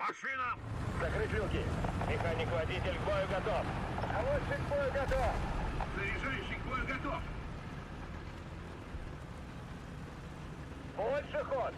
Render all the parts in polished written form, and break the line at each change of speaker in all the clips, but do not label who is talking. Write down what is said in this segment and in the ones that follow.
Машина!
Закрыть люки. Механик-водитель к бою готов. Наводчик к бою готов.
Заряжающий к бою готов!
Больше ход.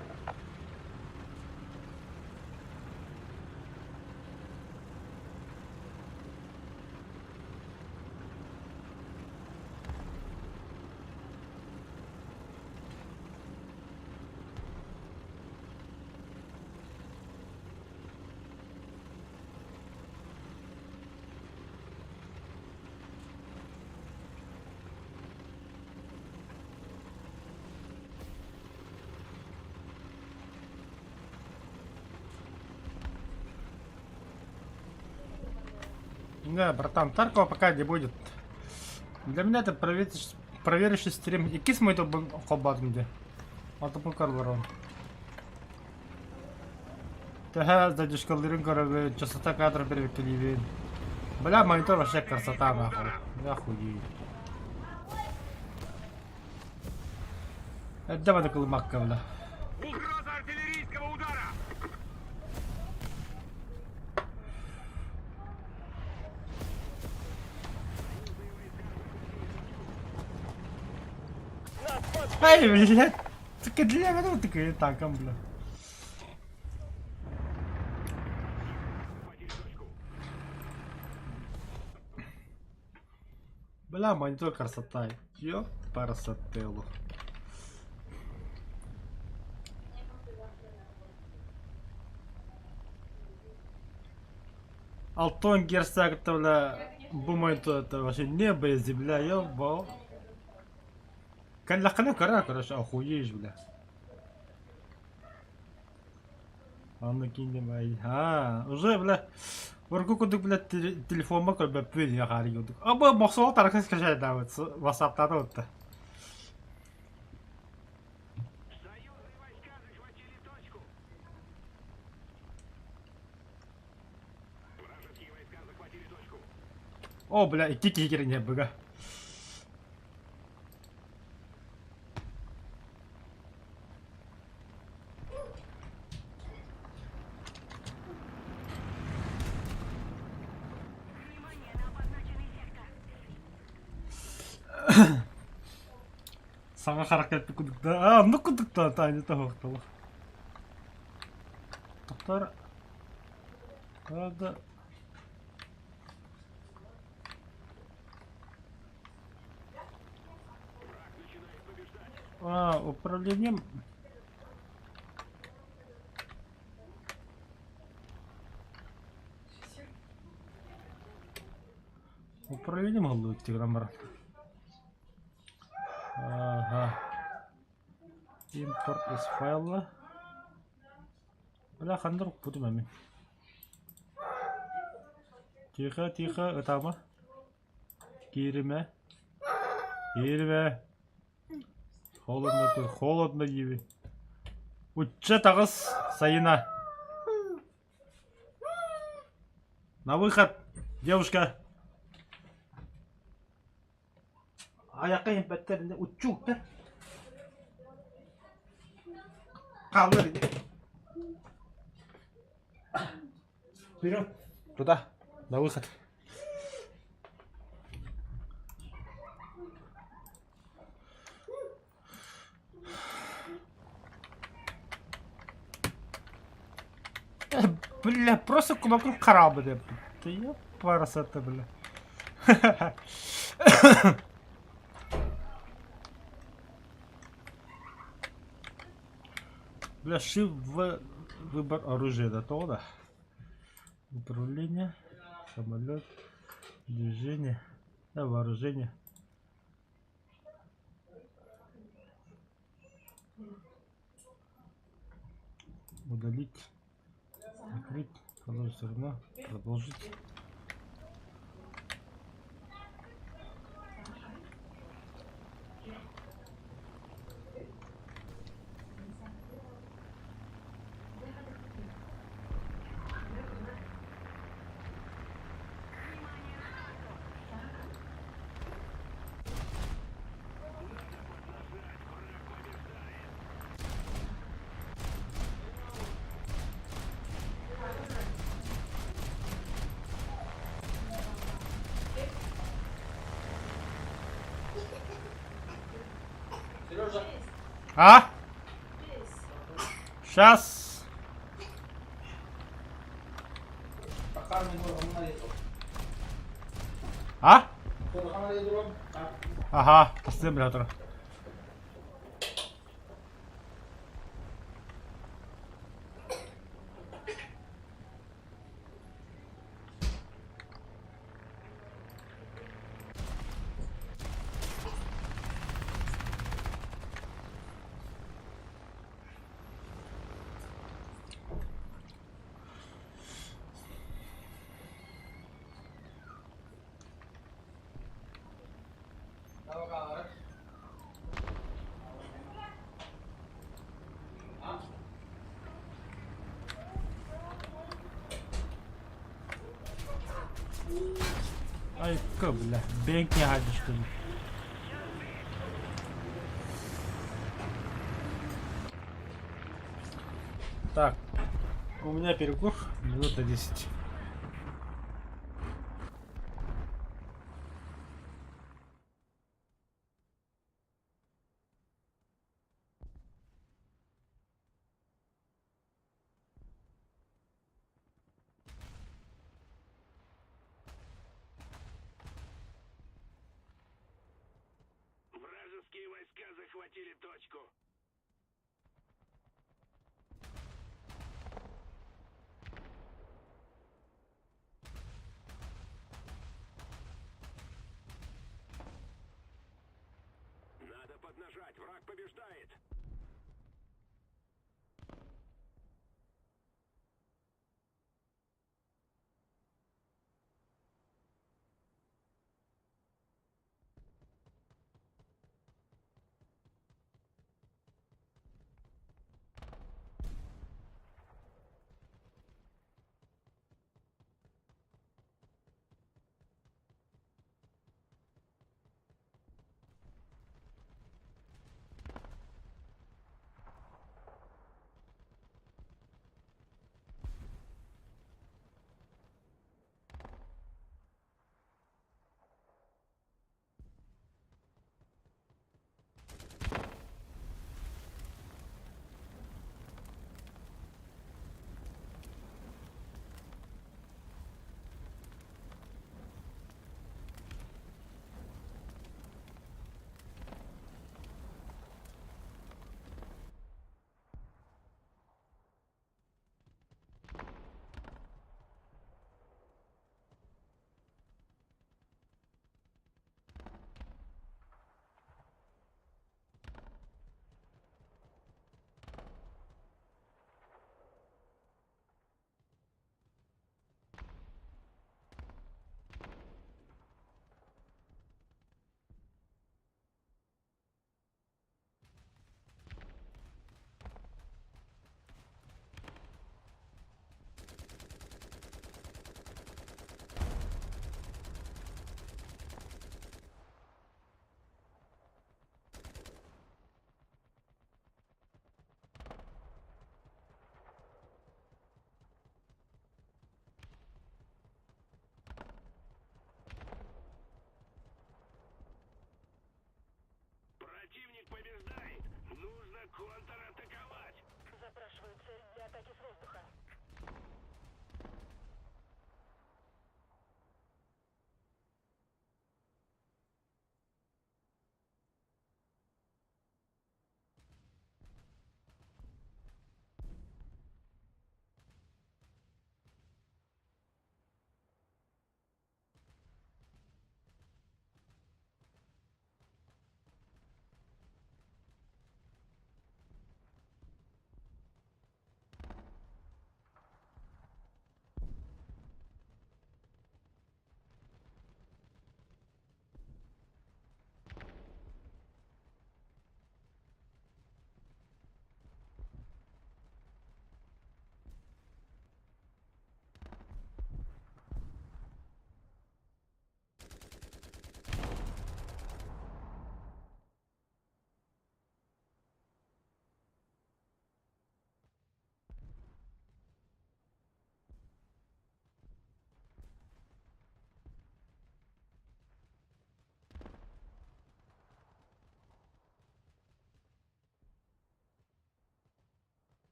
Да, братан, Таркова пока не будет. Для меня это проверяющий стрим. Якийсь мой то хобат где. Атопун карварон. Тега задержкалырын корабы, частота кадра перевекливее. Бля, монитор вообще красота нахуй. Я хуй. Это давай такой макка, бля.
Угроза артиллерийского удара!
Ай, блядь. Так для меня такая танком, бля. Бля, монитор красота. Ё, парасателлу. Алтон Герцог, это, бля, думает, это вообще небо и земля, ёбал. Калякана кара, короче, охуеешь, бля. А ну кинь, бля. А, уже, бля. Варку кудук, бля, телефон макар, бля, пыль я хари кудук. А, бля, махсуал таракан скажай, да, вот, васаптада вот-то.
Союзные войска захватили точку! Вражеские войска захватили точку!
О, бля, и кики не бля.
Внимание на обозначенный сектор.
Сага харакетті кудукта. А, ну кудукта, та не того хто. Доктор. Правда. А, управлением. Управлением головы тиграмбар. Ага. Импорт из файла. Бля, хандрук буду мами. Тихо, тихо, это ма. Кириме. Кириме. Холодно тут, холодно еви. Уча тагыс, Саина. На выход, девушка. Аяққа емпәттерінде учуктар. Қалыр. Вперед. Туда. На выход. Бля, просто кулаком корабль. Ты я парасата, бля. Бля, выбор оружия, да, то да. Управление, самолет, движение, да, вооружение. Удалить, закрыть, продолжить все равно, продолжить. А? Сейчас. А? Ага, стимулятор. Ай, бля, бенк не гадишь, что ли? Так, у меня перекур минута 10.
Вражеские войска захватили точку. Надо поднажать, враг побеждает.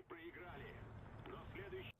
Мы проиграли. Но в следующий...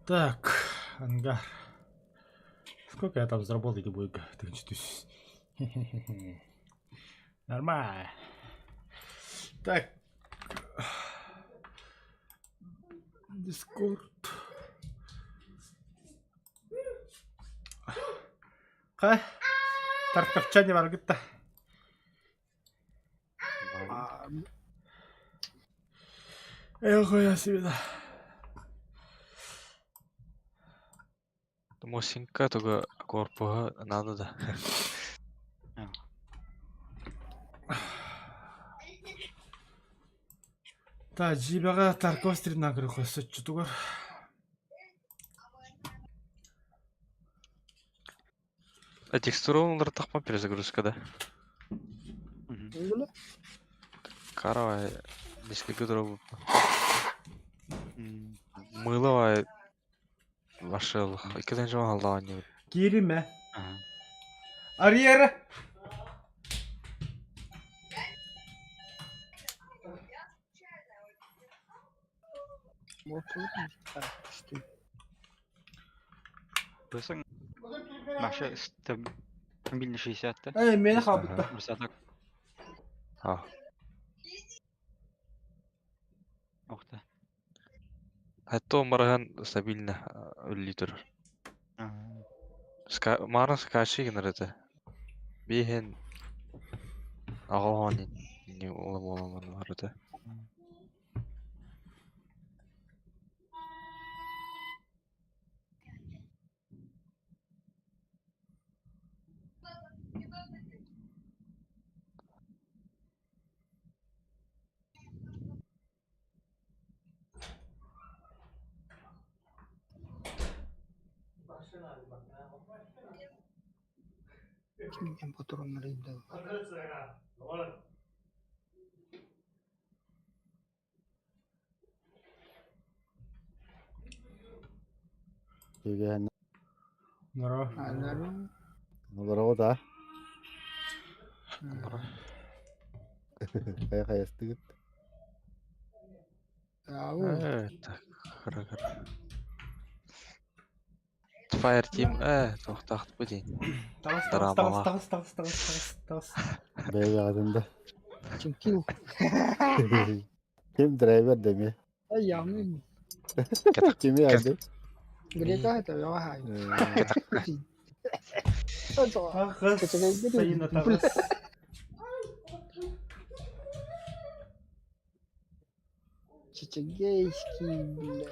Так, ангар. Сколько я там заработал, эти будет? Нормально. Так. Дискорд. Кай? Таркавчане бар гитта. Эх, я себе да.
Мосинка туга корпуга надо да.
Та жибага Тарков стрит нагры қойса чутугар.
А текстуралар тақпа перезагрузка да. Каравай несколько дробов. Мыловай вашел. Икадан жама алдаған не.
Кириме. Арьера.
Бысың Маша стабильно 60-та.
Мені қабытта.
Высота.
А,
Оқты.
хатто марган стабильно литр. Маран скачи генерата. Бихен агони не оламан марата.
Kim patoronları indi.
Juga
Нора.
Anladım.
ngobrol ta. Kayak sedikit.
Tahu.
Так, хорошо. Fire team тоқтақт bu дейін.
Тағыс.
Beyaz adında.
Çünkü
Kim driver demi?
ay yağmur.
Kimi adı?
Mereka itu ya hay.
Тағыс. Сайына тағыс.
Чечегейский, бля.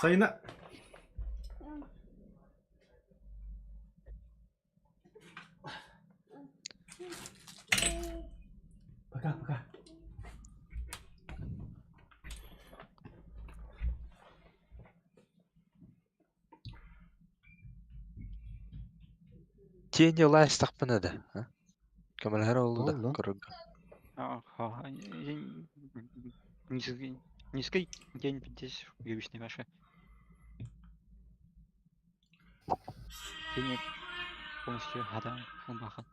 Сайына. Пока.
Тені лайс тақпын еді. Көмілгері олды да,
Oldu.
көрігі.
Низкий день 50 гибичной Маша. Денег полностью адам умбахан.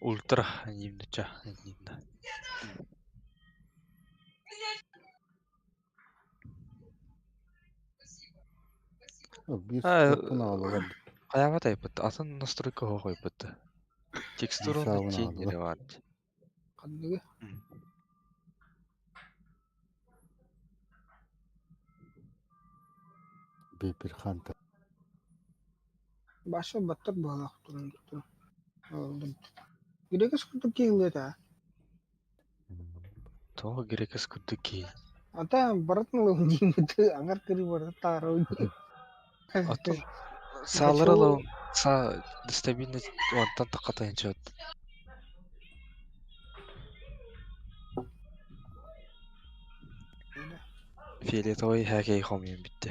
Ультра немдіча.
Bir
Ha,
sıkıntı aldı.
Қаяға тайпыт, атын настройкаға қойпыт. Текстураны
Исауын
теңдері бар.
Kandı.
Bir hanta.
Başı battır balak durun. Oldum. Gide kes kutu kiyli ta.
Тоғы керек іс күрді кейін.
Ata baratın lo njim itu angar kiri barat taro.
Атын салыр алауын, стабильно онтан тақатайын чөт. Фиолетовый хәкей хомиен бітті.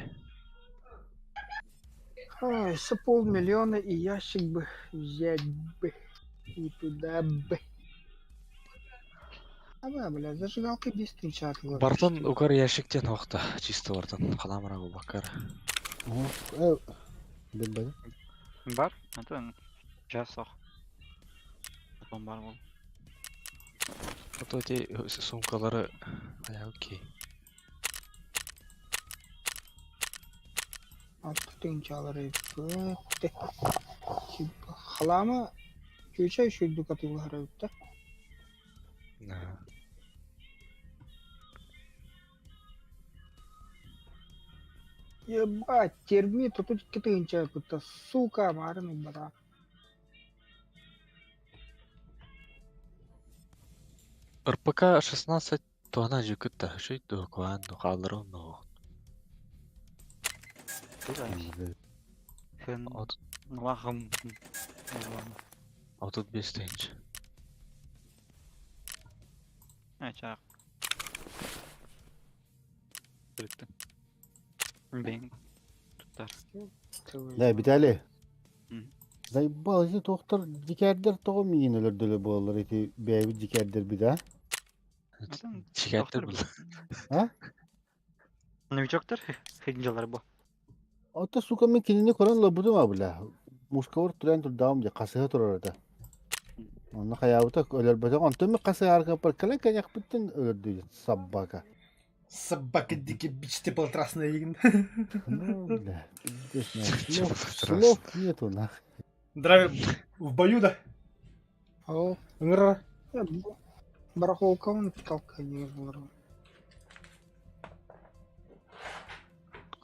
Ой, с полмиллиона и ящик бы взять бы. И туда бы. Aba, бля, зажигалкой без встречатывала.
Бартын ұғар яшіктен оқты, чисто бартын. Қаламыра бұл бақар.
Bir bak.
Бар? Это жасақ. Потом бар бол.
Ото те сумкалары... Ая, окей.
60 алар эппетте. Халама чөчө шүлдүк атылар эппетте. Ебать, термит тут китынча эппетте. Сука, марын бара.
РПК 16 туана жүкітті. Шүйді көән қалыру но.
Хэн нуахам.
35 тенч.
Чак. Бирикти. Бен туттар.
Да, Виталий.
Мгм.
Заебал, эти доктор дикердер того миин өлөрдөлө болор эти бэби дикердер бида.
Чигәттер бұл.
А?
Новичоктар хинжалар бу.
Ата сука мен кинини көрөн лобудум абыла. Мускавар туран турдам же касыга турарда. Онна каябыта өлөрбөтө онто мен касыга арка бар калан каняк биттен өлөрдү саббака.
Собака дикий бич, ты был трасный еген.
Ну, бля, слов нету нах.
Драйв в бою, да?
О,
Ыңыр.
барахолканы толкание булар.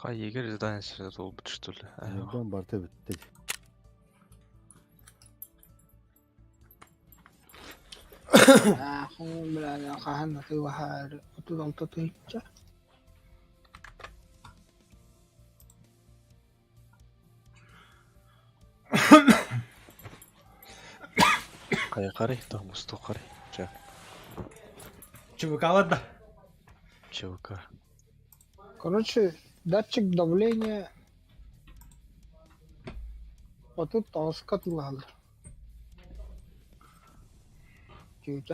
Қай егер задание сіреді ол бүтіштілі.
Айдан барта битти.
Хун бля, хахан ты вахар. Отудан тотынча.
Қай қарай, мұсту қарай.
ЧВК, ладно.
ЧВК.
Короче, датчик давления. Вот тут толскатылар. Чуть.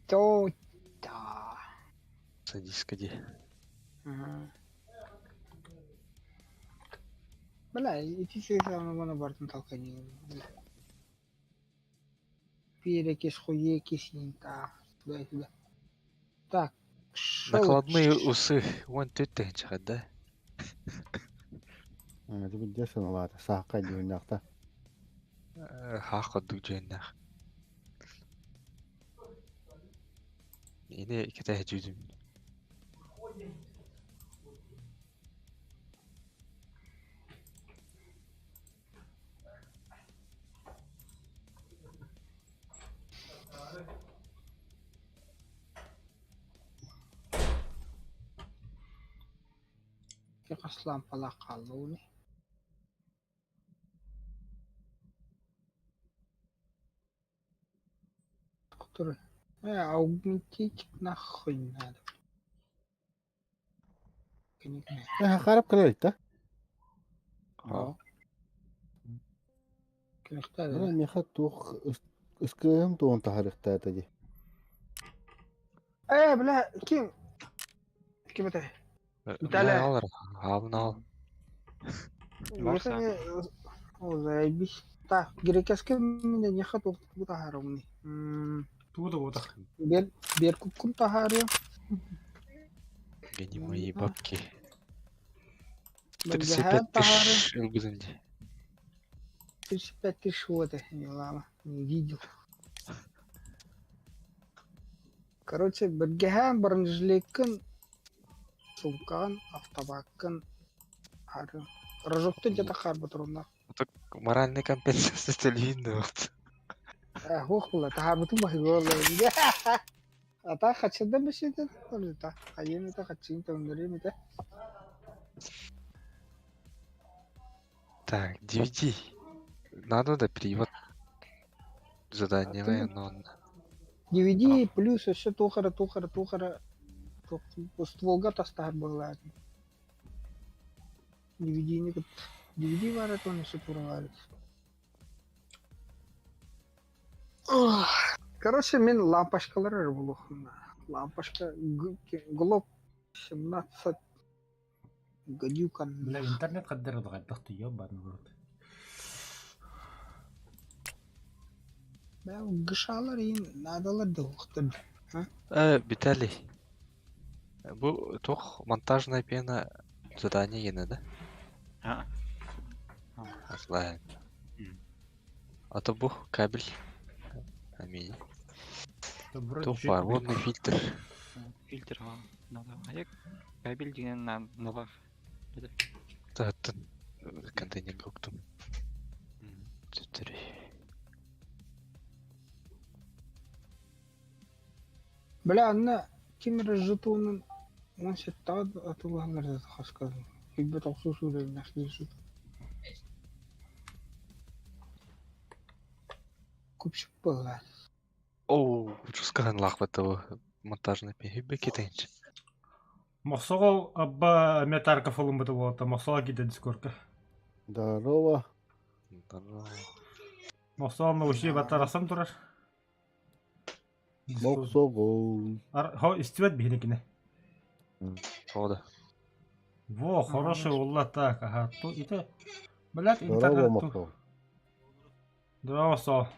Тёта.
Садись, кади.
Бля, эти все самое бартын толкание. Перекис, хуекис, та. Туда. Так.
Накладные усы. Вон төттен шығады, да?
Ана тиби десен алат. Сакка дүйнакта.
Хақы дүгжейнақ. Ene iki tane cüzdüm.
Kas lampalar kaldı ne? Dur. Augmentik nahуй надо.
Харап калайта.
Кенехтер.
Бара меха тух искем туон тахарыхта тади.
Бля, ким это? Виталий.
Абын ал.
О, заебись. Так, грекески меня не хотел туда харомни.
Туда.
Бер кукун тахарио.
Гени мои бабки.
Бергеха
35 тысяч ылбызынды.
35 тысяч вот не лама. Не видел. Короче, бергеха бронежилеткен сумкан, автобаккен ары. Рожоктын жата харбы турунда.
Так моральный компенсация төлейінді оқты.
Хух була, та харбы тун бахи голы. Ата хачында бешеді. Та хайен это хачин төндірем это.
Так, DVD. Надо да перевод задания, но...
DVD плюс еще тухара. Стволга тастар была. DVD варят он еще туроварит. Короче, мен лампашкалар был. Лампашка глоб 17 гадюкан.
Бля, интернет қаддар ұдағайдық түйе барын көрді.
Бля, гышалар ең надалар да уқтырды.
Виталий. Бұл тоқ монтажная пена задание ені, да?
А.
Аслай.
М.
Ата бу кабель. Амини.
Добро
То фарводный фильтр.
Фильтр га. Надо. Аяк кабель деген налар.
Татын. Контейнер гоктум. Түтүрі.
Бля, анна кимер жытуунун он сеттагы атылгандар да хасказын. Килбет оксусу деген нәрсе. Күпшүк болла.
Оу, чускан лахватого монтажный пехибе кетенч.
Мосогол абба метарка фолум бата болот, мосога киде дискорка.
Здорово.
Мосогол на уши батарасам турар.
Моксогол.
Хо, истивет бихинекине.
О, да.
Во, хороший улла так, ага. То ите. Блядь,
Здорово,
интернет.
Моксогол.
Здорово, со.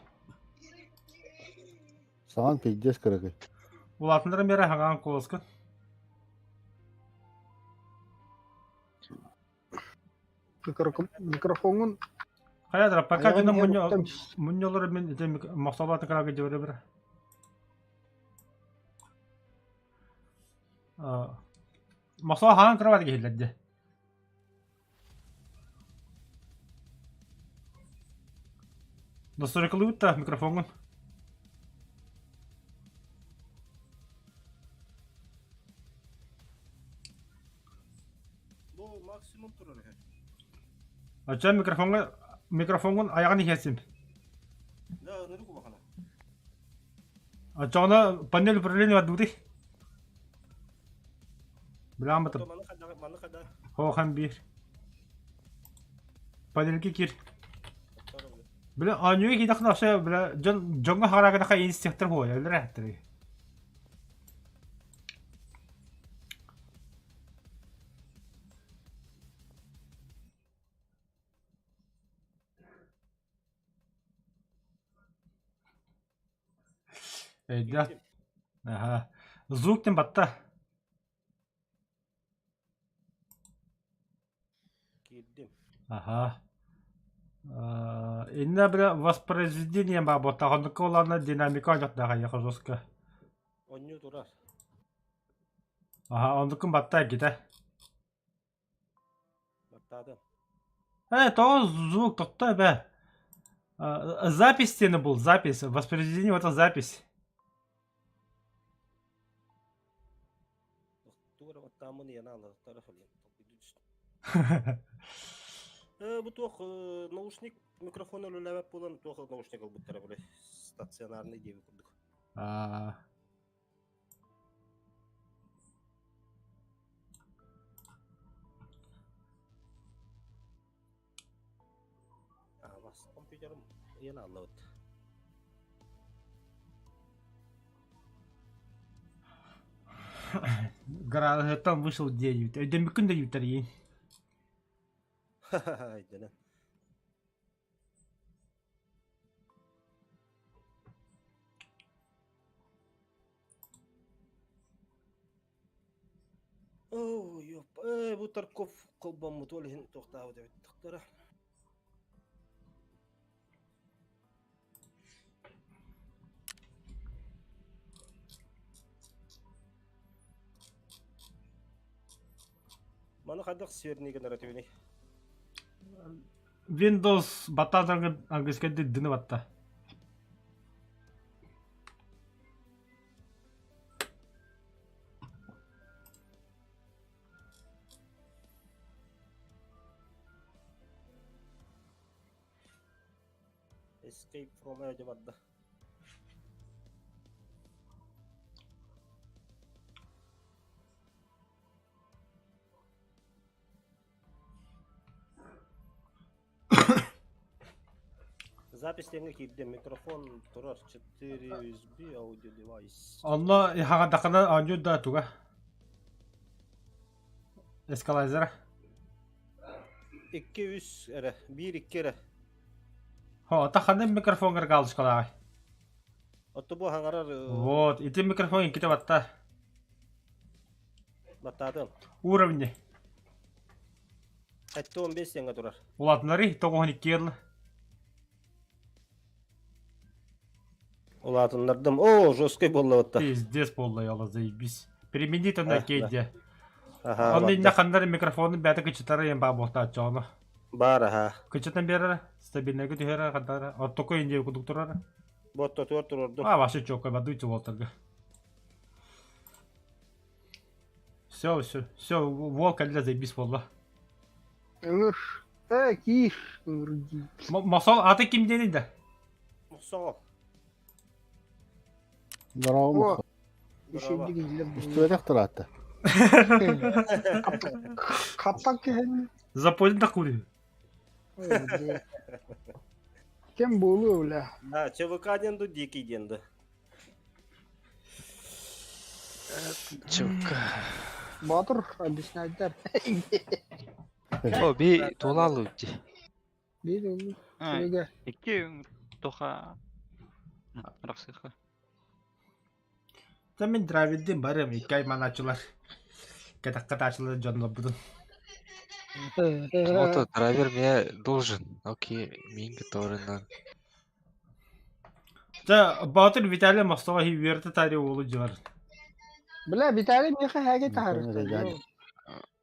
Саған пиздец керек.
Улатындыр мере хаган колоска.
Микрофонун
Хаядра, пока
Аяғын
гына
ең
муньолар мен ите мосоглатын крага жебере бир. Мосога хаган крава деге хилладде. Досторикалуутта микрофонгун.
Bu maksimum turur.
Ача микрофонгун аягын ихесим.
Да, нырку бакана.
Ачана панель управления вадуди. Билам батып.
Mana kada.
Хо хам бир. Панельки кир. Бля, анюй хидахна ше бля жонга харага да кай инстектор хо я лрахтри. Да. Ага. Звуктен батта.
Gittim.
Ага. Инна бля воспроизведение ба бота хонколана динамика жактага яка жестко.
Onyu turar.
Ага, ондукун батта гита.
Battadım.
То звук токта бе. Запись стены был, запись. Воспроизведение это запись.
Tuğra battamın yana alır tarafı. Bu toq наушник mikrofonu lülebep bulan toq наушник al bu tarafı. Stasyonarını gibi kurduk. Bas kompüterim yana alır.
Там вышел день. Демикун да ютари.
Haydi lan. Oh, yok. Bu Tarkov kolban mutolhin toxtağı da bittiqtara. Mana qadaq северный генеративный.
Windows батадан английский дыны батта.
Escape from öde vadda. Записьтерге кирди микрофон турар 4 USB аудио девайс.
Онно хага дакана аню да туга. Эскалайзер.
200 эре, 1-2 эре.
Хо, таханы микрофон калдыш калай.
Отто бу хаңарар
Вот, ити микрофон ките батта.
батадым.
Уровни.
Хәтті 15 теңге тұрар.
Улатнары 92 ел.
Улатындырдым. О, жесткой болды отта.
Пиздец болды яла заебись. Применить на
Да.
кейде.
Аха,
Он инде
барды.
хандар микрофонын бәті кычытары ем ба бохта чоны.
Бар, аха.
Кычытын берер, стабильнеге түһәрә хандар. Оттоко инде кудук турар.
Ботта төр тұрырдым.
А, ваши чокка бадуйте волтырга. Все, волк әлі заебись болды.
Ылыр. Киш. Ырги.
Масал аты кимден инде?
Мұқсағал.
Bravo
О.
Mustafa.
Üşüdü gille.
Üstüne tırattı.
Kapak yani.
Запойдын такуды.
Kim bolu öyle.
Да, ЧВК денді, дикий денді.
Чука.
Батыр объясняйдар.
О, би толалы үтті.
Bir olur.
А,
Şuraya.
Икки тоха. Рахсыха.
Мен дравиддин барым, икай маначылар. Катачылар жонло будун.
Ото драйвер мне должен. Окей, мен которынан.
Та Батыр Виталий Мостова хиверді тари олу жар.
Bile bir tane mi hege
Muhtemelen
taharır.
yani.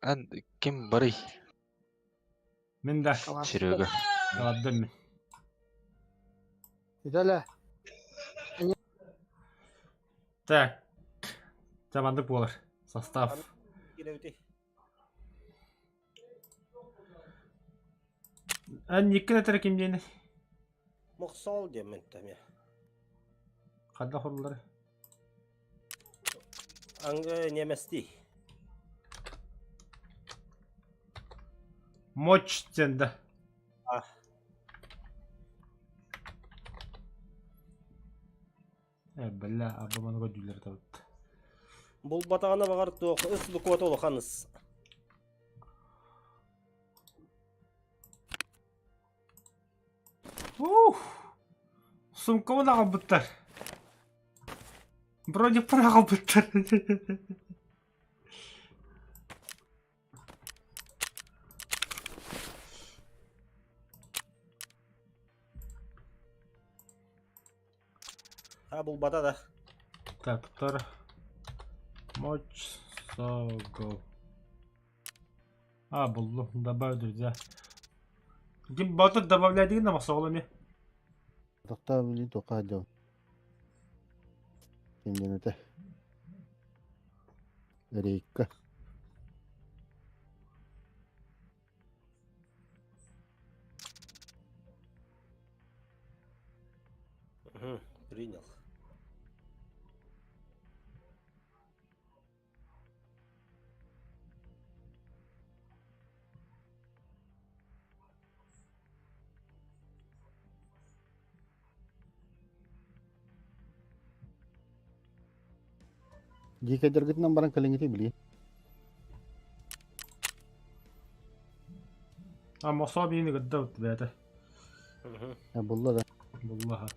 Ан ким барый?
Мен да
Серега.
ладым мен.
Güzel.
Так. Замандык болар. Состав.
Келеуті.
Ан никкен атыр кимдени?
Мұқсағал демен тәме.
Қадда құрылары.
Аңғы неместі.
Моч тенді.
А,
Бля, абаманы көдүлер табыт.
бұл батағана бағар тоқ, үс бұқуат олы қаныс.
Сумкамын ағал бұттар. Бронепар ағал бұттар.
А, бұл бата да.
Так, бұттар. Моч, саугол. А, бұл добавь, друзья. Ким батыр добавляй деген намақса ол не?
Doktor bili toka jauh. Ini teh. Rika.
Принял.
Jika target barang kalian itu beli.
А, мақса бейіні күдді өтті бәді.
Ya bullah da.
Боллаға.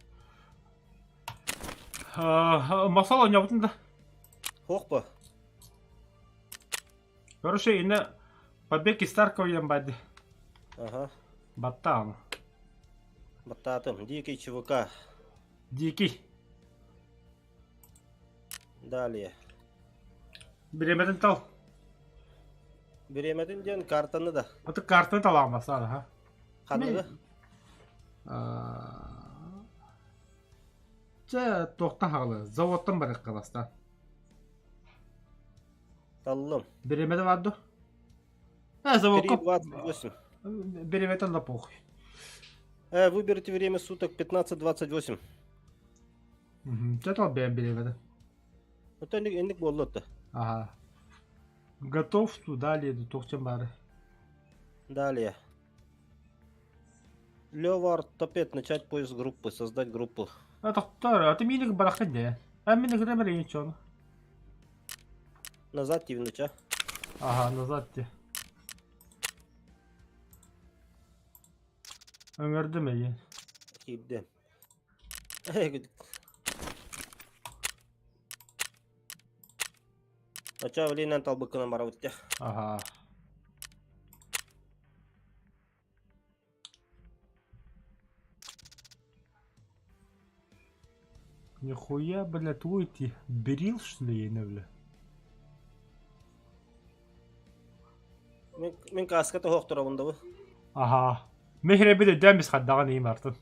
Мақсал ойна бұтында.
Хоқ па.
Короче, ине побег из Таркова ем бәді.
Ага.
Батта аны.
Бататым. Дикий ЧВК.
Дикий.
Далее.
Біреметін тал.
Береметін ден картаны да.
Оты картаны таламасы ады, ха?
Қанығы.
Тоқтан хағылы. Заводтан барық қаластан.
Таллым.
Біреметі барды? Заводқа.
3:28.
Біреметін да похуй.
Выберите время суток 15:28.
Чатал бәм біреметі.
Вот ендік болды отты.
Ага. Готов туда леду, тоқтен бары.
Далее. Левар топет. Начать поиск группы. Создать группу.
Тоқтар, а ты миник барақын не? Миник ремер чоны.
Назад тивнуть, а?
Ага, назад те. Öngördüm iyi.
Кибдем. Ача влинен талбыкына бара өтті.
Ага. Нихуя, блядь, уйти. Берил, что ли, я не бля?
Мен каската хоқтыра бунда бу.
Ага. Мехре биде дәмис хаддаган ейм артын.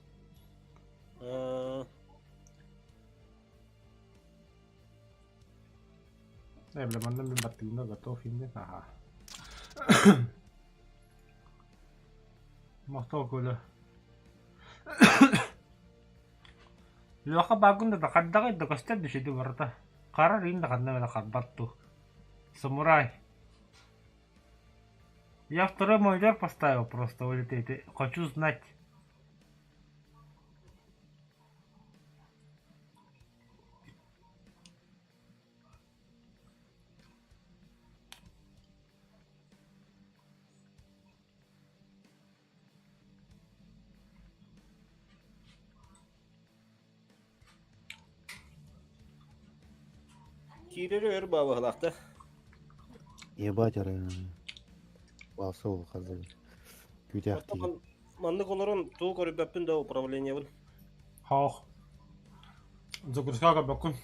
Бля, манда мен баттылына готов инде. Ага. Мақтау көлі. Лоха багунда да каддагай да костер дешеди барата. Карар инда кадна мена кадбатту. Самурай. Я второй монитор поставил просто, улетите. Хочу знать.
Кирері өр бабы ғылақты.
Ебать арайын. Басы ол қазір. Күтәк дейін.
Манны колорон туу көрүбөппүн да управление бул.
Хох. Загрузка бакун.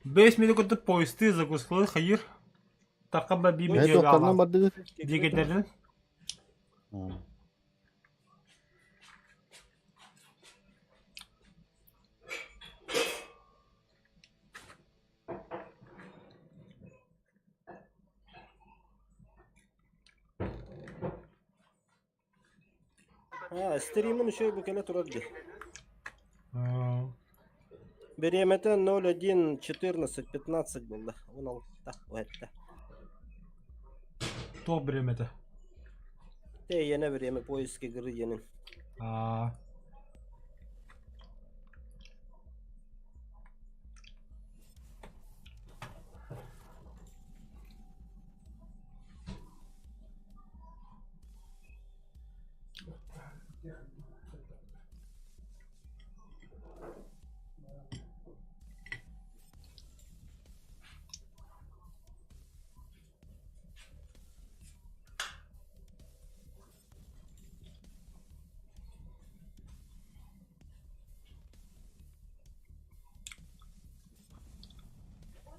Бес минут өтіп поезды загрузкалы хайыр. Тақаба би
Мен
медиа
тоқтарынан
алам.
бардығы.
Дегендерден.
Стримин еще букеле турады. Беремете 01 14 15 болды. 16-та, оятта.
Тоқ біремеді.
Ене береме поиске кірі енін.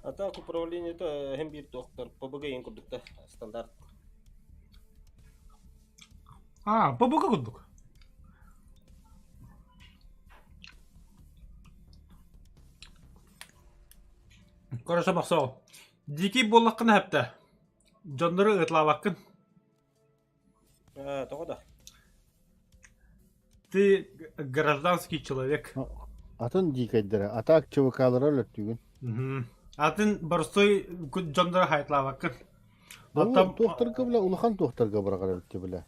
А так управлението hem bir доктор ПБГ ең күрдікті стандарт.
ПБГ күрдік. Короче, мақсау. Дикий болаққын әпті. Жондыры ұтлаваққын.
Тоғыда.
Ты гражданский человек.
Атын дикайдары. Атак чывыкалары өлөттүгін.
Атын барсой жондыры хайтлаваққын.
Ол тоқтырға біле, улахан тоқтырға барағар өлтті біле.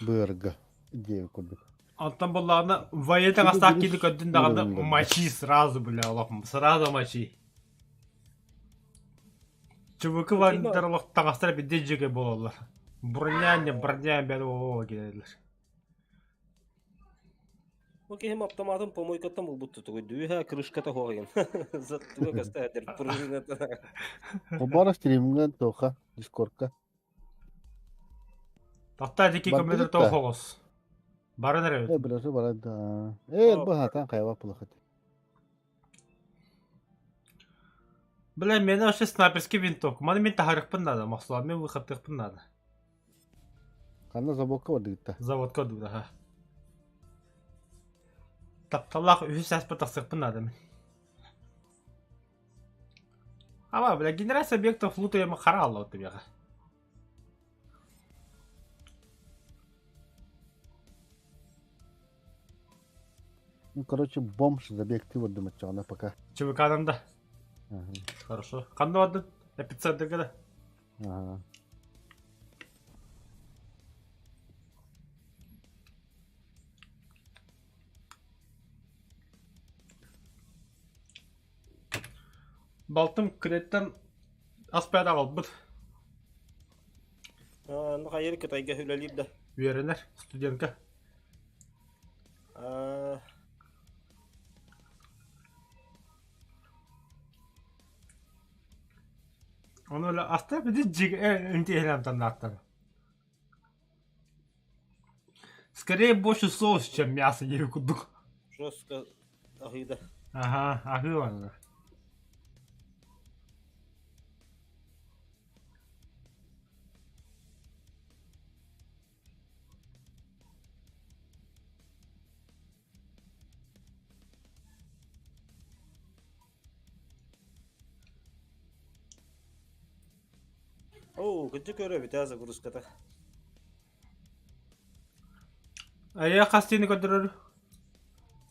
Бұрға. Дейін күрдік.
Антон болағына вайетен астақ келі көддің дағында мачи сразу біле олақым. Сразу мачи. Чубыкы вайындар олақ таңастыра бедде жеге болалар. Бұрнян бәрі ооо келелер.
Окей, hem автоматом помойкаттан бұл бұтты тұғой. Дүйі крышката хоғайын. Заттыға каста әдер пружинета.
О бара стримінген тоқа, дискордқа.
Тақта деки көмедір тоқ оғыз. Барын әрі.
Бірасы барады. Бұл хатан қайва пұлықыт.
Бля, мені вообще снайперский винтовка. Маны мен тахарықпын надо, мақсула. Мен выходтықпын надо.
Қанна заводқа барды гитті.
Заводка дұда, ха. Тапталақ үш әспі тақсықпын надо мен. Ама, бля, генерация объектов лута ема қара алла өтті беға.
Ну, короче, бомж забегти барды мачағына пока.
ЧВК адамда. Хорошо. Қанды барды? Эпицентрге да. Балтым кіреттен аспайда қалды бұд.
Нұға ерік кітайға үләлейіп да.
Үйерінер, студентка. Onu öyle asla bir de önce eğlen tanıdıkları. Скорее больше соус, чем мясо, ей кудук.
Жестко агида.
Ага, ага, ладно.
О, где көрө бит азы грузката.
А я хастини көдөрөр.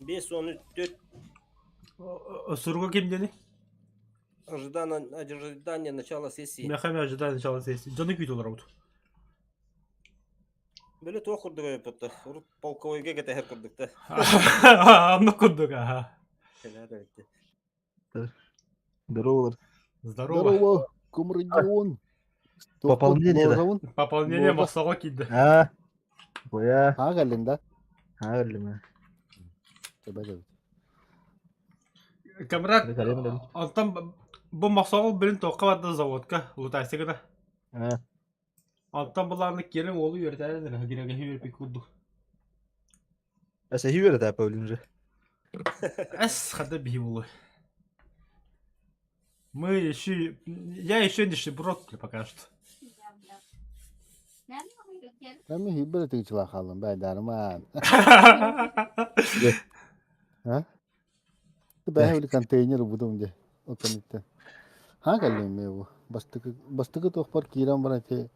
5-14
Сурго ким дени?
ожидание начала сессии.
Мехами ожидаю начала сессии. Джоны күйт олар аут.
Бөле туа курдук өпөттө. Урут полковойга кетехер курдук да.
Амны кудук, ага.
Здорово.
Здорово.
Здорово, комрадион.
Пополнение да.
Пополнение
Болды.
мақсауға кейді.
А, боя.
Ha gelin de.
Ағылым.
Tabii.
Камрад,
Ағылым.
антан бұл мақсауға білін тоққа барды заводқа, ұлытайсы кіді.
А,
Антан бұларны келін олы өртәрі, генеге өрпек күрді.
әсә хивер да паулинже.
Әс қады бей олы. Я еще не шиброт пока что.
Ben mi hibber tek çılakalım ben derman. Ha? Ben öyle konteyner budum je. O kanıtta. Ha gelin mi bu? Bastıkı tokpar kiram bana te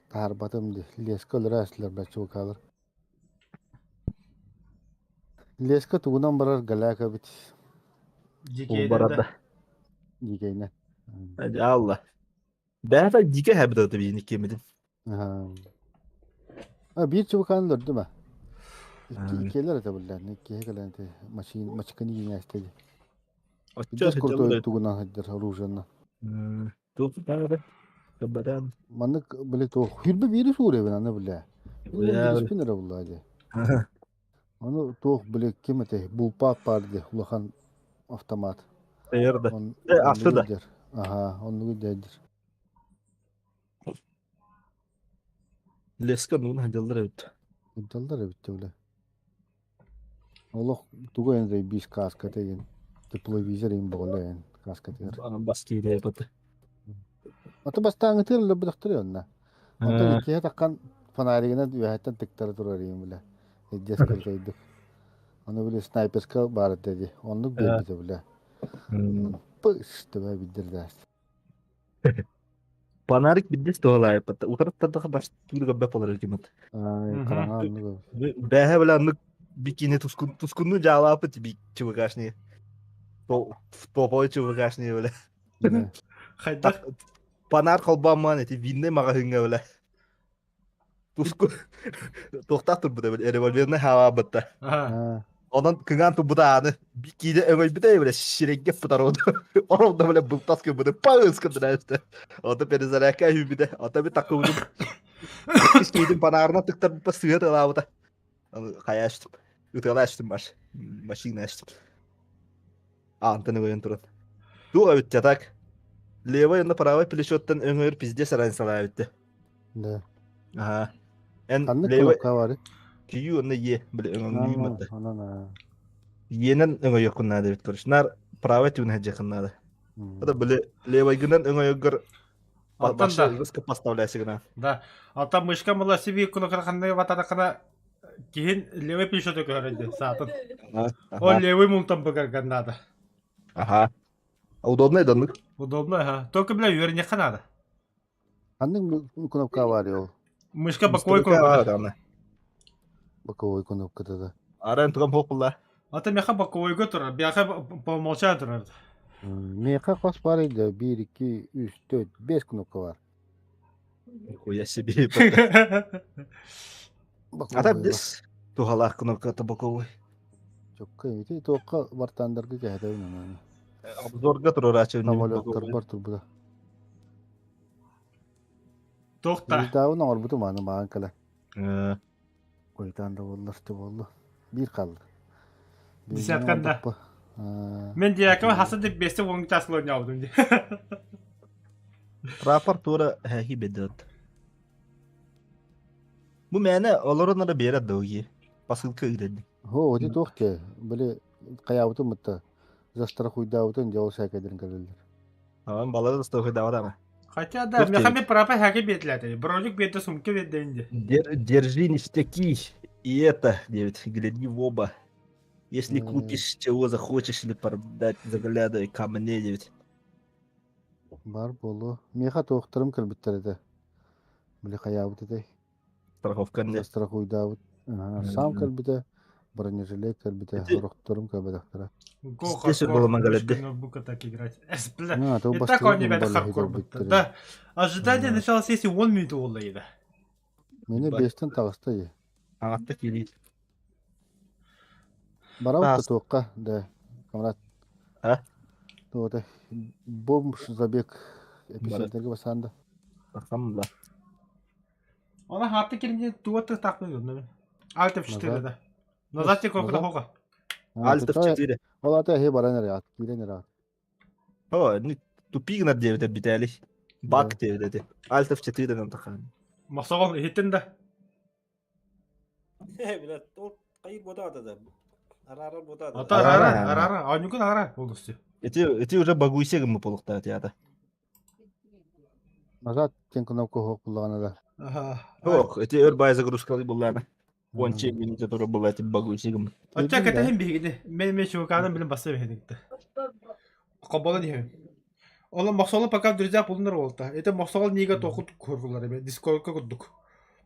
tar batım je. Leska raslar bachcho kalır. Leska tuğunam barar galaka bit.
Bu barada.
Yigeyne.
Allah. Ben de dike habda da bir nick yemedin.
Ha. Ha bir çubukan değil mi?
Ha.
İkiler de bunlar. Ne ki hekalen te maçkani yine istedi.
Açça
Just kurtu tuğuna hadir rujanna.
Dur da. Kabadan.
Manık böyle to hürbe biri sure ben anne bile.
Ya.
Bir spinner vallahi. Onu to böyle kimete bu pardı ulahan avtomat.
Yerde.
On
aslı da.
gider. Aha, onu gider.
Leska nun hacallar evet.
Dallar bitti öyle. Allah tuğu en de bir kaskate yin. Teplevizör in böyle en kaskate.
Baskıyla yapatı.
Ata basta angetir le bıraktırıyor ne? Ata ikiye takkan fanarigine düğetten tıktar durarıyım bile. Edges kırkaydı. Onu bile sniper ska barat dedi. Onu bir bile. Pıstı be bidir ders.
Panarik biddes doğala yapatı. Utarıp da baş tur gabbe polar hükümet.
Ay karana onu.
Behe böyle anlık bikini tuskunu cevabı bir çubukasını. Topoy çubukasını böyle.
Хайдақ.
Panar kalbanman eti vinne maga hınga böyle. Tusku. Tohta bu da böyle revolverine hava battı.
Ага.
Ondan kıngan bu da anı. Bikini ömür bir de böyle şirekke putar oldu. Orada böyle bultas gibi böyle pağız kadar işte. Orada beni zaraka bir de. Orada bir takıldım. İsteydim panarına tıktar bir sığır da bu da. Kaya açtım. Ütüyle açtım baş. Maşini açtım. Antını koyun durun. Dur evet yatak. Leva yanında parava plişottan öngör pizde saran sana bitti.
Ne?
Aha. En
Kanlı
leva
kılıp kavarı.
kiyu onu ye böyle öngör yumata.
Ana.
Yenen öngör yokunna da bit koruş. Parava tun hacakınna da. O da böyle leva günden öngör başa risk pastavlayası gına.
Да. Ата мышка мыла себе күні қырқандай ватадақына кейін левый пешоты көрінді сатын. Ол левый мұңтан бұғырған надо.
Aha. Удобно даннык.
Удобно, ага. Только, бля, верне надо.
Kanlı kılıp kavarı o.
Мышка бакой көрінді.
Adamla.
Bakoy kılıp kıtada.
Aran tukam hokula.
Ата меха бакой көтір, бияқа по умолчанию тұрарды.
Meka kaç paraydı? 1, 2, 3, 4, 5 kılıp kavar.
Хуя себе. Ata biz tuhalak kunu kata bakoy.
Çok kıymetli. Toka vartandırgı kehde oynanan.
Обзорга турар ачы.
Samolyotlar var tur burada.
Тоқта.
Biz daha onu orbudu manı mağan kala. Koytan da ollar işte oldu. Bir kaldı.
Десятканда. Мен дияқы хасы деп бесте оң таслы ойнаудым.
Rapor tuğra hehi bedat. Bu mene olorunlara bir yere doğuyor. посылка гиден.
Хо, оди тохте. Били каябытын мытта. Застара хуйдабытын жол шайкайдырын калылар.
Ан балар да стохы да вара.
Хотя да,
Тух
мне
тебе.
хами пропа хаки бетләте. Бродик беты сумки бетденде.
Держи ништяки. И это, девять, гляди в оба. Если купишь, чего захочешь или продать, заглядывай ко мне, девять.
Бар болу. Меха тохтырым калбиттер эте. Били каябыт эте.
Страховка не.
Застара хуйдабыт. Сам калбите. Бронежилет калбите.
Эти-
Рохтырым калбитактара.
Здесь было Магалебде.
Ноутбука так играть.
То
И так
бастырым
он не бәді
болу
хардкор
хидер
бітті. Да. Ожидание начала сессии 10 минут олайды.
Мені
Бай.
5-тен тағысты е.
Аңатта келейді.
Барау
Тағыс.
тоққа, да, камрат.
А?
Тоғыда, бомж забег эпицентрге басанды.
Тақсам да.
Она хатты келінде туатты тақпын көрді. Альтов 4 да. Назад тек оқыда
Назад.
хоға.
Альтов 4.
Ол ата хе баран ряд, кирен ряд.
О, ну, тупик на 9 битали. Бак 9. Альтов 4 нам тахан.
Мақсағол ехеттен да.
Блядь, ол қайыр бодады да. Арары бодады.
Ата
Арара.
арара. Анюкін ара болдысты.
Эти уже багуйсегім мы полықта тияда.
Назад кен кнопка хоқ бұлағана да.
Ох, эти өрбай загрузкалы бұлланы. 10 минуты туры бұл эти багуйсегім.
Отча кәтәхін бейгіде. Мен шуғаным білім басы бейгідікті. Қобалы деймін. Олы мақсалы пока друзья бұлыныр олды. Это мақсалы неге тоқыт көргілер еме. Дискордқа күддік.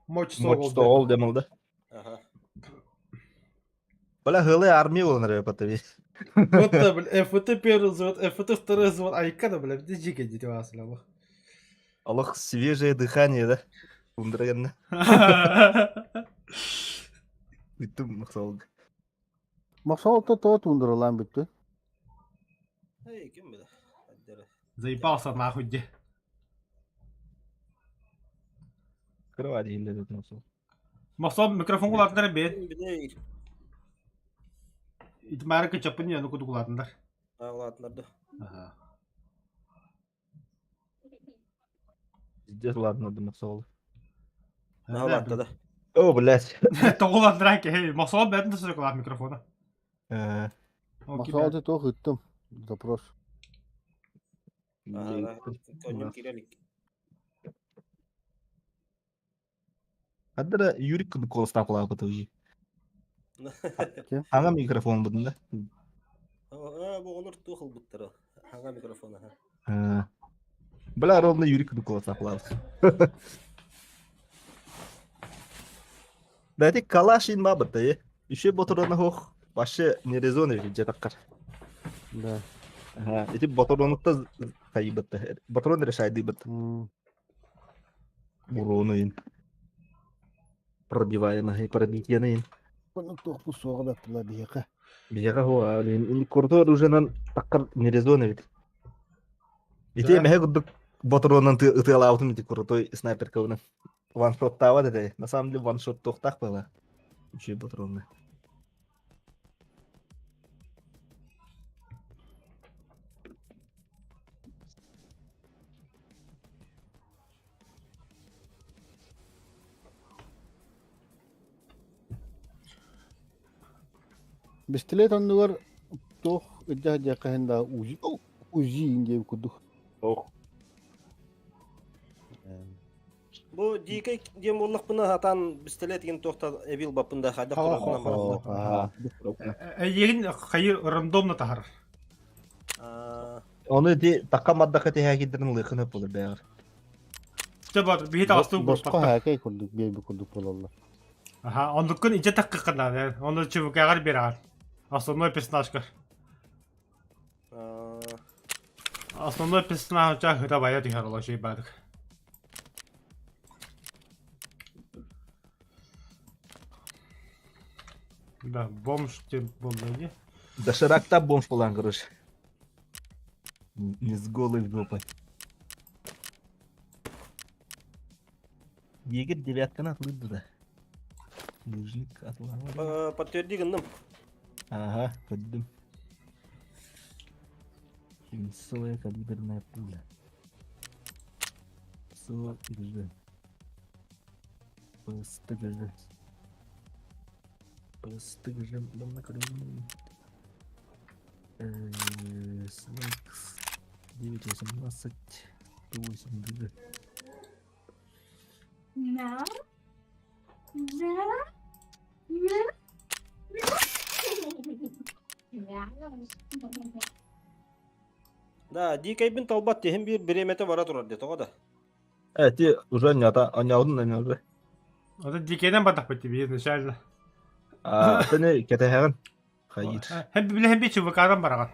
Мочы
Мочь
соғылды.
соғыл демілді.
Ага.
Бля, хылы армия олыныр өпатыви.
Вот да, бля, FT первый взвод, FT второй взвод, айкада, бля, где жига дети вас, бля.
Аллах, свежее дыхание, да? Ундырғанна. Үттім мақсалды.
Мақсалты тоғы туындырылан бітті.
Эй, кем бля? Әддері.
Заебался нахуй где.
Кырыва дейілі деді мақсал.
Мақсал микрофон құлатындар бен.
Кем бля?
Итмәрі кечапын яны күді құлатындар.
Ағылатынарды.
Здесь ладно, да мақсалды.
Ағылатты да.
О, блядь.
Тоғыландыр әке, хей, мақсал бәдін түсірі құлат микрофона.
Мақсалты тоғы үттім. Запрос.
Ага, конем кирелик.
Аддара Юрик күді қол стапыла бұты ұйы. Аңа микрофон бұдын да?
Бұл олар тұқыл бұттыры. Аңа микрофона.
Бля, ровно Юрик күді қол стапыла бұты. Дәді калашин ма бұты, е? Үші ботыраны хоқ. Башы не резоны жетаққар.
Да.
Эти ботыронықта қайы бұты. Ботырон решайды бұты. Уроны ен. Пробиваемый, пробитьяный.
Бұны тоқ бұл соға бәптіла бейеқі.
Бияга хуа, ин куртор уже нан таккар не резоны вит. Ите меhe гудук ботронан тыла аутун ити крутой снайпер кауна. Ваншот тава дede. На самом деле ваншот тохтах была. Еще ботронны.
Бістілет ондығар тоқ үдді жақайында ұжи инде күдік.
Ох.
Бұл дикай дем олық бұны атан бістелет еген тоқта әбил бапында қайда құрабына
Егін қайыр рандомна тахар.
Оны де такка маддака те хакидерин лыхыны болыр бәгір.
Işte бар, бейт асту
Босқа
көрпатта.
хәкей күрдік, бейбі күрдік болалар.
Ага, ондықын иже таққы қындар, оны чүбікағар берағар. Основной персонажкар. Основной персонаж жа хыта бая дихар ола шей бадық. Да, бомж тем болды не?
Доширакта бомж болан, короче. Не с голой в жопой. Егер девятканы атылды да. Лыжник атылған.
Подтвердігіннім.
Ага, поддым. Химсовая калиберная пуля. ПСТГЖ. Стыжем, на крым. Снэкс. 9:18. 108.
Да, дикайбин талбат тем bir биремете бара турар де тоға да.
Эти уже аньяудын уже.
Это дикейден батах пойти изначально.
Таны кетехен. Хайыр.
Hem bir çubuklardan baragan.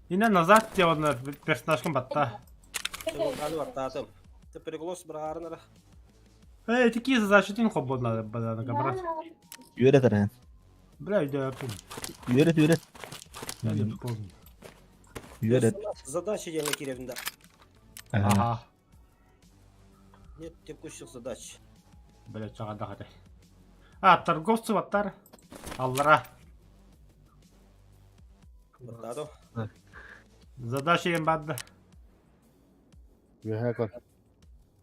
Yine назад diye onlar personajkın batta.
Алы бар таатым. Ты переглос брагарнара.
Такие защитин хоббот надо бадана кабрат.
Юрет арен.
Бля, иди оттуда.
Юрет.
Я не помню.
Юрет.
Задача Елена Киревна.
Ага.
Нет текущих задач.
Бля, чагада хады. Торговцы баттар. Аллара.
Бардадо.
Задача им бадда.
Юхэ кор.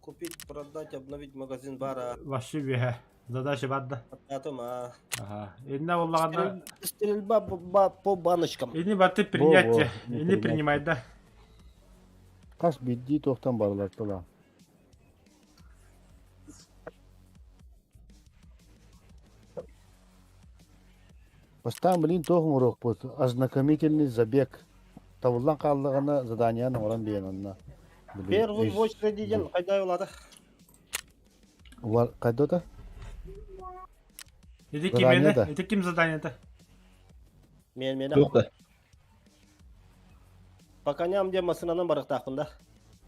Купить, продать, обновить магазин бара.
Вообще веха. Задача бадда.
Бардадо,
Ага. Инна уллагада.
Стрельба по баночкам.
Ини баты принятие.
Во,
Ини принимает, да.
Кас бидди тоқтан барлар тола. Бастан блин тоғын урок бот. Ознакомительный забег. Тавылдан қалдығына заданияны оран бейін онына.
Первый в очереди ден қайда олады?
Қайда да?
Это ким
Задание-то?
это? Это ким задание-то?
Мен.
Жоқ та.
По коням де масынанан барықтақпын да.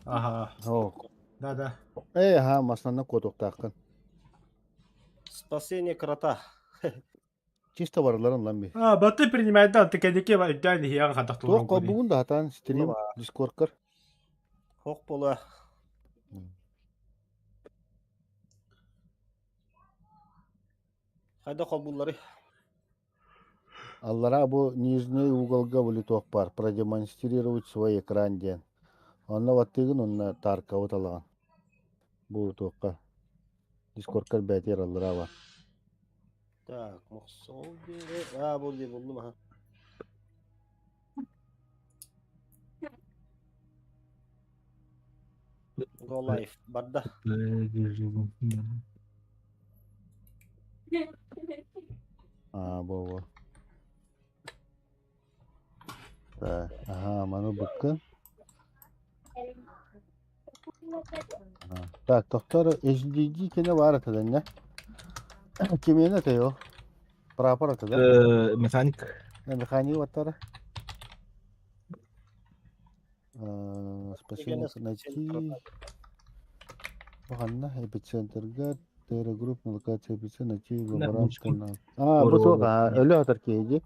Ага.
О.
Да.
Ха, маслана котоқтақын.
Спасение крота.
Чисто барларын лан бей.
Баты принимает, да. Ты кәдеке дәйні хиян қадақ
Тоқ
тұрған
бүгін да хатан стрим, дискордкар.
Хоқ бола. Қайда қол бұллары?
Аллара бу нижний уголга були тоқ бар. Продемонстрировать свой экран ден. Онна ваттығын онна тарка оталаған. Бұл тоққа. Дискордкар бәтер аллара бар.
Так, мұқсол бері. Болды маха. Go live. Барда.
Бұл. Ману бұққын. Так, тоқтары HDD кені бар атадан, не? Кемені атайо? Прапор атадан?
Механик.
Механик ваттары? Спасение найти. Бұғанна, эпицентрға, террогрупп, локация эпицентр, найти лаборанттың. Бұл тоға, өлі атар кейді.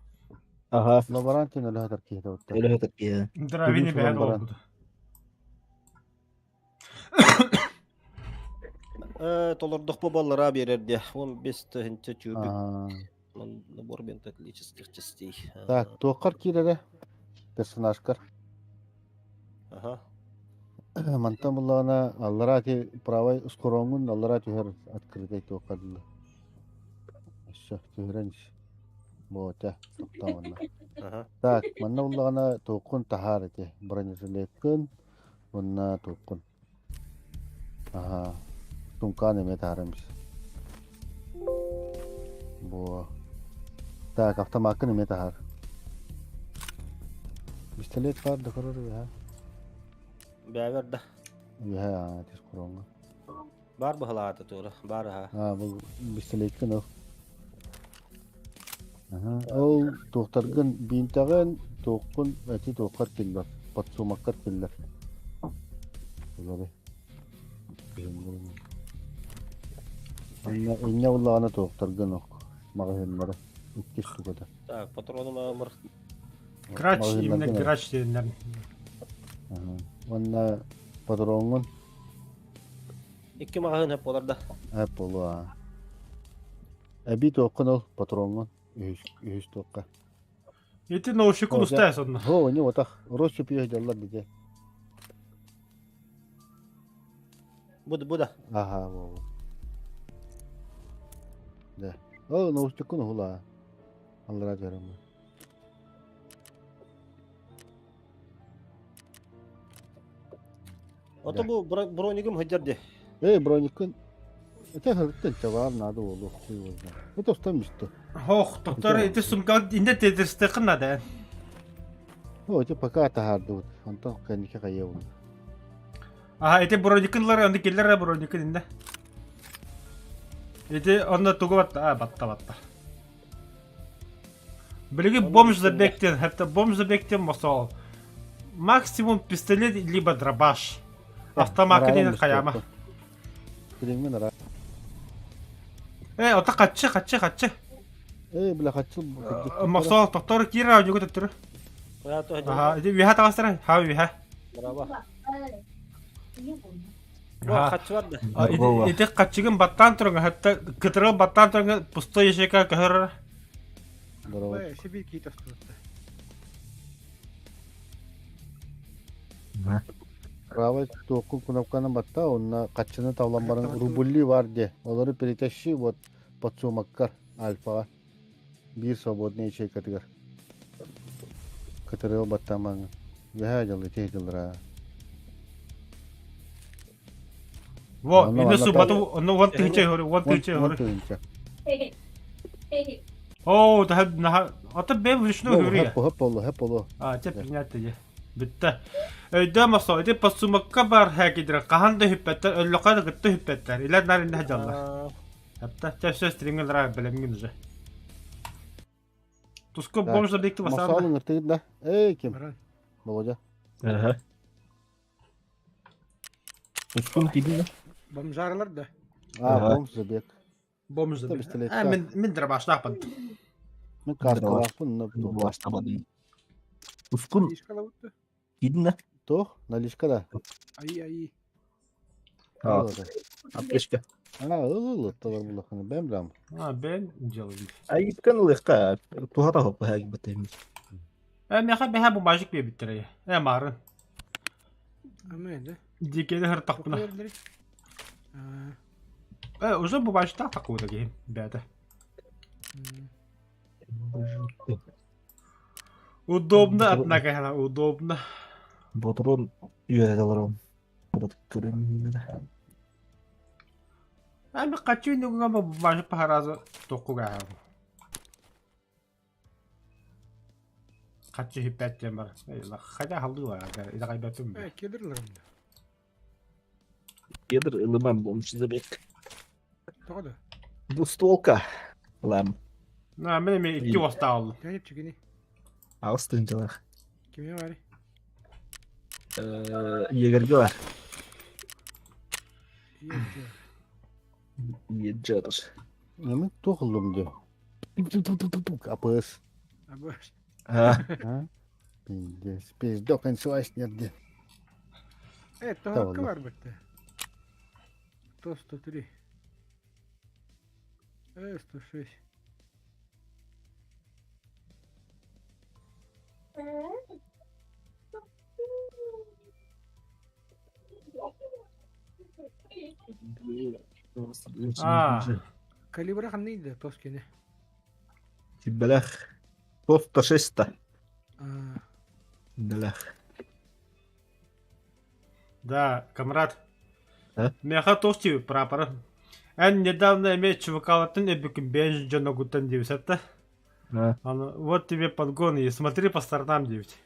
Ага.
Лаборанттың өлі атар кейді.
Öyle tabii ya.
Дравини бәйін олды.
Толырдық по баллара берерде. 15 тігінші тюбик. Набор бентатлических частей.
Так, тоққар кейдері. Персонажкар.
Ага.
Мантам буллана алларати правай ускоромун алларати хер открытай тоққарлы. Все, тюренш. Бота, тоқтаманна.
Ага.
Так, манна буллана тоққун тахарате. Бронежилеткін, онна тоққун. Ага. Тумкан еме тахарамыз. Бо. Так, автомакын еме тахар. Пистолет бар, докорор я.
Бәверді.
Я, тез құронға.
Бар бұғылады туыры. Бар ха.
Бұл пистолеткін ол. Ол тоқтарғын бейінтағын тоққын әти тоққар келдер. Патсумаққар келдер. Олары. Инне олағаны тоқтарғын оқ. Мағазинлары. Үккес тұғыда.
Так, патроным амыр.
Грач, именно грач дегендер.
Онна патроңын
Екі мағын әп оларда.
әп болу. Әбі тоққын ол патроңын. Үйіс тоққа.
Эти наушникын ұстайыз онна.
О, не отақ. Рос өпі өйдерлар деде.
Бұда.
Ага, во. Да. О, наушникын хула. Аллара жарым.
Ото бу бронигим хыжарды.
Броникын. Это хырттын чавар надо болу хуй болду. Это устамышты.
Хох, доктор, это сумка инде тедерсте кынада.
О, это пока тахарды вот. Антон канике каяу.
Ага, это броникынлар, онда келлер броникын инде. Это онда тугу батта, батта. Билеги бомж забектен, hatta бомж забектен мосол. Максимум пистолет либо дробаш. Автомат деген каяма.
Билеңмен ара.
Ота каччы.
Бля хатчыл.
Мосол доктор кира жогот өттүр.
Я то
Ага, это виха тагастыра, ха виха.
Браво.
Ага.
Хачварды.
Это каччыгын баттан турга, hatta кытырыл баттан турга пустой ешека кахыр.
Здорово.
Себе какие-то что-то.
Право току кунапканы батта, онна каччыны тавламбарын рубль бар де. Олары перетащи вот подсумаккар альфага. Bir свободный ячейка тигар. Кытырыл баттаман. Яха жылы тейдилра.
Во,
Анна,
ине
Анна,
субату, оно вот тыче хори, вот тыче хори.
Хори.
О, да, ата бем вишну хори.
Хэп болу.
Те принято же. Битте. Да масо, это пасумакка бар хакидра. Каханда хиппеттер, өллөкада гытты хиппеттер. Илер нарин да жалла. Хапта чаще стрингелра белемгин же. Туско бомж забекти басар.
Масалың ыртыгын да. Ким? Володя.
Ага. Ускун кидin
Бомжарлар да.
Бомж забек.
Бомж
Tabii
забекти.
stiletto.
Мен драбаштапын.
Мен каскалапын.
Başlamadım. Uskun
Ишкала вот.
kidin
То, наличкада.
Ай.
Ha, apteşke.
Ылы талар булаханы. Бәм білам.
Бен жалын.
Ay kanalıyka. Tuhata hoppa hagi batayım.
Меха беха бу мажик бе биттере. Марын.
Амен да.
Дикеде хыр тақпына. Уже бу мажик тақпы да гейм. Бәді. Удобно, однако, удобно.
Boturun üyeler alırım. Burada görünmüyor.
Ами качу нүгүнгө бу мажик пахаразы тоқуга. Качу хиппеттен бар. Хада халды var. İda kaybettim ben.
Кедрлар.
Yedir ılımam bomşize bek.
Тода.
Bu stolka. Lam.
Мен эми 2 оста алдым.
Янеп чигени.
Ağustos'talar.
Кеме бар?
Yegerge var.
Янеп.
Yedir.
Мен тоқылдым де. Апыс.
Абаш.
Ha.
Пиздок инсуайс нерде.
Тока бар бетте. 103. 106. Калибра ханнийди тоскене.
Тибелах. Тоста 600. Белах.
Да, комрад.
А?
Меха тости прапора. Недавно имеет чувакалатын эбикин бенж джоногутан девсетта. Вот тебе подгон и смотри по сторонам девять.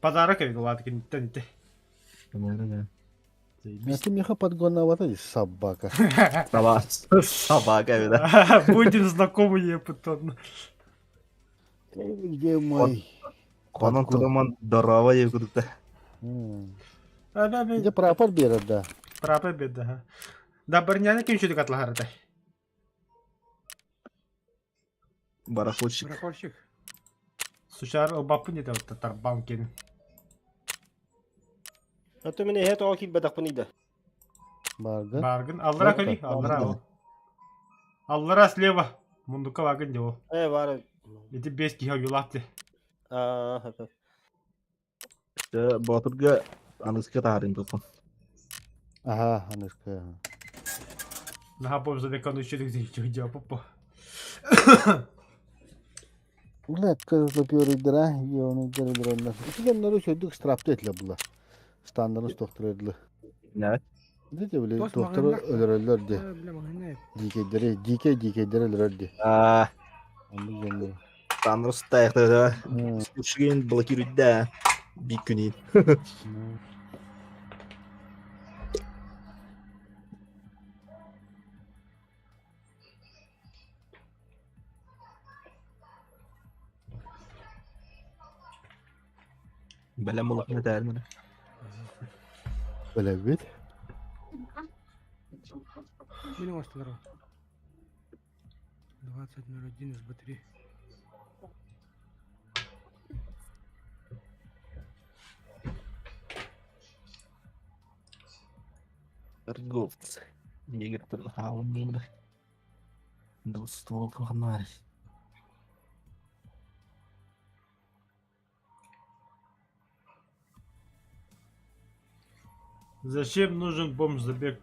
Подарок я говорю, ты.
Если меха подгонна вот эти собака.
Собака, да.
Будем знакомы, потом.
Где мой?
Конан тудаман дарава егудукта.
Где прапор берет, да.
Прапор берет, да. Да, барняна кемчу декат лахарда.
Барахольщик.
Барахольщик.
Сушар обапу не дал татарбанкин.
А то мене хето оки бедак панида.
Барган.
Барган. Аллара кали, аллара. Аллара слева. Мундука ваган дево.
Var.
Эти бески юлатты.
Батырга аныска тарин топон.
Ага, анышка.
На бомж за векану еще где попо.
Ulan kızla piyörüydür ha. Yonu görülür onlar. İki genleri çözdük strapta etle bula. Standartı doktor edili.
Ne?
Dedi bile
Dost
doktoru
mağınlar.
ölürler diye.
Bilemem ne.
DK'leri ölürler diye.
Aa,
Onu genleri.
Tanrısı da ayakta da.
Hmm.
Sıkışın blokirüydü de. Bir günün. Belem olup ne der mi?
Böyle bir.
Benim hastalarım. 20 минут один из батареи.
Торговцы. Игорь Турхаун. Двуствол фонарь.
Зачем нужен бомж-забег?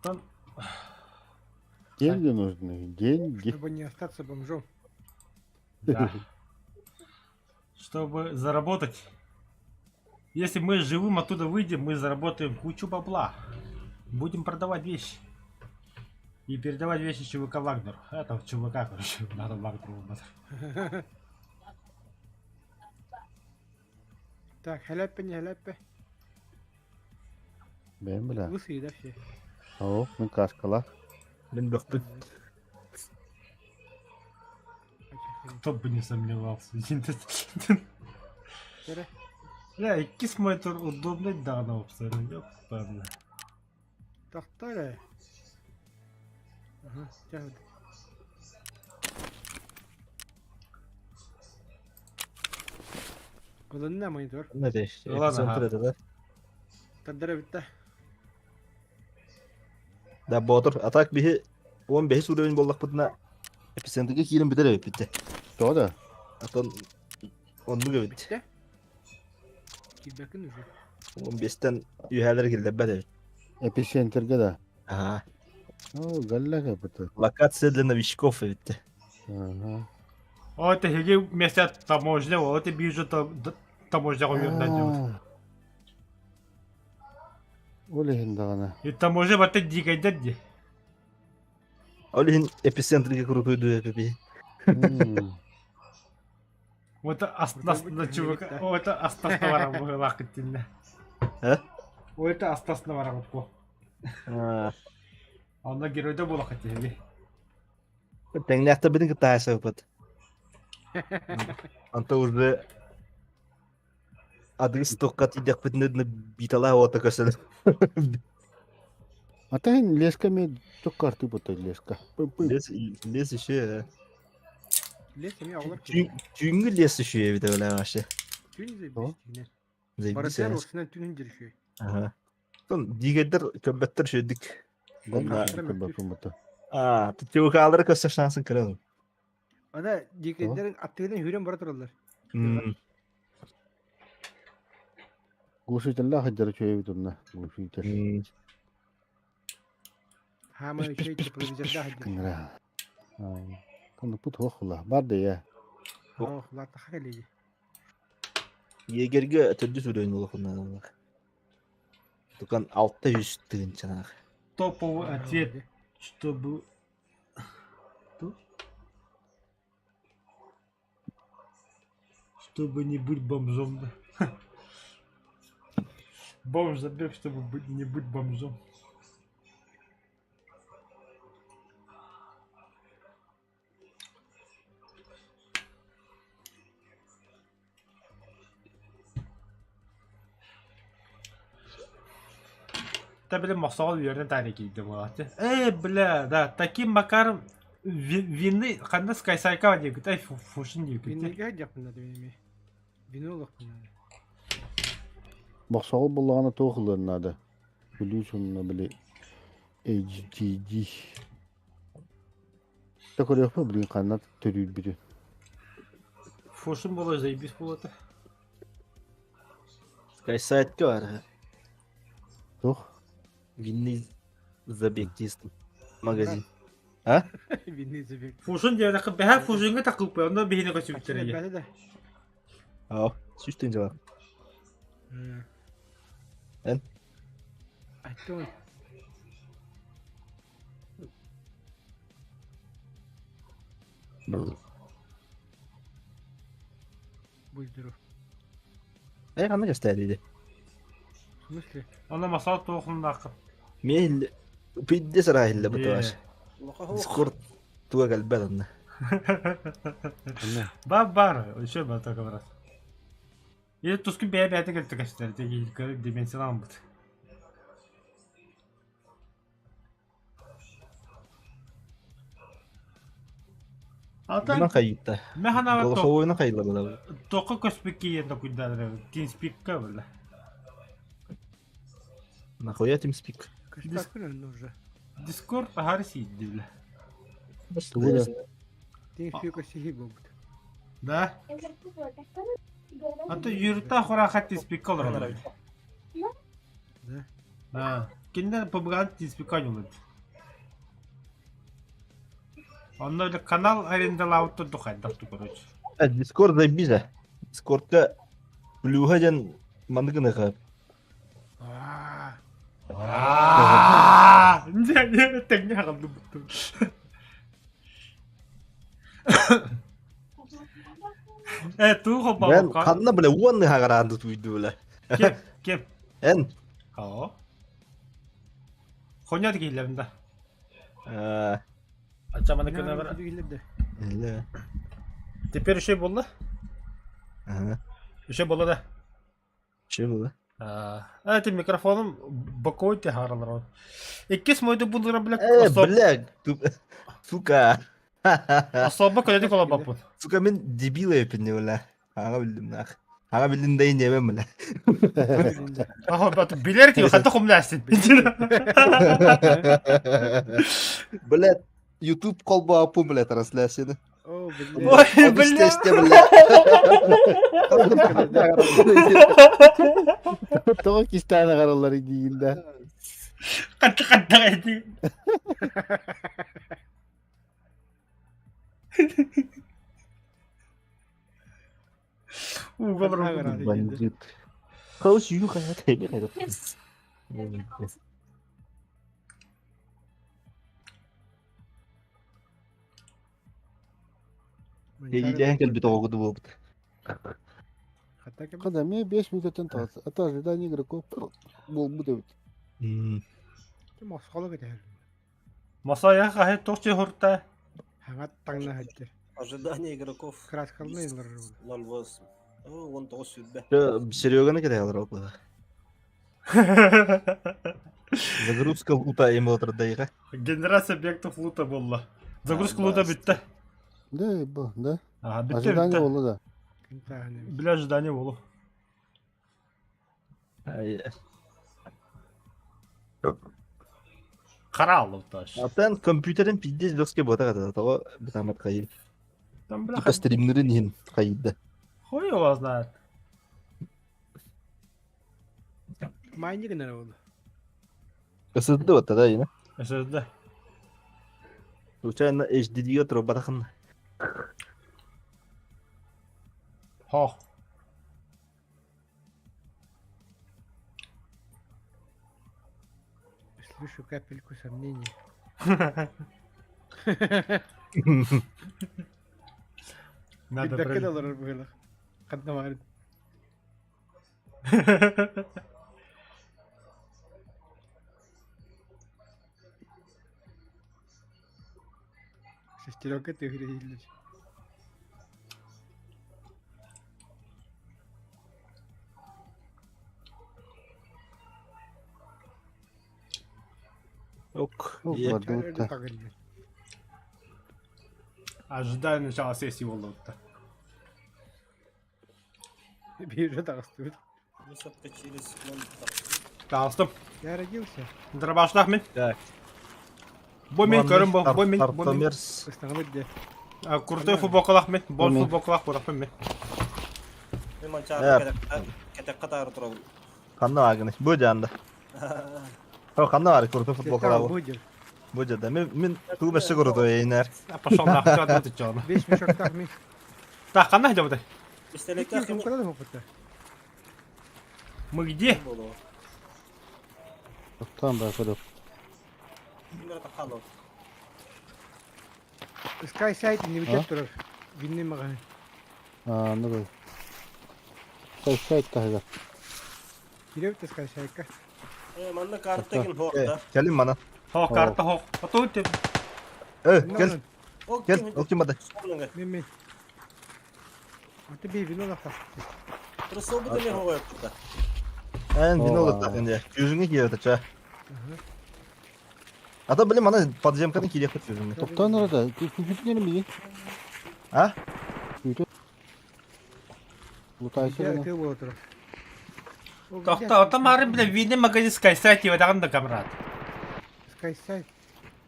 Там
Деньги нужны. Деньги.
Чтобы не остаться бомжом.
да. Чтобы заработать. Если мы живым оттуда выйдем, мы заработаем кучу бабла. Будем продавать вещи. И передавать вещи ЧВК Вагнеру. Это ЧВК, короче, надо Вагнеру вымотать.
Так, هلبة не هلبة.
Ben bile.
Высый, да, все?
Oh, ben kaskala.
Ben baktım.
Кто бы не сомневался.
Тере.
Бля, якийсь монітор удобний дано абсолютно. Ёпта.
Тахтаре. Ага, тягот. Kullanın monitör.
Ne de işte.
Ulan aha.
Epicentr'da da.
Tadara bitti.
Da bodur. Atak bihi 15 sure oyun bollak butuna. Epicentr'da kilim bitir evet bitti.
Doğru.
Atan onu mu bitti.
Bitti. Feedback'ın ucu.
15'ten üyeler geldi evet.
Epicenter'ga da.
Aha.
Oh, galla kapatı.
Локация для новичков bitti.
Ага.
О, это где вместе таможня, вот и бежит таможня умер.
Öyle hindi ana.
И таможня вот это дикой дяди.
Öyle epicentr'ga kurutuydu hep.
Вот это остасного чувака. О, это остасного работы лакотильно.
А?
О, это остасного работы.
Ha.
Она геройда была хотели.
Теңнәкте бидин кытай сәбәт. Анта уже адрес токка тидек битне битала ота көсел.
Атайын леска мен çok kartı bu da leska.
Лес işi.
Лес mi ağlar ki?
Çünkü les işi bir de öyle başı.
Tün izle
Tamam.
bir yine.
Zeybi
Barışlar
sen.
olsun tün indir şey.
Aha. Son digedir köbettir şeydik.
Ben
Onlar-
de bakım bu da.
Aa, tutuyorlar köse şansın kıralım.
Ada dikenlerin attığından hürem baratırlar.
Gusuytalla hajar çöye bitunna. Gusuytalla.
Hama şey tepkilecek daha hadi.
Kınra. Kan put hoxla. Barda ya.
Oh, la tahalleji.
Yegerge tördü sürüyün olakından bak. Tukan altta yüztüğün çanak.
Топовый ответ, чтобы... Чтобы не быть бомжом. Бомж забег, чтобы не быть бомжом. Да, блин, махсал верно тарики говорите. Бля, да, таким макаром вины, когда скайсайка не гитай фушин не гитай.
Binlerge hadi yapın da benim. Bin olur bunlar.
Maqsal bullağına toxularına da. Biliyorsun bile. HGG. Такой yapma bilin kanat törür biri.
Фушин было заебись было это.
Скайсайт var.
Tox.
Vinni zabek magazin.
Binni zibek.
Fusion diye dakika beha fusionga takılıp be. Onda bihine kaçı bitireceğim.
Ben de.
Aa, süstün cevap. Ben?
Açtım. Buydur.
Kanı gösteriydi.
Nasıl?
Onda masal tohumda akıl.
Mihil, pidde sarahille bu tavaş.
Laka
Discord tuğa galbel anna.
Var. Şey var takı biraz. Yine tuskun beye beyde geldi kaçtı. Teki yukarı dimensiyon almadı.
Buna
Atan
kayıtta.
mehana
Gol
var
oyuna kayılla bu.
toka köspeki yerinde kuydadır. Teamspeak böyle.
Nahоя TeamSpeak.
Kaç bakın önüne уже.
Discord harisi iddiyle.
Tuğla.
Ding suyu kaçı bu.
Da. Hatta yurtta horakat teamspeak olur onlar. Ha. Kinden PUBG'dan teamspeak oynuyorlar. Onda öyle kanal halinde lavuttu dukaydaktu koruyucu.
Discord da bize. Discord'da Blue'hacan mandıkını kayıp.
Ne tekne kaldı bu. Tuh hopa
Ben
hopa.
kanına bile uanı hagarandı tuydu bile.
Kim?
En.
Ha. Konya dikilerinde. Açamadı kadar var.
Öyle.
Teper şey buldu.
Aha.
Şey buldu da.
Şey bu.
Evet mikrofonum bakoydu haralar o. İkis moydu bulduğuna bile
Black. Suka.
asobba koydu kola bapun.
Suka men debile yapınca öyle. Hanga bildim nak. Hanga bildim deyin yemem bile.
Aha batı bilir ki hatta kumlarsın.
Black. YouTube kolba apı bile translasyonu.
Oh,
Oy bilir.
Tuğla kistane karaları giyinde.
Kattı kaydı. Kadar
Banjit. Kau sih kayak tebe kayak. Yiyeceğin gel bir toğu bu.
Hatta ki
Kadame 5 minuttan tas. Ata ожидание игроков bu da.
maskalı gider.
Masaya kahit tokçu hurta.
Hangat tangna hadi.
Ожидание игроков
Красkalını yıllar.
0-8. О, 19 südbe.
Серега ne kadar alır? Загрузка лута эмulaторда ига.
Генерация объектов лута была. Загрузка лута bitti.
Да, да.
Aha bitti
Ожидание
bitti.
oldu da.
Bile ожидание oldu. Kara aldı taş.
Atan компьютерин пиздец доске бота ката. Того битамат кайып.
Там
Типа
бля
стримнерин ин кайыпда.
хуй его знает.
Mayni günler oldu.
Кысылды бота да ина.
SSD.
Случайно HDD-ге тұрып батақын.
Ho.
Слышу капельку сомнений.
Надо
Bir dakika da
проверить.
alır böyle. Kadına var. Шестеренка ты грязишь.
Yok.
Yok,
İyi.
var.
Öyle
Doğru.
takılıyor.
Ожидание начала сессии oldu.
Bir de takılıyor.
Высадка через 0.
Dağıstım.
Я родился.
Dırbaşlak mı?
Так.
Bu min körüm bu. Bu min. Bu min.
Тартомерс.
Kıstanımı de.
Kurtu futbolkolak mı? Bol
Bu min.
futbolkolak bırakın mı?
Мен
Ja.
манчар кетек катар турабыл.
Қанда агыны. Бу жанды. О, қанда бар көрді футбол
Tamam
қалабы.
budur.
Bu jada min tu beşe gordo iner.
Пошел нахуй, чё ты чё?
5 мешоктак мен.
Так, қандай жабыдай?
Пистолеттер
Ким
кім
калады мопытта?
Мы где?
болу?
Tamam ben koydum.
Кімдер таққалы?
Sky Side не битеп турар. Винни мага.
Anladım. Sayt tahtı.
Киреп те Sky Side-ка.
Манна карттагин хоқта.
Gelin bana.
Хоқ, карта хоқ. Потом ты...
Gel. Gel. O kim hadi.
Мен. Аты бей вино лафта.
Тұрысыл бұды не хоға өттіқта.
En bin
Oo.
olur da önce. Yüzünü giyiyor da ça. Ata bilim bana patlayacağım kirek kıt yüzünü.
Toptan orada. Küçüklerim iyi.
Ha?
Bu tayşı
Я
bana.
ты вот турар.
Тоқта, отамарын біле виде магазин скайсайт евадағын да камрад.
Sky Side.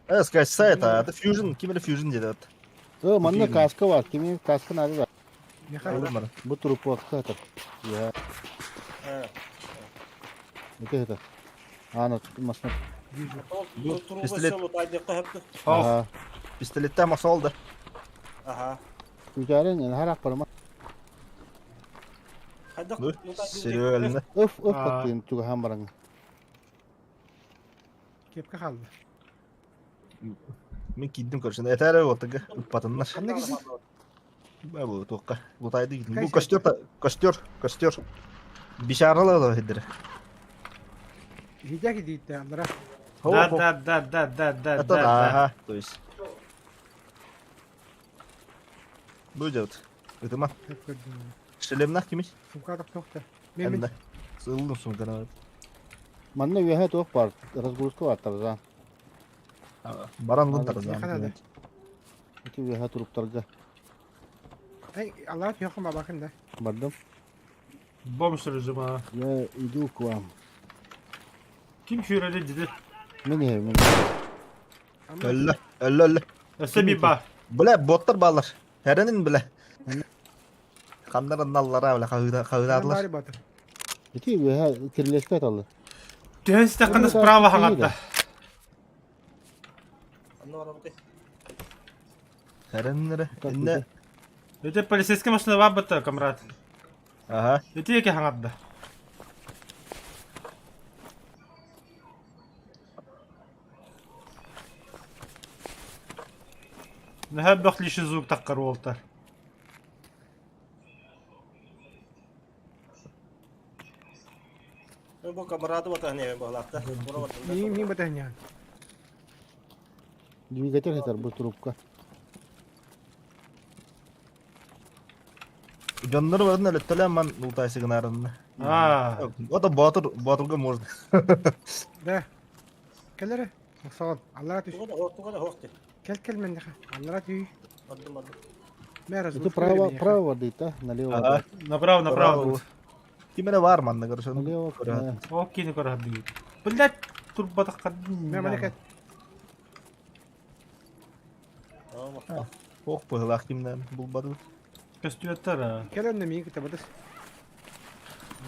Evet, kaçsa ta. Ata fusion, kimere fusion dedi at.
Manna kaska var. Kimin kaskı nerede var?
Не
Olur
хай.
mu?
Bu trupu vakti atar. Ya. Ne kadar? Ana tutmasın.
Тұруға
пистолет.
селу тайдыққа өпті.
Хоқ.
Aha.
Pistolette masa oldu.
Аха.
Gücaren yani her akbarıma.
Хайдық.
Dur. Sürüyor elinde.
Öf öf
Aa.
katlayın. Çünkü hem barang.
Кепка калды.
Ben gittim karşında. Eter oldu ki. Patınlar.
Кандай кезде?
Ben bu toqqa. Bu taydı gittim. Bu
Kaç
kostör. Bir şarlalı da hidir.
Хидяки дейт те амдара.
Да.
Это да, ага, то есть. Будет. Это ма. Şilemnak kimiş?
Сумкадак тохта. Мен
Hem de. Sığıldım sunkana.
Manna üyehe toh var. Razgurska var tarzan.
Baran bunu
Ne kadar?
tarzan.
İki üyehe turup targa.
Ай, Аллах яхыма бакын да.
Bardım.
Бом сұрыжыма.
Ya idi ukuam.
Kim şurada dedi?
Meni he meni.
Ölle.
Öse bir bak.
Bile botlar bağlar. Herenin bile. Kanların nallara bile kağıdadılar.
Бари батыр.
İki üyehe kirleşme atalım.
Түйен стақаны справа хағатта.
Анна бара бұты.
Hereninlere. İnne.
Это полицейский машина var бұты, камрад.
Aha.
Это еке хағатта. Нәһә бәхлиші звук таққар олтар.
Бұл камарады бата не бағлақта.
Мин батanya.
Двигатель хатар bu trupka.
Canları vardı öyle tölem ben ultaysı gınarında. O da batırga можно.
Да. Келере. Масал. Аллах түш.
Оқтуға хоқты.
Кел мен даха. Аллах түш.
Адым.
Мэраз.
Это право дейт а, налево.
Ага.
Направо.
Kimene var mı anne görüşün?
Налево.
О, кені көрі бейді. Блядь, турбата
Мен малекет.
Oh bu kimden bulmadı.
Көстүеттер.
Келен де мин китабадыс.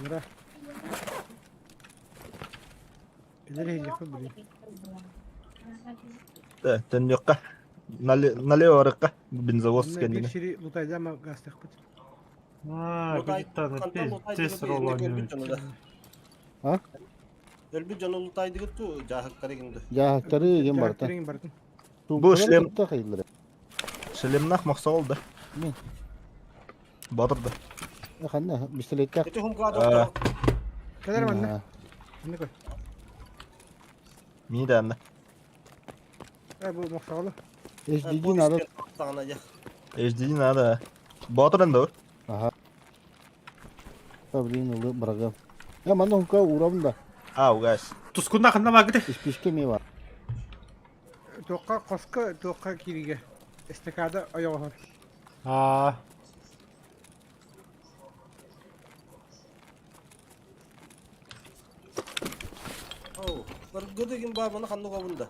Мира. Келере яхы били.
Tön yokka. Nale oraka. Benzavos
Бир
kendine.
шири лутайда ма гастах бит.
Тес ролоню.
Ha?
Өлбі жаны ұлтайды күтті жағық қарегінді.
Ya hakları yem barta.
Терин бартын.
Bu işlem-
Tutta kayılır.
Şilemnak maksa oldu.
Ne?
Batırdı.
Ya kanne pistoletler.
Эти хумқады.
Келере манна.
Ha.
Мына кой.
Mide anne.
Бу максагалы.
SDG nadı.
Сағана жақ.
Ejdiğin nada. Batırın da o.
Aha. Tabii nulu bırakım. Ya manna hukka uğram da.
Au guys.
Тускунда қында бақыды.
İspişke mi var?
Тоққа қосқа тоққа кириге. Эстекада аяғы.
Бір гөдеген бар мұны қандуға бұнда.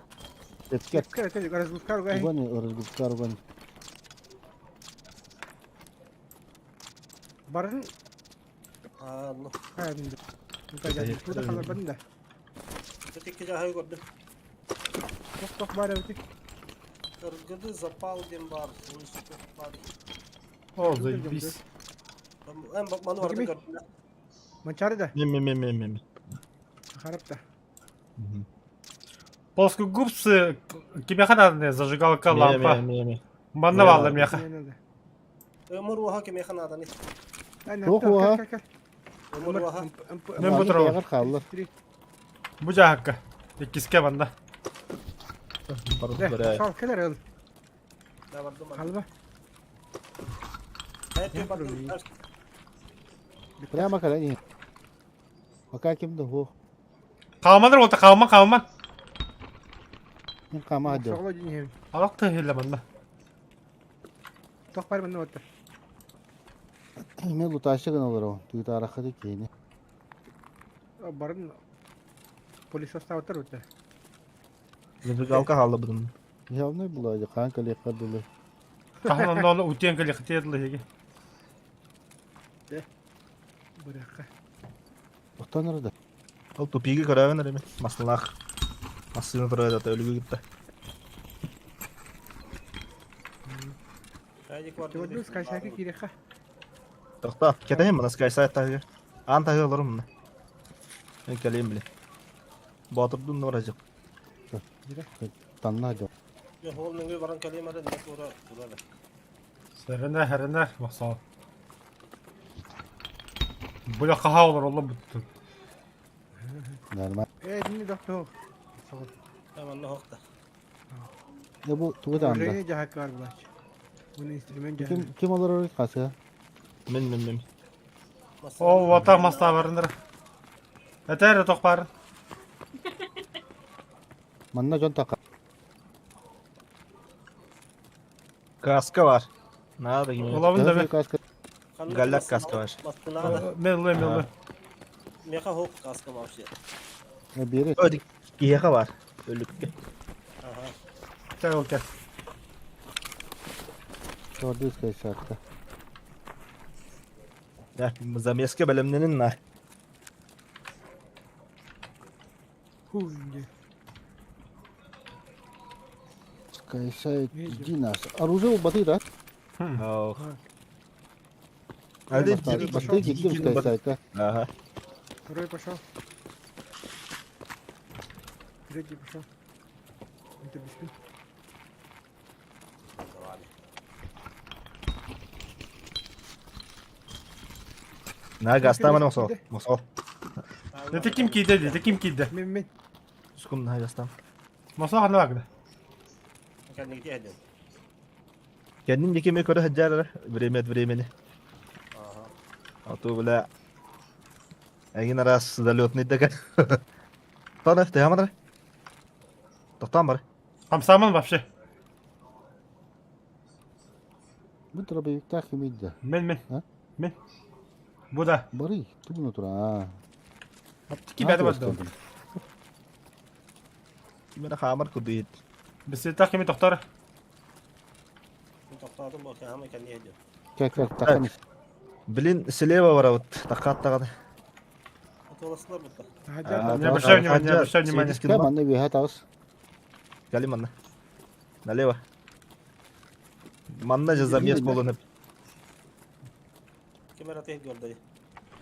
Etket.
Кет, разгрузка гай.
Ugani разгрузка ugani.
Барын
Allah.
хайында. Мутайда. Туда халар банда.
Текке жағай көрдім.
Tok var ötü.
Irgıdı zapal dem var. Unisuk var.
О, заебись.
En bakmanı vardı
Bakayım.
gördüm.
Mançarı da.
Мем.
Harap da.
Плоскогубцы, кime kadar зажигалка, лампа. Bana
Ne
bağlı
var?
miyaka.
Ömür vaha kime kanadani.
Yok oha.
Ömür vaha.
Ben bu tarafa.
Yagar kalır.
Bu ca hakkı. İkiske banda.
Sal kadar al.
Ne vardı mı?
Kalba.
Evet bir bakın.
Prima kala ni. Maka kimdi bu?
Kalmadır olta kalman.
Ni kama hadi.
Sağla dinleyelim.
Alak tehirle banda.
Tok var bende otur.
Me lutaşı gın olur o. Tüy tarakı ki ni.
Barın polis hasta otur otur.
Zıgalka halı bunun.
Ya ne bulacak kanka lekar dolu.
Kahlan onu utiyen kali xitiyatlı hegi.
Bırak.
Otan nerede?
Ол тупиги көрәген эме. Маслах. Массыны турады да өлүгү гитте.
Haydik var.
Gördün kaçaki kireka.
Тохта, кетем мына скай сайттагы. Антагы алырым мына. Мен келем биле. Батырдын норажык.
Tanla hadi.
Ya oğlum ne varan kalemada ne sonra burada.
Serine maksal. Bu ya kaha olur oğlum bütün.
Normal.
Dinle doktor. Sağ ol.
Hemen ne hakta.
Ne bu tuğu da anda.
Rene cahak var bulaş. Bunu instrument cahak.
Kim olur oraya kası?
Мен.
O vatan masta varındır. Yeter tok barın.
Manna jon taka.
Каска var. Надо gibi.
Olavın da be.
Kaska.
Gallak kaska var.
Bastına da.
Melli.
Meka hok kaska var şey.
Ne biri.
Ödük. Giyeka var. Ölükkü.
Aha.
Gel ol gel.
Gördüğünüz kayı şartta.
Ya zamyeske bölümlerinin var.
Huyunca.
Kayı şayet cinas. Aruzı bu batı da.
Oh. Hadi
Batı gittim kayı şayet.
Aha.
Второй пошел. Третий пошел. Это беспин.
Na gasta mana masal. Masal.
Dedi kim kiydi?
Мен.
Skum na gasta.
Masa hanı bakdı.
Kendi gidiyor edin.
Kendim dikime köre haccar времени.
Aha.
А то бля. Один раз залетный дага. Тана, ты амадра? Тоқтан бар.
Kamsaman вообще.
Bu tarafa yükler kimiydi?
Men.
Ha?
Men. Bu da.
Bari. Tu bunu tura. Ha.
Ki bedi vardı.
Gimana kamar kudit.
Bisi tak kimi doktor.
Bu topladım bakın ama kendi ediyor.
Kek takın.
Блин, слева var вот. Takat takat.
Otolasılar burada.
Hajar.
Не обращай внимания.
Ya bana bir hat az.
Кали манна. Налево. Манна же замес болон hep.
Kamera tehdit orada.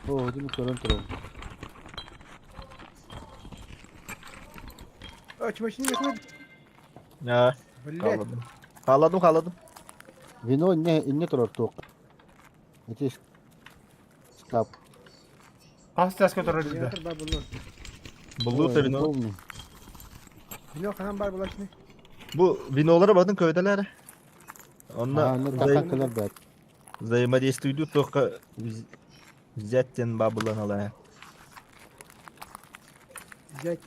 Oo, değil mi körün tura.
Aç başını yakma.
Ya,
Блядь.
Kaladım.
Vino ne tura tok. Yetiş. Stop.
Hasta götürür dedi.
Yakır bar bulur.
Buldu tabii no.
Bino kanan bar bulaş ne?
Bu vinolara bakın köydeler.
Ha,
Onlar
ne takak kadar bet.
взаимодействуют только взять тен бабулан алая.
Взять.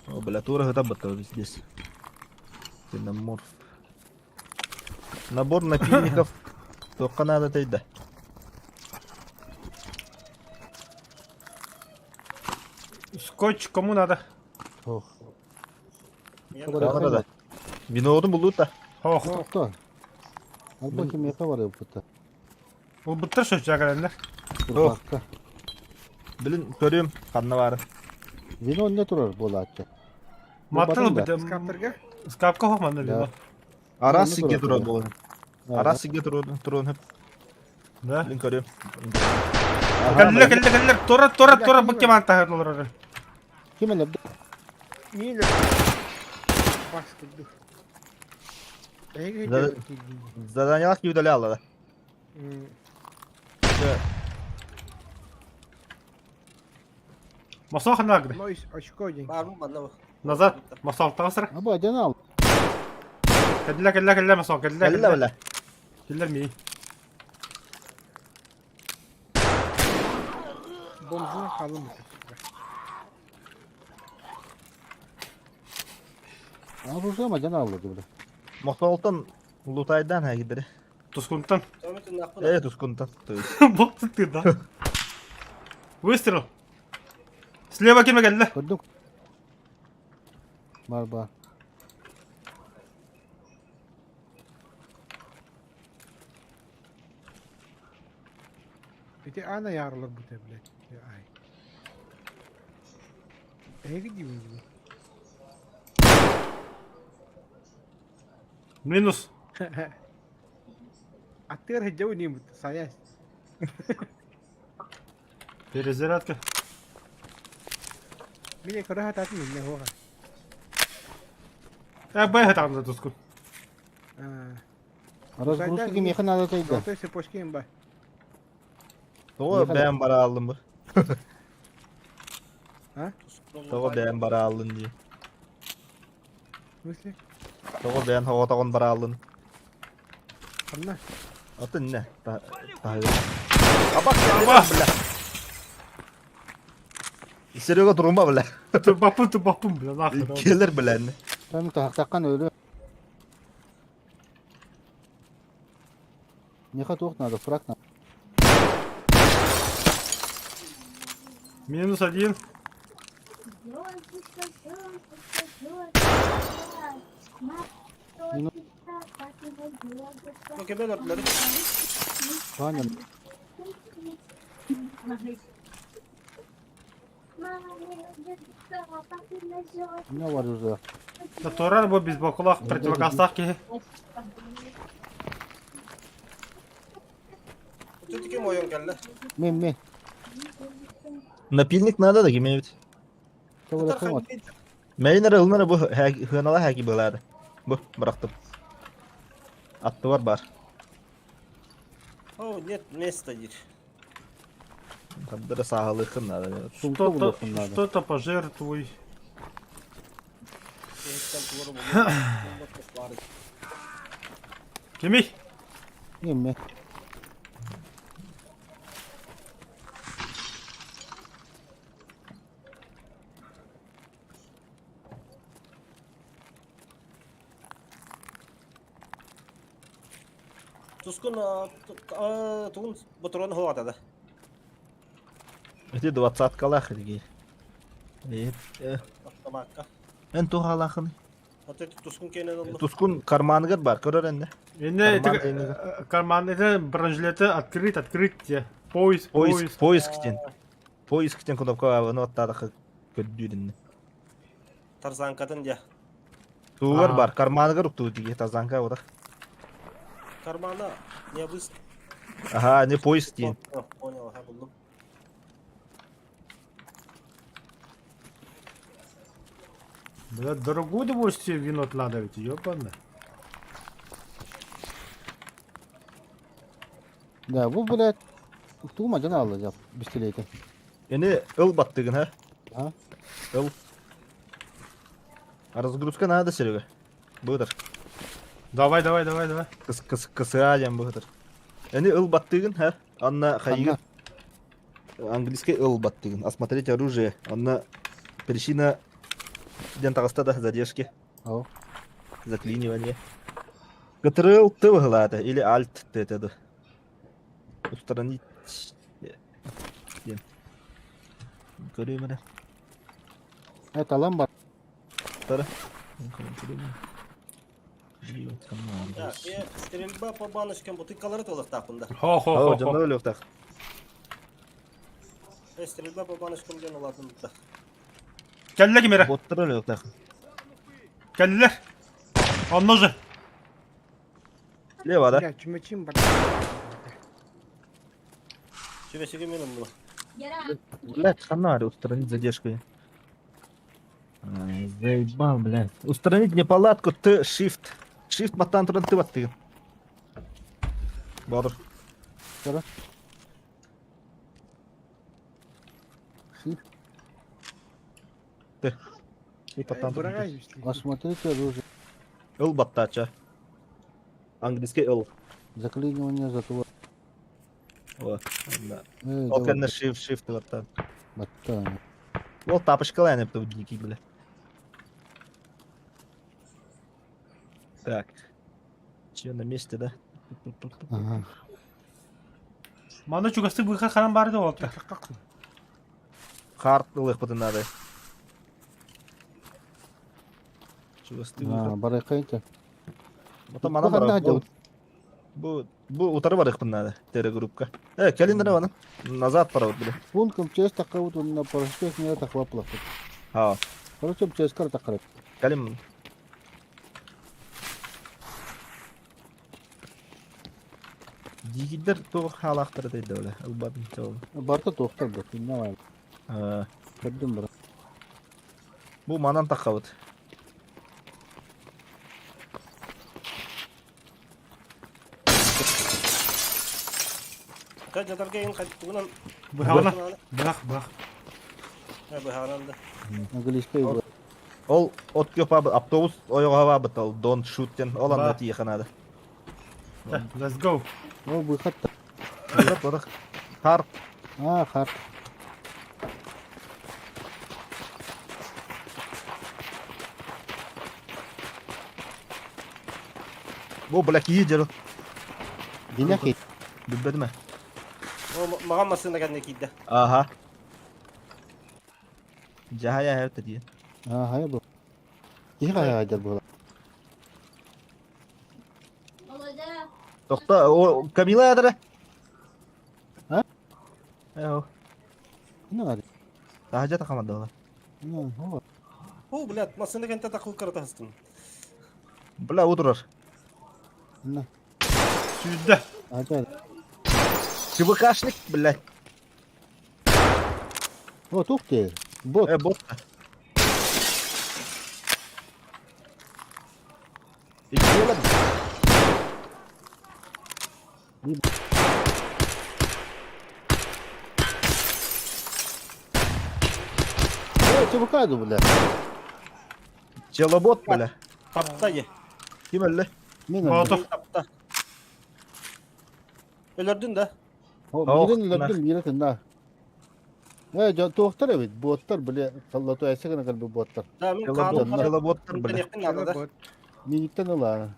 О, бля, тура это здесь. Феноморф. Набор напильников только надо тайда.
Скотч кому надо?
Oh.
Kamera da. Vino'nu bulduk da.
Hoh.
Doktor. Al bakayım yaka var ya burada.
Bu bıttır şu çakaranlar.
Dur
Oh.
bakka.
Bilin görüyorum kanına var.
Vino ne turar bu laçça?
Маттал
Батында.
бит.
Скаптырга.
Скапка хохман
Да.
да.
Ара
Onu
сиге
durur.
турар болон. Ара сиге турун hep.
Да.
Мен көрөм.
Келлер. Тора бакке мантахат олар.
Kim ele?
Миле. Баскыды. Эге
Да. Заданиялар күйдөле алады.
Масах нагры.
Мой очко день.
Var mı bana bak.
Назад. Масал тагысыр.
Abi acan al.
Келлер масал.
Келле беле.
Келлер ми.
Бомжuna kalın.
Abi uzun acan aldı burada.
Мохтолтон лутайдан хагидери.
Тускунтан.
Sömetin aklı.
Тускунтан.
Бокты ты, да. Выстрел. Слева кем келді.
Gördük. Var.
Bir de ana yarılır bu da bile. Ay. Эге gibi.
Минус.
Аттыр хеджау не мут. Саяс.
Перезарядка.
Меня кора хатат мине хога.
Бай хатамда тускун.
Разгрузка kim yakın adataydı.
Золотой цепочкем бар.
Того бәм бара алдым бу. Того
Tuzkun
бәм бара алдым ди.
В смысле?
Того бәм хоготогон бара алдым.
Канна.
Атын не? Абак
Абак!
бля. Серега турма бля.
Тупапым, бля, нахуй.
Келер белән.
Ben takkan öyle. Ne kadar ok надо, фраг надо.
Минус один.
Bak ebe dörtleri.
Hanım. Ne var orada?
Да Торар бу без бокулак противогазах ки.
Tut kim oyun geldi.
Men.
Напильник надо да кеме бит.
Çok yakın var.
Мейнер ылнары бу хынала хаки булады. Бу бырактым. Атты бар.
О, нет места дир.
Каддыры сағылықын надо.
Сумка bulursun надо.
Что-то пожертвуй.
Geçten tuvarı buldum.
Кеми.
Men.
Tuzkun tuğun butronu hova da.
Эти 20 калах диги.
Atlamakka.
Эн тухалахын.
Atı tuzkun kenen oldu.
Тускун карманыгыр бар, көрөр энде.
Енді карманды бронежилеті открыть. Поиск.
Поисктен кнопка аны аттадық көддүрүн.
Tarzankadan ya.
Тугар
Ага.
бар, карманыгыр укту диги тазанка ода.
Karmanda ne bu?
Ага, не поиск дейін.
Понял, ha buldum.
Бля, дорогое удовольствие вино откладываете, ёпана.
Ya bu böyle tuğum acan alacak bisteleyti.
Эни ыл баттыгын, ha?
Ha?
Ыл. Разгрузка надо, Серега. Бұдыр.
Давай.
Кысыға жан бұдыр. Эни ыл баттыгын, ha? Анна хайгы. Английский ыл баттыгын. Осмотреть оружие. Анна причина дентағыста да задержки.
Ау.
Заклинивание. Ctrl Т выгылады или Alt Т это. Устранить. Көрейм мене.
Evet alan var.
Тары.
Ya, стрельба по баночкам, бутылкалары толық тапында.
О, жаман өлі өқтақ.
Стрельба по баночкам ден оладым да.
Geldiler ki mere.
Bottlar öyle yok takım.
Geldiler. Anlozu.
Ne var da?
Ya çümeciyim bak.
Чего минут было?
Блядь, фонарь устранить задержкой. Заебал, блядь. Устранить неполадку Т, Shift. Shift баттан тұрын Т баттыгын. Бадыр. Т. Shift баттан тұрын
Бұраңа
Т.
жүсті.
Осмотрите оружие.
Ыл баттача. Английский ыл.
Заклинивание затвора.
О, да.
Эй,
Ол
давай,
кәнне Shift баттан.
баттан.
Ол тапышкалы әне бітті дикий, бля. Так. Че на месте, да?
Ага.
Мана чугасты бұйқа қаран барды олды.
Хард ылық бұты надо. Чугасты
А, барайқайты.
Ота мана
Бұған
бар.
надо.
Бу утары бар ықпын надо. Тере группка. Кәлендері баны. Назад пара вот, бля.
Пунктом через такая вот на порошок не это хлопла.
Ха.
Короче, через карта карат.
Кәлем. Дигидер тоғы халақтары дейді өлі. Ұлбадын тоғы.
Барта тоқтар бұл. Не var? Көрдім бір.
Бу манан таққабыт.
Kaç yatarga en kaç bunun
Бұйқағына. Бұрақ.
быхананда.
Английский был.
Ол от көпабы автобус ойға бабыт ол. Don't shoot тен. Ол анда тиі қанады.
Let's go.
О, выход-то.
Олдық, олдық. Хард.
А, хард.
Бу бләк ие жеру.
Денег есть.
Дүббеді ме?
O mağam masasında kendine kiydi.
Аха. Жахая хәвті дие.
А, хай был. Тихо, хай был.
Тоқта, о, Камила ядыры.
А?
Эо.
Не надо.
Тахажа тақамады ола.
Ну, вот.
O блядь, masasında kendine takıl karata hastın.
Бля, удырыр.
На.
Сүйді.
Опять.
ЧВКшник, блядь.
Вот, ух ты. Бот.
Бот. İkiye
ЧВК, бля.
Челобот, бля.
Tapta ye.
Kim öldü?
Мен
Молотов.
Tapta. Ölürdün de.
Мирен лабдым, мирен, да. Тоқтар evet, bottар, бля, саллату әсігіні қалбы bottар.
Daha min
Челобот,
kanun para.
челоботтар,
Ben
бля.
yakın nada da.
Миниттен ала.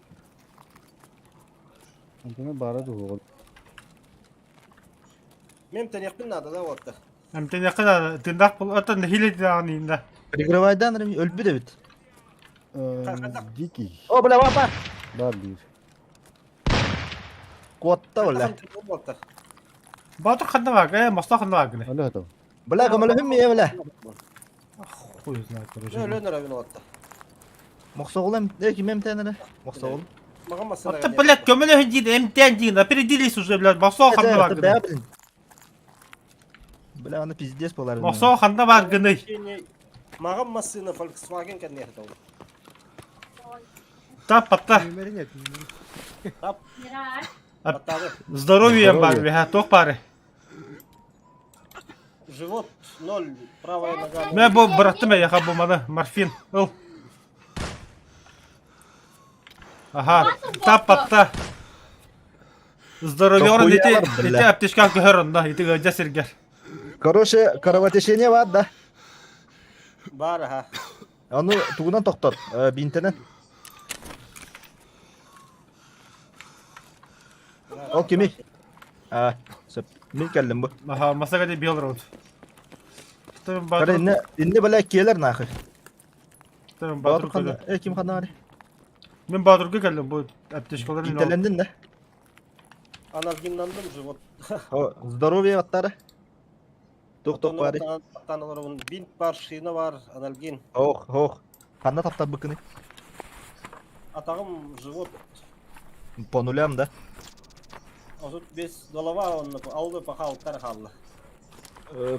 Антона барады оғыл.
Mem ten yakın nada da orta.
Әмтен яқын тыңдақ бұл. Атын хиле дағын енді.
Прикрывайдан өлбі де бит.
Дикий.
О, бля, бапа.
Бар бир.
Котта, бля.
Orta.
Батыр қанда баг, моста қанда баг.
Өлі атау.
Бля, көмілі хүм ме, бля.
Хуй знает, короче.
Ölünür evin orta.
Моқсоғылым, кемем тәнірі. Моқсоғылым.
Mağam masasında
Аты, блядь, көмілі хүндейді, әмтен дейін. Опередились уже, блядь, моста қанда баг.
Бля, аны пиздец болар.
Моста қанда баг гыны.
Mağam masasında Volkswagen kendine yakın oldu.
Тап, патта.
Tap. Patladı.
Здоровьем баг, блядь, тоқ бары.
Живот 0, правая нога.
Мен бұл бұраттым яқа болмады, морфин. Ыл. Ага, тап, патта. Здоровьем
Охуя
ете,
бар, бля.
ете аптечка көхер онда, ете гөжа сергер.
Короче, кровотечение var да.
Var ha.
Onu tuğundan toqtot, bintenen. O kimi? Söp. Min keldim bu.
Ага, масага де бел раунд. Тым
Kare
батыр,
inne bala keler naxı.
тым
Batur
батыр
xanda,
көді.
kim xanda ari?
Мен батырға келдім, бұл аптечкаларын алып.
İntelendin de.
Analginlandım живот.
O здоровье attары. Тук тук бари.
Таныларын бинт бар, шина бар, аналгин.
Ох. Ханна таптап быкыны.
Атағым живот.
По нулям, да?
Осут без голова, он алды пока алтар халлы.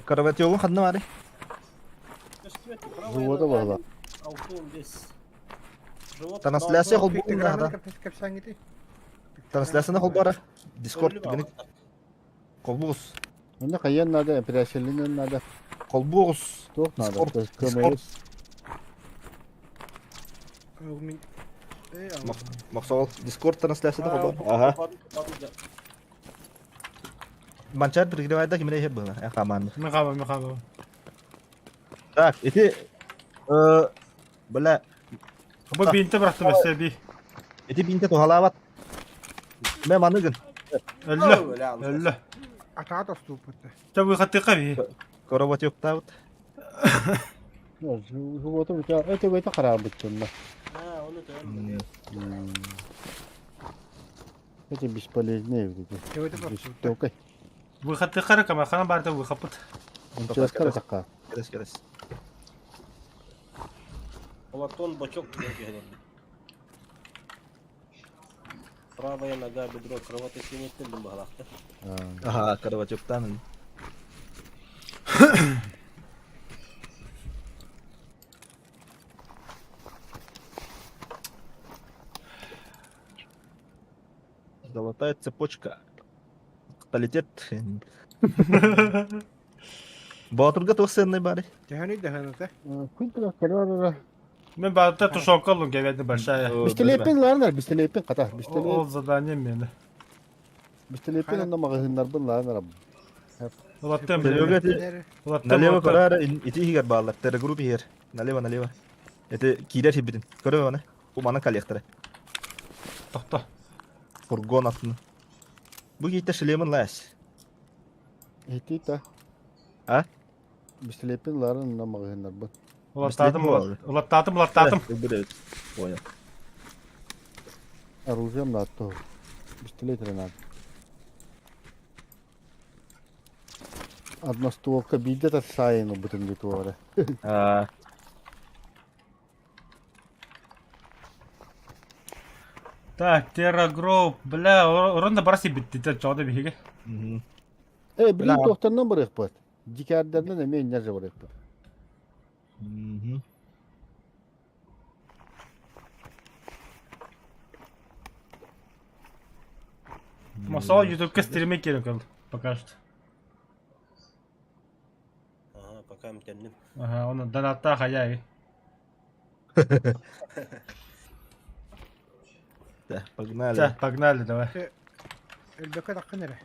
Караватёгун ханна бари.
Живота бағла.
Алтын без. Живот.
Трансляция хол
Пикте
букун
граммы
да.
капсан гити.
Трансляцияны хол бара. Дискорд бини. Колбугус.
Onda kayan nada, operasyonun nada.
Колбугус.
Çok nada.
Discord.
Kömeyiz.
Огмин.
Максол Дискорд трансляцияны хол бара. Ага. Манчар пригревайда кимне хеп бана. Хаман.
Мен қабам.
Так, эти бля,
Бұл бейінті бырақты бәсте бей.
эти бинте тухалават. Мен маныгын.
Өлі.
Атаға тоступ бутты.
Та бұйқаттыққа бей.
Коробот таут.
Живота у тебя, это в это харабыттın da.
Onu da
Это бесполезные вот эти.
Кевете тоступ.
Только.
Бұйқаттыққа ракама, қана барда бұйқаппыт.
Он через каратака.
Келес.
Платон бочок деген. Правая нога, бедро, кровати синеттен бағалақты.
Ага, коробот юктан. Золотая цепочка. Каталитет. Батырга тосенный бари.
Дехани деханата.
Куйда карара.
Мен бағытта тұшауқалым кәбәді башая.
Бистелепин ларнар, бистелепин ката.
Ол заданием мені.
Бистелепин onda magazинlar bunlar.
Олаттан
Налево,
білем.
налево карара ити хигар баллар. Тера группи хер. Налево. Это кидер хибидин. Көрө оны. Бу мана коллектора.
Тоқта.
Фургон атын. Бу кийте шлемын лас.
Эти та.
А?
Бистелепин ларын onda magazинlar bu.
Улаттатым.
Будет. Понял.
Оружием надо то. Пистолет надо. Одностволка бидет от сайну bütün битвора.
Так, Terra Group. Бля, орында барасы бітті. Жоғда бейге.
Bilin doktorundan bırak bu. Dikerlerden emeğin nerede bırak bu.
Масал ютубқа стримек керек ол. Пока что.
Ага, пока мтенним.
Ага, оны донатта хаяги.
Да, погнали.
Погнали, давай.
Элбека таққа нере?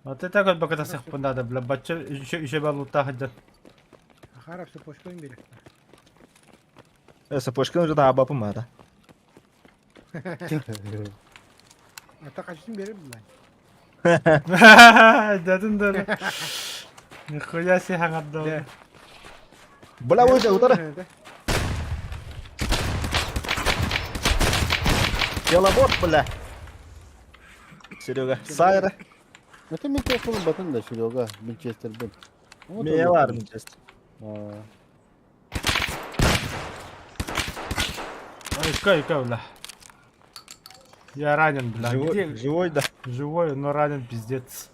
Вот это как бы это сих надо, бля, бача еще балута хаджат.
Харап се пошкойн бере.
Сапожка уже да абапым ада.
Ата қачсын бере бұлай.
Дадын да. Нихуя себе хангадда.
Бля, уже утара. Делобот, бля. Серега, Сайра.
Это микрофон батон да Серега, Винчестер бен.
Меня var Винчестер.
Ай, бля. Я ранен, бля.
Живой, да.
Живой, но ранен, пиздец.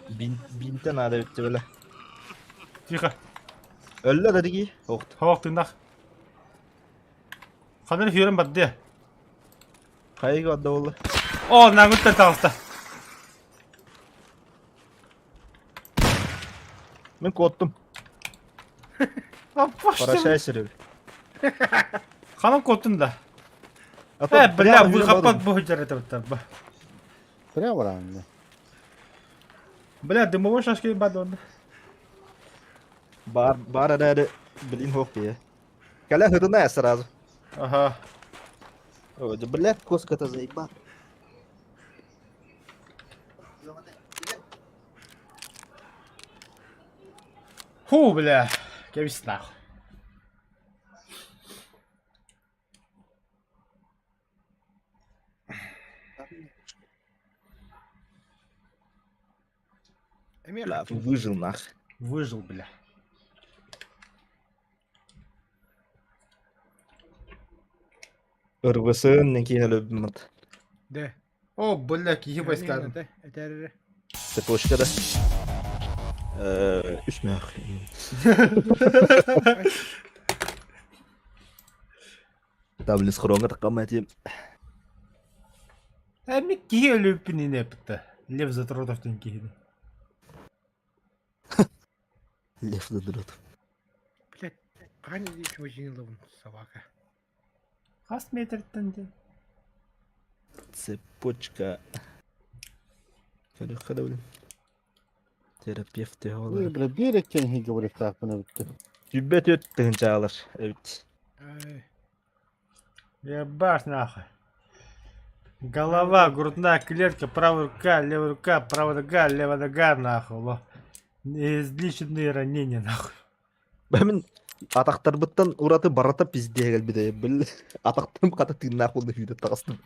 Бинте надо ведь, бля.
Тихо.
Öldü dedi ki. Okt.
Хавақ тыңдақ. Қадан хүйрен бадды.
Kayık adda oldu.
О, нагуттан тағыста.
Ben korktum. Парашай sürüyor.
Қанам коттын да.
Ata,
Бля, бұл қаппат бұл жарайды бітті.
Прямо ранен.
Бля, дымовой шашки бады онда.
Бар ada bilin hook diye. Kalian hırına ya sразу.
Ага.
Ой, да блядь, коска-то заебал.
Фу, бля. Кевис нахуй.
Эми
Бля, выжил нах.
Выжил, бля.
Ыргысын кейін өлөбүмат.
Да.
О, бля, киһи
Эми
войскадым.
да. Этәрәре.
Цепочкада. Үсмәк. Таблин схоронга тақамай тем.
Әмі киһи өлөппүн ине пытта. Лев Затротовтун киһиди.
Лев задрот.
Блядь, қане дейші машиналығын собака.
Қас метрден де.
Цепочка. Кәлі қада білім. Терапевт те
Ой,
олар.
бля, беректен хиге бұрек тақпыны бітті.
Түббет өттігін чағалар. Әбіт.
Ай,
Ебаш нахуй. Голова, грудная клетка, правая рука, правая нога, нахуй. Ло. Неизлеченные ранения, нахуй.
Бәмін атақтар бұттан ұраты барата пизде әлбіде. Біл атақтан қата тыңнақ болды үйді тағыстым.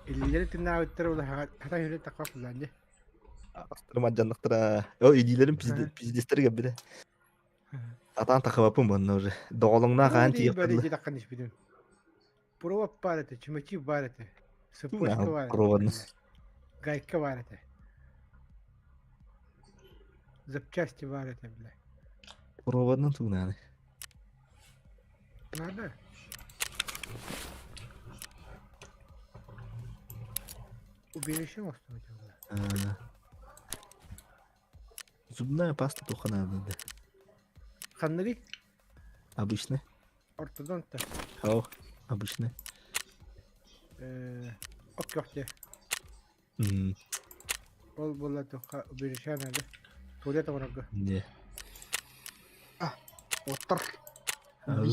иллери тинна өттер ула хата хире таққа куланды.
Астырма жаннықтыра. О, идейлерім пиздестерге біде. Атан тақыбапым бұнна уже. Доғылыңна қаған тиек
Бәле
қылды.
де таққан испеден. Провод бар это, чумачи бар это. Цепочка
Нахуй,
бар.
проводный.
Гайка бар это. Запчасти бар это, бля.
Проводның туғнаны.
Надо. Убежище оставить его.
Зубная паста только надо.
Ханнари,
Обычно.
ортодонта,
Ау, обычно.
окёхте.
М,
Ол была только убежище надо. Туалет врага.
Не.
Оттар.
Ау,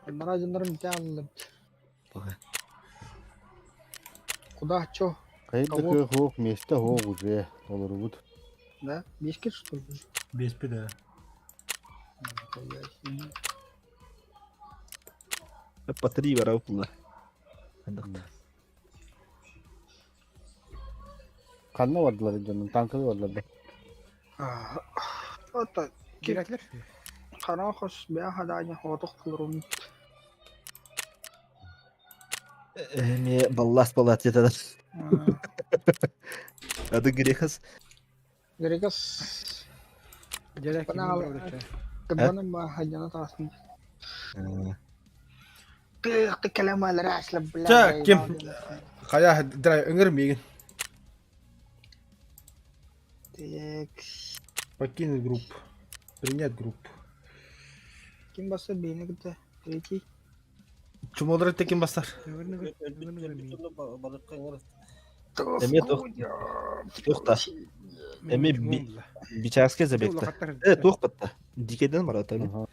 Маражындырым тәңліп.
бага.
Куда чё?
Қайда
Кого?
хоқ, места хоқ уже. Олар бұд.
Да? Бешке что ли?
Беспи, да.
По 3 вара пула. Андақта.
Қанна бардылар жаным, танкалы бардылар.
Ота
Кереклер.
қана хош бия хадайня хотық қылырым.
Мне балласт балат етеді. Ады грехас.
Герекас
Жарак
кыбаным ба хадяна тасын. Тықты кәлемалар әшліп білә.
Ча, кем? Қая драй өңір меген.
Тек.
Покинуть группу. Принять группу.
Кем басы бейні күтті? Третий.
Чумолдыры текен бастар.
Эме тоқта. Эме бичарске забекті. Тоқ бітті. Дикеден бар атамын.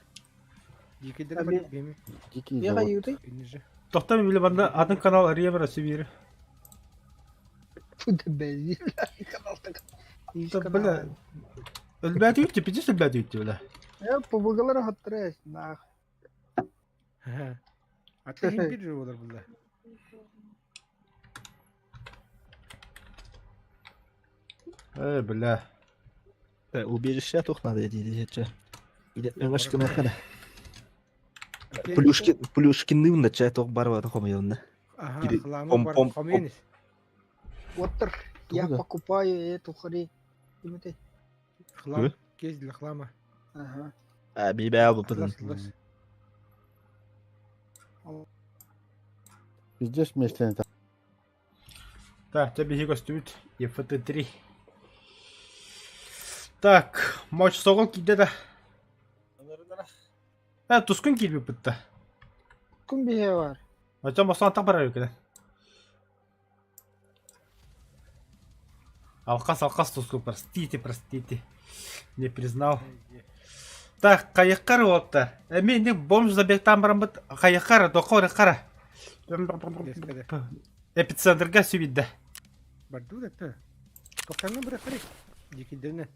Дикедер бар беми.
Дикий
Беға
завод.
юты?
Инже.
Тоқтам биле банда атын канал Риевера Сибири.
Фуды бәзі. Каналтық.
Бля. Өлбәті үтті, петис өлбәті үтті, бля.
Побыгалар хаттыры. Нах.
Атка хин бир олар булда.
Бля.
Убежище тоқ надо дейді жетші. Иде өңашкіна қана. Плюшкинны ұнда чай тоқ бар бады қомайылында.
Ага,
Или
хлама
пом-
бар,
пом-
хоменис.
Оттыр. Я
Туда.
покупаю эту хри. Имите.
Хлам, кейс для хлама.
Ага.
Бейбай алып бұдын.
Лас.
Здесь местный там.
Так, тебе его стоит ФТ-3. Так, матч соғыл кейдеді. Тұскын келбеп бітті.
Күн бие бар.
Матчан бастан тақ барар өкеді. Алқас, тұскын, простите. Не признал. Так, қайыққары олыпты. Мен не бомж забектан барам бұд. Қайыққары, доқоры қара. Эпицентрға сөйбейді.
Барду да та. Тоқтаңнан бір қарай. Дикедеріне.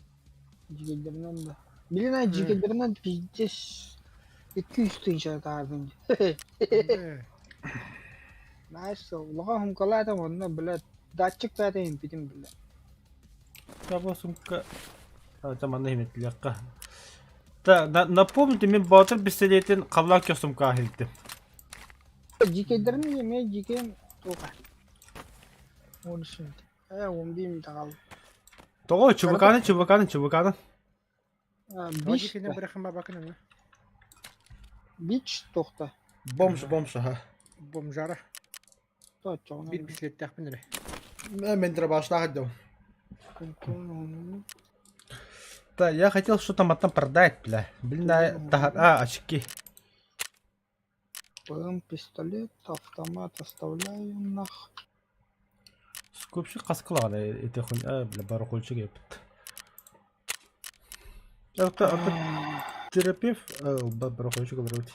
Жигелдерінен да. Білін ай жигелдерінен пиздес. 200 тыйша тағын. Найс, ұлыға хұмкалайды онына білет. Датчик бәтейін бітім білі.
Таба сумка. Таманна химетлиякка. Напомните, мен батыр пистолетін қаблак жоқ сумка ахилтtim.
Жикедерін еме, жикен тоға. Оны şimdi. Onu diyeyim tağal.
Тоғы чубаканы.
Biç,
бирахма бакына.
biç toqta.
Бомж, ха.
Бомжара.
Toqta.
Бит бислеттак мене.
Мен дробашла ходил. Да, я хотел что-то там продать, бля. Блин, очки.
ПМ, пистолет, автомат оставляю нах.
Скупщик қасқылағаны ете құн, бля, бары қойчы кепті. Терапев, бары қойчы қалар өте.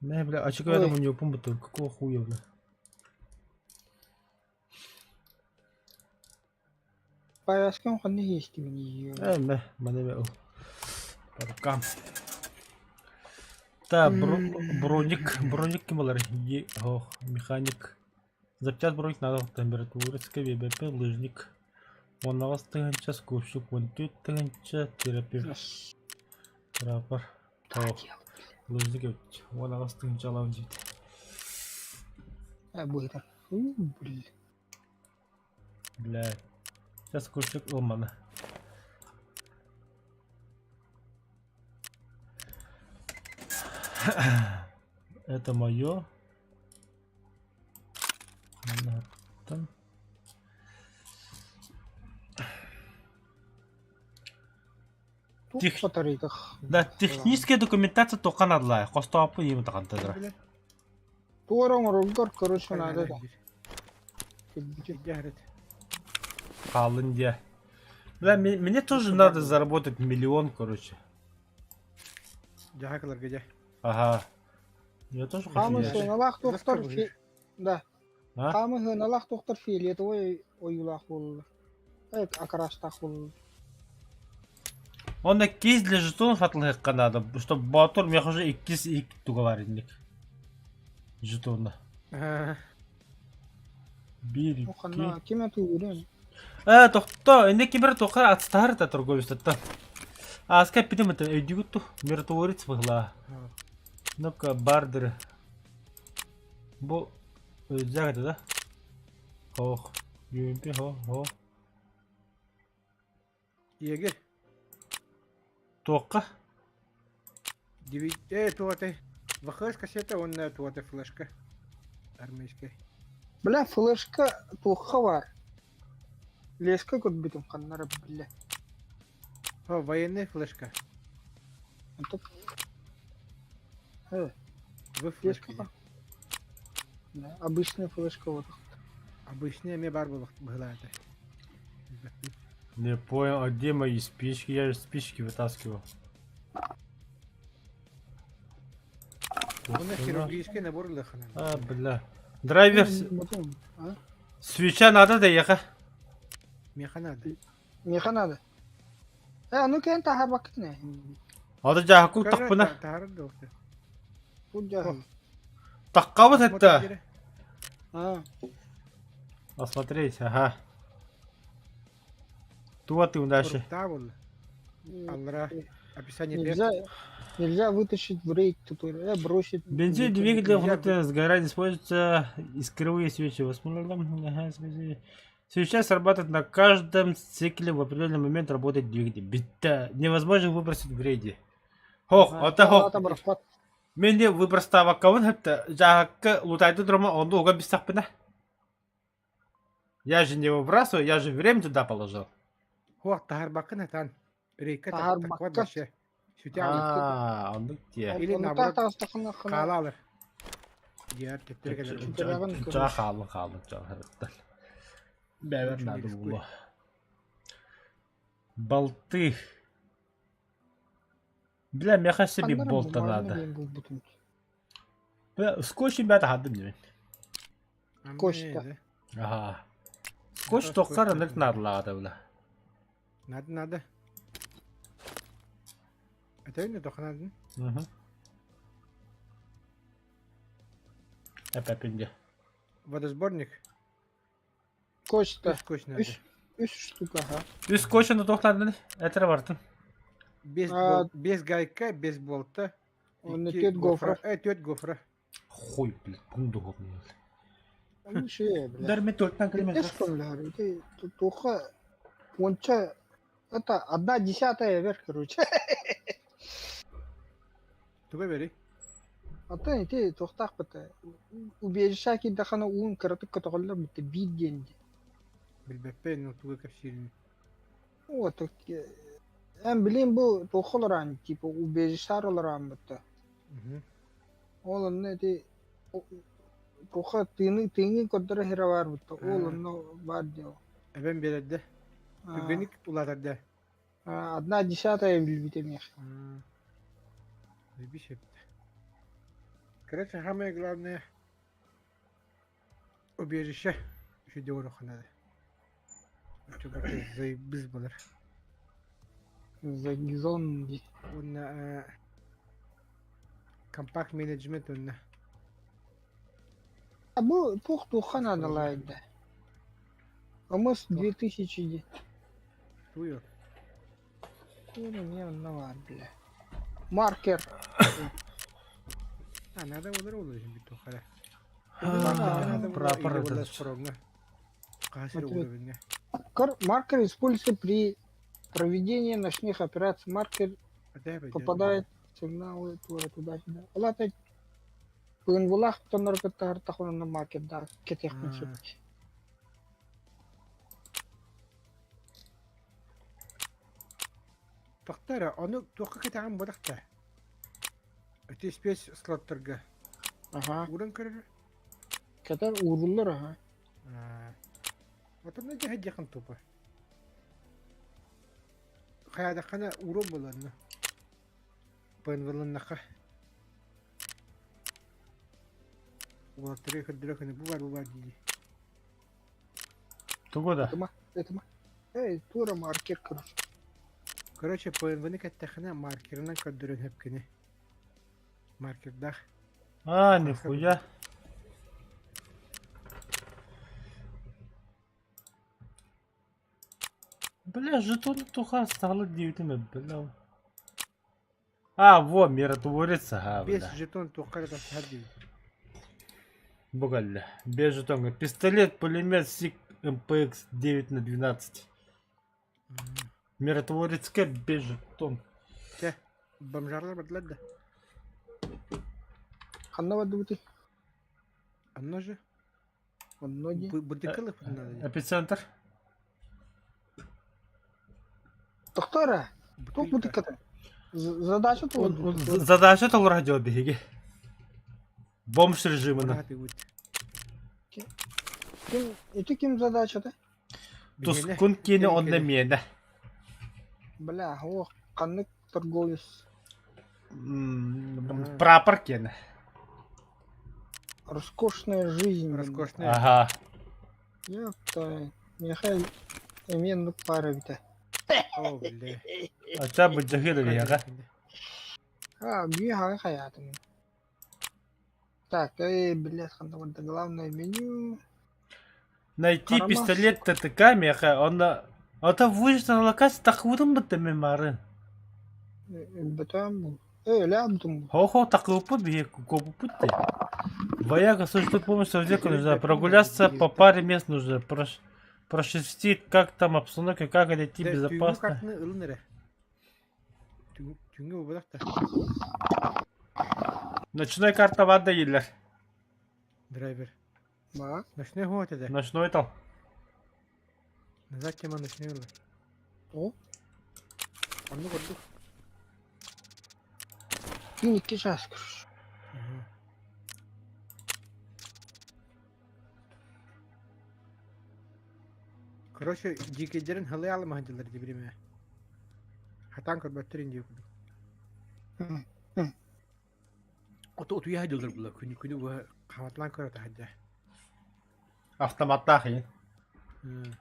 Бля, а чекай, я думаю, не упом бутыл, какого хуя, бля.
Повязкам қанды ешті мені.
Мане ол. Паркам. Та, броник кем олар? Механик. Запчасть броник надо температура, ВБП, лыжник. Он на вас тыганча, скупщик, вон тут тыганча, терапевт. Рапор. Лыжник өтті. Он на вас тыганча алауын жейді.
Бұйдар. Блин.
Бля. Сейчас скупщик ломаны. Это мое. Да, техническая документация только надо. Костопы им так антадра.
Туарам ролгар, короче, надо.
Халынде. Да, мне тоже надо заработать 1 миллион, короче.
Жахакалар где?
Ага. Я тоже хочу.
Хамы сыналах доктор
Заскорбишь.
Да.
А?
Хамы сыналах доктор филет ойулах бол. Акрастах бол.
Он на кейс для жетонов атылық надо, чтобы батур мне уже и кейс и договоренник. Жетона. Бери.
Оқана кеме туурен.
Тохто, инде кибер тоқар атстар та торговец-то. А ска питем это эдигуту миротворец выгла. Ну-ка, бардер. Бо загада, да? Ох, юмпи, хо.
Егер.
Тоқа.
Туате. ВХС кассета, он туате флешка. Армейская.
Бля, флешка тоққа бар. Леска көтбетім қаннары, бля.
Военная флешка. Вы флешка.
Да, обычная флешка вот.
Обычная мне бар была это.
Не понял, а где мои спички? Я же спички вытаскивал.
Он хирургический набор лохана.
Бля. Драйвер. Свеча надо доехать.
Меха надо.
Меха надо. Ну кен тахар бакытне.
Ады жахку тақпына.
Тахар доктор.
Куда?
Таққа вот это.
Посмотреть, ага. Тут ты дальше.
Нельзя вытащить в рейд, бросить.
Бензин двигателя внутреннего сгорания используются искровые свечи. Свеча срабатывает на каждом цикле, в определенный момент работает двигатель. Бита. Невозможно выбросить в рейде. Хох, это хох. Менде выбростава кавын хапта жаакка лутайды дрома онду ога бистақпына. Я же не выбрасываю, я же время туда положил.
Хох, тахар бакына тан. Рейка
Тахар
так
бакка.
Онду где?
Или наоборот, қалалар.
Жа қалың жа. Бәвер надо было. Болты. Бля, мне кажется, себе болта надо. Бля, скотч ребята хадым не.
Скотч-то.
Ага. Скотч тоққар надо ладно, бля.
Надо.
Атайын да тоханадын.
Әпәпенде.
Водосборник.
Кочта.
Скочно.
Үш штука, ага.
Үс көшіні тоқтадың, әтірі бартын.
Без гайка, без болта.
Оны төт гофра.
Төт гофра.
Хой, блядь, бұнды ғопын.
Ну, ше, бля.
Дәрмен төлтен
Ты
кілемес.
что, бля, ты туха... Онча... Это 1/10 вверх, короче.
Туга бери.
А ты тохтах бата. Убежиша ки дахана уун каратык катоголлар бите бит денди.
Билбеппен, но туга капсирин.
Вот так. Блин, бу тохолоран, типа убежишарларан бата. Ол не ти тоха тыны коддара херавар бата. Ол но баддио.
Эбен бередде. Түгенік улатарда.
1/10 билбите мех.
Бишепте. Короче, самое главное убежище. Еще дёрох надо. Что заебись было.
Загизонди.
Он компакт менеджмент он.
А бу тух туха надо лайда. А мы с 2000
Туё.
не навар, бля. Маркер.
Надо удар уложить биту халя.
Прапор
это
это.
спорно. Касер уровень.
Маркер используется при проведении ночных операций. Маркер попадает сигналы туда-сюда. Ладно, пынвулах тонаргатар тахуна на маркер, да, кетехничек.
Тохтара, оны тоққа кетеген бодақта. Өте спес слоттерге.
Ага.
Уран көрір.
Кетер урулар, ага.
Отамна жахад жақын топы. Қаяда қана урон боларны. Пынвылыннақа. Уаттыры кірдірі бұл бар дейді.
Тугода.
Это ма. Эй, тура маркер, короче.
Короче, пынвыны кәттіқіна маркерынан кірдірін хөпкені. Маркердақ.
А, нихуя. Бля, жетон туха стало 9, бля. А, во, миротворец, ага,
Без
бля.
жетон тоққа да сәдді.
Бугаля. Без жетона. Пистолет, пулемет, СИК, МПХ 9/12. Миротворец без жетон.
Те, бомжарлар бадлады.
Ханна бути.
Анно же.
Одноги.
Бутыкылық надо.
Эпицентр.
Тохтара. Тух бутыката. Задача тут.
Задача тол радио беги. Бомж режимына.
Это кем задача-то?
Тускун кені онда мені.
Бля, о, канык торговец.
Прапор кені.
Роскошная жизнь.
Роскошная.
Ага.
Ёпта. Михаил, имен пара бита.
О, бля.
А це будь загидали, яга.
А, бьюха хаятами. Так, блядь, это главное меню.
Найти
Карамаш.
пистолет ТТК меха, он... Это выжжена на локации, так вудым бы ты мемары.
Бетам. Лябдум.
Хо-хо, так и упут беги, купу пути. Вояка, существует помощь человеку, нужно прогуляться по паре мест, нужно прошерстить, как там обстановка, как идти безопасно.
Түңгі болақта.
Ночной карта вада елер.
Драйвер.
Ба.
Ночной год это.
Ночной там.
Назад тема ночной год.
О,
Анну гордук.
клиники час, короче.
Короче, дикейдерин хылы алым хадилар дебриме. Хатан көрбөттөрүн деп. Оту я хадилар була. Күнү бу каватлан көрөт хадда.
Автоматта хин.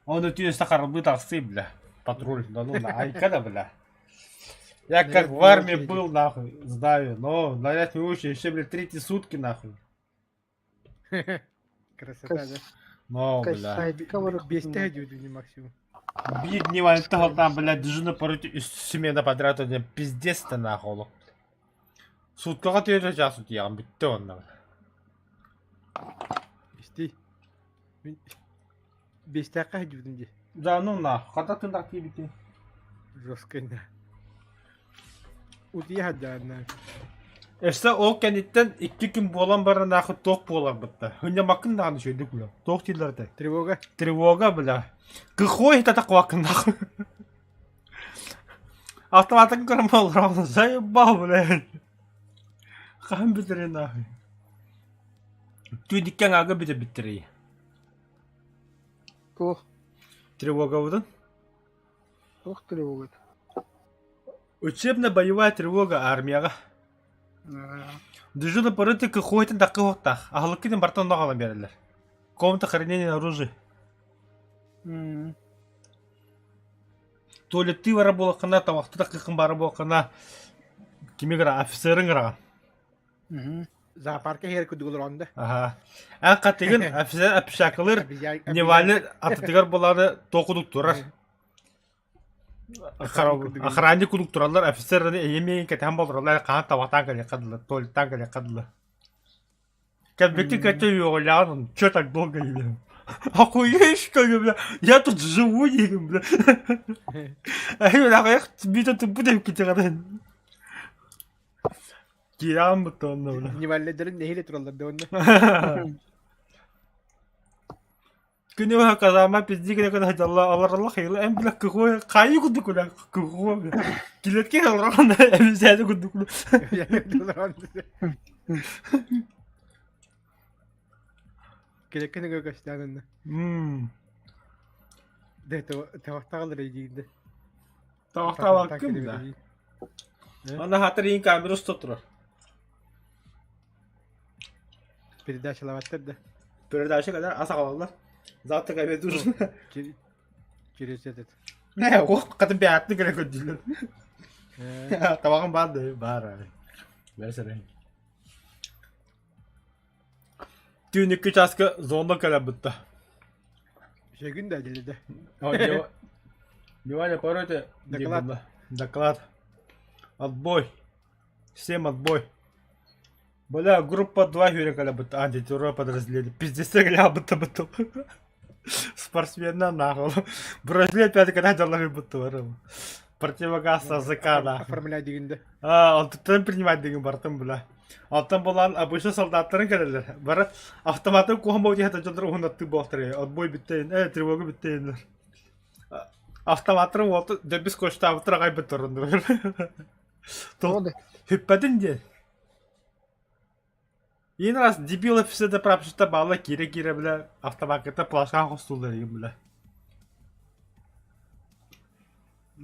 Он түйесі қарылды тақсы, бля. Патруль, да ну, ай, kada, бля.
Я
Да
как
я
в армии
понял,
был, нахуй, знаю, но наряд не учили, еще, блядь, 3 сутки, нахуй.
Красота, да?
Но, бля.
Кайсайтка барах
Бесте дюдү максимум.
Бит не ванта, там, блядь, дежурно порой смена подряд, это пиздец-то, нахуй. Суткаға түйеді жасу тияғын бітті оннан.
Бесте. Бесте ақа дюдүн де.
Да, ну на, қата тыңдақ тей бітті.
Жестко да. Утия хадана.
Эссе ол кәнеттен 2 күн болан бары нақы тоқ болар бітті. Хүнне мақын нағын шөйдік, бля. Тоқ тейлерді.
Тревога.
Тревога, бля. Кыхой это так вакын, нахуй. Автоматын көрім олар оны заебал, бля. Қан бітірі, нахуй. Түйдіккен ағы біті бітірі.
Тух,
Тревога бұдын.
тух тревога.
Учебно-боевая тревога армияға. Дежурно порыты кыхойтын дақы хоқтақ. Ахылықкеден бартан нағалан берілер. Комната хранения оружия. Туалетті бара болақына, тамақты да қиқын бара болақына. Кемегіра, офицерін қыраған.
Зоопарка хер күдүгүлөр онда.
Аха. Ан қатығын офицер әпшақылыр. Невалы атытығар болары тоқудық тұрар. Охранник кудук туралар, офицерны эйемеген кетен болдыралар, қанат таватан кәле қадылы, туалеттан кәле қадылы. Кәбекті кәте үйоғылағын, чё так долго ебем? Охуеешь, что ли, бля? Я тут живу, ебем, бля. Ай, ағаяқ, бита ты будем кетеғадан. Кирам бұтты онда, бля.
Невалледерин нехиле туралар да онда.
Күні өға қазама пиздігіне күні алар хейлі, әм білі күхой, қайы күнді күні күхой, бля. Келетке алырағанда әмізәді күнді күні.
Келеккені көкөстәнінді. Де, тавақтағалар ейдейді.
Тавақта бар кім, да? Ана хатыр ең камера ұста тұрар.
Передачалаваттар да.
Передача kadar asa kalallar. Zaten kaybediyoruz.
Через
Ne o kadın bir attı gerek ödüller. Tamam vardı. Var abi. Versene. Dün 2 çaskı zonda kalab bitti.
Şey gün de dilde.
Не Ваня, поройте.
Доклад.
Доклад. Отбой. Всем отбой. Бля, группа 2 Юрия Калябыта, антитеррор подразделение. Пиздец, Калябыта быту. Спортсмена нахуй. Бразилия 5 когда доллары быту. Противогаз АЗК нахуй.
Оформляй дегенде.
Алтын принимать деген бартын, бля. Алтын болан обычно солдаттарын келелер. Бары автоматын кухам өте хата жолдыр уғынатты болтыры. Отбой биттейін, тревога биттейін. Автоматын олты дөбіс көшті абытыр ағай бітірінді. Хүппәдің де. Ең раз дебил офисерді прапшыта балы кире-кире білі автомакетті плашқан қостулар еген білі.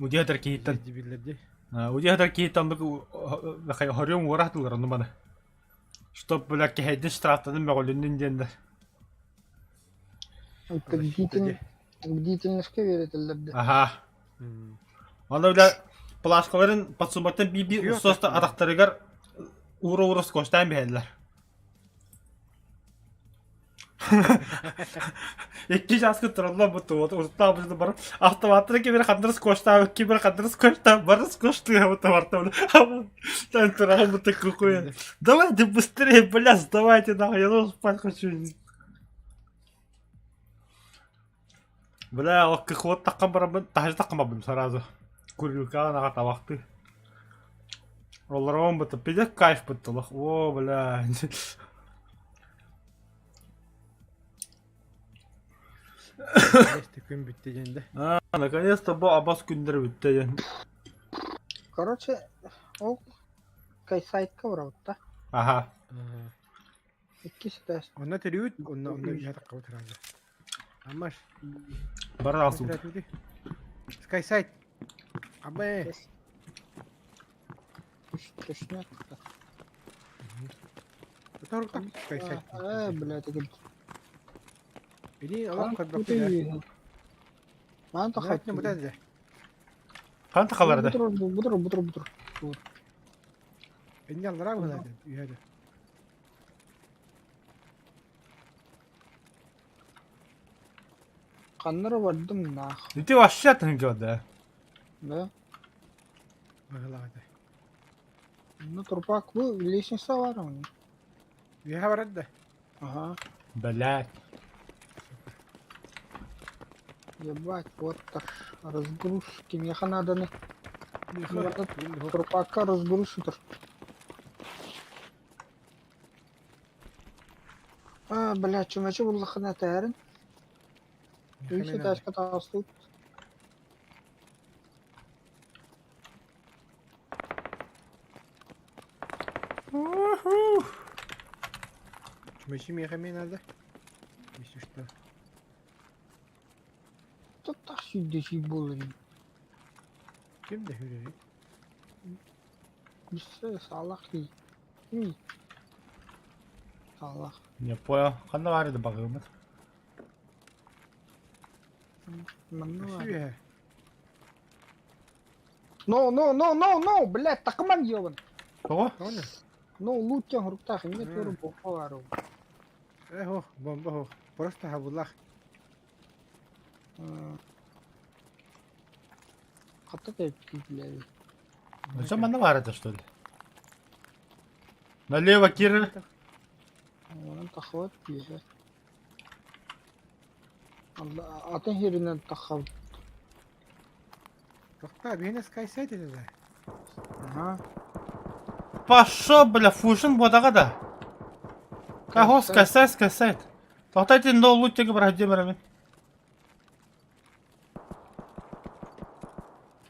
Удиятар кейттен. Удиятар кейттен бұқы хорем орақтылар оны баны. Чтоб білі кейден штрафтанын мәғолінен дендер.
Бдительностьке veretilirdi.
Аха. Аны білі плашқаларын подсуматтан би ұсоста атақтарығар ура-ура скоштан бәйділер. Екі жасқы тұралар бұтты, ұзытта бұзды барып, автоматтыры кемер қандыры скоштан, кемер қандыры скоштан, бары скоштыға бұтты барты бұлы. Тән тұрағын бұтты күқойы. Давайте быстрее, бля, сдавайте, нахуй, я тоже спать хочу. Бля, ол күқуат таққан барабын, тахажы таққан бабым сразу. Күрілка анаға табақты. Олар оң бұтты, педек кайф бұттылық. О, бля.
Күн бітті жөнді.
Наконец-то бұл абас күндер бітті жен.
Короче, ол кайсайтка барабытта.
Аха.
İkisi de.
Онна төрүт, онна ятаққа отырады. Амаш.
Бары алсың.
Скайсайт. Абай.
Köşüne.
Оторукта. Скайсайт.
Блядь, это.
Бини алам кадбакта.
Ман
Хатны
тахат.
мутазда.
Kan takaları da.
Budur.
Ben yanlara mı hadi? İyi hadi.
Kanları vardım nah.
Niti vahşi attın ki orada.
Ne?
Bakalım hadi.
Bu torpak bu lisensi var onun.
İyi haber hadi.
Ага.
Блядь.
Ебать, вот так. Разгрузки. Мне надо на
Yıkı.
этот трупака разгрузить. Блядь, чумачи والله خنا تارن. Видишь, тачка толстут.
Çumeşim yıkamaya nerede? İşte işte.
Тут так сидящий был.
Kim de hürri?
Быстрее, салах и. Салах.
Не понял. Kan da var idi bakıyorum.
Şu ya.
No, блядь, такман ёбан.
Kого?
O ne?
No, лутян в руках, и мне тоже бухару.
Ho, bomba ho. Просто havullah.
Ката тепки, блядь.
Зачем она var это что ли? Налево, Кира.
Он тахват пиже. Allah, atın yerinden takal.
Tohta bir nas kaysaydı da.
Ага.
Пошел, бля, фушин бодага да. Кого скасает. Тоқтайте, но луттеге проходим рамен.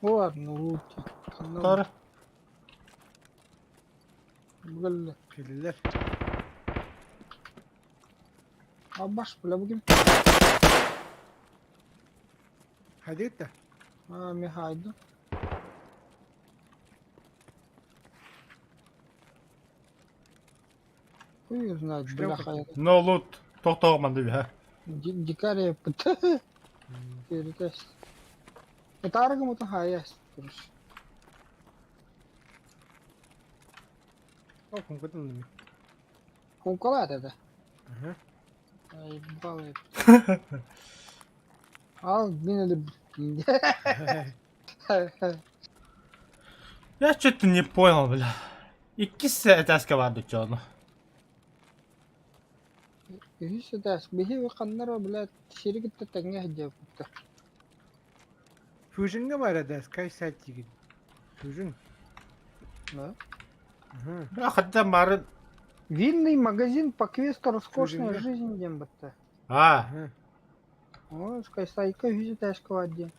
Ладно, лучше.
Doğru.
Böyle.
Gelirler.
Abaş bile bugün.
Hadi git de.
Ha, mi haydi. Хуй знает, бляха.
No loot. Тоқтауғаман деп, ha.
Дикарь yapıtı. Перекес. Это аргумент хаяс.
O kumkutun mu?
Кукола это.
Aha.
Ай, балы. Al yine de.
Я что-то не понял, бля. İki taska vardı ki onu.
Hiç de bihi kanlara bile şirkette tenge hicap.
Fusion'ga var da kaysaydı git. Fusion.
Ne?
Aha.
Бля, хотя бары...
Винный магазин по квесту «Роскошная
Слушай,
жизнь» дембатта.
А,
Aha.
О, скайсайка yüzü taşka adyen.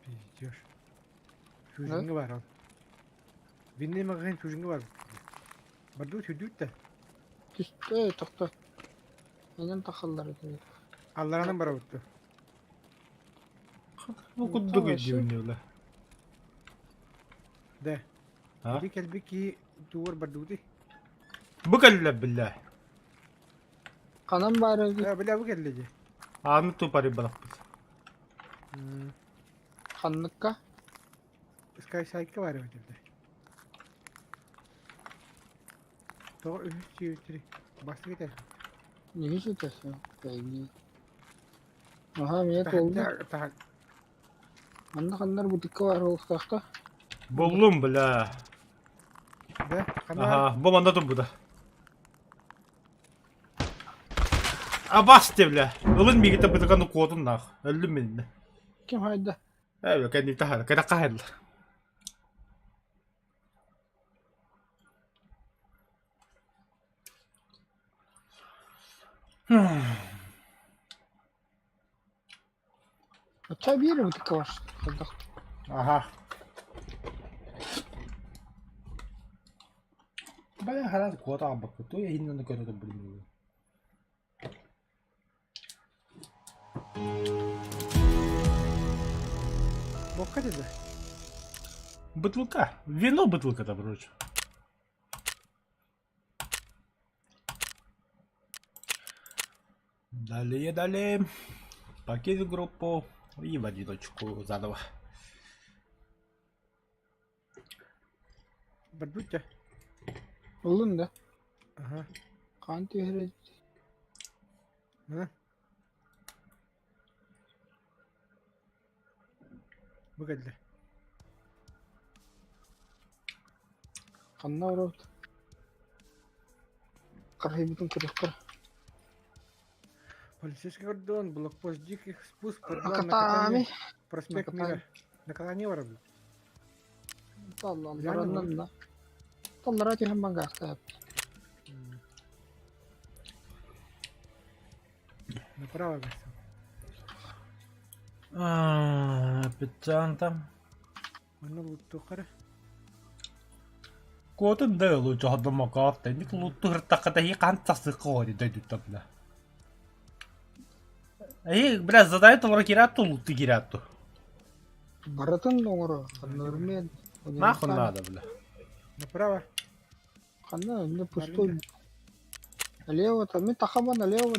Pizdiyor. Fusion'ga var o. Vinli magazin Fusion'ga var. Bardu tüdüt de.
Tüste tokta. Neden takıllar ediyor?
Allah'ın bara uttu.
bu kuddu gidiyor diyorlar.
De.
Ha?
Bir kelbi ki duvar bardu di.
Bu kadar billah.
Kanım bari
Ya bila bu kelleci.
Anı tuparı bırak.
kanlıkka.
Sky Psyche var ödülde. Doğru üstü. Bastı gider.
Ne hiç ötesi? Belli. Aha miyet oldu.
Tak.
Anda kanlar butikka var olsakta.
Buldum bля.
De. Kana.
Aha, bu anladım bu da. Abas de bля. Ölün bir gitip bıtıkanı kodun da. Öldüm ben de.
Kim hayda?
Evet, kendi tahar. Kena kahırlar.
Çay bir yere butikka var. Kaldak.
Aha. Ben herhalde koda bakıyor. Ya hindan da göre de bilmiyorum.
Bokka dedi.
Бутылка. Вино бутылка-то, короче. Далее. Покинь группу и в одиночку заново.
Бардуча.
Olun da.
Ага.
Kan tüyleri.
Ага. Bu geldi.
Kanna uğradı. Karayı bütün kırık kır.
Полицейский кордон, блокпост диких спуск, подвал на
Накатами.
Катане, проспект
Накатами.
Мира. На Катане var abi.
Allah Allah.
Yani bu-
Rannan da. Tonlara tüyhem ben gasta yap.
Направо гасам.
Пятан там.
Onu luttu kara.
Kuotun dölu johdama kaatte. Nyt luttu hırtakata hi kantsасы koodi дөдүттабла. Biraz задает olarak киратту лутtu киратту.
Baratın doğru. Kanlarmen.
Нахуй надо, бля.
Направо.
Kanna önünde pustul. Налево там. Ми тахаба налево.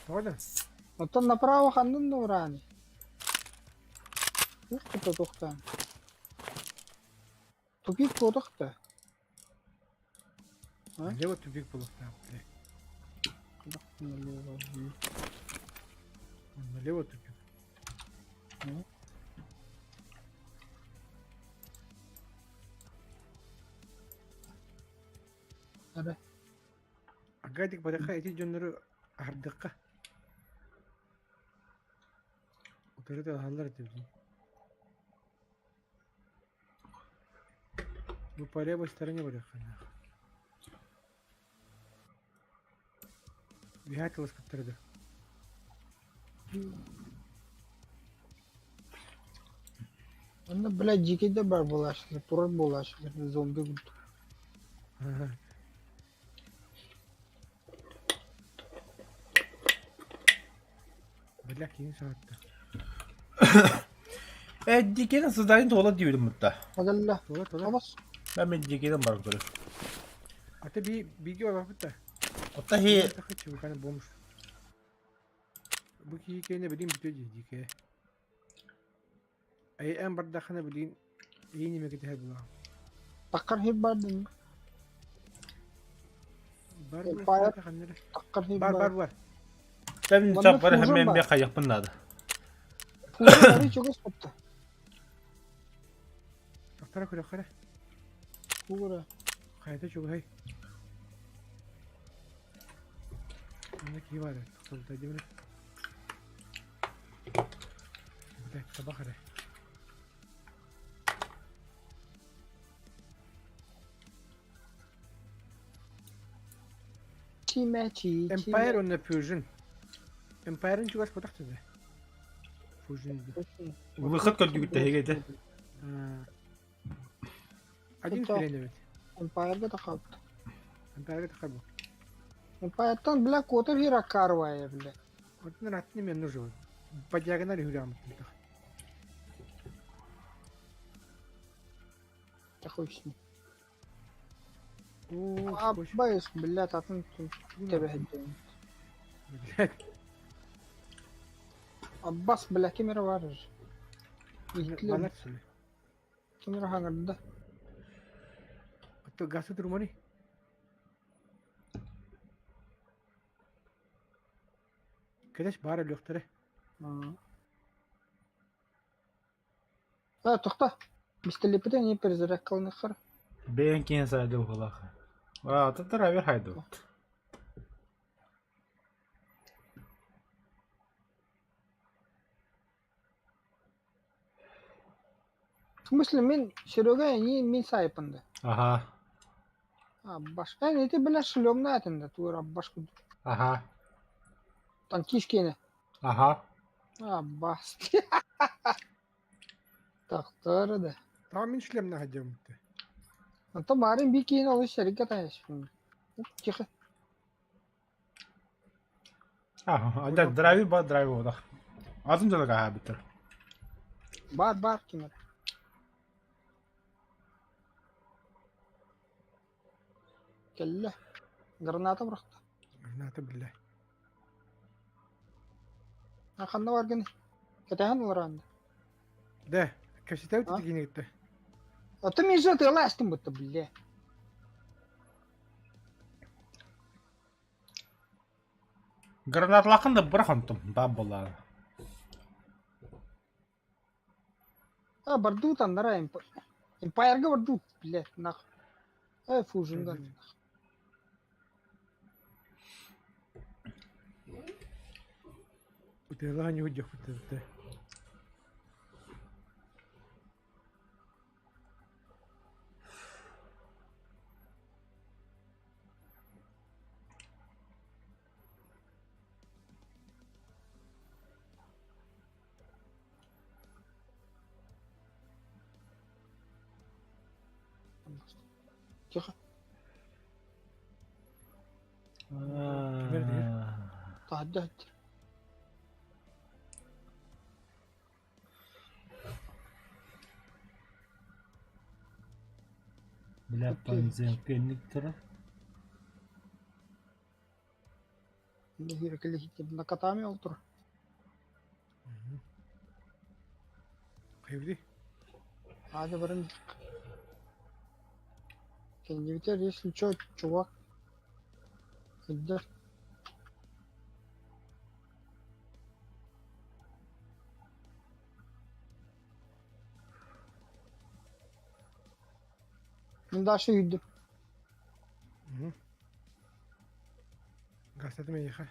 Ладно.
Оттан направо ханнын нурани. Ух ты тоқтан. Тупик бодықта.
Лево тупик был. Налево тупик.
Hadi.
Агадик бадаха эти жөннөрү ардыкка. Оператор халлар депди. Bu по левой стороне бадаха. Двигатель скаттырды.
Onda bile cikide bar bulaşır. Turar bulaşır. Zombi buldu.
Бля, кейін сағатта.
Dikenin sızlayın tola diyorum mutta.
Hadi Allah.
Тола, тола.
Tamaz.
Ben dikenin barık böyle.
Ата би биге бар бутта.
Otta hi
Тахы чу кана бомж. Bu hikayene bileyim bitiyor diye. Ay en bardakına bileyim. İyi nime gider bu.
Takkar hep bardın.
Bar
E,
bu
bayat-
bardakhanları.
Takkar hep
Bar
bar.
var.
ben
Bana
çapları
fuzun
hemen
var.
bir kayak bunladı.
Puzları çok ispatı.
Aktara kura kara.
Puzları.
Kayda çok hay. Bunda ki var. Solda değil mi? Bir dakika sabah kara.
Çime çi.
Empire on the Fusion. Empire'ın çok az patak dedi. Fusion'da.
Выход как gibi tehlikeli.
Один
Çok-
филин evet.
Empire'da takab.
Empire'ga takar bu.
Empire'dan bile kotor hi rakar vaya bile.
Oradan attım ben нужен. По диагонали hüram.
Takı işini.
Oo, boş.
Bayız bile tatın tebeh edin. Abbas bile kimera var. İklim
Balat söyle.
kimera hangarda.
Hatta gazete durumu ne? Kedeş bari löktüre.
Ha toxta. Mistelipede ne perzerek kalını kır.
Ben keyin saydı bu kulak. Aa, tatar bir haydi.
Müslümin şiroga iyi min sahipinde.
Aha.
Abbas. Yani iti bile şilom ne etinde. Tuğur Abbas kudu.
Aha.
Tan kişkine.
Aha.
Abbas. Taktır da.
Tahmin işlemine hacım.
Anta marin bir kine oluş şirket ayış. Çıkı.
Aha. Ancak drive oldu. Az önce de galiba bitir.
Bar kimera. Kelle. Granata bıraktı.
Nata billah.
Akanda var gene. Ketehan var anda.
De. Kaşite
Ha?
öteki yine gitti.
А ты меня ты ластим будто, бля.
Гранатлакын да бір қантым, бап болар.
А, бардут, андара, Эмпайрга бардут, бля, нах. Фужиндан.
Утыла не удёх утырды.
Тихо. Тадда.
Бля, панзенкенниктері.
Нехира келехите на катами олтур.
Кайвди.
Ада барın. Kendi biter, если чё, чувак. Иди. Мен дальше иди.
Гастады мен еха.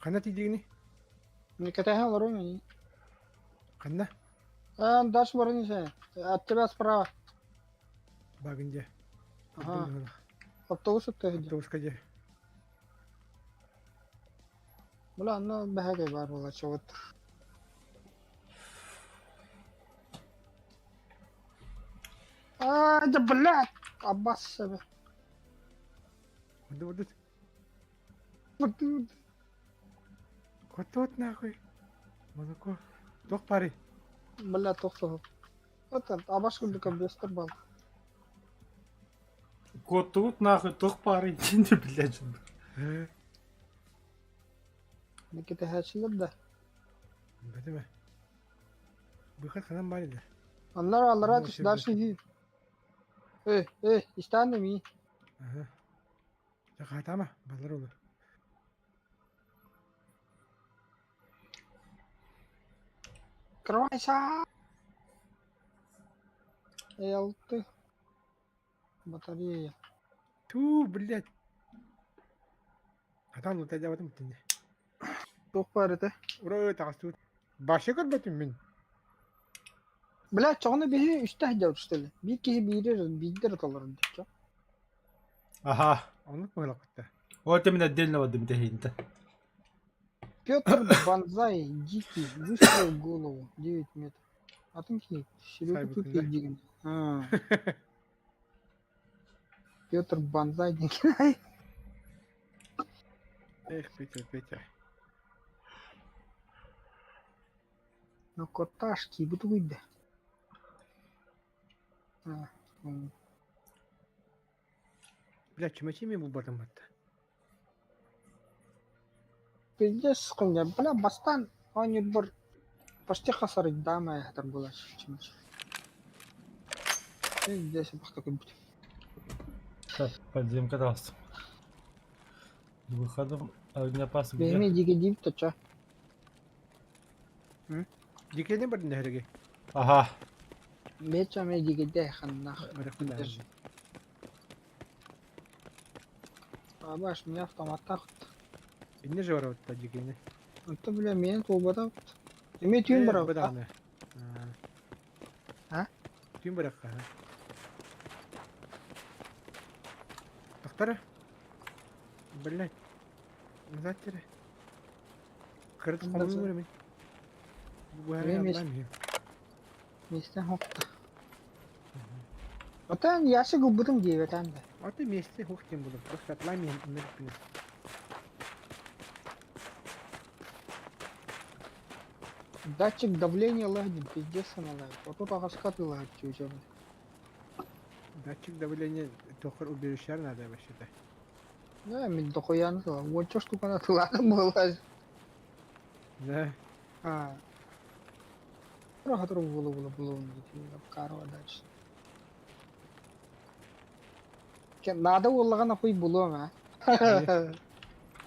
Қана тидегіне?
Мне катаха ларуми.
Қана?
Дальше барın sen. От тебя справа.
Багынде.
Ага. Автобус өтті.
Автобусқа де.
Бля, ана бәһәге бар була чыгып. Да блядь, Аббас себе.
Воды.
Вот
Котот нахуй. Молоко. Тоқ пари.
бля, тоқтау. Вот Аббас күндік бестер бал.
Котут нахуй, тоқ пары, не, блядь.
Никита хәчилер да.
Бәдеме. Выход қанан бар еді.
Аллара, дальше иди. İstәндем и.
Ага. Жақа атама, балар олар.
Кройса. Алты. Батарея.
Ту, блядь. Атам лұта жабатым түнде.
Тоқ бар еді.
Ура, тағыз тұт. Башы көрбәтім мен.
Бля, çoğunu biri üstte hediye uçteli. Bir kişi bilir kalır diyor.
Ага.
Анық мағылақ күтті.
Вот именно отдельно вот дымтехинта.
Петр Банзай, дикий, выстрел в голову, 9 метров. А там хит, Серега тут
Сайбекин, да?
дигин. Петр Банзай, дикий.
Эх, Петя.
Ну, коташки, буду выйти.
Бля, чимачи мен бұл батым батты.
Пиздец, сколько, бля, бастан, они бір почти хасар дама, я там была чимачи. Здесь я такой будет.
Так, подземка дрался. Выходом огнепас где?
Безми дигидив, то чё?
Дикеден бардың дәріге.
Ага.
Беча ме дигиде ханнах.
Барақын дәріге.
Абаш, меня автоматта.
Инне жаура отта дикені.
Это, бля, мен толбада. Эме түйін бар ау.
Бадағаны.
А?
Түйін бараққа. Тақтара? Блядь. Назад тері. Қырды қолын көрі мен.
Местен хокта. Отан яшы губбудum diye vetende.
Аты месте хуқтен бұлып. Просто атлаймен үміріп біне.
Датчик давления лагнет, пиздец она лагнет. Вот тут агаскаты лагнет чуть-чуть.
Датчик давления тоқыр уберушар надо вообще-то.
Ya min to koyan so. Wonchos tu kana tulada bola.
Да.
Ha. Про хатро булу кaro дальше. Кен надо уллаган апой булу ма.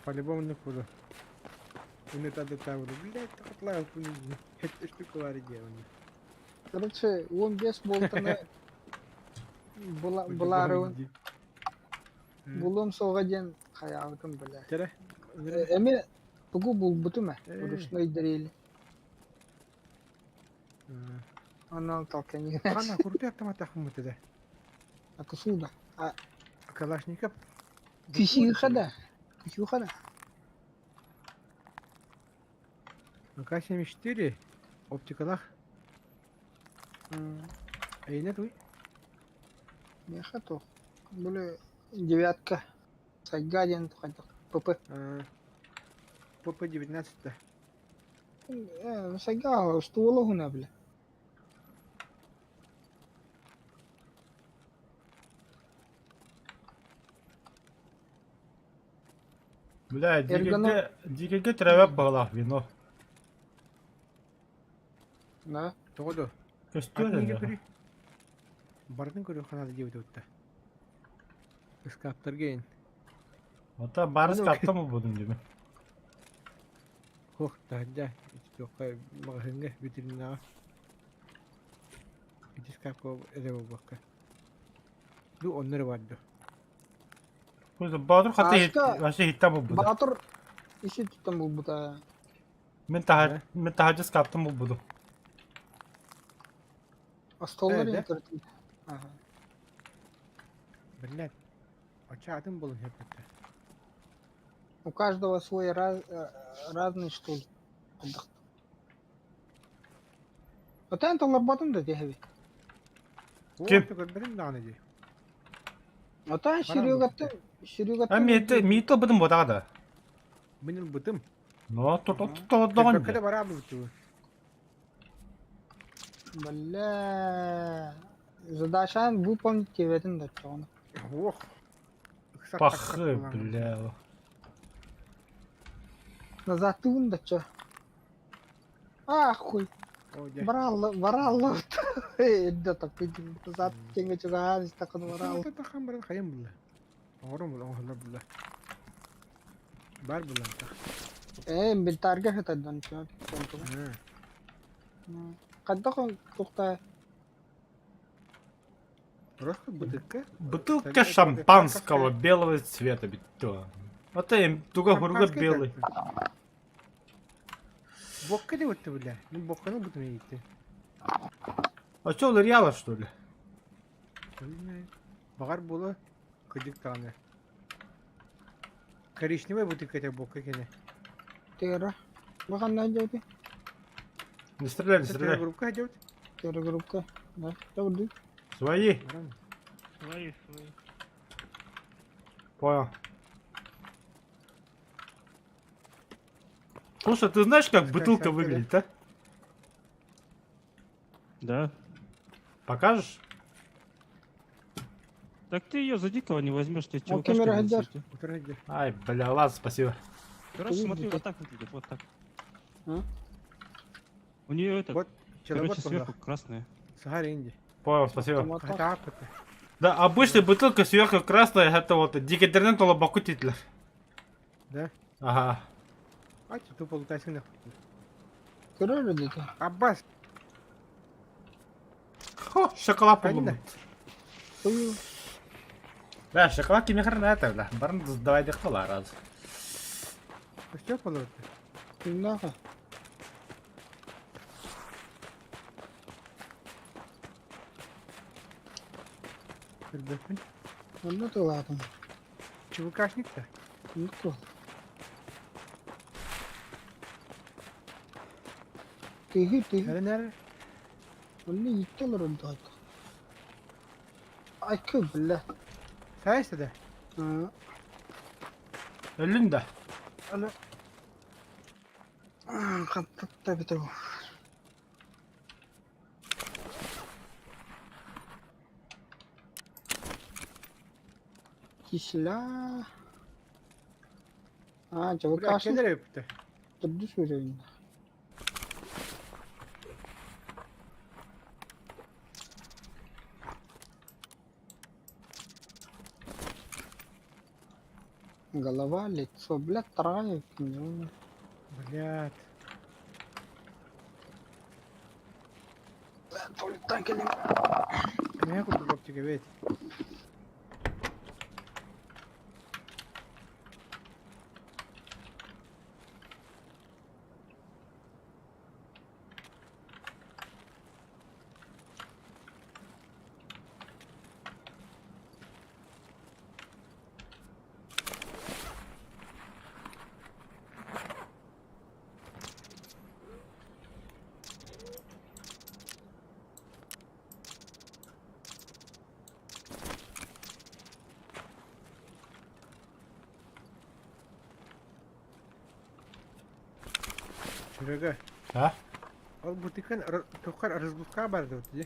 По-любому не буду. Уны тады тавры. Блядь, татлар куни. Это штука варигевана.
Короче, 15 болтаны булары булум соға ден хаябытым бля.
Кере.
Эме тугу бул бутума. Ручной дрели. Анан толкани.
Ана курты автомат ахмыты да.
Акусуда. А
Калашников.
киши хада. Киши хада.
АК-74 оптикалах. Эйнет уй.
Не хато. Более девятка. Сайгаден тухайдық. ПП.
ПП-19 да.
Сайга стуолы хуна бля.
Бля,
Эргоном-
дикеге травап бағалақ вино.
Да.
Тоғыды.
Көстер
Атынеге
еді.
көрі. Бардың көрі қанады деп өтті. Үскаптар кейін.
Ота барыс каптамы будым деме.
Хоқ, тағында. Тоққа мағасынға ветеринаға. Үскапқа әдебі баққа. Ду онлары барды.
Көзі бадыр
Ашка-
қаты хиттамы буды.
Батыр иши туттан бул бута.
Мен тахаджыз каптамы буду.
Астоллар
Да.
интернет. Ага.
Блядь. Ача атым болын хепетті.
У каждого свой разный что ли. Вот это ларбатын да дехеви.
Кем?
Көрберін дағаны де.
Вот это ширюгаттын.
Мейті бұдым бодағады.
Менің бұтым.
Но, тұттағын
Көрбекке де бара бұты.
Бля. Задачан выполнить кеветин да чоны.
Ох.
Пахы, бля.
Назад тун да чо. Ахуй. Баралла. Эдда так иди. Назад кенге чуга хадис такын баралла.
Это тахам баран хайым бұлла. Оғырым бұлла, оғырла бұлла. Бар бұлла.
Инвентарга хатадан чо. Каддакын тухта.
Просто бұтыққа.
Бутылка шампанского белого цвета, битто. Вот им туга хуруга белый.
Бокка де өтті бұлла. Мен бокканы бұтым егітті.
А что, лариала, что ли?
Бағар болы күдік тағаны. Коричневый бұтыққа де бокка кені.
Тера. Бахан найдёте?
Не стреляй, не
Тера
стреляй.
группка идет.
Тера группка. Да, давай.
Свои.
Свои.
Понял. Слушай, ты знаешь, как бутылка выглядит, а?
Да.
Покажешь?
Так ты ее за дикого не возьмешь, тебе чего
камера гаджет.
Ай, бля, ладно, спасибо.
Короче, смотри, вот так выглядит, вот так.
А?
У нее это,
Вот,
короче, сверху красная.
Сахара Инди.
Понял, спасибо.
Хотя апыты.
Да, обычная бутылка сверху красная, это вот дикидернет лобаку титля.
Да?
Ага.
А что тупо лутайсың.
Көрөр дете.
Аббас.
Хо, шоколад
Конечно.
по-моему. Да, шоколад кеме хрена это, да. Барын давай дехала раз.
Что полоты?
Наха.
Көрбөкпүн.
Ну ты ладно.
ЧВКшник-то?
Ну кто? Тиги.
Нәрі.
Оны иттелер онда айта. Ай кö бля.
Сайсы да?
Ölün de.
Alo. Katta bitir bu. Kişiler. Ha, çabuk
Bırak
karşı
kendine yaptı.
durdu sürüyor. Голова, лицо, блядь, травит.
Блядь.
Туалеттан келем.
Ne kurdu kopacak evet. Şuraya.
Ha?
Al bu dikkan tokar arızlıkka bardı ötüce.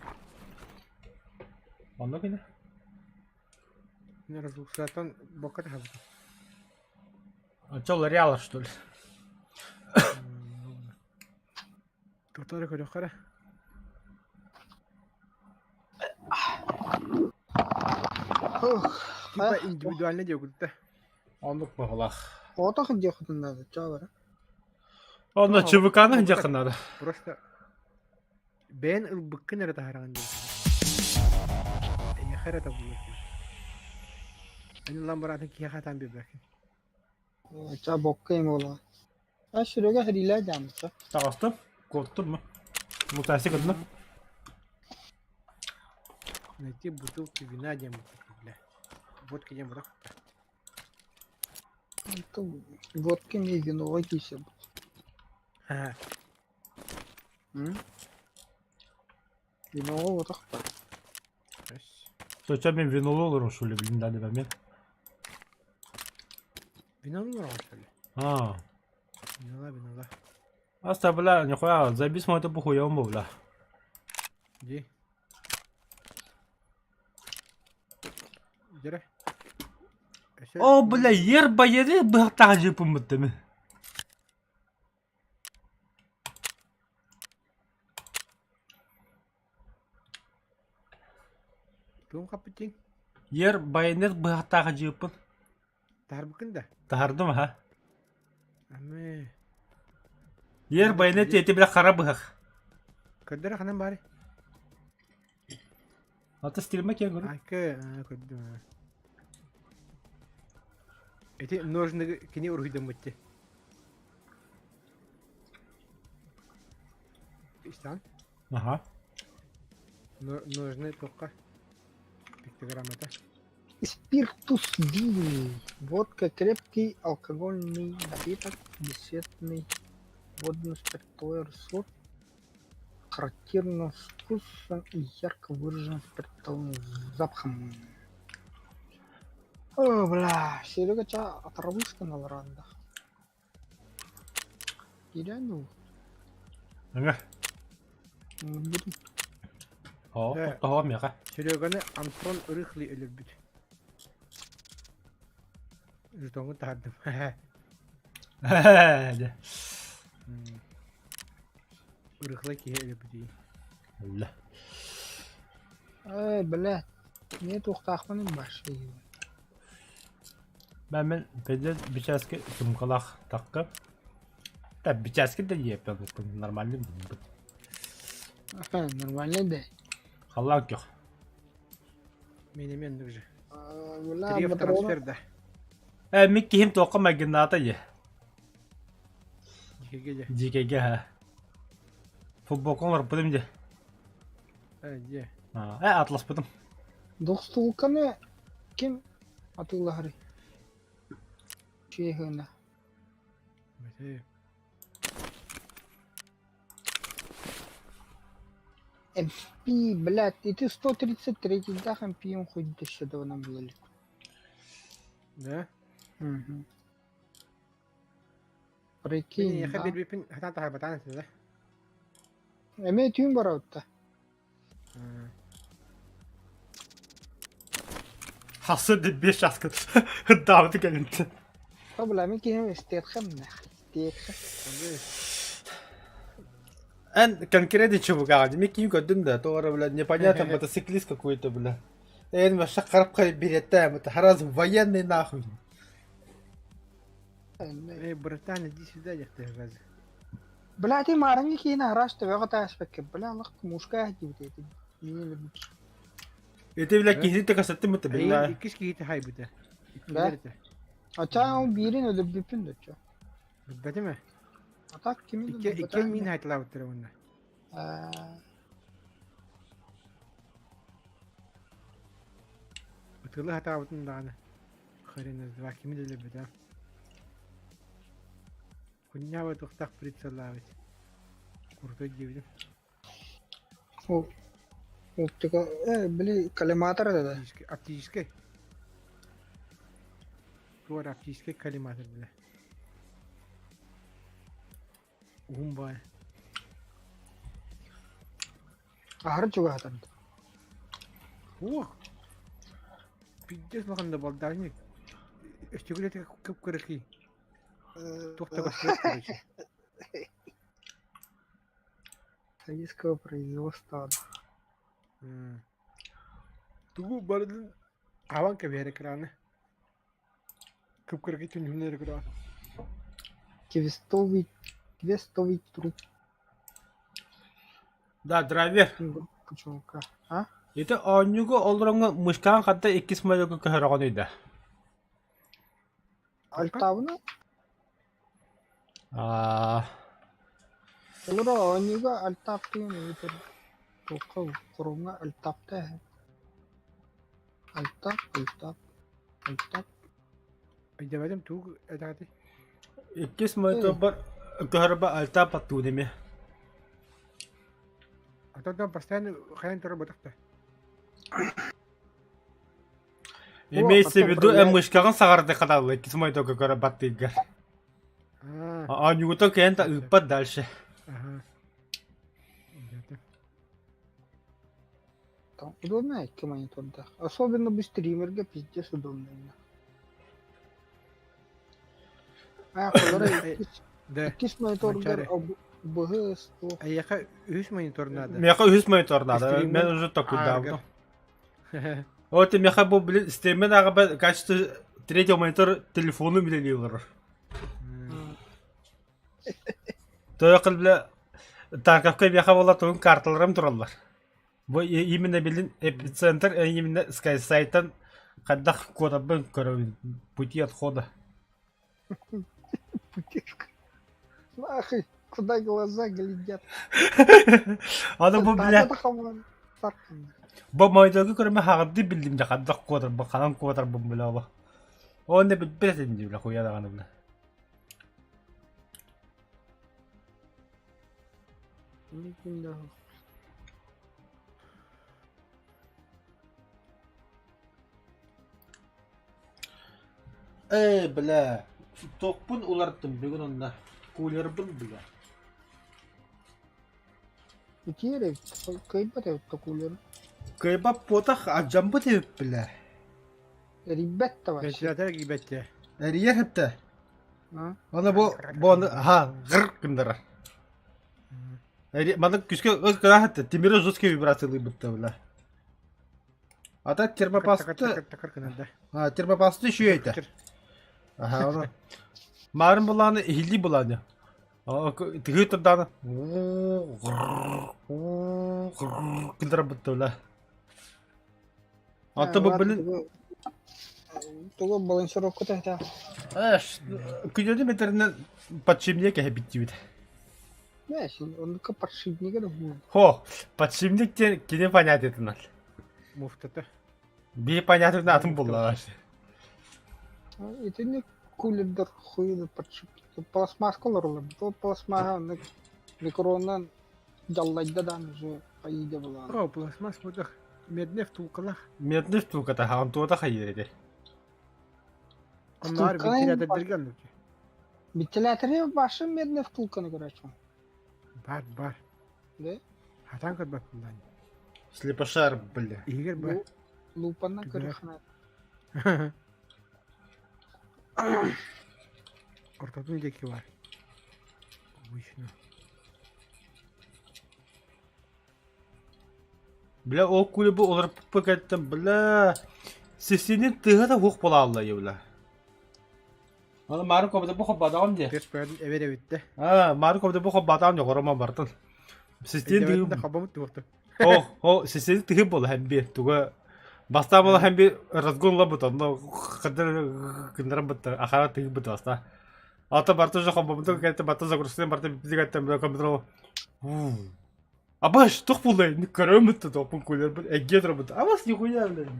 Onda gene.
Ne arızlık zaten bokat hazır.
А чё, Лореала, что ли?
Totarı koydu kara. Типа индивидуально diyor kudutta.
Ондук бағалақ.
Ото ходил надо, чё говорю?
Onda
Tamam,
çubukаны
tamam,
жақынады.
Просто ben ılbıkkın nerede harağın diyor. Ya harata bulur. Ben lan buranın ki hakatan bir bırakın.
Ча боккайм ола. А шүрөгө хрилэ жамса.
Тағастым? Коттым мı? Мутаси кыдны?
Найти бутылки вина дем бля. Водка дем бırak.
Водки не вино кисе.
Ha.
Вино отак.
Söçen ben vinolu olurum şöyle bilin dedi ben.
Vina mı var şöyle?
Ha.
Vinola.
Аста, бля, нихуя, забись мы это похуем, бля.
Где? Где?
О, бля, ер байери быхтага жипым бітті ми.
Tuğum kapıcın.
Ер байенер быхтага жипым.
Tarbıkın da.
Tahırdım ha.
Ama.
Ер байенер тeti bile kara bıhak.
Kadara hanım bari.
Ata stilime ken görüm.
Ay ke. Kadara. Эти ножны кини ургидам битти. İşte.
Ага.
Ножны только. Пиктограммата.
Спиртус винный. Водка крепкий алкогольный напиток, беседный, водно-спиртовой рассор. Характерным вкусом и ярко выраженным спиртовым запахом. О, бля, Серега ча оторвышка на лоранда. Реально,
Ага.
будем.
О,
Evet.
тоғам яқа.
Сереганы Антон ырыхли ölür büt. Жутоңу тардым. Ырыхлай кие ölür büt.
Ла.
Эй, бля, не тухтахманың башы.
Ben pede biçaski sumkalak takkı. Tabi biçaski de yapıyorum. Normalde mi?
Нормально да.
Halak yok.
Benim yandıkça.
Бля,
Треф
патроны.
transferde.
Mikki him toqama ginata ye.
Gece.
GKG ha. Futbol konur pıdım je.
Hadi.
Ha, atlas pıdım.
Достуканы ким атылары? Чехына.
Mesela.
MP, блядь, и ты 133 дах MP он хоть до сюда нам было.
Ne?
Угу.
Beni
Прикинь,
yaka
да?
bir bipin hata tahar batan size.
Эме тюн бараутта.
Hası de 5 askı. Davdı gelinti.
Tabii la, mümkün istedim ne? İstedim.
En конкретный чувак, а не микин кодым да, то бля непонятно мотоциклист какой-то, бля. Эн вообще карпка беретам, это раз военный нахуй.
Эй, братан, иди сюда, я тебе говорю.
Блядь, марами кина раш ты вегата аспект, бля, лах мушка хитит. Не
Это бля кихите касатым это бля.
Эй, кишки это хай буда.
Да. Ача он бирин öyle bipin de ço.
Буда mi?
Atak kimin
İki min haytla oturuyor onlar. Oturlu hata otun dağını. Хрен знает, kimi de bуда. Kunya ve doktak pritsalavet. Kurtu gibi.
O tika bili kalimatlar da.
Aптической. Твор оптической коллиматор, бля. Умба.
Ahır çuga hatan.
Ох! Пиздец, маханда балдажник. Эстегулеты көп көрөки. Тохта басып, короче.
Советского производства.
Тугу бардын аван кебере краны. Көп көрөки түнүнөр кран.
Квестовый труп.
Да, драйвер.
Почему-ка? А?
Это онюго олронго мышкан хатта 2 смайлга кахараган иде.
Альтавна? Olur oynuyor altap diyor ne bir toka kuruma altapta. Altap.
Ayda badem tuğ edadi.
2 смайлга бар кахарба алта патту деме.
Атадан постоянно хаян тора батакта.
Имеется в виду мышкан сагарды кадалы 2 смайлга кахарбаттыгар. А онюго кента упад дальше.
Ага.
Там удобно к монитору. Особенно без стримерга пиздец удобно. А, колоры
Да.
кис мониторга бгс.
Аяка 3 монитор надо.
Меха 3 монитор надо.
Стример.
Мен уже такой давно.
Ага.
Вот и меха бу блин стример ага качество третьего монитора телефону билелер. Тоякыл бля Тарковка меха бола тоғын карталарым туралар. Бу именно билин эпицентр, именно SkySite-тан каддах кодабын көрөбүн пути отхода.
Ахы, куда глаза глядят.
Аны бу бля
Саркан.
бу майдагы көрөмө хагырды билдим да каддах кодар бу канан кодар бу бля ба. Оны билбесин ди бля хуядаганы бля. Бля. Токпун улардым бүгүн онда. Кулер бул бля.
Утире, кайбат это кулер.
Кайба потах аджамбы деп бля.
Ребята вообще.
Вентилятор гибетте.
Эрия хепте.
А?
Аны бу гыр кимдер. Мана күскө өз кырахатты, темире жесткий вибрациялы битте бля. Ата термопасты,
Такар канада.
термопасты шүйейте. Ага, аны. Марын буланы хилди буланы. Тиги турданы. Килдер битте бля. Ата бу билин
Того балансировка та.
күнөдү метринен подшипник битти бит.
Да, он как подшипник это.
Хо, подшипник кене понятно это.
Муфтата.
Би понятно атым булла.
Это не кулер хуй подшипник. Пластмаскалар улар. То пластмага микроннан жаллайда да уже кайда була.
О, пластмасс мудах. Медне втулкалах.
Медный штука-то, а он туда хайреди.
Onlar ventilatör dirgen luki.
Ventilatörü başı medne втулканы короче.
Бар.
Да?
Хатан кат батындан.
Слепошар, бля.
Игер бар.
Лупаннан көрөхнә.
Ортотун деки бар. Обычно.
Бля, ол кулебі олар пөкеттім, бля. Сесенен тыға да хоқ бола алла, ебля. Аны марын көбіді бұқы бадағым де.
Тес пәрдін әвер әвітті.
Марын көбіді бұқы бадағым де, қорама бартын. Сесенен
Әвітті
тыға...
қабамыт тұқты.
Сесенен тыға болы хәмбе. Туға... Баста болы хәмбе разгонла бұты. Кіндерім бұты. Ақара тыға бұты баста. Ата барты жоқ қабамыды кәтті барты загрузкіден барты бізі кәтті бля компьютер. Абаш, тұқ болы. Не көрім бұты топын көлер бұты. Әгге тұры бұты. Абас не хуйня бля.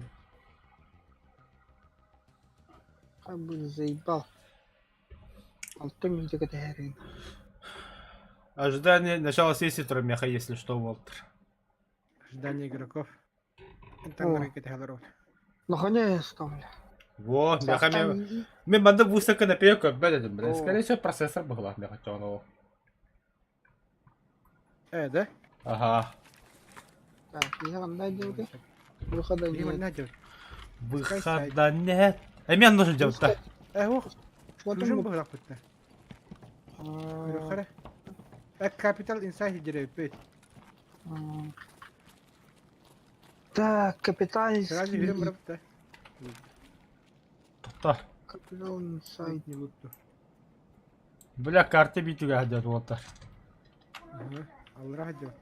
Как бы заебал. Алтын мильдегі дәрін.
Ожидание начала сессии Тромеха, если что, Уолтер.
Ожидание игроков. Интернет кетелер.
Наконец-то, бля.
Во, мяха мне... Мне надо высоко наперед, как беден, блин. Скорее всего, процессор был, мяха тёного.
Да?
Ага.
Так, я вам найдете. Выхода
Лимон
нет.
найдет.
Выхода нет. Мне нужно делать-то.
Ох,
Вот
нужен
он.
был рахутта. Юхара. Capital Insight деревья.
Так, капитан.
Сразу берем рахутта.
Та.
Капитан сайт.
Не лутту.
Бля, карты битвы ходят, Уолтер.
Аллах дел.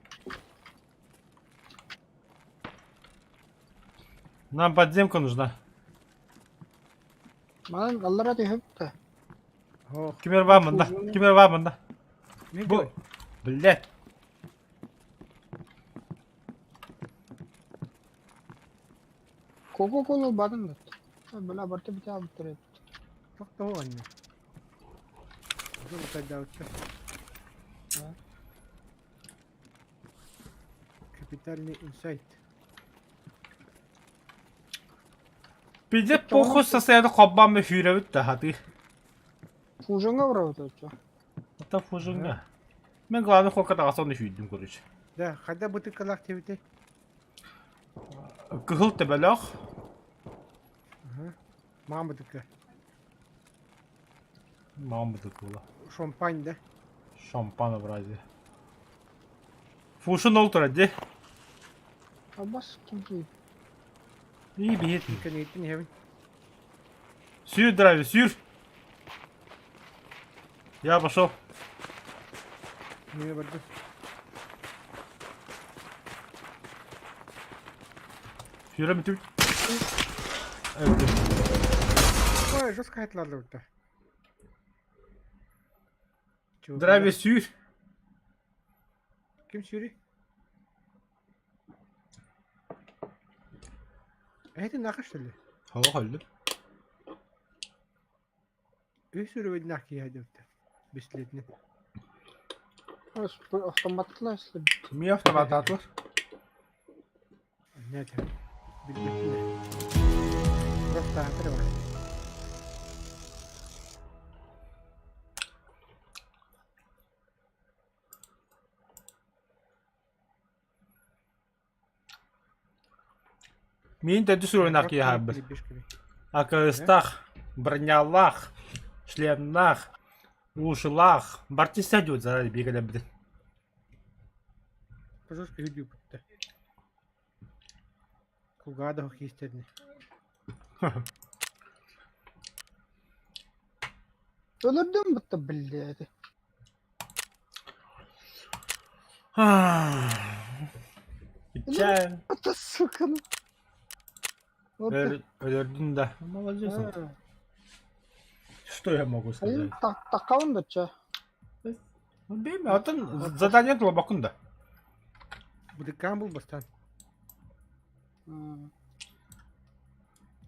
Нам подземка нужна.
Ман Аллара тихипта.
Ох,
Кимер ваманда, кимер ваманда.
не
Бу,
делай.
блядь.
Кока-кола бадын да. Бля, барты бите абтырет.
Тоқта о анне. Уже тогда вот. Капитальный инсайт.
Биде похуй состояние коббам эфире да хаты.
Фужанга враватача.
Это фужинга. Мен главное хока тагасан эфирдим, короче.
Да, когда бутылка активити.
Кыгыл тебелах.
Мама бутылка.
Мама такого.
Шампань, да?
Шампана в разе. Фушин олтуради.
Абас кимки.
İyi bir yet.
Коньяк не хевен.
Сюр, драйвер, сюр. Я пошел.
Не барды.
Сюр'e mi tüy? Evet.
Ой, жестко айтылады вот.
Драйвер, сюр.
Ким сюри? Это нахуй что ли?
Hava halde.
Үй сюри нахуй я идет. Бесследно.
Автоматла если.
Kimi автомат atlar?
Нет. Бесследно. Просто отрывай.
Min de dus oynak ya abi. Akılstak, bронялах, шлемлах, ушылах. Барти сядет заради бегали блин.
Пожалуйста, видео будто. Кугада хоккеистерни.
Öldürdüm bitti billahi.
İçer.
Это сука. Вот ты.
Öldürdün de. Молодец. Что я могу сказать?
Такаун да че?
Бейме, атын задание было бакында.
Бутылкан был бастан.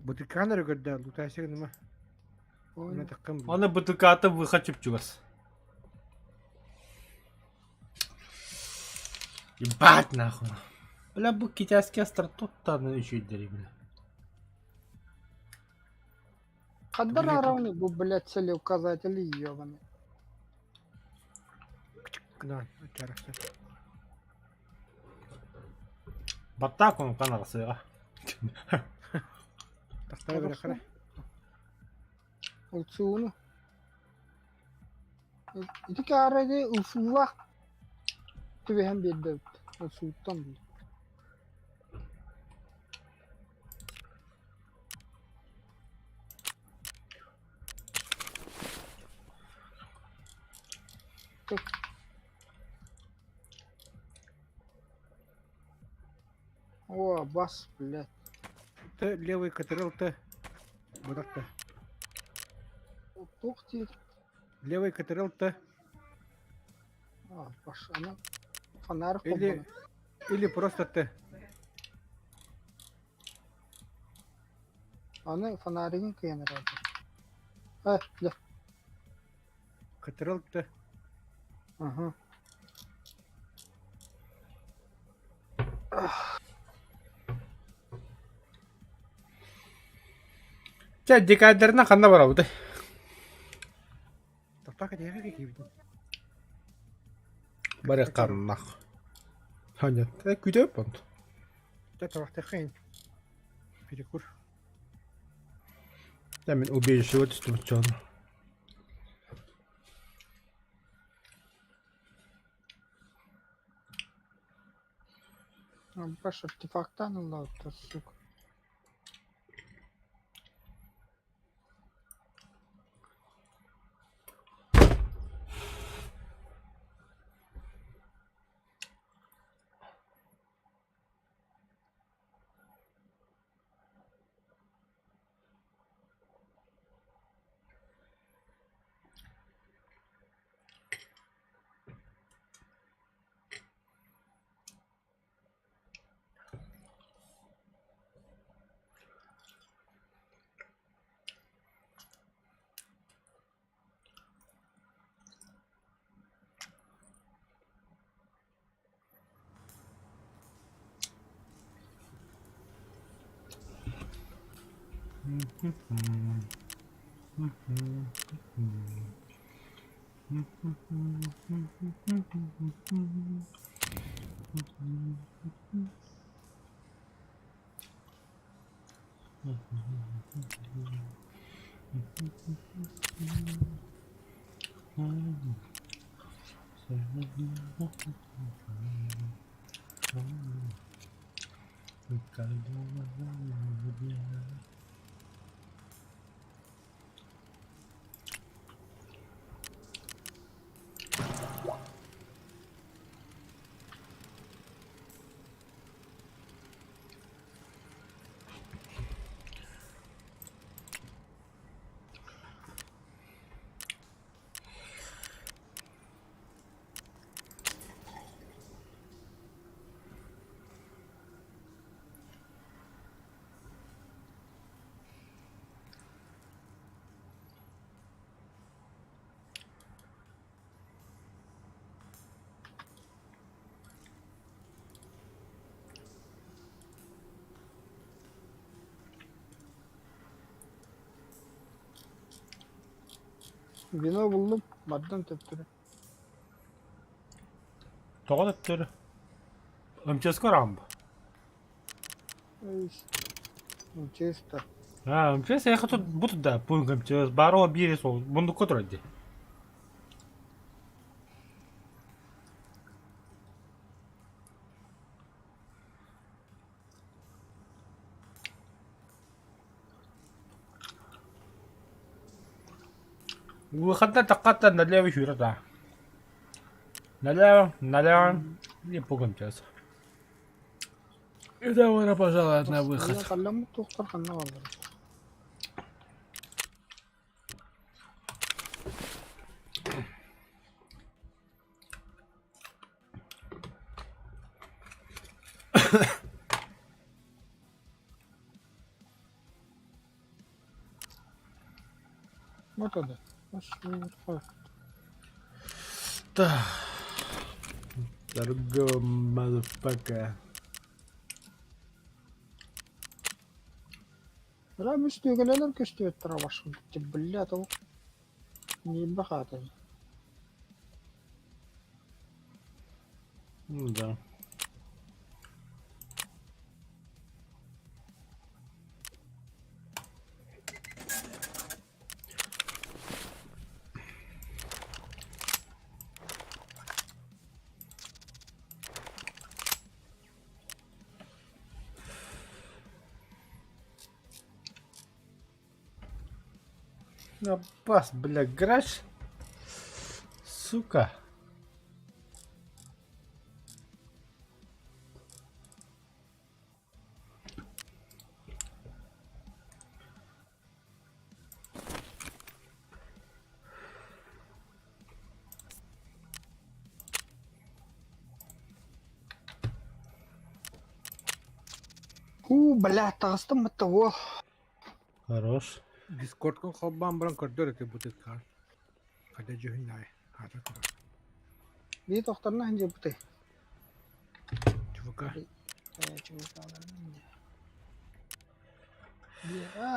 Бутылкан рөгөрдө лутасыг нема. Ona takım bu.
Оны бутылка атып выхачып чугас. Ебать нахуй. Бля, бұл китайский астратоттаны еще дери, бля.
Кадар равный был, блядь, целеуказатели ебаный.
Кнай, очарасы.
Баттак он канал сыга.
Тастай биракара.
Улцуну. İti kârede usulla tüvehen bir de usultan bir. О, бас, блядь.
Т левый КТРЛ Т. Вот так-то.
Ух ты.
Левый КТРЛ Т.
А, баш, она фонарь
Или, или просто Т.
Она фонарин кыяныр ады. Да.
КТРЛ Т.
Ага.
Ча декадерна ханна барабыды. Тапака дияга кекибидин. Бары каннах. Ханят. Күдө понт. Та тарахта хайн. Перекур. Да мен убежище вот стумчон.
Баш артефактан алды, сука. Vino buldum. Madden teptiri.
Тоҕо аттыр. МЧС корамбы.
Чисто.
МЧС яха тут бут да пункт МЧС баро бири сол бундук котроди. Выхода таката налево хюра да. Налево. Не пугам час. И добро пожаловать на выход.
Kallamı doktor kanına alır. Вот это.
Торгом, motherfucker.
لا مش تقول لنا كشتي ترى وش تبليته يبقى خاطر.
Ну да.
Бас, бля, гараж. Сука.
Бля, тағыстым мытты ол.
Хорош.
Дискордкон холбан баран көрдөр эти бутык кар. Када жөһүн ай. Хата тура.
Бей тоқтарына ханже бұты.
Чувака.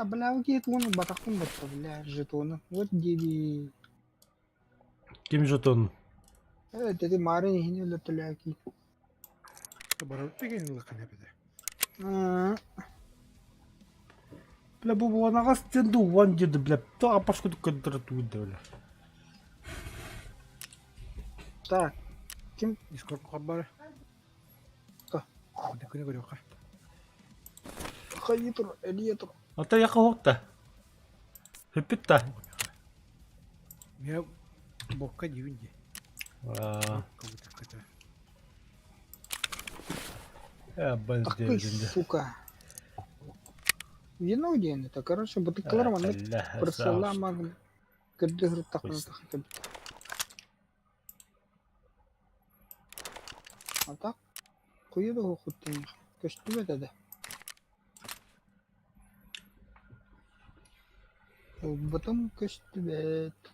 Бля, өкет оны батақтың бұтты, бля, жетоны. Вот деби.
Ким жетон?
Деди марын хине лөттілі әки.
Барып деген лыкын эпеде.
Бля, бу буанага стенду ван деді, бля. Тага пашку көндірі туыды, бля.
Так, ким?
Дискорд холбары.
Та.
Хада көне көрөк.
Хайы тұр, әлие тұр.
Ата яқа хоқта. Хөппетта.
Я бокка дивинде. Кабутык ката.
Ах ты, сука. Вино уден это, короче, бутыклар маны прысыла маны. Кірді ғырып тақын тақын. Атақ, құйыды ғоқыттың. Көшті бет әді. Потом көшті бет.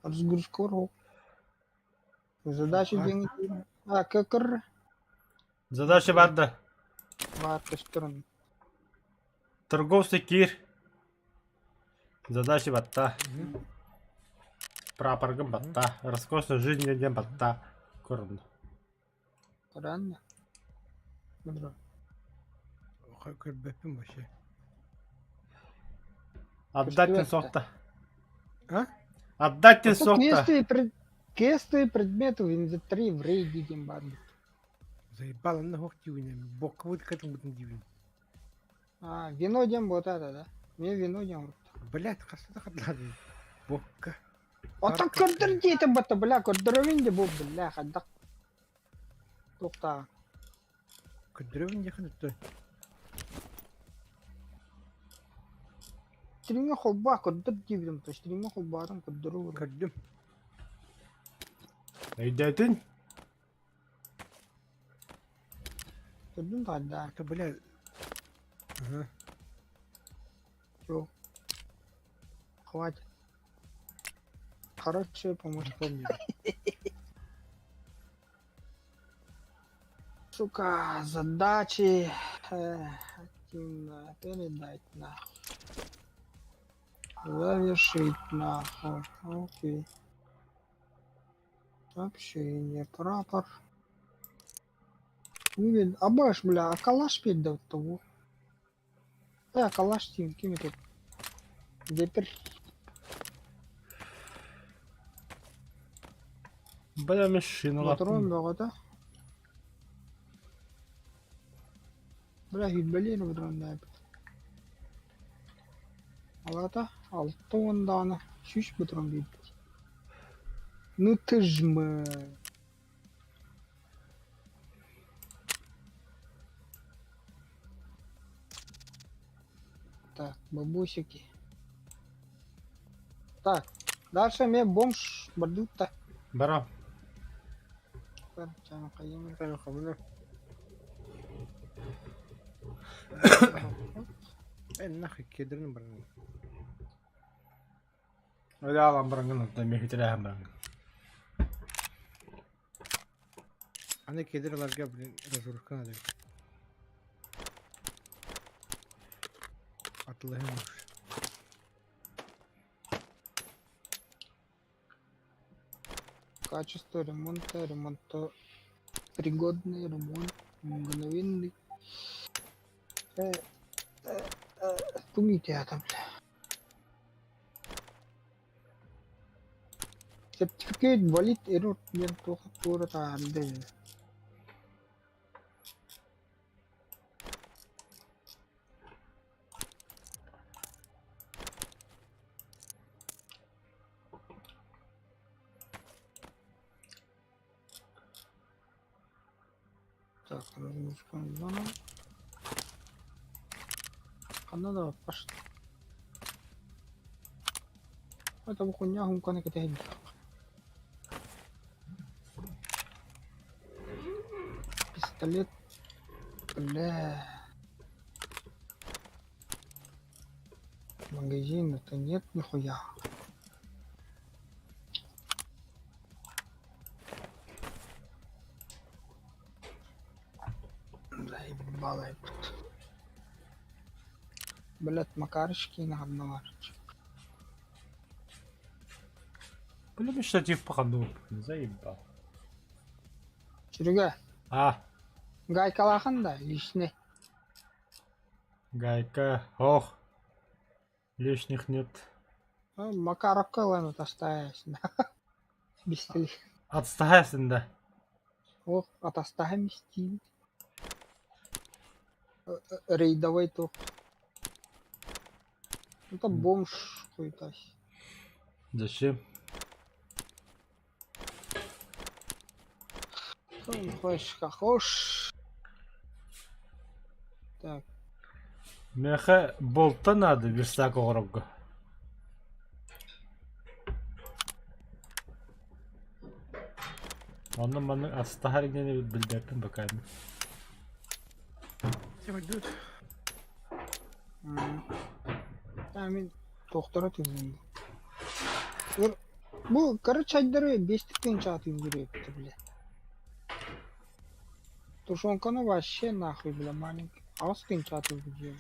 Разгрузка бар ғоқ. Задача деньги. Көкір.
Задача барды.
Бар көштірін.
Торговцы кир. Задача батта. Прапоргам батта. Роскошная жизнь ден батта. Көрінді.
Құранды. Бұдыр.
Көрбеппін башы.
Отдать тен
Көштібетті.
соқта.
А?
Отдать тен соқта.
Квесты предметы в инвентаре в рейде геймбанды.
Заебало на хох дивине. Бокка вот к этому будем дивин.
Вино дем вот это, да? Мне вино дем.
Блять, хасада хадлады. Бокка.
Ата көрдір дейті бұты, бля, көрдіровен де бұл, бля, қаддақ. Тоқта.
Көрдіровен де қадықты.
Стрімге қолба, көрдір дейбідім, то стрімге қолбадың көрдіру бұры.
Көрдім.
Әйдәтін?
Көрдім қадда.
Это, бля. Ага.
Жоқ. Хватит. Хорошая помощь.
Помню.
Сука, задачи. Активно передать нахуй. Завершить нахуй. Окей. Сообщение. Прапор. Вывед. Абаш, бля, а калаш петь до того. Калаш тим, кем тут? Депер.
Бля, машина
Патрон
лапын.
бағыта. Бля, хитбәлер бұдран да әбіт. Алата, алты онданы. Шүш бұдран бейбіт. Ну ты ж мы. Так, бабусики. Так, дальше мне бомж бардут-то.
Барам.
Чана қайымын.
Тайын қамына. Нахуй кедірін барың.
Öyle alan bırakın da mehitele hem bırakın.
Аны кедірлерге білін разурkan adı. Atılığım var.
Качество ремонта, пригодный ремонт, мгновенный. Тумите это, бля. Сертификат валид эррор мен тоқы тура тағарды. Так, зона. Канада пошла. Это хуйня, гумка не катает. Пистолет. Бля. Магазин это нет нихуя. Заебало тут. Блять, макарочки на обнаружить.
Блин, штатив паханул. Заебал.
Серега,
А,
гайкалахан да, лишний.
гайка. Ох. Лишних нет.
Макаровка ладно, оставайся. Быстрее.
Отстаешься, да.
Ох, отоставим стиль. Рейдовый то. Это бомж какой-то.
Зачем?
Хочешь, как хочешь. Так,
Меха болта надо, верстак огорога. Оны маны астахаригени билдердим бакайны.
мен тоқтара тезленді. Бұл короче айдары бестіктен чатып жүрепті, бля. Тушонканы вообще нахуй, бля, маленький. Астын чатып жүреп.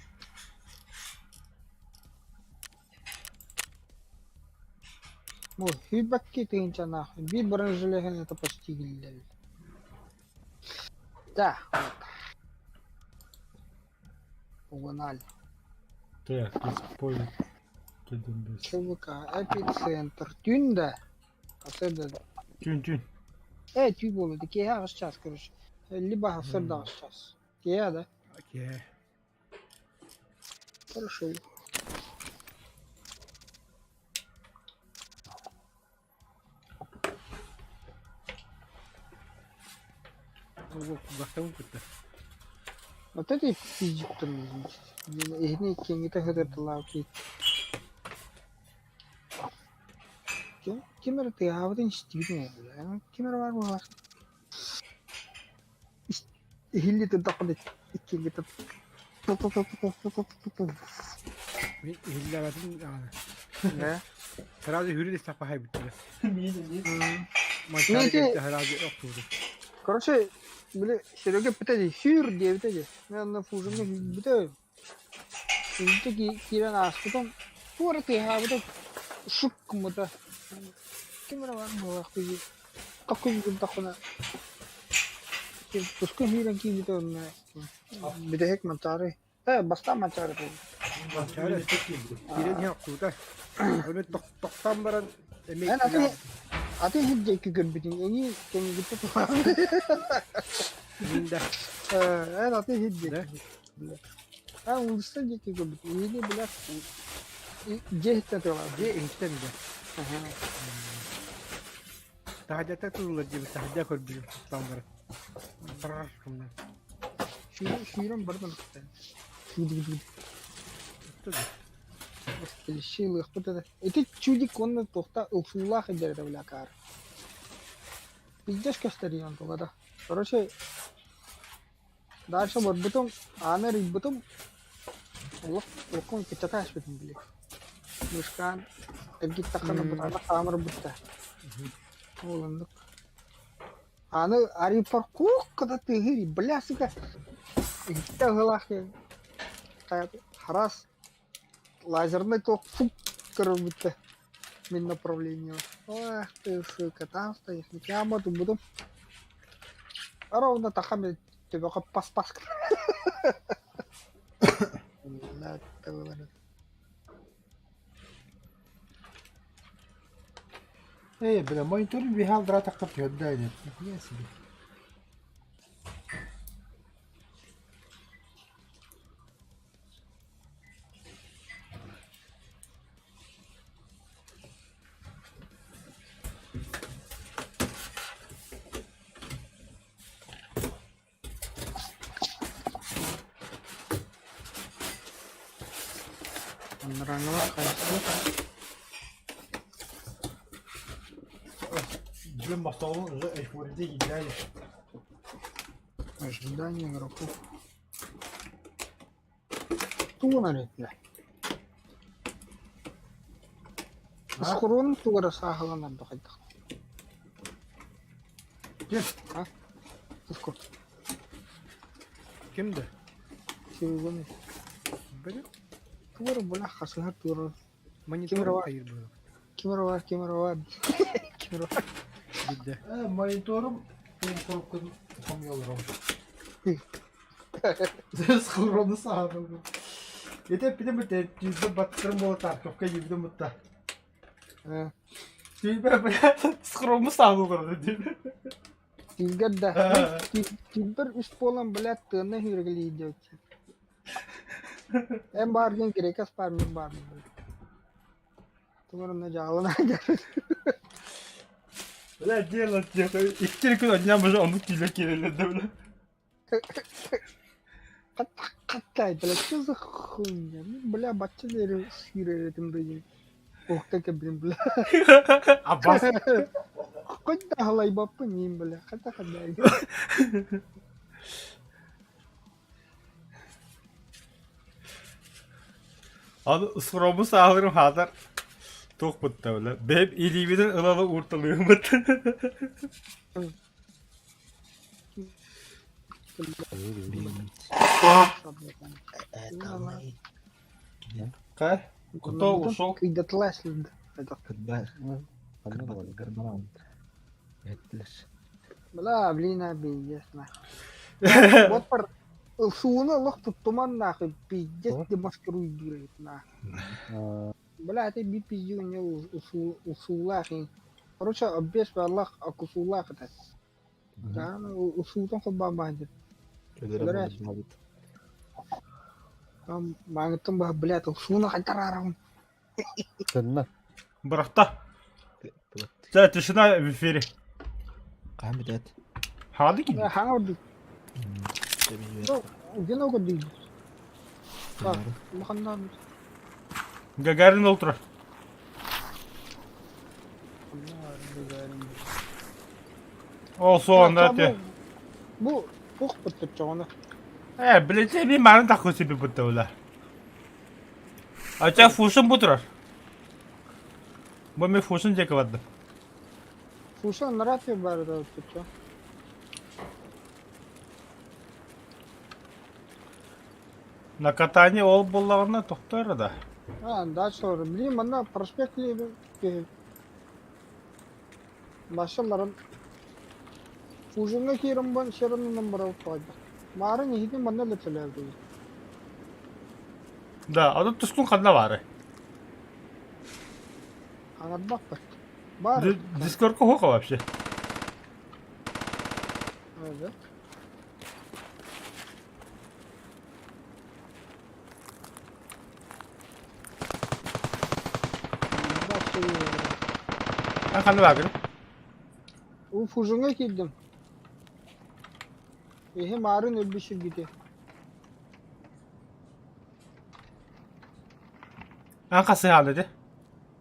Бұл хүйбәкке тыйынша нахуй. Bir бронжилеген это почти келді. Да, погнали.
Так, используй.
ЧВК, эпицентр, тюн да. Асырда да.
Тюн.
Тюй болды, кея сейчас, короче. Либо асырда сейчас. Кея, да?
Окей.
Хорошо. Вот это физик там, значит. Кем-то это лавки. Кемер ты, а вот они стильные, бля. Кемер var. Hilli de dakle ikili de.
Hillemedim yani.
Ne?
Herhalde hürri de sapahaya bitti.
Neyse.
Herhalde yoktu.
Короче, бля, Серега питали, хюр диye питали. Ben de fuzumda bitiyor. Şimdi kiran astım. Sonra teha bu da şuk mu da. Kimera var mı vakti? Kakın gün takına. उसको ही रंगी भी तो विधेयक मचारे है बस्ता मचारे तो
Machare. Giren yoktu da. Öyle toktan baran emek.
है ना आते हैं जे की गन बिटिंग ये कहीं gitu tuh
Binde.
है आते हैं जे ah ulusal je ki gन biटिंग ini bilang je itu lah
Diye enişten de. Tahacata turulur gibi tahacata koyabilirim toktan baran. Tarar şundan.
şiiran bardan gitu الشيء يخبط ده انت تشودي كنا توقتا الله خجر ده ولا كار بيجش كستريان تو كده короче дальше вот потом анер и потом الله لكم كتتاش بتنبلي مش كان تجي تقنا بتاع خامر بتاع هو عندك انا اري فرقوق كده تهري بلاستيك انت هلاك حراس лазерный ток фук короче min направлению. Ах ты сука, там стоишь, прямо тут буду. Ровно тахами тебя как пас-пас.
Эй, бля, мониторинг бегал драта как-то да нет. Нихуя себе.
Rangalar kayısı.
Bizim mostoğun uzun eşburide gidiyor.
Ожидание игроков. Тугунар бля. Скорон тугара сахаланар да кайдык.
Kim?
Ha? Скор.
Kimdi?
Севгоны.
Böyle
Тугара бля хасына тугара.
monitör
var?
hayır bu.
Kimera var.
Gitti. Monitörüm benim korkun tam yollarım. Скорonu sağladım. Yeter bir de bu de yüzde battırım bu tarkıfka yüzde mutta.
Ha.
Tüybe böyle скорому sağladım dedi.
Тилгадда. Тилбер үс болан бля тына хиргли идет. Эм барген керек ас бар мен бар. Тугара жалына гер.
Бля делать я их gün одня może onu kilo kireledi böyle.
Какая, бля, что за хуйня? Ну, бля, бача дери сиреретим дойдем. Ох, как блин, бля.
Abbas.
Хоть да халай бапы ним, бля. Хата хадай.
Abi ısıromu sağlarım hadar. Çok mutlu öyle. Benim iliğimden ılalı ortalıyor mutlu. Kay? Кто ушел?
Когда тласли, это. Бля, блин, обидец, нахуй. Вот пар... Суна лох туман нахуй, пиздец, демаскируй бирает, нахуй. Бля, ты би пиздил не усулахи. Короче, обез Аллах, акусулах это. Да, усултан хоть бабадит. Там мангтан bah, бля, ты усуна хайтарарам.
Кэнна.
Бырақта. Да, тишина в эфире.
Қамидат.
Хады ки?
Хаңа ди. Где нога ди? Так, махандан.
Гагарин ултра. О, соонда те.
Bu çok pıttık çoğunu.
Bilece bir manın takısı bir bıttı öyle. Açak fusion budur. Bu mi fusion cekavadı.
Fuşan naratıyor bari da tuttu.
На катании ол боллағына тоқтар да.
Ha, daha sonra bileyim bana prospektli bir başlarım. Fuşunga kirim ben şerim numara koydu. Marın yedin bana da çalardı.
Да, а тут тұскын қанда бары.
Anlat bak bak. Var.
Дискордқа хоқа вообще.
Evet.
Ан қанда бақыр?
O fuşunga girdim. Ehe marın ölmüşüm gidiyor.
Ан қасы халеді.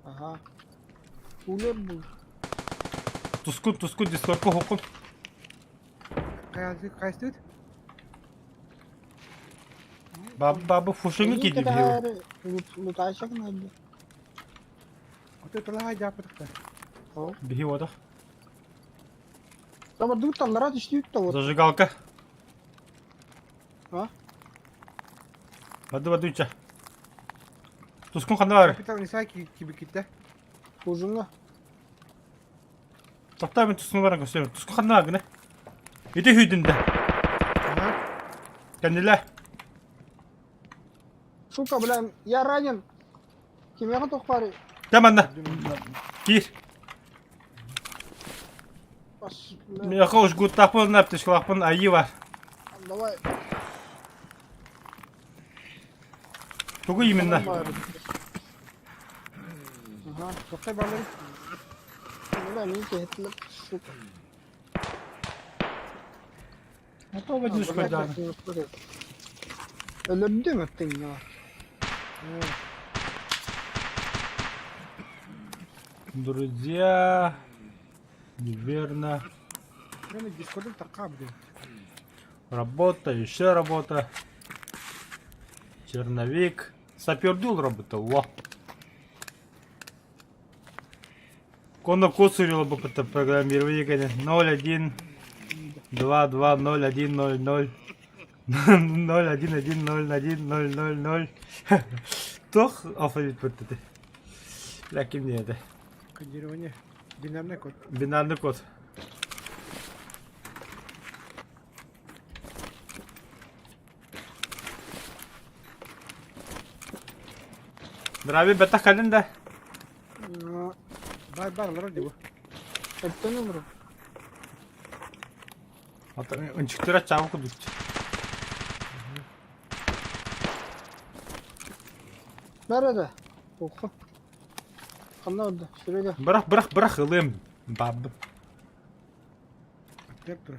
Aha. Ular bu.
Тұскын дискордқа хоқын.
Kaçtı?
Бабы фушыңы кеді бейу.
Lutayacak nerede?
Бейу ода.
Ama dur tanlara düştü de o.
Зажигалка.
Ha?
Бады үтча. Тұскын қанда бары?
Fuşunga.
Тоқта мен тұскын барын көсемін. Тұскын қанда бақыр не? Еде хүйдінде. Кәнделі.
Сука, блин, я ранен. Кем я готов пари?
Кәм анда. Кир.
Блин,
Мен яқы ұш ғұттақпын, әптішкілақпын, айы бар.
давай.
Тұғы именно.
Ага, сokay baları. Ulan iyi ki etler. Сука.
Ата оба жүз қойдан.
Öldü mü attın ya?
Друзья. Неверно.
Мен Discord'dan такка блин.
Работа, еще работа. Черновик. Сапердул работал, во. Коно косурило бы это программирование, конечно. 01 22 01 00 01 01 000 000. Тох алфавит бітті. Ләкин не это.
Кодирование. Бинарный код.
Бинарный код. Драби бета калында.
Барлар дибу.
Эттен умру.
Ата өнчүктөр ачабы кудут.
Nerede? Oku. Kanna orada. Şuraya.
Бырах ылым. Баб.
Аптек тур.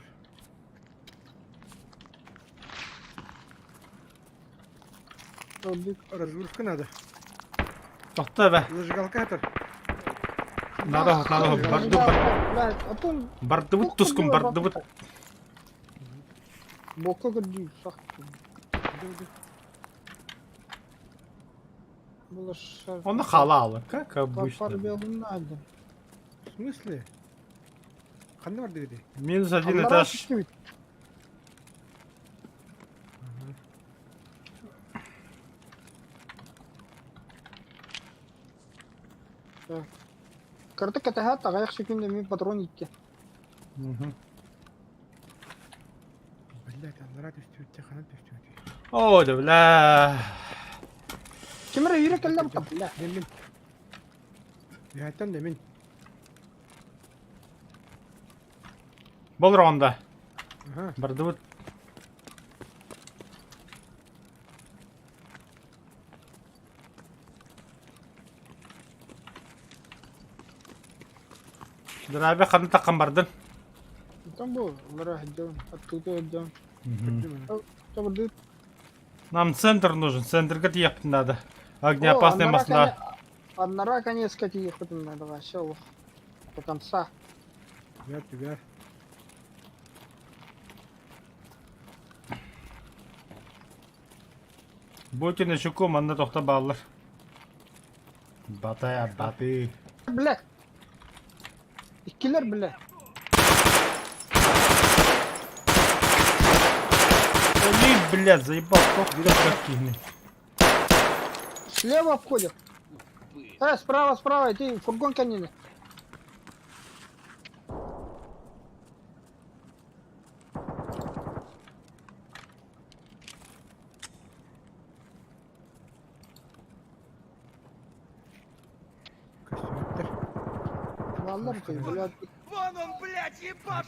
Öldük.
Разгрузка надо.
Тохта бе.
Зажигалка атыр.
Надо
Atın.
бардыбыт тускум бардыбыт.
Boka gidiyor. Sak. Bulaşar.
Он халал, как
Капар
обычно.
белым надо.
В смысле? Қандай бар дегеде?
Минус один этаж.
Кырты катаха тагаяк шекунде мен патрон икке.
Мгм.
Блять, аллара төстү, техана төстү.
О, да бля.
Кимре үйрек келдем тапла.
Мен. Яттан да мен.
Бұл рауында.
Ага.
Бардыбыт. Драби қаны таққан бардың.
Там был, лара хидем, оттуда хидем. Табырды.
Нам центр нужен. Центрға тиек надо. Огнеопасный масла.
Однора конец кати ходим надо вообще лох. До конца.
Тебя.
Будьте на чеку, манна тоқта баллар. Батая, баты.
Бля. İkiler bile.
Блин, блядь, заебал. Как кинь.
Слева обходят. Справа, иди, фургон конины. Vallahi şey, блядь.
Вон он, блядь, ебашь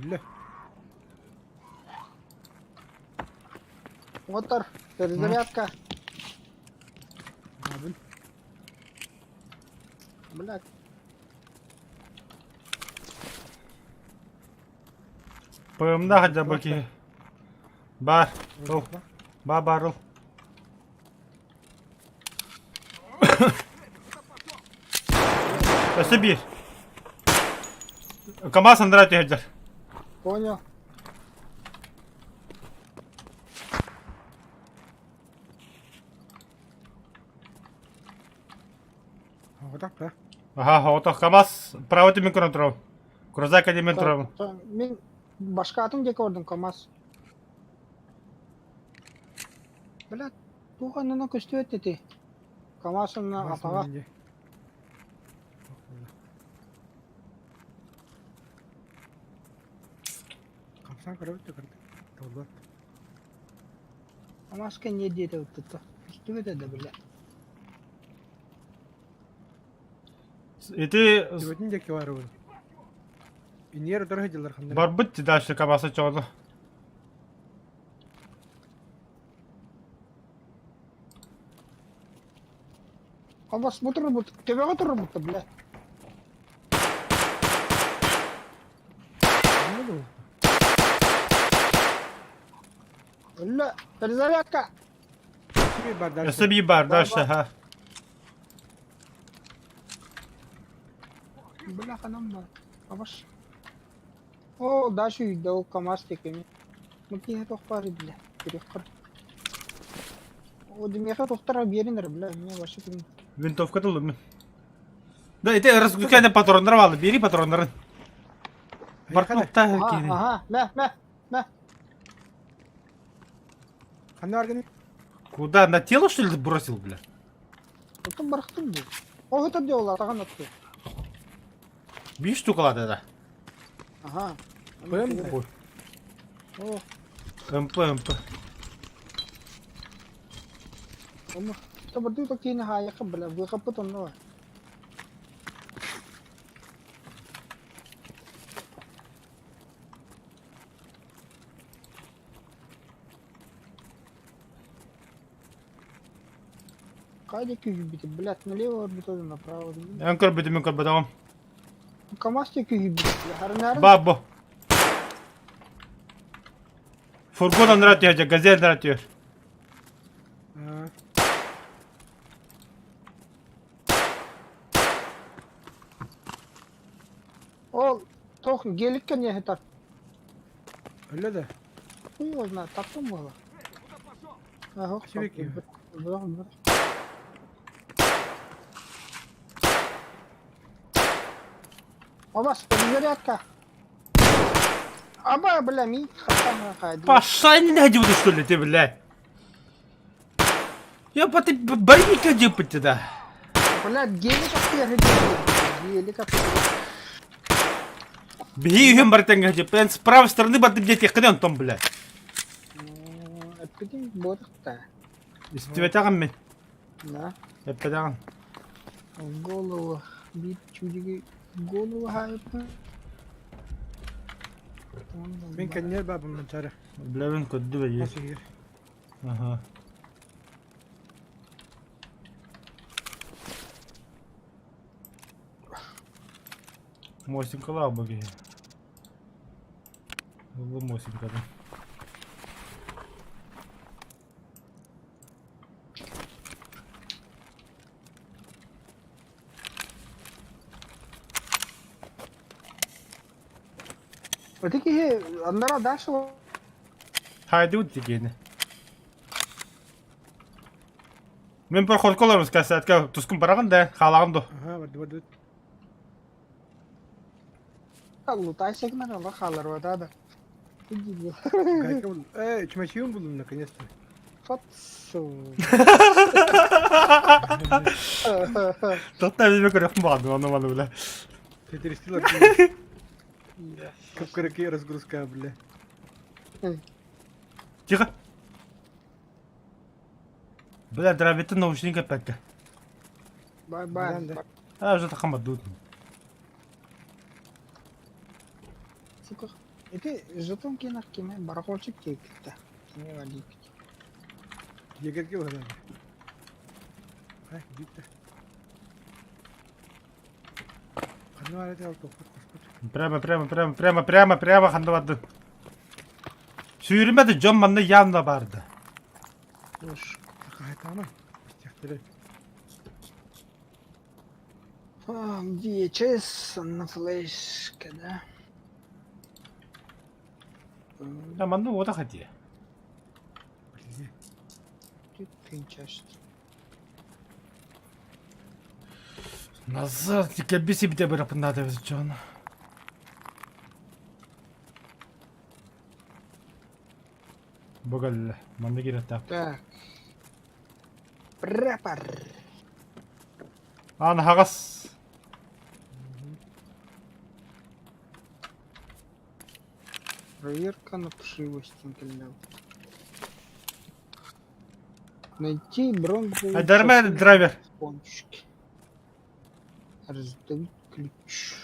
Бля.
Мотор, перезарядка.
Абын.
Блядь.
ПМда хотя бы ки. Бар. Барыл. Сибирь. КамАЗ Андрей Хеджер.
Понял.
Вот так, да?
Ага, вот КамАЗ. Правый микронтрол. Крузак один микронтрол.
Мен башка атын жеке ордым КамАЗ. Блядь, туғанына көсті өттеті. КамАЗына атаға.
Қапсан қарап өтті кірді. Толды.
КамАЗға не дейді өттеті. Көсті өттеді, блядь.
И ты
Сегодня деки бар ول. Инер дорого делар хандар.
барбыт дальше КамАЗа чоғды.
КамАЗ мотор работает. Тебе мотор работает, блядь. لا перезарядка.
СМИ бар, дальше, ага.
Бляха нам бар. Аваш. О, дальше үйде ол КамАЗ текеме. Мөкеге тоқпары біле. Керек қыр. О, демеге тоқтарға беріңдер, бля. Мен башы кім.
Винтовка дылы мен. Да, это разгрузкайда патрондар алды. Бери патрондарын. Барқылықта кейді.
Ага, мә.
Қандай арганы? Куда? На тело, что ли, бросил, бля?
Отын барықтым бұл. О, өтір де ол атаған атты.
5 штук алады, да.
Ага.
Ой.
О,
МП.
ома. Табырды то кейіні хаяқы, бля. Бұл қапы тонны бар. Кайда күйі бітіп, блядь, налево орбитоды, направо.
Мен көрбедім.
КамАЗ те күйі бітіп, бля.
Бабо. Фургон нравится, газель нравится.
Ол, тоқ, гелікке не хетар.
Öyle de.
Хуй его знает, таптым было. Ага,
Чебеки.
бір. Абас, перезарядка. Аба, бля, ми хатана хайди.
Пошла не найди, что ли, ты, блядь. Я по ты боевика дипать да.
Блядь, гелик отперли. Гелик отперли.
Беги, братан, где, прям с правой стороны, баты, блядь, я он там, блядь.
Отпетим, ботах-то.
Если тебя тягом, мен.
Да.
Я тягом.
Голову бит чудики. Голову хайпа.
Мен коньер бабам начара. Бля, мен код дива есть. Ага. Мосинка лабаги. Мосинка, да.
Öteki onlara ders var.
Haydi өттігені. Мен бір қорқы олармыз кәсәтке тұскын бараған да, қалағымды.
Ага, барды.
Лутай секнер ала халар вада.
Чмачион buldum наконец-то.
Фатсу.
Тоқта бізбе көрекім бағады, оны маны біле.
Перестрелок. Капкараки разгрузка, бля.
Тихо. Бля, дробиты наушника пәкке.
Бай-бай.
А, уже тақама дуд.
Сука. Это жетон кинах кеме барахолчик кекті. Кеме валик.
Егерге оғадан. Ай, битті. Қанды бар еді ал тоқпат.
Прямо қандывады. Сүйірмеді, Джон манны явно барды.
Уж.
Қайтамын. Стяқтыры.
DHS на флешке, да?
Я манны ода хади.
Тут пинчашт.
Назар, тільки бісі бде бера надо вез Джон. Богаль, манны гирет
Так. Препар.
Аны хагас.
Проверка на пшивость. Найти бронзовый...
Айдарме драйвер.
Помощники. Раздавить ключ.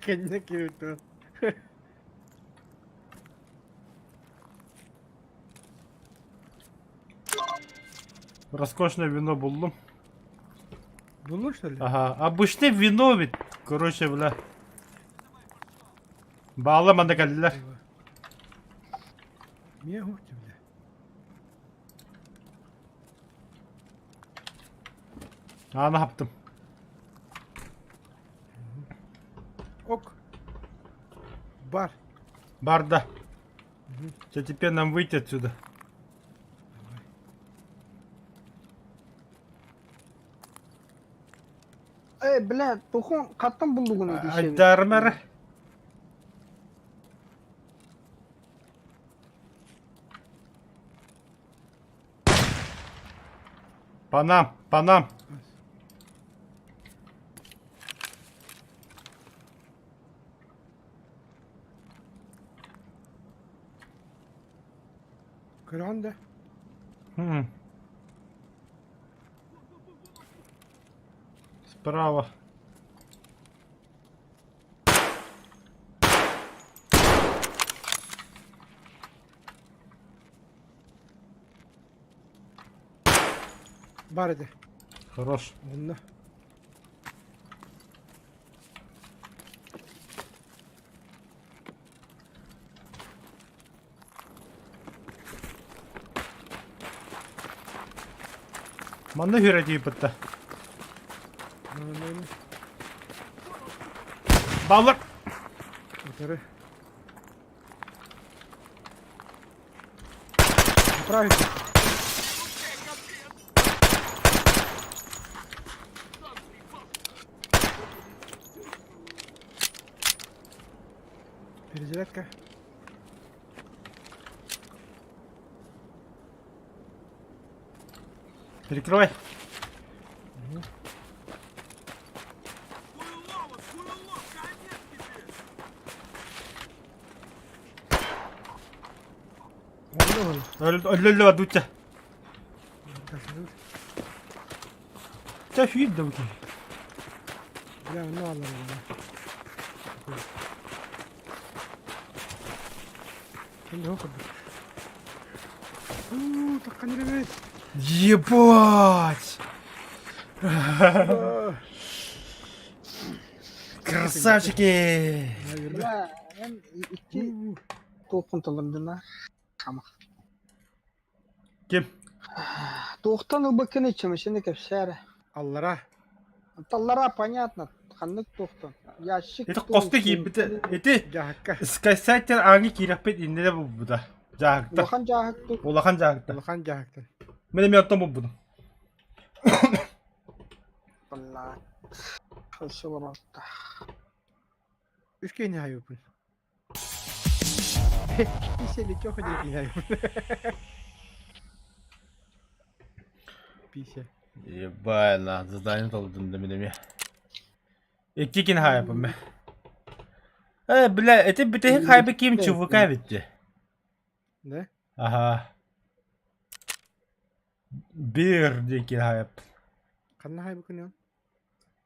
Кенне кеуто.
Роскошное вино булдым.
Булу, что ли?
Ага, обычное вино ведь. Короче, бля.
Bağla manda geldiler.
Niye hoş bile?
Ana yaptım.
Ok. Бар.
Барда. Теперь нам выйти отсюда.
Бля, тухун каттан булдугун дешеби.
Айдарым әрі. Панам, панам.
Кран да.
Хм. Справа.
Бар еді.
Хорош.
Онда.
Маны үйретейіп бітті. Балық.
Отары. Правильно. Перезарядка.
Перекрывай. Öldü adutça. Та фид давки.
Бля, ну ладно. Şimdi okudum. Так не ревет.
Ебать! Красавчики!
Бля, мен iki толкун талымдына шамак.
Кем?
Тоқтан убакын ичем, şimdi кепшәре.
Аллара.
Таллара понятно. Ханнык тоқтан. Ящик.
Это косты киіп біті. Эти
Жахакка.
скайсайттен аңы кираппет инде бұл бұда. Жағықты.
Улахан жахык.
Олахан жағықты.
Улахан жахактан.
Мен оттан бұл бұдым.
Бля. Хорошо баратта.
Üç kere hayır yapın. Bir şeyle çok acele kere hayır yapın. Bir şey.
Ебать, на, задание толдым да менеме. Эки кен хайпым мен. Бля, это бітек хайпы кем чувака бітті.
Ne?
Ага. Bir de кен хайп.
Kanına hayır bakın ya.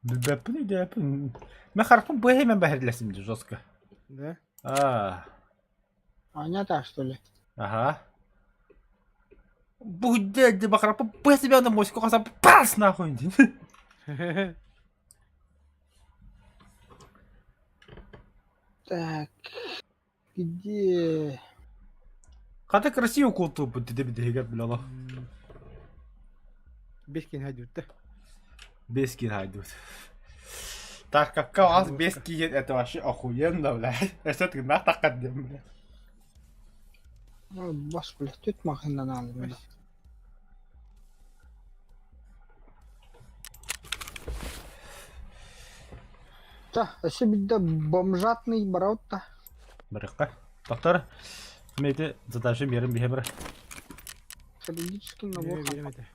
Bilbepin öyle yapın. Ben harfım bu hemen bahirlesim diyor Joska.
Ne?
Понятно, что ли?
Ага. Будет де бахрапы bu себе на моську каса пас нахуй.
Так. Где?
Ката красиво култу bu dedi bir de hegap bile Allah.
Beş kere hayır yaptı.
Бескин хайдут. Так как у вас бескин это вообще охуенно, блядь. Это ты на так отдем, блядь.
Бас, блядь, тут махина надо, блядь. Да, если бы да бомжатный бараут-то.
Барыка. Доктор, мейте задача берем бихемре.
Хирургический
Ne
набор.
veremedi.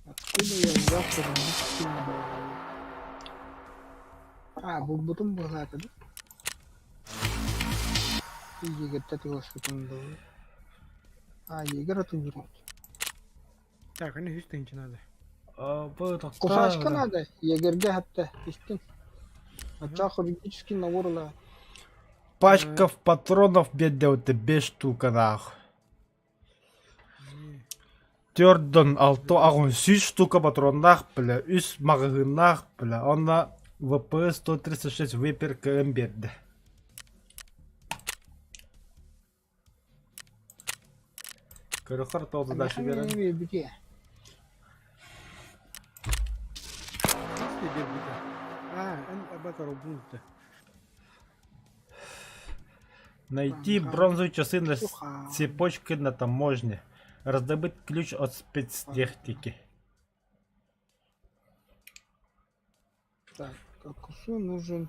Откуда я взял хирургический набор? Bu butun bu zaten. Егер'te тылышытын был. Егер отыграл.
Так, они hiç tınçı надо.
Bu доктор.
Кусачка надо. Егер'ге hatta истин. Ача хирургический набор ла.
Пачка патронов беде вот 5 штука нахуй. Төрдөн 6 агын 3 штука патроннах, бля, 3 магыннах, бля, онна ВП 136 Випер КМ берді. Көріқар толды дашы берін.
Бите.
Nasıl eder bu da? En bakar o bunu.
Найти бронзовые часы на цепочке на таможне. Раздобыть ключ от спецтехники.
Так, Кокусу нужен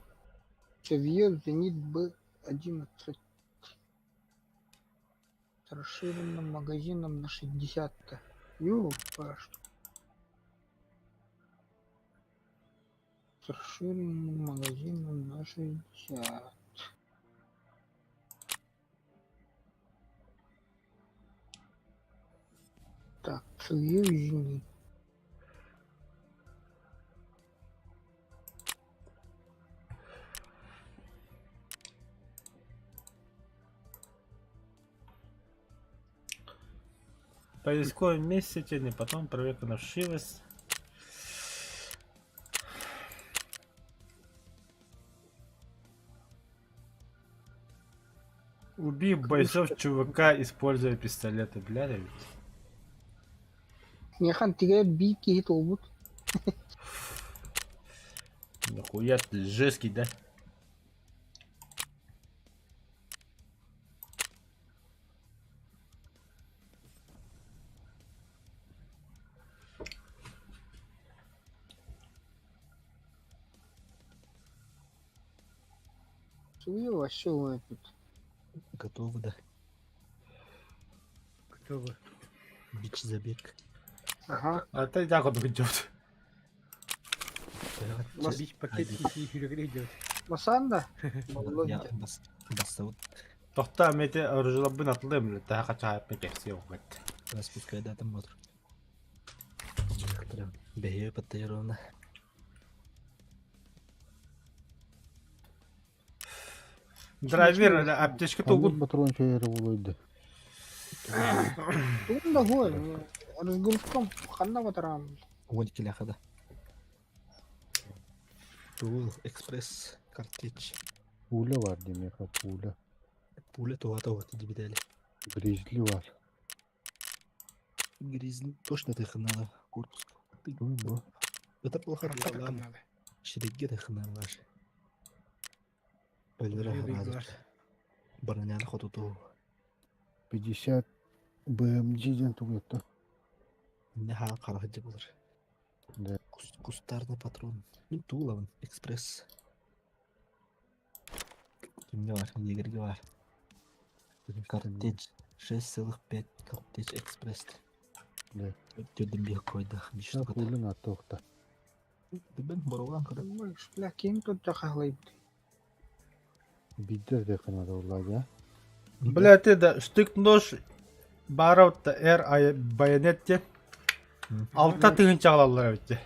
Чавье Зенит Б-11 с расширенным магазином на 60-ка. Ёпаш. С расширенным магазином на 60. Так, Чавье Зенит.
Поисковый месяц, потом проверка на вшивость. Убей бойцов ЧВК, используя пистолеты. Бля, ведь.
Нехан тиге бики хит олбут.
Нахуя ты жесткий, да?
Чавье вообще лапит.
Готовы, да.
Кто вы?
Бич забег.
Ага.
А ты так вот идет.
Бич пакет хи хирегре делать.
Масанда?
Я бастау
Тоқта мете оружылабын атылым ле таха чаап мекерси оқмет.
распускай датам мотор. Бехе паттайровна.
Драйвер аптечка
Қандай
тугун.
патрон шойері болойды.
Тут да гой. Разгрузком ханна батарам.
Он киляхада. Тул экспресс картич.
Пуля var demek ha pula.
Пуля туата вот иди бедали.
Гризли var.
Гризли точно тыхнала корпус.
Bu.
Это плохо.
Надо.
Шерегге тыхнала ваш. Пөлдөрө hazır. Бараняны хотуту.
50 BMG'den tuğuyordu.
Не ха карахыжы болар.
Да.
Кустарный патрон. Мен туулабын. Экспресс. Кимге бар? Егерге бар. Картеч 6,5 картеч экспресс.
Да.
Өттөрдүн бир койду.
Ha
Бишток.
pulun attı okta.
Дебен боролган кыды.
Бля, кем тут жахалайб.
Bidir de kınadı vallahi ya.
Бля, ты да штык-нож бараутта эр байонетте. Алта тыгын чағалалар өтте.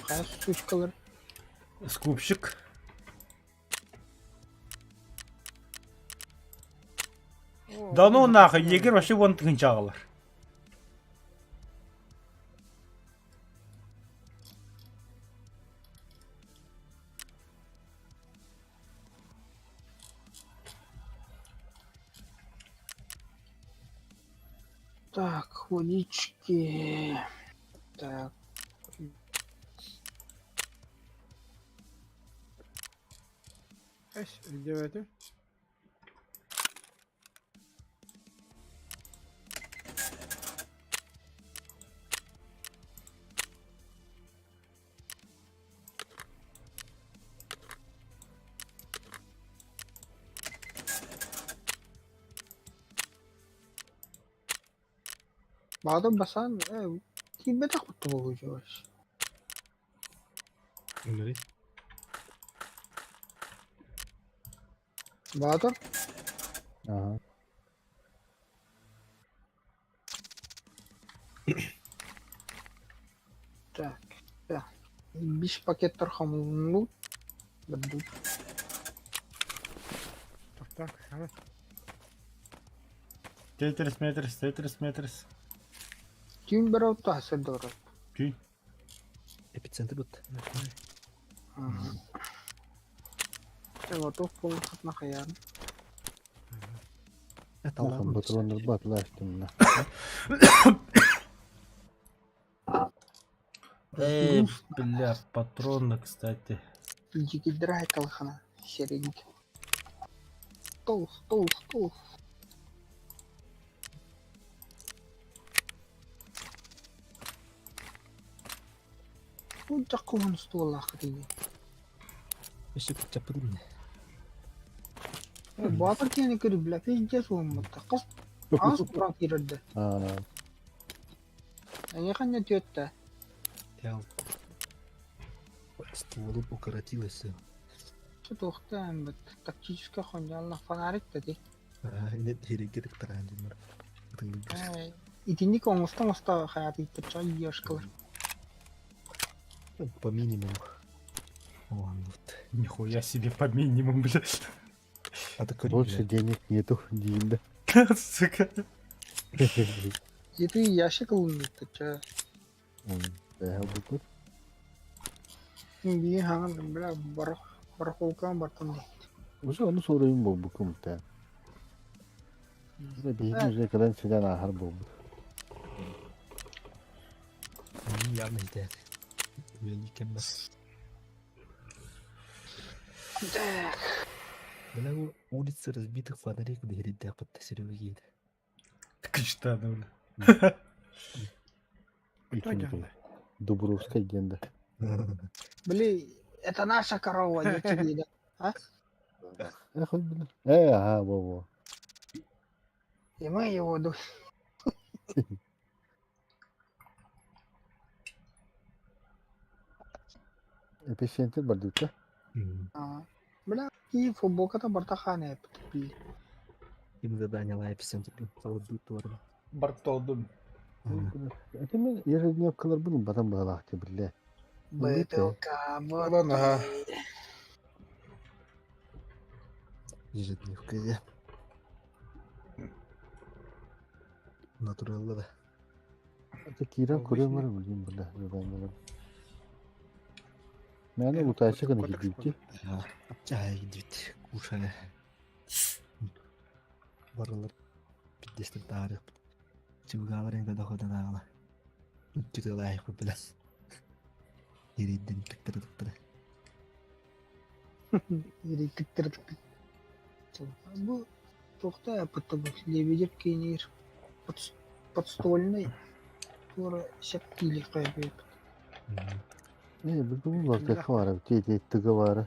Хас сучкалар.
Скупщик. Да ну нахуй, егер вообще вон тыгын чағалар.
Так, водички. Так.
Эш, делайте.
بعضهم بسان كيف بتاخد طبوع جواش. بعضهم
Aha.
так. Да. Биш пакеттер хамылну. Бадду.
Так, ага.
Тетрис метрис, тетрис метрис.
Тюн берет, то хасед дорот.
Тюй.
Эпицентр бут.
Готов пол хатна хаян.
Махан патрондар батлаштым на.
Бля, патроны, кстати.
Дикий драй калхана. Серенький. Толс. Уджаккуман стула хрили.
Еще чапырын.
Батыр кені көрі біля пейдес оңмытты. Қыз аз құран керірді. Әне қанне төтті.
Тял. Стволы укоротилось.
Что тоқты әмбіт. Тактическа қонжалына фонарик деді.
Нет, херекетік таран демір.
Итинник оңысты хаят иттір чай ешкілер.
По минимуму. Ладно, вот.
Нихуя себе по минимуму, бля.
А так
Больше денег нету, Динда.
Сука.
Еті яшек ұлынды чай. Бейін хаңын біля бар қолқан бартын.
Уже onu sorayım bu komutan. Bir yüzüne kadar silah ahar bu.
Не явно это. Великий нас. Бля, улицы разбитых фонарей, куда горит под Сереги.
Так что, ну, бля.
Дубровская генда.
Блин, это наша корова, я тебе, да?
Ага, во-во.
И мы его дух.
Эпицентр бардыка.
Бля, и футболка-то бартахане.
Им задание на эпицентр. Салдутор.
Бартолдум.
Это мы ежедневкалар будем потом балахты, бля.
Бутылка,
Ага.
Ежедневка, я. Натуралда да.
Это Киран Куремар, блин, бля. Меня утащили на гидюти.
Чай, идите, кушали. Барылар. 50 тарих. Чугаларың да доходан ағала. Үттігі лайық бұл біләс. Ерейден тіктірдіктірі.
Ерейдіктірдіктір. Бұл тоқта әпітті бұл. Лебедеп кейнер. Подстольный. Тура шәптілі қайбет.
Бұл лазда хвара, тейте тыгавара.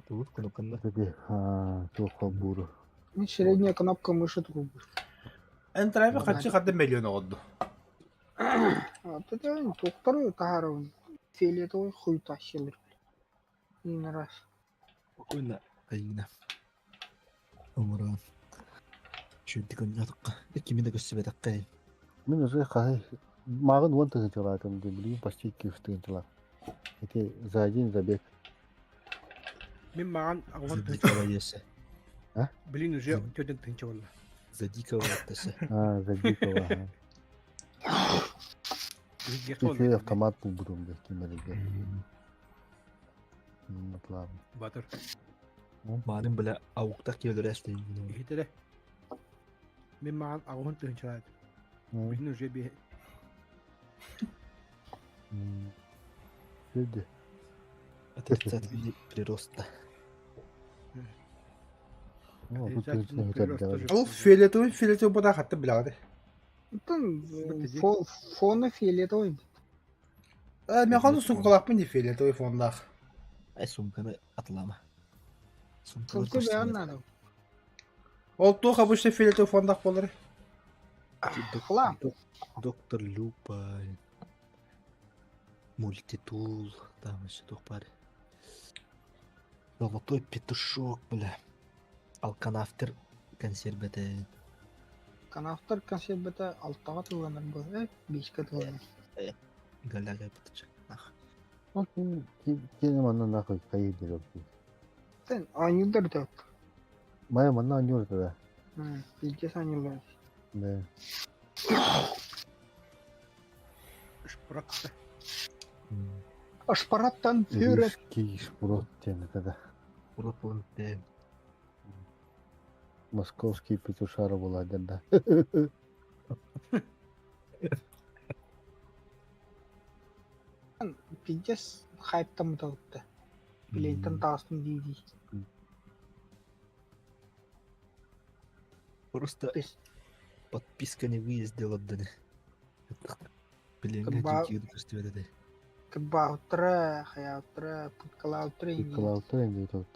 Тут кнопканда.
Тоқал буру.
Средняя кнопка мыши трубы.
Энтраве қанчы қадым миллион оғыды.
Это доктор Тагаров. Фиолетовый хуй тащил. Не раз.
Ойна, кайына. Омыран. Шүнті күн жатыққа. Екемен де көсібе таққай.
Мен уже қай. Мағын он тығын жылатым, білейін почти күйіс тығын жылат. Это за один забег.
Мен маған ағуан
Задикова есі.
Блин, уже төтен тыңчы болла.
Задикова аттасы.
За дикого. Еще автомат был будем, да, кемерге. Ладно.
Батыр.
Малым біля ауықтақ келдір әсті.
Ехетеле. Мен маған ағуан тыңчы жылат. Блин, уже бе.
Люди.
Отрицательный прироста.
Ол фиолетовый бұда қатты білағады.
Фоны фиолетовый.
Мен қаны сұңқылақпын не фиолетовый фондақ.
Ай, сумканы атылама.
Сумка бәғын надо.
Ол тоқ обычно фиолетовый фондақ болыр.
Хлам.
Доктор Люпа. Мультитул. Там еще тух паре. Золотой петушок, бля. Алканафтер консерветі.
Канафтар консерветі алтаға тылғаныр бұл. Бешкі тылғаныр.
Галяга петушок.
Кені манна нахуй кайы дерек.
Сен анилдар да.
Мая манна анилдар да.
Пиздец анилдар.
Да.
Шпракта.
Ашпараттан фюрер.
Киш бурот теми да.
Урод болын де.
Московский петушара была да.
Пиздец хайптан муталыпты. Билеттен тағыстың дейді.
Просто
Пис-
подписка не выездила даны. Блин,
Ба-
я тебе да.
Кыба утра, хая утра, путкала утра.
Калаута инде тут.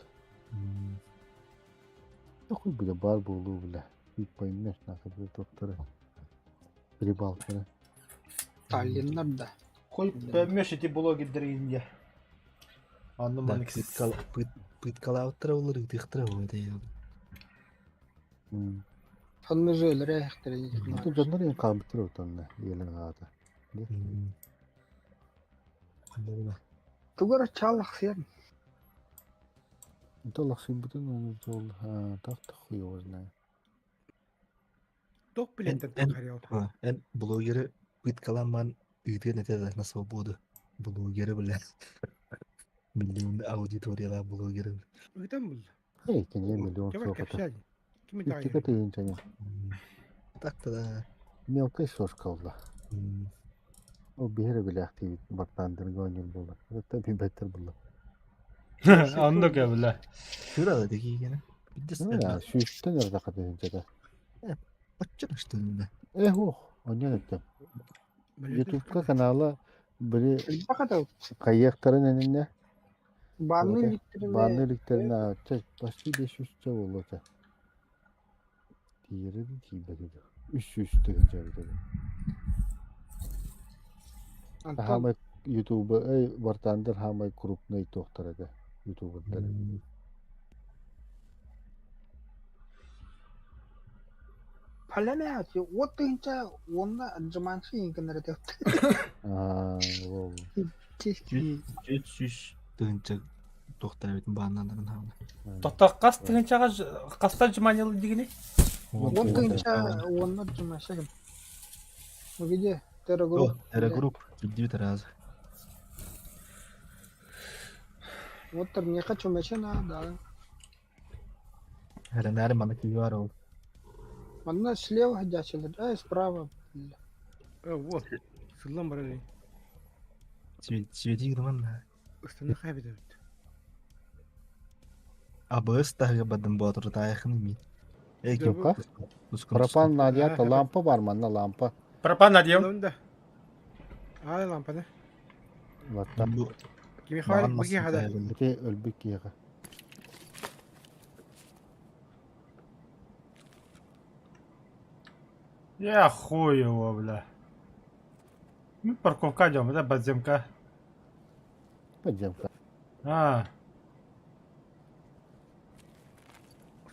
Хуй бля бар болу бля. И поймешь нахуй бля доктора. Прибалтика.
Таллиннар да.
Хуй поймешь эти блогеры Индия. Анны
Да,
маник.
пыткала утра улыр тыхтра да.
Сонны жөйлер әйіқтері
Тут жандар ен калбытыр отанна елен гада.
Тугар чаллах сен.
Доллах симбутын он жол так хуй его знаю.
Тох билеттен тахарял.
Эн блогеры пыткаламан үйден этеді на свободу. Блогеры бля. Миллион аудиторияла блогеры.
Ыйтан был.
Эй, кене миллион
Кемер
соката.
кепсяди. Кими
Тика
тайыр.
тыйын чане.
Так-то да.
Мелкая сошка была. O bir yere bile aktif baktandırga oynuyor buldu. Hatta bir beter buldu.
Anlık ya bile.
Şurada da gene. Bir de
Ya şu üstte nerede kadar de.
Açın işte önünde.
Oh, oynuyor ettim. YouTube'da kanala biri
Bakada
kayakların önünde
banlı
bandı
liktirine
liglerine atacak. Başka 500 çav olacak. Diğeri de değil dedi. 300 önce dedi. Hamay YouTube'a vartandır hamay grupna itoqtarada YouTube'da.
팔레네 하지. 옷도 원나 저만치 인근들에 돼.
Wow.
Чески.
300 дönecek doktor evitin bağlananların hamle.
Тоқта қас тігіншаға қаста жыманелы дегені?
Отынча онна жумашагын. Где террогруп.
Террогруп. Gidiyor terazi.
Вот там не хочу машина, да.
Hele nerede bana kivi var oldu.
Одна слева ходячая, а справа.
Вот. Сылам барали.
Sveti gidiyorum ben.
Üstüne kaybedemedi.
Abız da badım bu oturda ayakını mi?
Yok. Пропан надята lampa var mı anna lampa?
Пропан надел.
Onda. Al lampanı.
Vatta.
Bu
Kimi halik bagi hada.
Bir de ölbük yağı.
Я хуй его, бля. Мы парковка идем, да, подземка.
Подземка.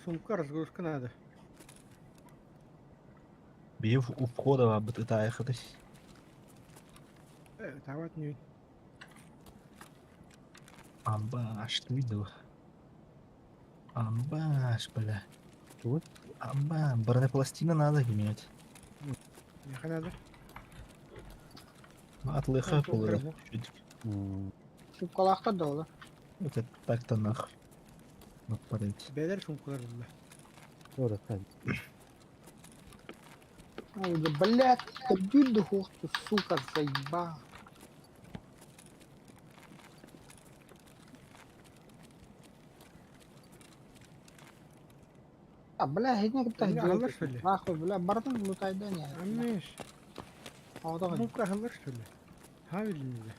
Сумка разгрузка надо.
bir у входа var bu da ayakı.
Тават не.
Амбаш, ты видел? Амбаш, бля.
Чего?
Амба, бронепластина надо иметь.
Не надо.
Атлыха полы.
Шукалахта да ола.
Это так-то нахуй. Вот подойти.
Бедер сумкалар булла.
Orada kal.
Ой, да блядь, кабиду хохту, сука, заеба. А, бля, хидне кипта
Бля,
хидне.
алар что ли?
Нахуй, бля, бардын лутайда не.
Амеш.
Аудага.
Ну кахалар что ли? Хавилинде.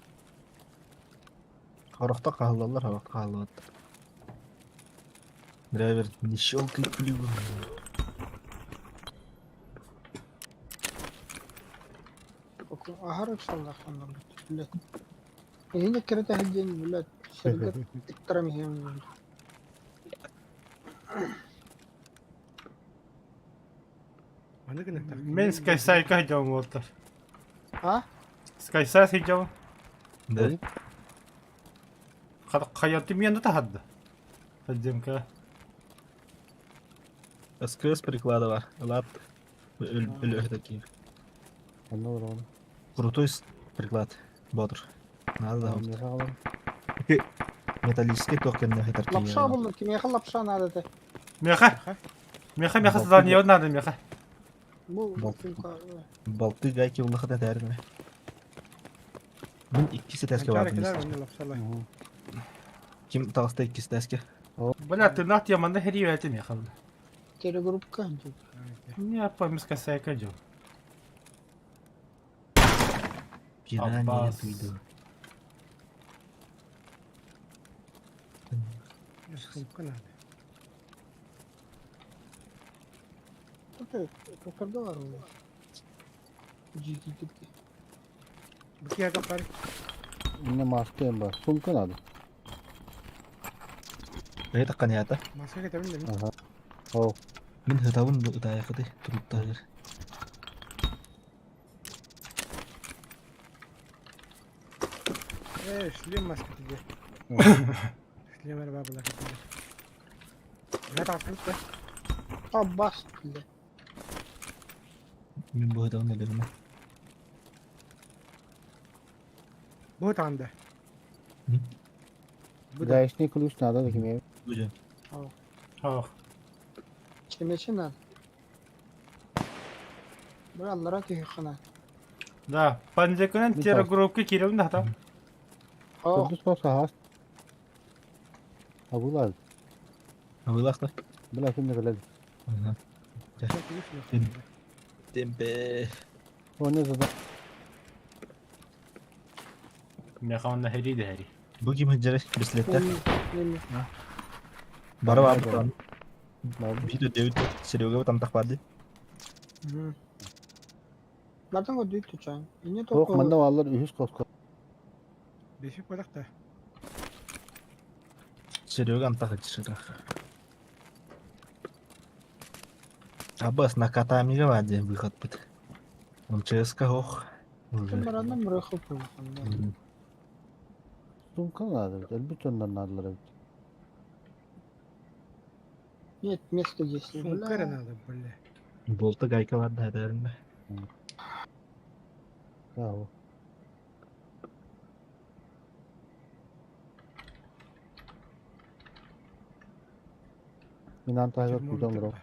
Хорохта калдылар, хорохта калдылар. Драйвер не щелкай плюгом.
Агарык салдах сонда, блядь. Хидне керете хидне, блядь. Шердет тиктерам хем.
Аны гына так.
Мен скайсайка идем, вот.
А?
Скайсайс идем.
Да.
Хайоты мен тахадды. Подземка.
СКС приклада var. Лад. Ölü такие.
Anna var onu.
Крутой приклад. Бодр. Надо да.
Меха қалам.
Металлический токен на хитар
Лапша булды. Кимеха лапша надо те.
Меха задание надо, меха.
Бул
Бал-
сумка.
Балты гайки улаха да дәрме. Мен иккисе тәске
Чара
бардым.
килер мен лапсалай.
Ким тағыста иккисе тәске?
Бля, ты нахуй яманда херию эти меха.
Тере группка.
Не помню, сколько джо.
Пирания
Аббас.
туйду.
Сумка надо.
Какой доллар у вас? Джики типки.
Бакия капар.
Yine maskeyim var. Sumka nadı.
Бәйті қанията.
Маска кетемін дем.
Aha. Oh.
Мен хытауын ұтая қыды. Тұруттағыр.
Шлем маска тебе. Шлем арба була кетеді. Я тақсыз да.
Аббас билди.
Мен бұл хытауын өлерім.
Bu tanda.
Гаишный ключ надо da kime?
Бұжан.
Ох.
Кимечи надо. Бля, Аллара тихана.
Да, панжекунен
Bir
тера
tane.
группка кирем да там.
О,
Kudüs olsa has. Abular.
Абылақты.
Bila şimdi kadar.
Темпе.
O ne zaten?
Меха он хери да хери.
Бұл кем хыджары? Бреслеттер.
неми.
Бары бар бұтан.
Var.
Видео дэвид Серега бұтан тақпады.
Nereden o düğüt tutan? Yine
Yok
topu.
manda varlar 300 kosko.
Beşik badak da.
Серега антақ хыджары. Аббас на катамига ваде выход бит. Он ЧСК ох. Уже.
Kameranın bırakıp koyuyor.
Sumka nadı. Elbette ondan nadılar.
Нет места здесь.
Сумкара надо, бля.
Болты гайка var da ederinde.
Bravo. Мен антайга кудам бро.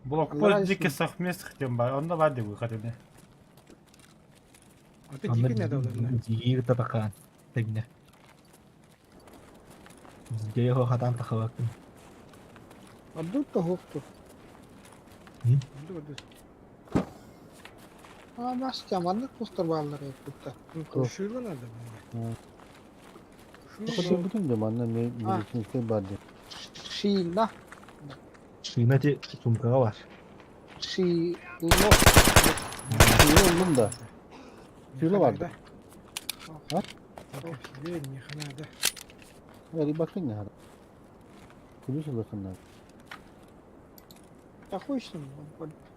Блокпост дикий сахмест хотим бар. Он да ваде выход иде.
А ты тики надо ударна.
Жиир табақан. Тегне. Бізге его хатан тақабақын.
А тут то гофту. А бас чаманlık poster bağları yaptık.
Шило надо.
Kudum bütün de bana ne için işte vardı.
Şiila.
Шина те сумкаға бар.
Şiilo.
Şöyle oldum da. Şöyle vardı. Ha?
Не надо.
Hadi bakın ya. Kudüs bakınlar.
Ya koysun.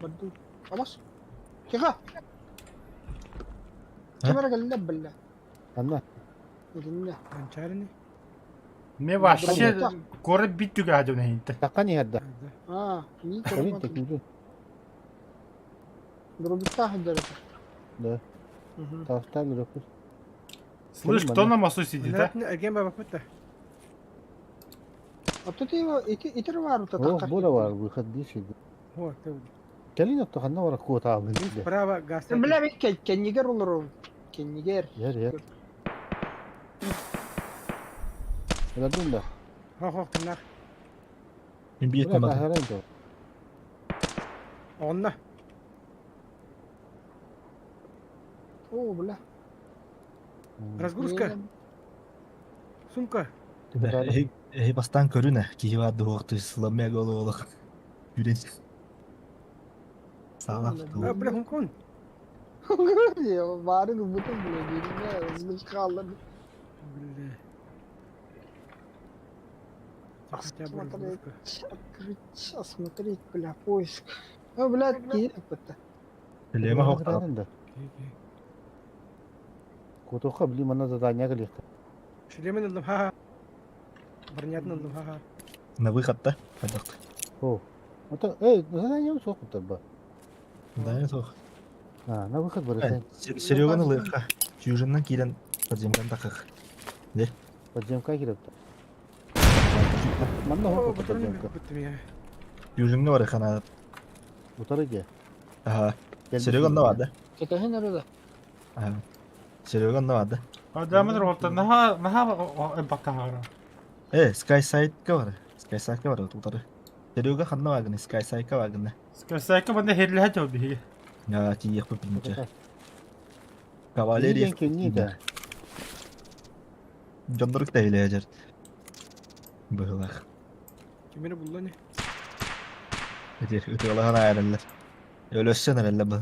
Baddu. Amas. Kika. Kamera geldi billa.
Anla.
Dinle.
Анчарни.
Me вообще горы бит түгә хәдә нәһинте.
Taka ni hadda.
Ha, iyi
Tabii
tamam.
tekiydi.
Дробита хадер.
Да. Tavsta bir okuz.
Слышь, кто на мосту сидит, а?
Ergen baba pıtta.
А тут его итер var orada
Oh,
takar.
bu da var bu kadar şey.
О, ты.
Gelin yaptı kanına var kuat abi.
Право газ.
Bile bir kenniger olur o. Kenniger.
Yer yer. Öyle değil de.
Ho ho tırnak.
Мен bir
Bu da
etmem.
herhalde o.
Onunla.
Oo bile.
Разгрузка. Сумка.
Бастан көрүнө. Киһи барды уокту сыламмега олох. Үрен. Сага.
А, бля, Хонконг.
Ya bari bütün bile yerine hızlı kaldı.
Бля. Хотя бы разгрузка.
Смотреть, бля, поиск. Ну, блядь, гидек это.
Лема хокта.
Herhalde. Kutu kabli mana zadanya gelir.
Шлемы надо, ха-ха. Бронят надо, ха-ха.
На выход-то. Пойдёт.
О. Это, задание у сок таба.
Да, это.
Ha, na выход var sen.
Сереганы лыхка. Чужиннан килен Подземкан такых.
Подземка кирепті. Манда
О,
хоқ
бутырын
подземка.
бүттім я.
Yüzünde var kanat.
Бұтары ге.
Aha. Серега ne vardı?
Кетехин арада.
Aha. Серега ne vardı?
Адамдар болта наха бакахара.
Skyside var. Skyside var tutarı. Серега ханна var gene. Skyside var gene.
Скасайка банда херле жоо би.
Ya ki yapıp bilmece.
Ниден
Kavaleri.
кенни да.
Jonduruk da ile yacar. Böyle.
Kimini buldu ne?
Nedir? Ötüyorlar ayrılırlar. Öyle ölsen herhalde bu.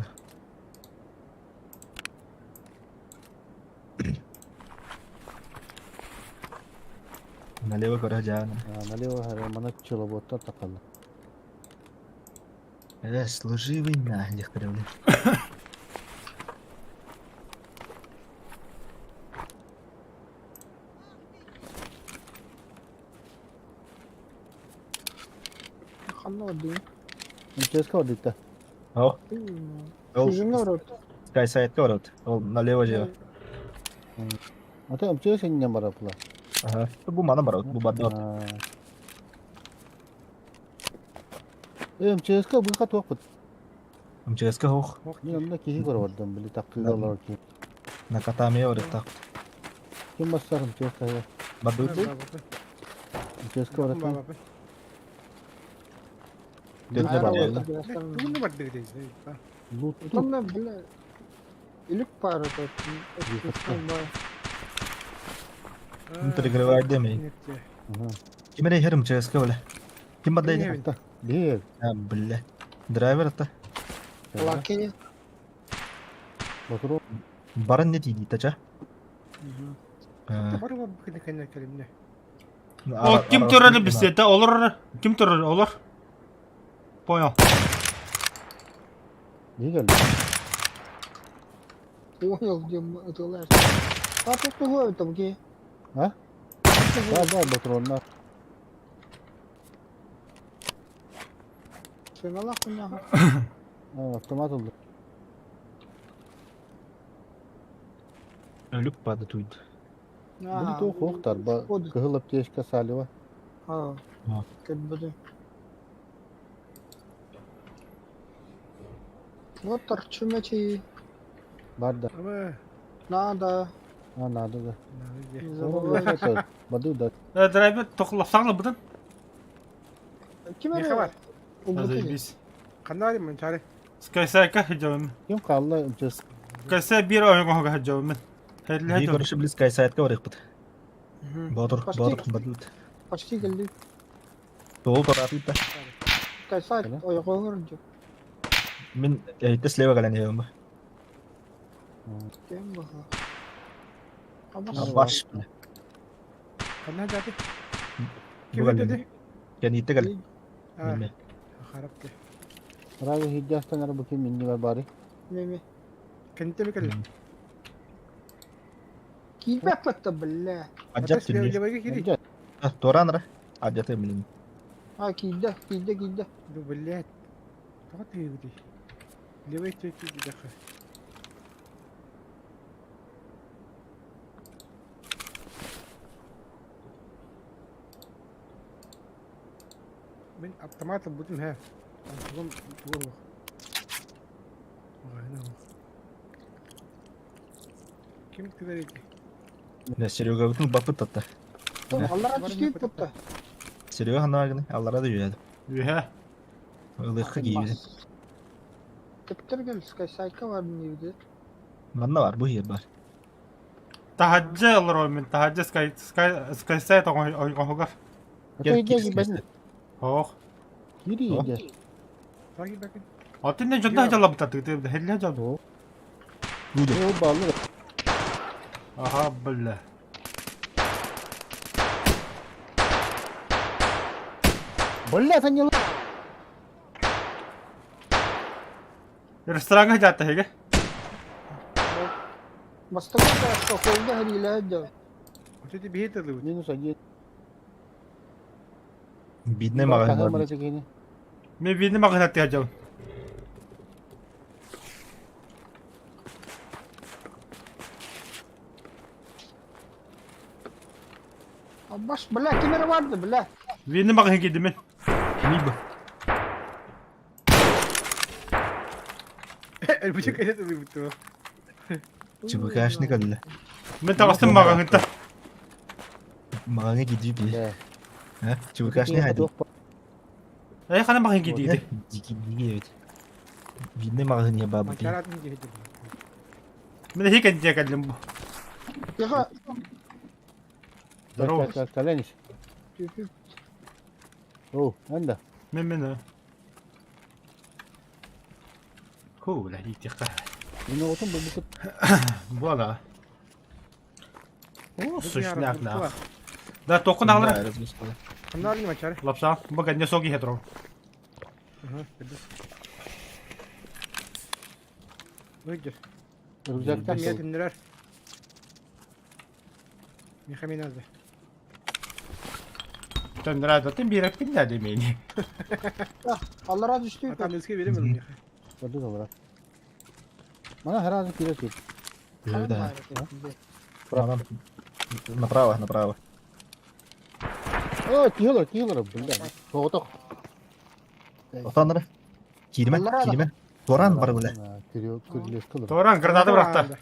Налево короче.
Налево мана чило ботта тақалла.
Служивый на легкоревле.
Ханна вадим.
МЧСка одикта.
О,
Yüzünde var orada.
Skyside корот. Ол налево же.
Ата МЧС иннен бара пула.
Ага. Bu mana barot. Bu badot.
МЧСка бұға тоқпыт.
МЧСка хоқ.
Мен онда кихи көріп білі таққылы олар ки.
На катаме орыта.
Кем бастар МЧСка я?
Badot.
МЧСка ората.
Dörtte badot.
Bunu bak dedi.
Лут.
Там бля. Илик пара тут.
Ну перегревает демей. Kim ere yarım МЧСка öyle. Kim badaydı?
Değil.
Ha bille. Driver ata.
Лакене.
Батыру.
Баран не тиди тача.
Var mı bu kadar kelimle?
О, ким төрөлү бисете олор. Ким төрөлү олор? Понял.
Не geldi?
Понял, где отылар. А тут того там где?
Ha? Var Батыр onlar.
Sen Allah kunya.
Автомат oldu.
Ölüp badı tuydu.
Bunu da hoqtar. Kıhılıp teşke saliva.
Ha.
Ha.
Kadbede. Вот торчмечи.
Barda.
Ama
Надо.
Ha nada da.
Не забывай.
Badu da.
Драйвер тоқлапсаң да будан.
Kim
ne
arıyor?
var?
Заебись.
Kanal mı çare?
Скайсайка хажавым.
Kim kaldı МЧС?
Скайсай бир ойгоо хажавым. Херле
Bir
жоо.
karışı biz Skyside var yapıt. Bodur,
Почти.
bodur, badut.
Почти geldi.
Doğu tarafı da.
Kaysak oyğuyor.
Min ehte sleva gelen yavrum.
Kim bu? Ama
Baş.
Kanal dedi.
Bu
Kim
gelen.
dedi?
Yani itte gelen.
Ha.
Bilmem.
Harap ki.
Ravi hijjastan ara bakayım minni var bari.
ne?
Kente mi kalın?
Kim yaptı billa?
Acayip
Ateş
tüylü.
bir giri.
Hijjas.
Toran ara. Acayip eminim.
Ha kide.
Bu belli. Fakat iyi gidi. Levay çekti bir dakika. Ben автоматla buldum he. Tamam, bu. Aynen. Kim kadar iyi?
Ne Serioga bütün bapıt tatta.
Allah çıkıyor putta.
Serioga hanım var gene. Allah'a da yürüyordu.
Ühe.
Ilıkı giydi.
Tepter gel. Kaysak var mıydı?
Banda var bu yer var.
Tahajja олор оймен. Tahajja скайсай ойгоо.
Ata hijjas ben.
Хоох.
Yürü hijjas.
Takip bakın.
Отин жонда хажаалаа бутаад гэдэг. Херле жоо.
O bağlı.
Аха бэлэ.
Bolla sen yıl.
Ресторан хажаата хэгэ.
Mastaka da koydu hariyle da.
Öteki bir hit alıyor.
Minus acı.
Bidne
Kahve
mağazı var.
mara çekeni.
Ми видни магнат хажаав.
Abbas bela kimere vardı bela.
Benim bakın gidimin.
Миба.
Bıçak öyle de bitti.
ЧВКшник алла.
Ben tavastım bakın gitti.
Мага гиди би.
Бля.
А? ЧВКшник хайdı.
Ay kana bakın gidiydi.
Дики гиди. Видно мага не баба.
Maçlar atın gibi.
Ben de hiç kendine geldim bu.
Yaka.
Здорово.
Калениш. О, анда.
Ben. Hula yiyecek.
Yine otun bu bu.
Voilà. O suşnak na. Da tokun alır.
Bunlar ne maçlar?
Lapsa. Bakın ne soğuk yedro.
Aha. Buyur.
Rüzgardan
Niye dinler? Mihamin azbe.
Tendra da tim bir rakip ne demeyini.
Allah razı olsun.
Atam eski verir mi?
Oldu da bırak. Bana herhalde kire tut.
Да. Правильно. Направо, направо.
О, килер, бля. Соғыта.
Отандыры. Кириме, кириме. Торан бар бля.
Кирилес кылыр.
Toran granada bıraktı.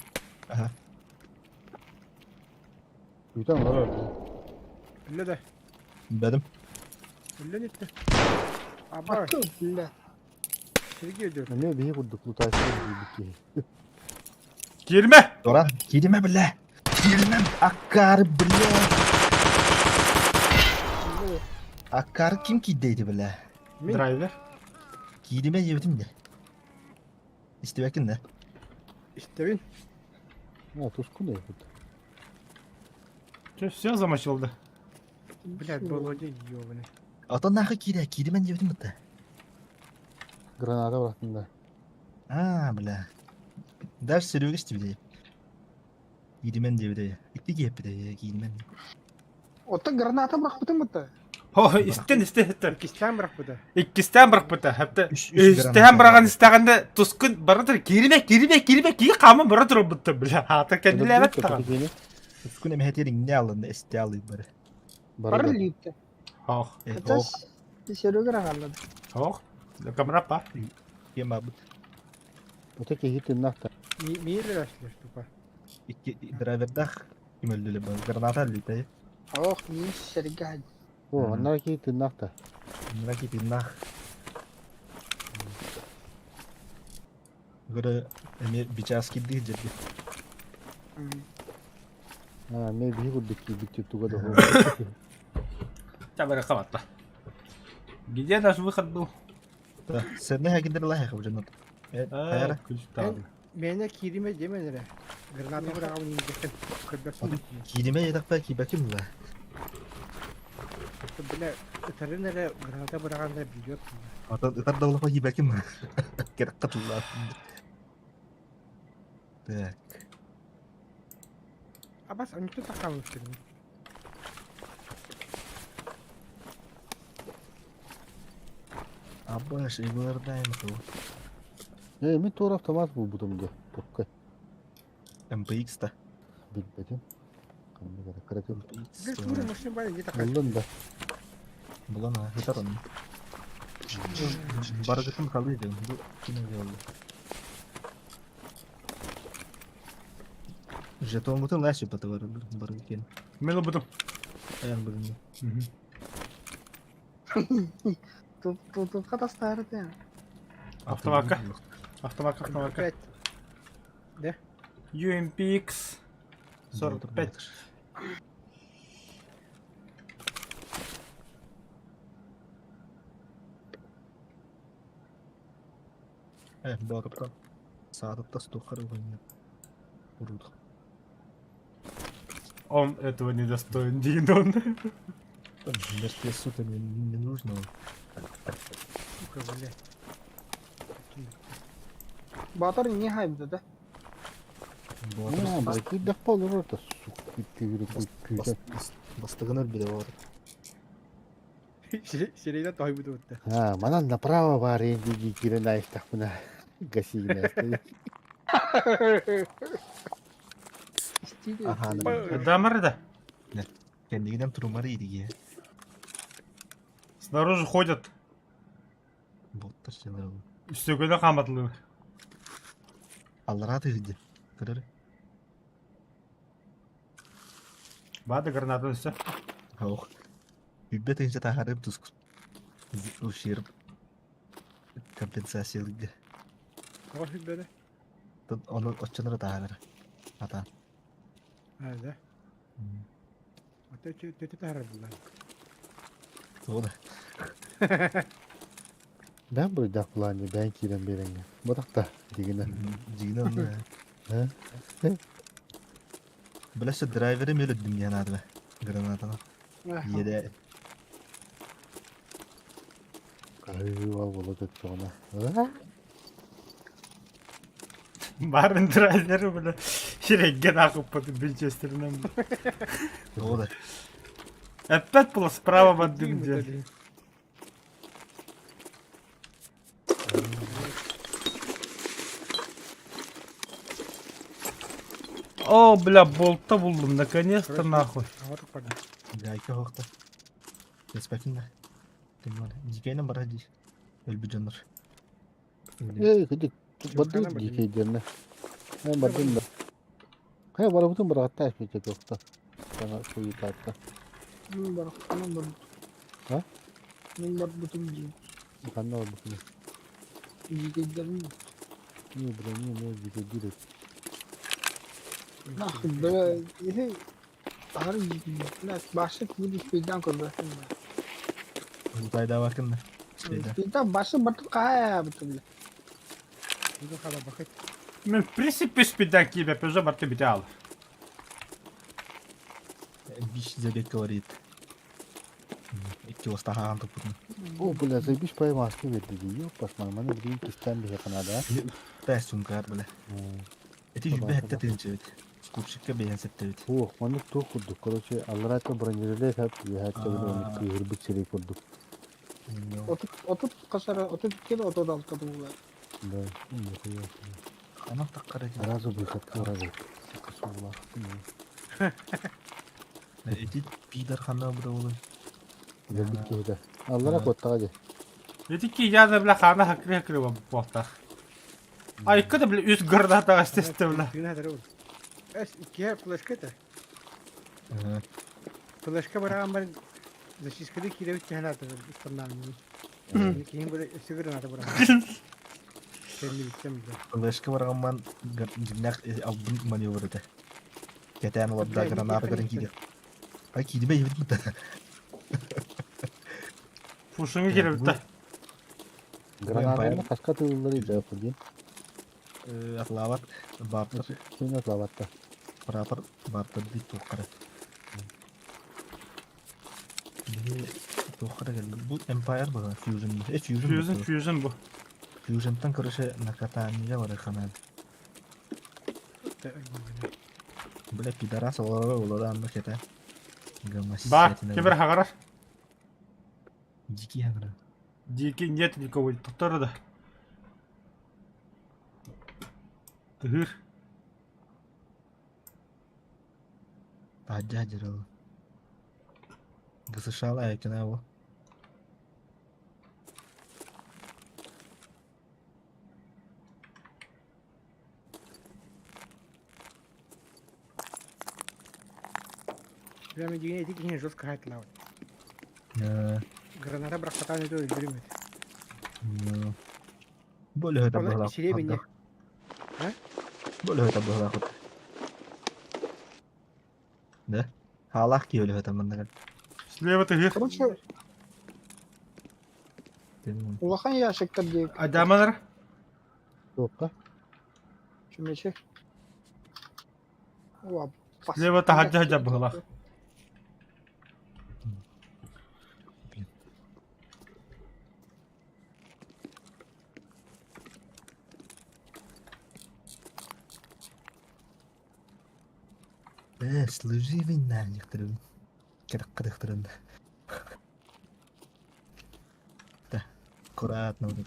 Yutan var.
Öyle de.
Bedim.
Öyle ne etti? Abi
Hakkı bela.
şey geliyor.
Ne bir kurduk taşı gibi ki.
Girme.
Торан, кириме бля. Кириме. Akkar bля. Akkar kim kiddeydi bля?
Driver.
Kidime yedim de. İşte bakın da.
İşte bin.
Ha tuzku ne yaptı?
Все замочилdı.
Блядь, Володя ёбаный.
Atan nakı kide, kidime yedim de.
Granada bıraktım da.
Aa bля. Ders sürüyor işte bile. Kidime de bile. İkti ki hep bile kidime.
Ota granata bırakmadın mı da?
Ho isten.
Pakistan bırak bu da.
İkisten bıraktı. Hatta
Üç
üstten
granata.
bırakan istaganda tuskun baradır. Girme. Ki kamı baradır bitti bile. Hatta kendine evet tamam.
Uskun emehetlerin ne alındı este alıydı bari.
Para liyipte.
Ho.
Atas dışarı granada.
Ho. Kamera pa.
Yem abi.
Öteki hitin nakta.
Mir başlıyor tupa.
İki driverdah. Kim öldü bu? Granata öldü.
Oh, iyi şerige hadi.
O onlar ki hitin nakta.
Lagi pindah. Göre emir bicas gidi jadi.
Ha ne bir kurduk ki bitti tuga da.
Coba kapat lah. Gidiyor da şu kadar.
Sen ne hakidir lah ya kabucan not. Hayır.
Bana kirime demelere. Granata bırakalım yiyeceksin. Kırbarsın.
Kidime yedak pa ki bakayım lah.
Bile öterin nere granata bırakan da biliyor.
Atar da pa ki bakayım. Kira katullah. Tak.
Abbas onu tut takalım dedim.
Apa sih buardayım tuh.
Mi taraf tamam bu budumda. Tokkay.
MPX da.
Bilmedim. Kanlı gara karakter.
Bir sürü maşın var ya takar.
Buldum da.
Bulan ha, hitar onu. Barakatım kalıydı. Bu yine oldu. Jeton mutu lah siapa tuh baru bikin.
Melo buldum.
Ayan belum.
Tut katas tarih ya.
Автоматка. Автоматка.
Evet. De.
UMPX 45.
Bawa ke saat tas tuh banyak. Urut.
Он этого не достоин, Динон.
Мерседесу то не нужно.
Сука, блядь.
Batar niye haydı da?
Ha belki defa olur orada. Suk bitti yürü kuyudan.
Бастыгыныр bile var.
Şireyle tabi de öttü.
Ha mana направо var енді кирен айықтақ мына. Гасигіне стоит.
Aha.
Да, морда.
кендигинен турумары идиге.
Снаружи ходят.
Боттар жылы.
Үстөгөнө каматылы.
Аллара тыгыды. Көрөр.
Бады гранатаны үстө.
Ох. Үббе тыгынча тахарып тускут. Уширып. Компенсациялыгы.
Кого хиббеде?
Onu оччонора тахарыр. Ата.
Hadi. Ata tütü taraf bunlar.
Ода.
Ben burada daklandı ben kirem berenge. Бодакта дегенде.
Жигинен.
Э?
Билесе драйвери меле дүнянады. Гранатаны. Еде.
Кайва болады тоғына.
Барын драйвері білі шерегген ақып бұды Винчестерінен.
Ода.
Опять было справа под дымде. О, бля, болтта булдым, наконец-то нахуй.
Аватык пардon.
Гайка хоқта. Респектинда. Тимон. Жикейнен бара жи. Өлбү жонор.
Кыдык бады дикейдерне. Бадым да. Кая бара бутун бара атта эспече токта. Sana suyu tatta.
Min bar kanam bar.
Ha?
Min bar butum ji.
Kanna var butun.
Jigedlerim.
Niye bre niye jike direkt.
Nah böyle ini ağır nah başlık bu speed'den kurdu.
Uzayda bakın da. Şeyde.
Speed'den başlık batıp kaya betul.
Bu kadar bakıt.
Мен, в принципе, спидан кибе, пежо баты битал.
Биш зебек говорит. İki ostahan topunu.
Bu bile bir pay maske verdi diyor. Pasman bana bir kistan bir kanada.
Bes sunkar böyle. Eti jübe hette tinçet. Skupşik'e beğensette.
Oh, bana çok kurduk. Korоче, Allah razı bırakırdı hep ya hatta bir onu kıyır bir çelik kurduk.
Otup kasara otup kilo otoda altta bu.
Ben bunu koyuyorum.
Ana takkara.
Razı bir kat orada. Kasullah.
Eti pidar xana bu da olur.
Geldik ki de. Allah'a kotta hadi.
Dedik ki ya bile xana hakri bu bolta. Ay kıdı bile üst granata asteste bile.
Gün hadar ol. Es ikiye flaşka da. Flaşka bırakan ben защискали кидают тягнаты стандарт. Ким böyle сигарет bırakan.
Flaşka varağımman jinnak albun maneverde. Keten wadda granata garin kidi. Ay kidi be yibit mutta.
Fuşunu girip de.
Granatayla kaç tığılları da yapıldı.
Atlavat bartır.
Kim atlavatta?
Bartır bartır bir tokara. Bir tokara geldi. Bu Empire bu Fusion.
Fusion bu.
Fusion'tan karşı nakataniye var kanal. Böyle pidaras olur anda kete.
Бар, кебер хагара.
Дикий хагара.
Дикий нет никого, туттары да. Тыгыр.
Hacı hacı ol. Gısışal ayakına o.
Прямо дигне эти кине жестко хайтлау. Граната брахатан это öldürmedi.
Böyle höte
Ona
bırak.
içeriye bindi.
Böyle höte bırak. Ne? Hala ki öyle höte bende.
Слева тыгыр.
Короче, улахан яшыктар дейік.
Адамалар.
Yokka.
Шумече.
Слева тахаджа хаджа была.
Служи винна некоторым. Кырыктырым. Да. Аккуратно вот.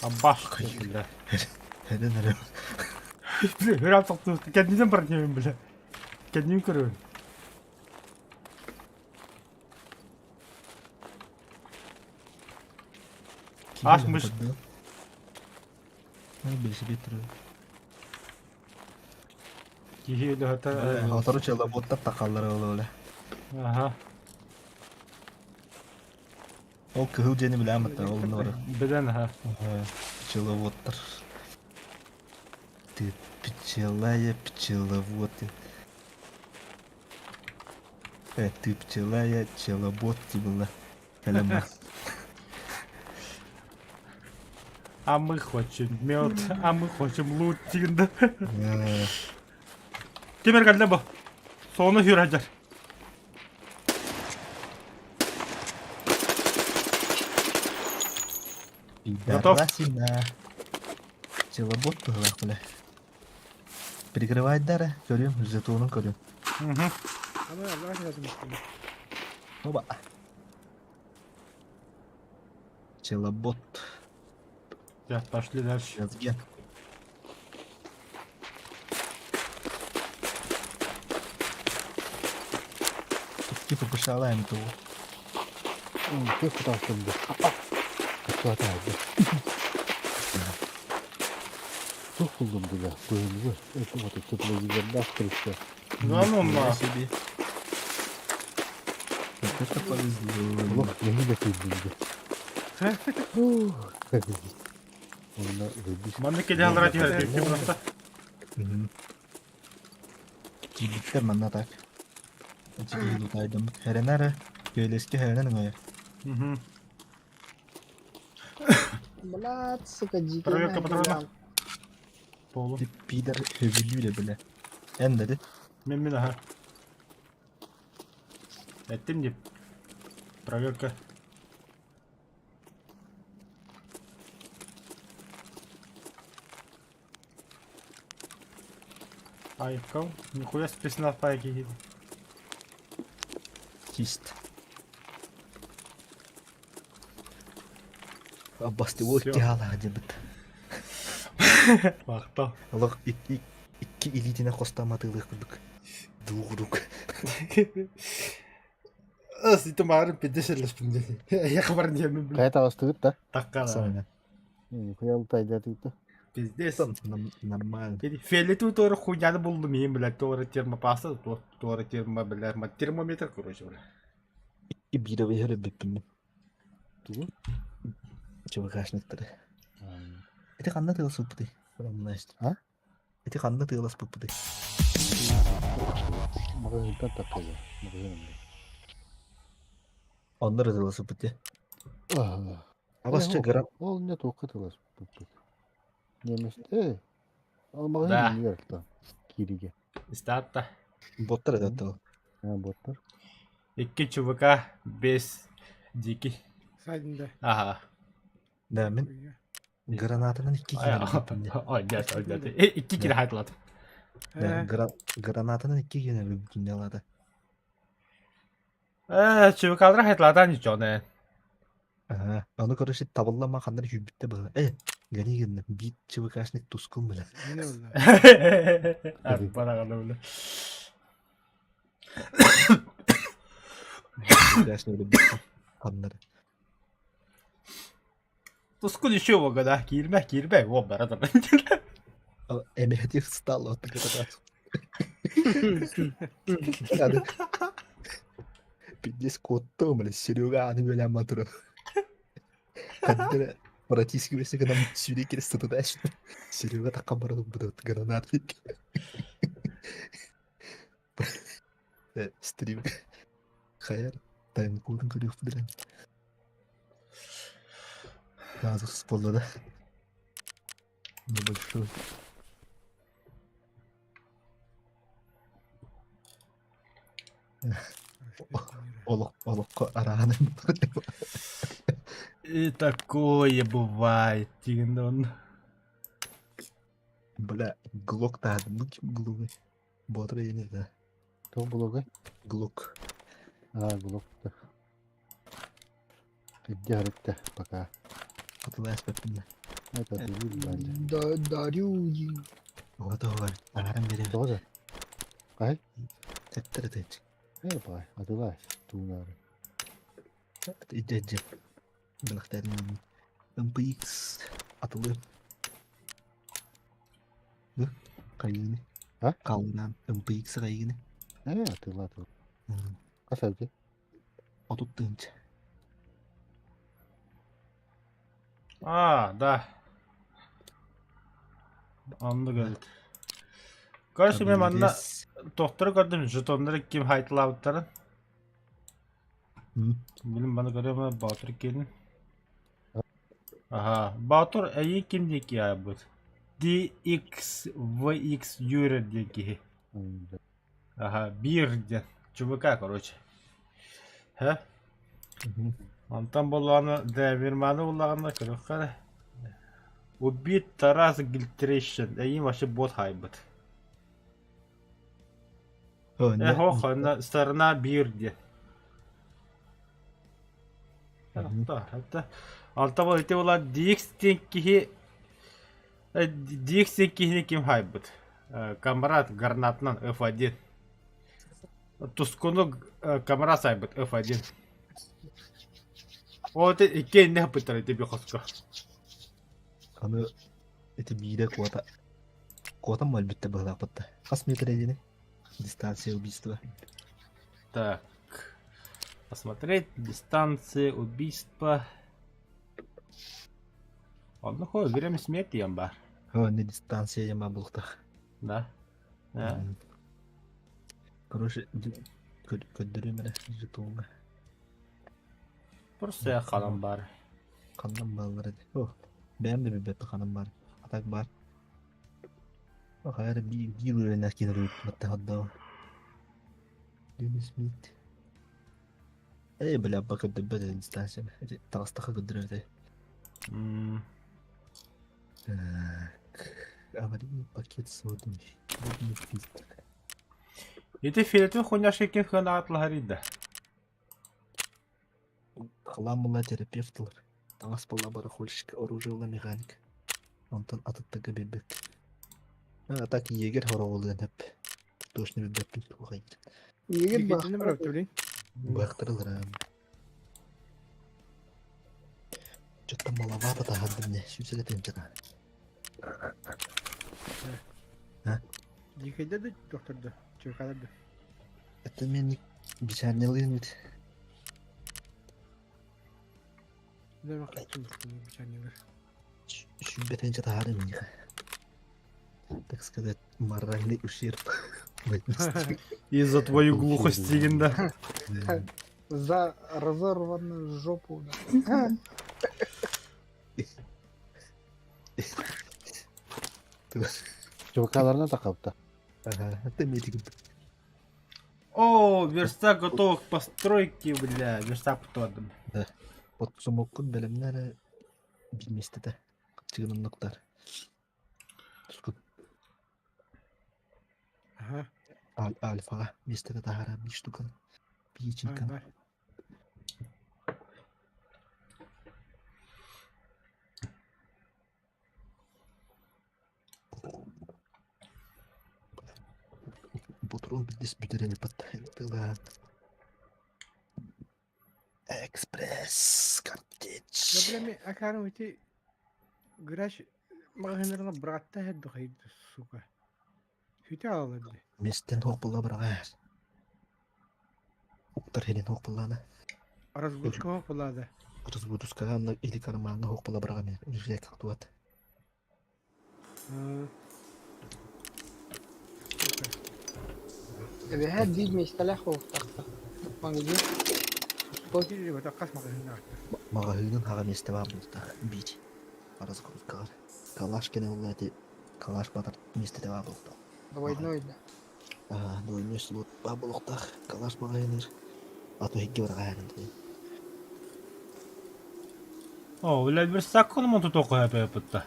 Аббаш бля.
Херен.
Бля, хөрөв тогтсон. Кэднийсэн бар юм бля. Кэдний көрөө. Ашмыш.
Birisi getiriyor.
Кихийле хата.
Hatırı çalı botta takalları öyle.
Аха.
O kıhıl ceni bilen mi? Oğlum var.
Бидэн ха.
Пчеловодтар. Ты пчелая пчеловод. Ты пчелая пчеловод была.
А мы хотим мед, а мы хотим лут тигинде. Кемер geldi bu. Соны хюрәҗәр. Готов?
Пчеловод была, бля. Перекрывать дара, көрем, жетонын көрем.
Угу.
Ama Allah lazım işte.
Оба. Пчеловод.
Сейчас пошли дальше.
Yazgen. Типа пошалаем то.
Ты куда там? Куда там? Çok buldum bile. Bölümü. Otomatik tıklayıcılar bastırışta.
Нормально.
Себе. Вот это повезло.
Allah yeni de kızdırdı. Onda ödüş.
Мандык кеде алрат йөрәп кем просто.
Кибиттер манна так. Эти лутайдым. Херенары. Көйлеске херенен оя.
Угу.
Блядь, сука, дикий.
Проверка патронов. Полу.
Тип пидер hövülüyle bile. En dedi.
Мен ха. Әттем дип. Проверка. Айкал. Нихуя спесна в пайке.
Чист. Аббасты вот
Всё.
тяла дебит.
Вақта.
Аллах iki ilitine kostamadığı kırdık. Doğurduk.
Аз итэ маарин пэдэшэлэс пиндэ. Я хабар не юм.
Kayıt avastırıp da.
Таккала.
Sonra.
Kıyal taydatıydı.
Пиздец.
Нормально.
Теди фелету тор хуйняны булдым ем билет тора термопаста, тора термо билет, термометр короче.
И бира вехер биппин. Ту. Чего кашнектер. Это канна тылас бупты. Промнast.
А?
Это канна тылас бупты.
Magazin takıyor. Magazin.
Onlar tılас bupты. Абасча грам.
Ол не тоқы тылас. Немес. Ал
Да.
магазин не яртта. Кириге.
Статта.
Боттар да тыл.
Боттар.
2 ЧВК без дики.
Saydında.
Ага.
Да мен гранатанын 2 кene.
Ой, дядь, ой, дядь. 2 кило хайтлады.
Гранатанын 2 кene бүгүн алады.
ЧВК-лар хайтлады ани жоне.
Onu karışık taballama kanları hübbitte bana. Gani gönlüm. Bir çabuk aşnek tuskun bile.
Ne oldu?
Бара гана биле.
Aşnek öyle bir kanları.
Тускул еще его года. Кирбе, во, барада.
Emehdi stall o kadar. Yani. Пиздец котто, блядь, Серега, они были аматуры. Когда практически весь когда мы сюда кирсты туда, Серега так камеру будут гранатник. Стрим. Хайер, тайм кодын көріп білем. Газы спойлады. Небольшой. Олоққа араным.
И такое бывает, Тигандон.
Бля, глок да, ну ким глугай. Ботра я не знаю.
Кто блогай?
Глок.
Глок. Где пока.
Потом я спать.
Это дебил, банда.
Дарюги.
Вот, агарам берем.
Тоже? Кай?
Теттер.
Бай, адылай. Тунар.
Иди. Бахтарин. MPX атылы. Кайыны.
А?
Калынан MPX кайыны.
Атыла. Касалды.
Отуттынч.
Да. Anlı geldi. Karşı benim anla doktoru gördüm. Jetonları kim haytılabıtların. Benim bana göre bana Batur gelin. Aha. Batur iyi kim diye ki ya bu. DX VX Euro diye ki. Aha. Bir diye. Çubuka короче. He? Антон боланы деверманы болағанда көріққаны. Убит Тарас Гильтрещен. Әйім вообще бот хайбыт. Хохана сторона бирде. Алта бол ете бола DX-тен кихіне кем хайбыт. Камрад Гарнатынан F1. Тускуну камера сайбыт F1. Вот и не пытали тебе хоско.
Аны это биде кота мальбитте была пытта. Кас метр едины. Дистанция убийства.
Так. Посмотреть дистанция убийства. Ладно, хой, время смерти ямба.
Не дистанция яма булта.
Да.
Короче, көддөрүм эле жетуңга.
Просто я халам бар.
Кандан баллар. Benim de bir bette kanım var. Atak var. Bak hayır bir ürün erken rüyüp hatta hatta. Dennis Smith. Böyle bakıp da böyle istersen. Tağıstaka gönderiyor de. Ama bir paket soğudum.
Эти филетин хуйняшки кем хана атлахарида.
Хламыла терапевтлар. Таңас бола барахольщик, оружиялы механик. Онтан атыттыгы бебек. Так егер хоролудан хеп. Точно бебек тухай.
Егер
Кетini бирок төлейін.
Бактырылар. Что-то маловато тагадым. Сүзеле тенчана.
Дикейде де докторды. Чөкаларды.
Это мен бичанелыйын бит.
Деме качым бичанелер.
Шүбетенче тагадым мен. Так сказать, моральный ущерб.
Из-за твоей глухости, да.
За разорванную жопу.
Чувакаларына тақапты.
Это медик.
О, верстак готов к постройке, бля. Верстак потом.
Да. Вот сумокун белемнәре билместе да. Чыгынлыктар.
Ага.
Альфага месте да хара 5 штука. Пичинка. Патрон без бедерени подтягивала. Экспресс картич.
Проблеми акарым ити граш магазинларына братта хедди хайды сука. Хүтэ алады.
Местен хопла брагар. Уктар хелен хопла.
Разгрузка хопулады.
Разгрузка на или карманна хопла брагар. Уже как туат.
هاد دي ميستلاح وفتحتها ما نجي
Токи ли вот акас магазинлар.
Магазинын хага месте бар булта. Бич. Разгрузка. Калаш кене улати. Калаш батар месте бар булта.
двойной да.
Двойной слот бар булта. Калаш магазинер. Ато хигге брагар.
О, бля, верстак он монту току хапепта.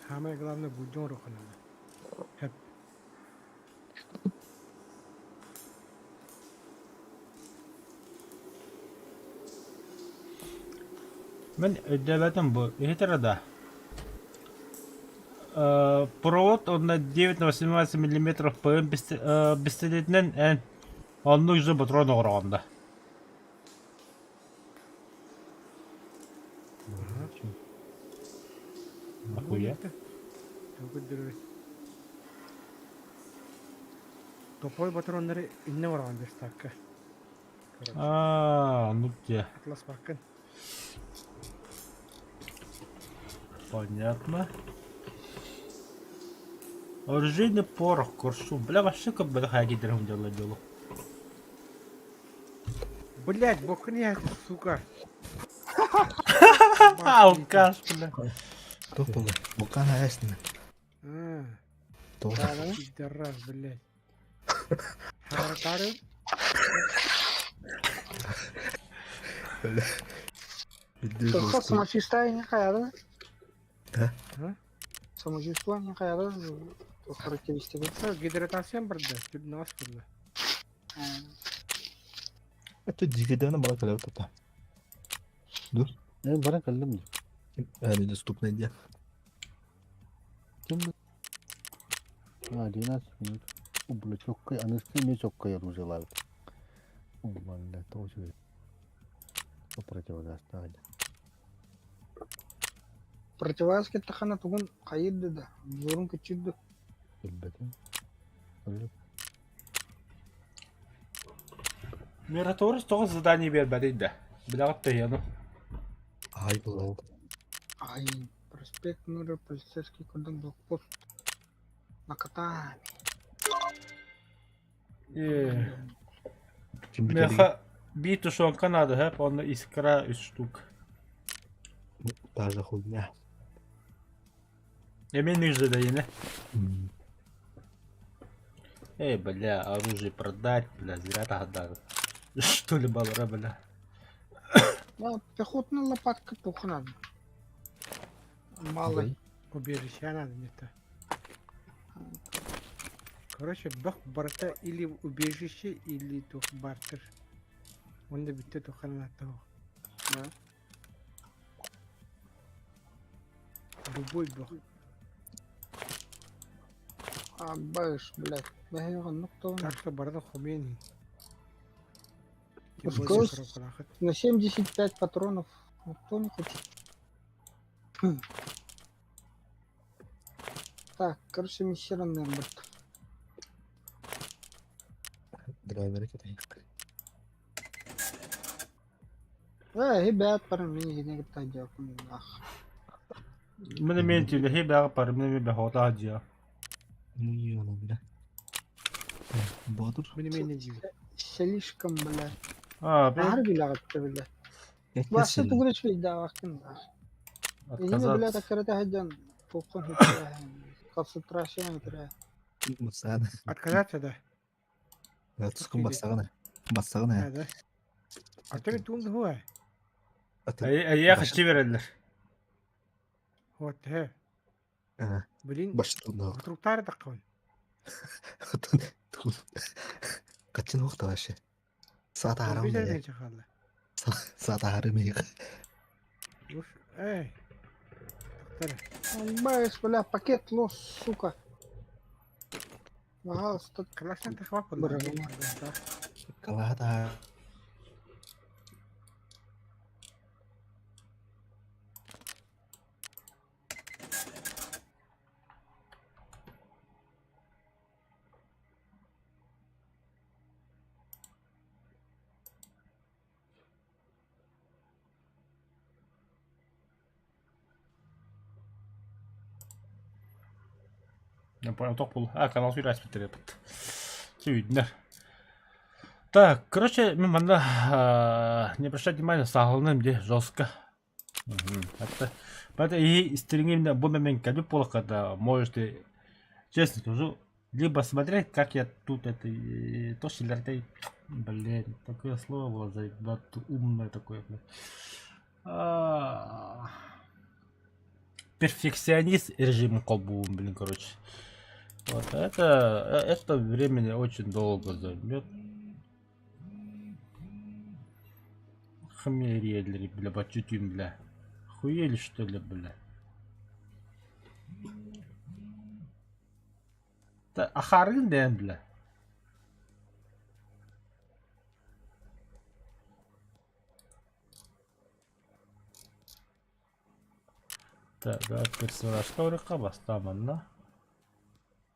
Самое главное будем рухана. Хеп.
Мен өйдәбәтім бұл. Эхетерада. Провод он на 9 на 18 мм ПМ пистолетінен ән онны жүзі патрон оғырағанда. Ахуя.
Топой патронları inne var abi dakika.
Ну где?
Atlas bakın.
Понятно. Оружейный порох, куршу. Бля, вообще как бы хаги драм дело.
Блять, бокни я, сука.
Алкаш, бля.
Топол. Букан аясны.
Tamam. Пидорас, блять. Харатары.
Только самочувствие каяды.
Да?
Самочувствие каяды. Характеристика.
Гидратация барды. Тут нас было.
Это дигидана бала калав тата.
Бара каллым.
Они доступны где?
Ким? 11 минут. Убла чоккай, анысты не чоккай оружие. Убла тоже. Противогаз да.
Противогаз кетахана тугун кайырды да. Зорун кечирди.
Элбетин.
Мираторис тоғыз задание бербәді да. Білағытты яны.
Ай бұл.
Ай, проспект Мира, полицейский кордон, блокпост. Накатами.
Меха биту шон Канада, хэп, он искра 3 штук.
Даже хуйня.
Емен нужды да яны. Бля, оружие продать, бля, зря тогда. Что ли балара, бля.
Пехотная лопатка тухна. Мало.
Убежище надо не-то. Короче, бах барта или убежище, или тух бартер. Он да битте тухана того.
Да.
Любой бах.
Бэш, блядь.
Так что барда хумени.
На 75 патронов. Никто не хочет. Так, короче, миссионный борт.
Драйвер китай.
Ребят, пара мне не гтадя.
Мен менти ле хебя пар мен бе хота хаджа.
Ну оно бля. Бодур.
Мне не дивит.
Слишком, блядь.
Бе.
Harbi lağıttı bile. Başta tuğra bir daha vaktin var. Yine bile takarata haccan. Tokun hütüre. Konsantrasyon hütüre.
Musada.
Отказаться, да?
Я тускун бассагана. Бассагана.
Да. А ты тун хуа.
Я хочу верелер.
Вот, Блин.
Баштуна.
Вдруг такой.
Качин хохта вообще. Саата харам.
Бизер чахалла.
Саата харам.
Уж, эй.
Бэш, бля, пакет лос, сука. Пожалуйста.
Классно ты хвапал.
Калата.
Я понял, топ был. Канал связь потребует. Все видно. Так, короче, не обращать внимания, сахалным где жестко. Это и стрингим на бомбами кадю пола, когда можете, честно скажу, либо смотреть, как я тут это то шилертай. Блин, такое слово было заебать, умное такое. Перфекционист режим колбу, блин, короче. Вот это времени очень долго займет. Хамерия, бля, бачутим, бля. Охуели, что ли, бля? Да, ахарын да, бля. Так, да, персонажка урыка бастаман, да?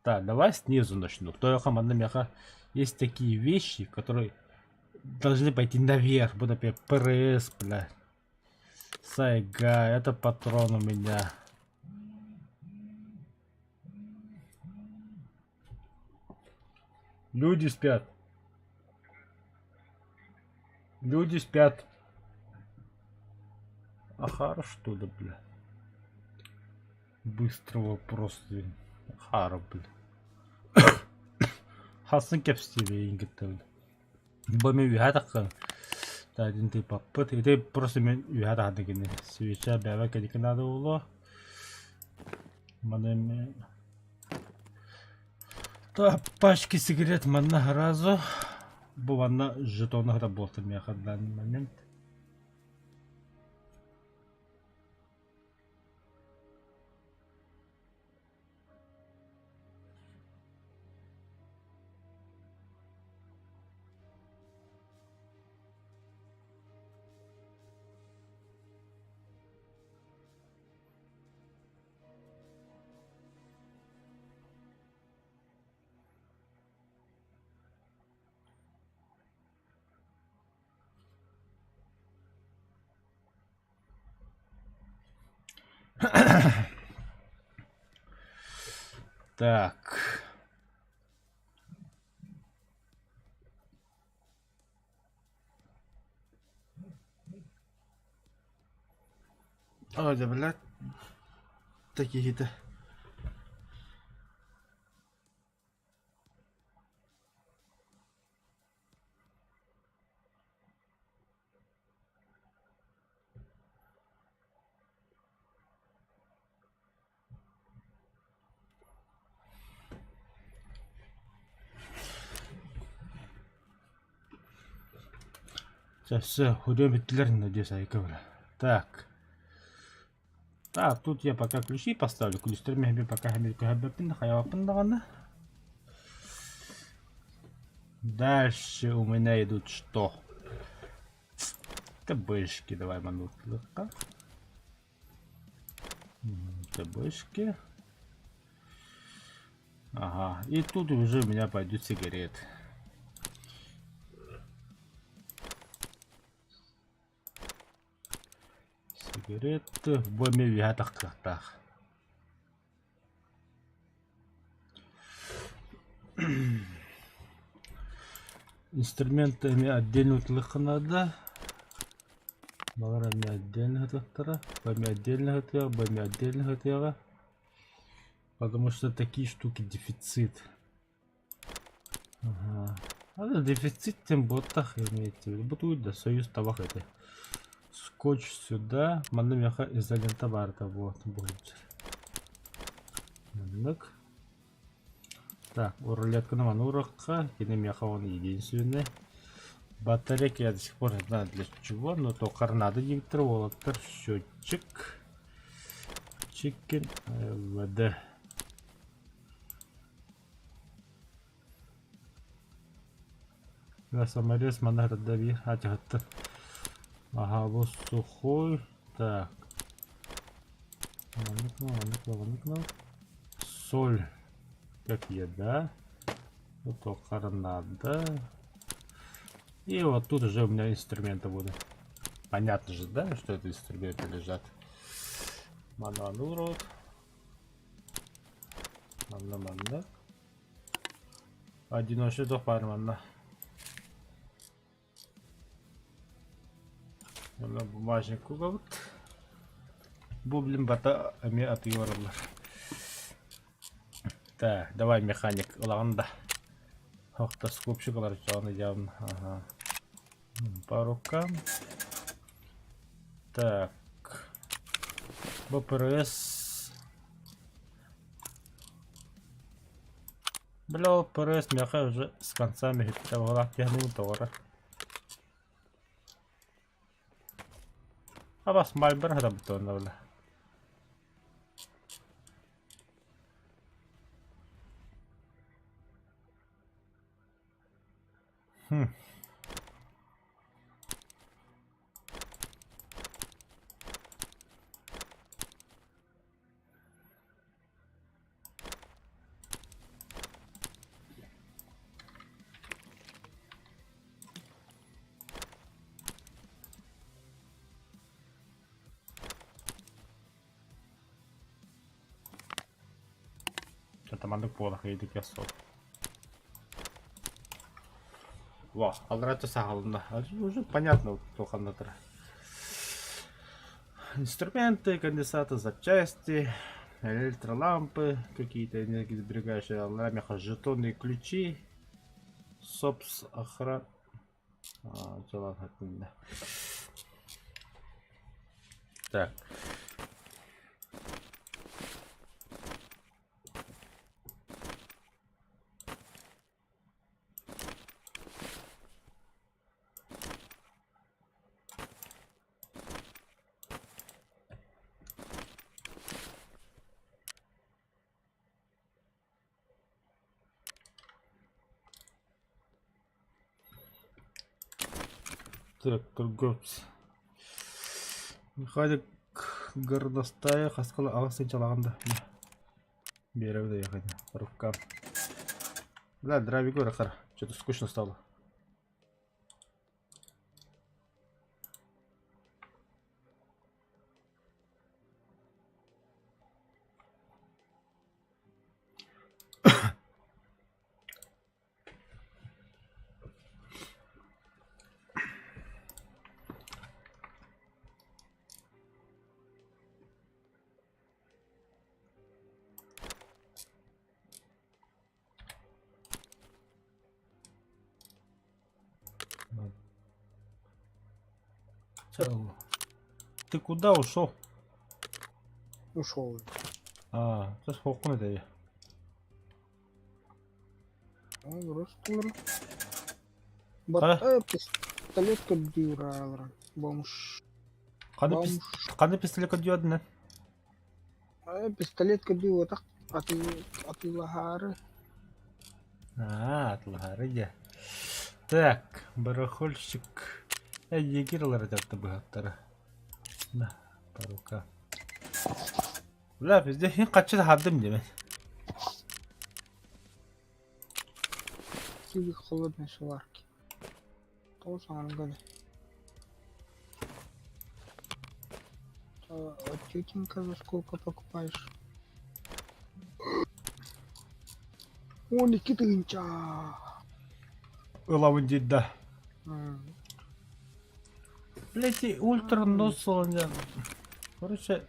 Так, давай снизу начну. Кто команда меха есть такие вещи, которые должны пойти наверх. Вот, например, ПРС, бля. Сайга, это патрон у меня. Люди спят. Люди спят. Ахара, что ли, бля? Быстрого просто. Ахара, бля. Хасын кепстили, ингетте. Бами вихатакка. Да, один ты паппыт. Это просто мен вихатакка гене. Свеча бява кедик надо уло. Мане. Да, пачки сигарет манна разу. Буванна жетонах работал мяха в данный момент. Так. Ой, да, блядь. Такие-то. Сейчас все, худой Гитлер, надеюсь, айковля. Так. Так, тут я пока ключи поставлю. Ключи пока хамильку. Дальше у меня идут что? ТБшки, давай манутка. ТБшки. Ага, и тут уже у меня пойдут сигареты. Сигареты в боме вятах. Инструментами отдельно утлых надо. Багарами отдельно утлыхтара. Боме отдельно утлыха, боме отдельно утлыха. Потому что такие штуки дефицит. Ага. А дефицит тем ботах имеется в виду. Бутует да союз табах это. Скотч сюда. Манда мяха изолента барта. Вот будет. Так, рулетка на манурахка. Кини мяха он единственный. Батарейки я до сих пор не знаю для чего, но только надо диктор, счетчик. Чикен. ВД. На саморез манара дави. Ага, вот сухой. Так. Маникнул. Соль. Как еда. Вот только надо. И вот тут уже у меня инструменты будут. Понятно же, да, что это инструменты лежат. Мананурот. Манна. Одиночный допар манна. Бумажник угол. Бублин бата ами атыйварлар. Так, давай механик лаганда. Автоскопчик олар жаны явно. Ага. По рукам. Так. БПРС. Бля, ПРС мяха уже с концами. Это в голове тягнул товара. Абас мальбер хада бутон вла. Это мандык пола хейдик ясол. Во, алрата сахална. Уже понятно, только на тра. Инструменты, конденсаты, запчасти, электролампы, какие-то энергосберегающие ламеха, жетоны и ключи, сопс, охрана. Так. Так, торговец. Механик горностая хаскала ағасын чалағанда. Береуді яғайды. Рукка. Да, драви гора, қар. Что-то скучно стало. Ты куда ушел?
Ушел.
А, это ж хокуны да я.
Ростур.
Қа?
Пистолет кодюра. Бомж.
Қаны пистолет кодюрдың?
Пистолет кодюра так атылахары.
Атлахары я. Так, барахольщик. Егерлер депті бұғаттары. На, парука. Бля, бізде ең қатшы да хадым демен.
Сиги холодные сварки. То самое годы. А тетенька за сколько покупаешь? О, Никитынча!
Улавын дейді да. Блять, ультра нос он. Короче,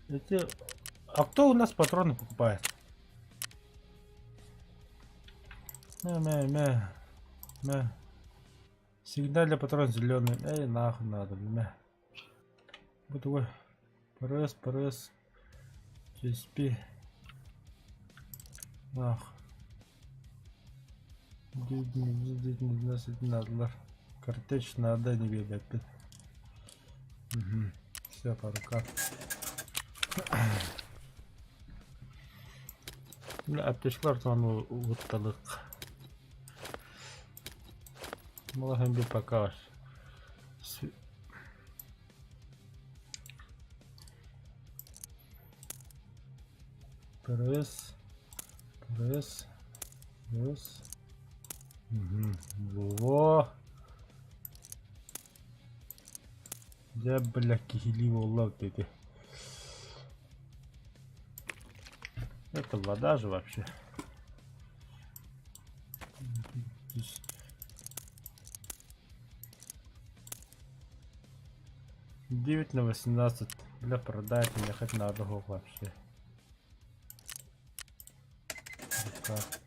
эти... А кто у нас патроны покупает? Мя. Всегда для патрон зеленый. Эй, нахуй надо, мя. Вот такой. Пресс. GSP. Нахуй. Надо. Картеч надо, не бегать. Угу. Все, по рукам. Аптечкалар там утталык. Малахам бе покаж. Пресс. Во. Я, бля, кихиливо улав тебе. Это вода же вообще. 9/18. Бля, продать мне хоть на одного вообще. Так.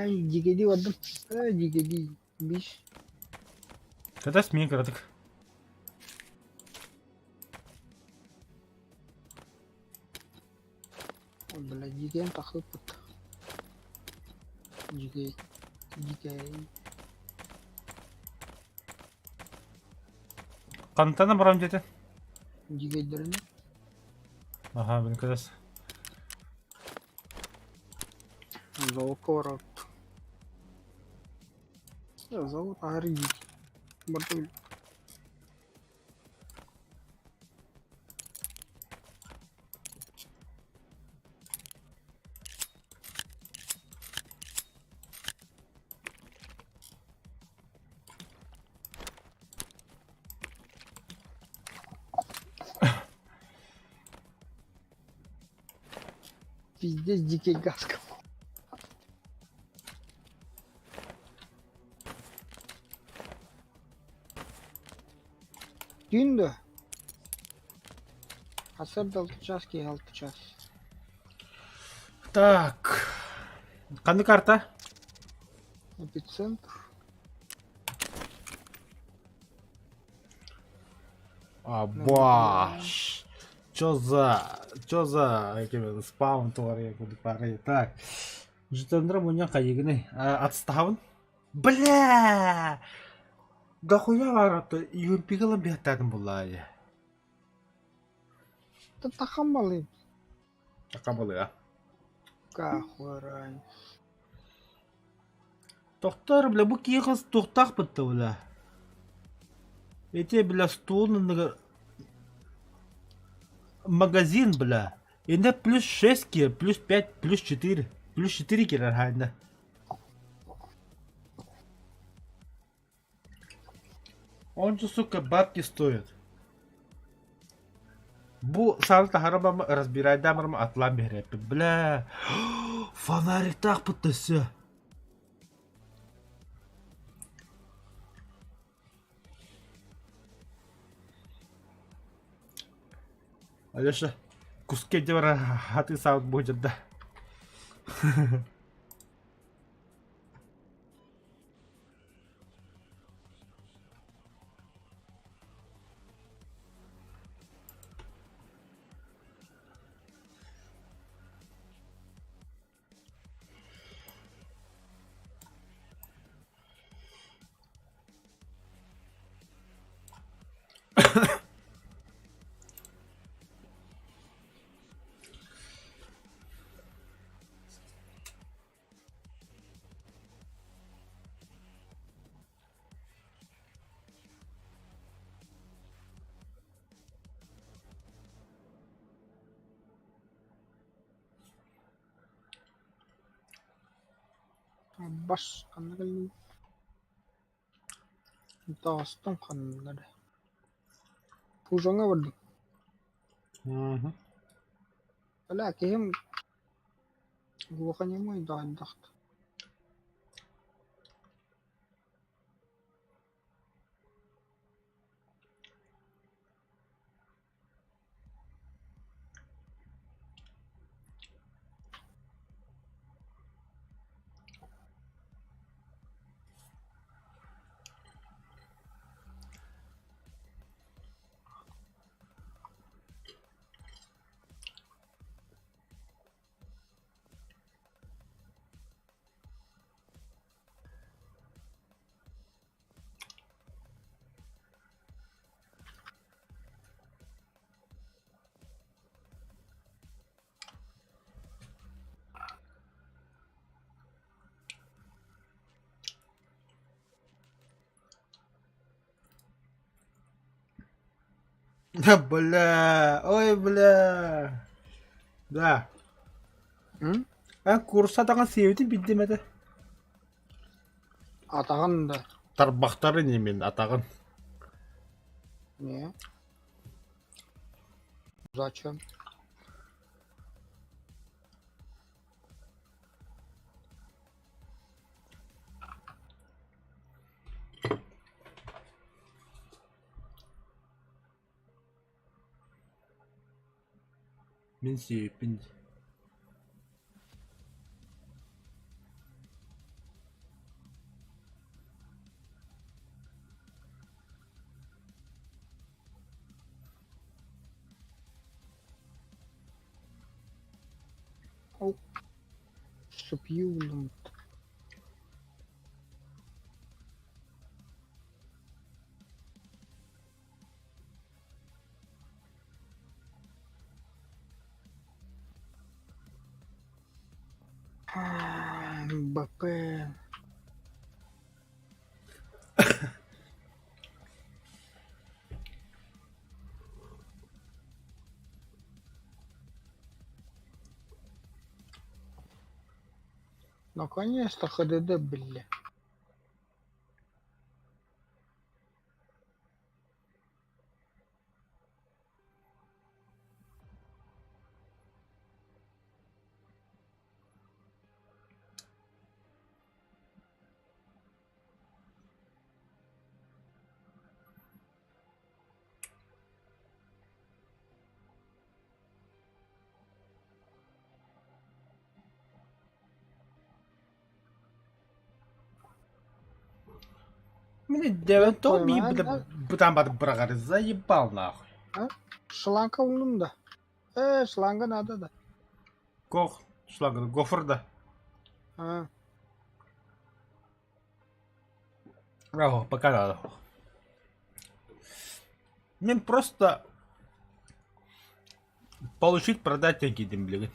Jigedi wadım. Jigedi. Biş.
Катас мен кыратык.
Bela jigen takıp put. Jige. Jige.
Кантана барам жете.
Jigedilerini.
Ага, мен катас.
Zavuk var. Ya zavuk ağrı jig. Batul. Пиздец, дикий газ. Gündü. Hasar da 6 час ki 6 час.
Так. Қандай карта?
Эпицентр.
Абаш. Чё за спаун твари, я буду пари. Так. Житандра муня кайгыны. Отставын. Бля! Да хуя вараты, юрпигалым бияттадым булай.
Да тахамалы.
Акабалы, а?
Кахурай.
Тоқтар, бля, бұл кейқыз тоқтақ бітті, бля. Эти, бля, стулын магазин, бля. Енді плюс 6 ке, плюс 5, плюс 4. Плюс 4 керер хайында. Он же, сука, бабки стоит. Бу сарылта харабамы разбирайдамырмы атлан береппі. Бля, фонарик так бітті. Алеша, куске девара хаты сауд будет, да.
Baş kanları. Dağıstan kanları. Pujanga vardı. Öyle ki hem bu kanya mı daha daht.
Бля, ой, бля. Да. Курс атаған себетін білдемеді.
Атаған да.
Тарбақтары немен атаған.
Не? Зачем?
Мен себеппін.
Шипью. БП. Наконец-то ХДД, бля.
Мне девять то ми,
понимаю,
бля,
да.
бутамбат брагар, заебал нахуй.
Шланга улунда. Шланга надо, да.
Кох, шлага, гофрда.
А,
Ого, пока надо. Мне просто получить, продать какие-то, блин.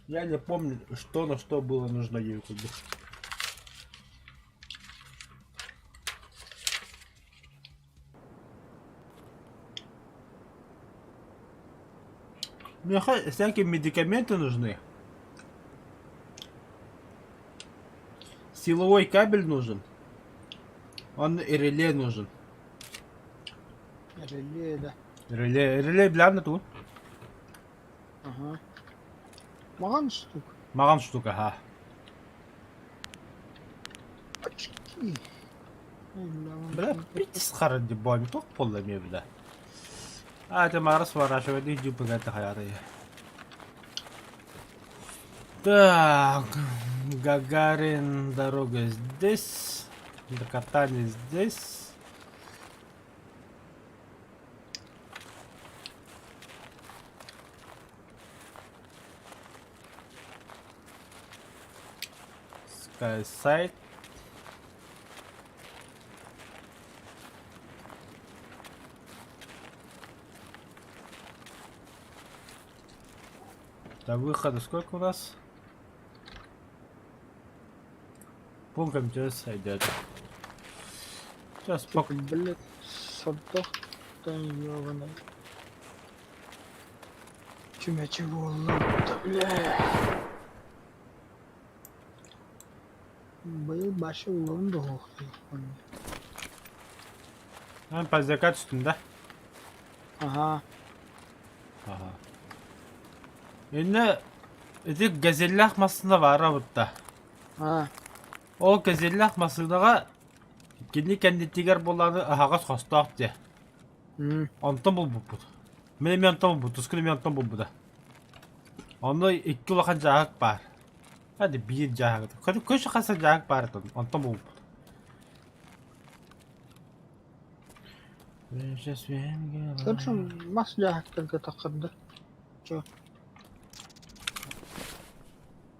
Я не помню, что на что было нужно ютубе. Мне всякие медикаменты нужны. Силовой кабель нужен. Он и реле нужен.
реле, да.
Реле біләмді ту.
Ага. Маған штук.
Маған штука, ха.
Очки.
Бля, питис қары деп бойым тоқ полда ме бля. Ate марас варашева ди джупы гата хаяры. Так, Гагарин, дорога здесь, до катания здесь. Скайсайд. До выхода сколько у нас? Пункт МЧС сойдет. Сейчас пока.
Блять, садох, да ёбаный. Чумя чего лапта, бля. Был башы улан да хохты.
По закат üstünde.
Ага.
Ага. Енді эдик газеллах масында бар абытта.
А,
Ол газеллах масынаға кенде кәндеттегер боланы ағағыз қостақ де. Онтан бұл бұд. Мен онтан бұл бұд, тұскүні мен онтан бұл бұда. Оны 2 улақан жағық бар. Әді бір жағық. Көші қаса жағық бар екен, онтан бұл бұд.
слышим, мас жахак только тақырды. Чё?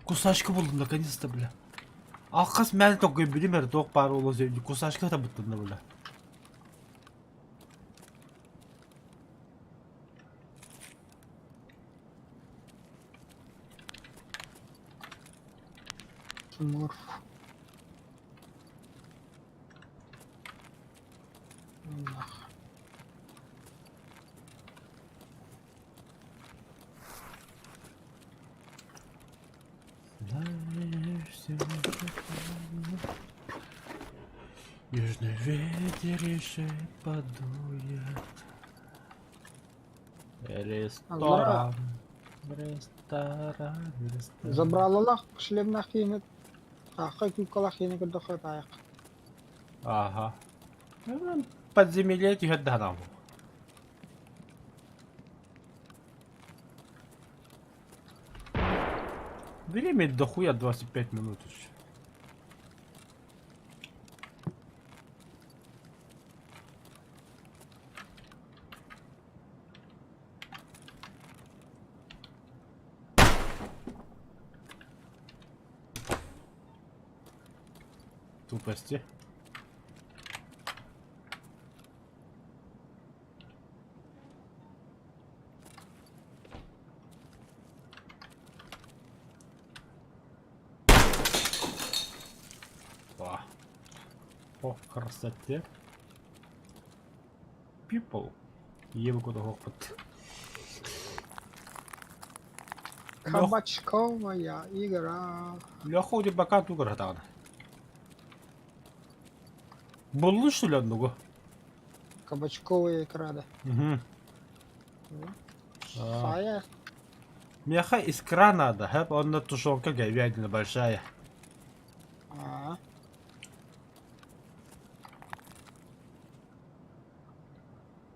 Кусачка buldum наконец-то, бля. Аққас мәні тоқ көбірі мәрі тоқ бар олы зөйді. Кусачка да бұттында, бля.
Смурф.
Южный ветер еще подует. Ресторан. Ресторан.
Забралалах, шлемнах киінет. Аққа күйкалах киінет күрді аяқ.
Ага. Подземелье тихо дадам. Время дохуя 25 минут еще. Тупости. О, красоте. People. Ебу куда хопот.
Кабачковая игра.
Леха у тебя пока тугр хатан. Буллы что ли одного?
Кабачковая икра, да.
Угу.
Фая.
Мяха искра надо, хэп, он на тушенка говядина большая.
А,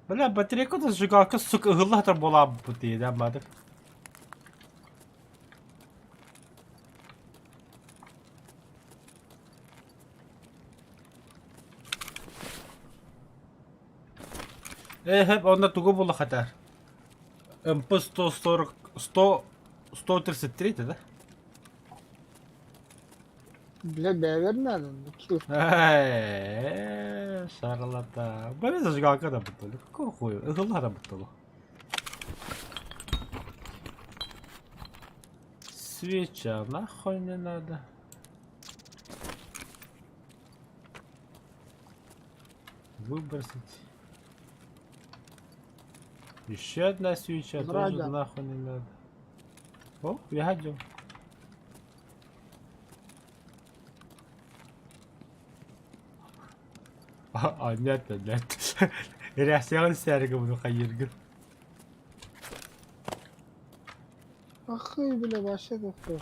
Бля, батарейка зажигалка, сука, ыллатыр бола бути, да, мадыр. Хэп, он на тугу бола хатар. МП 140, 133, да?
бля, бәвер надо. Кюр.
Шарлата. Бля, зажигалка да бутылы. Какого хуя? Ылла да бутылы. Свеча нахуй не надо. Выбросить. Еще одна свеча, тоже
Врага.
нахуй не надо. О, я ходил. Нет, нет. Реакцион серга bunu kayırgı.
Ахы, бля, вообще такое.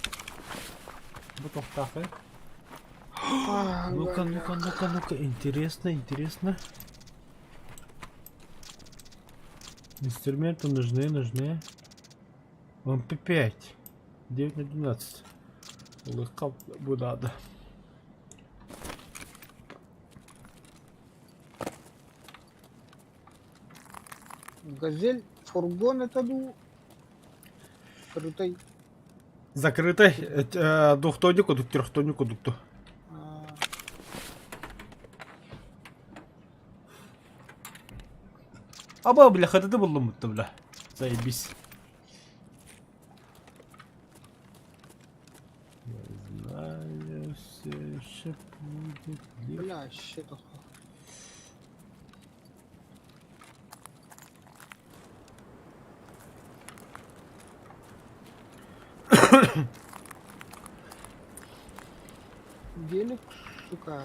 Bu toftafı.
А,
Ну-ка,
бля.
ну-ка, ну-ка, ну-ка. Интересно, интересно. Инструменты нужны. МП5. 9 на 12. Легко надо.
Газель, фургон это был. Крутой.
Закрытый. Двухтонник, трехтонник, кондуктор.
А,
Аба, бля, ходаты было мутно, бля. Заебись. Не знаю, все еще будет ли...
бля, щит. Гелик, сука.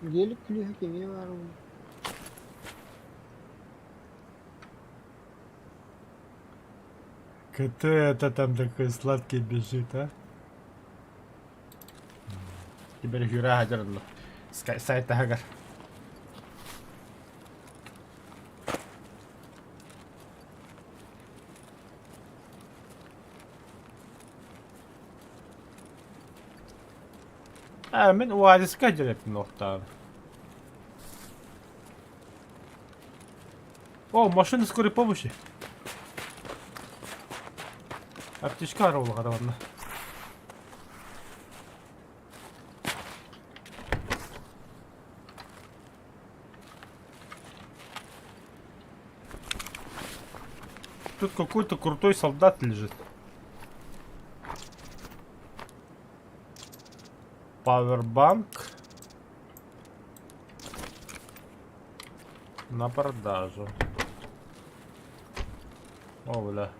Гелик лиха кеме бар.
КТ это там такой сладкий бежит, а? Теперь Юра Хагар, сайта Хагар. Мен vadisga jiretin nokta. О, машина скорой помощи. Аптечка араула kadar. Тут какой-то крутой солдат лежит. Пауэрбанк на продажу. О, бля.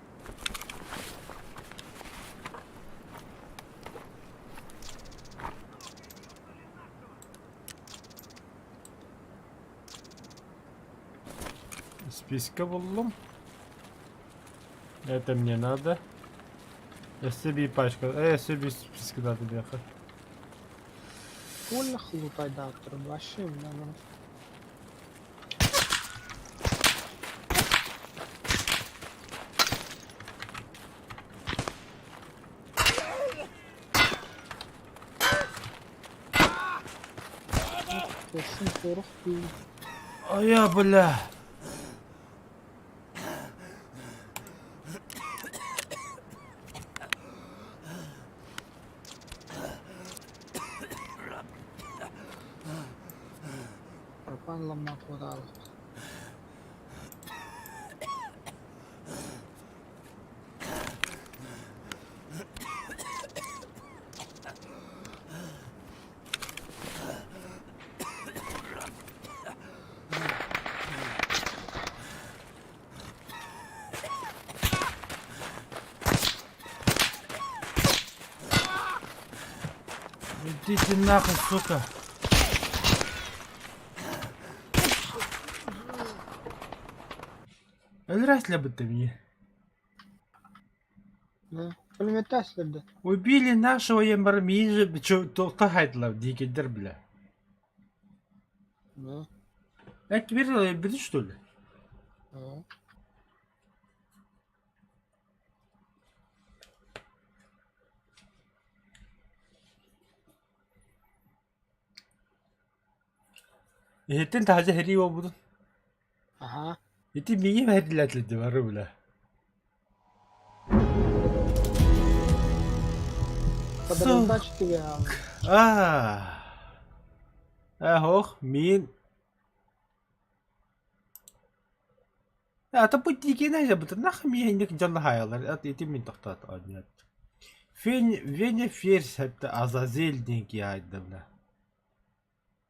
Списка buldum. Это мне надо. Себе пачка. Себе списка надо ехать.
Вольно хлутай доктор, вообще, бля, ну. Kesin koruk değil.
А я, бля.
لما تفوت على
Идите нахуй, сука. Раз ли об этом мне?
ده пулемет أسود ده
Убили нашего ямармижа, чё, то хайтлав, дикий бля.
ده
А теперь беды, что ли?
اه
إيه أنت حاجة هري وابد.
ага
إنت مية ما هري لا تلدي ولا.
подраздач тебе
Ох, мин. Тапути кинай бут нах ми хинек жанна хаялар. Ити мин тохтат аднят. Вене ферс хәтта Азазел динки айдымна.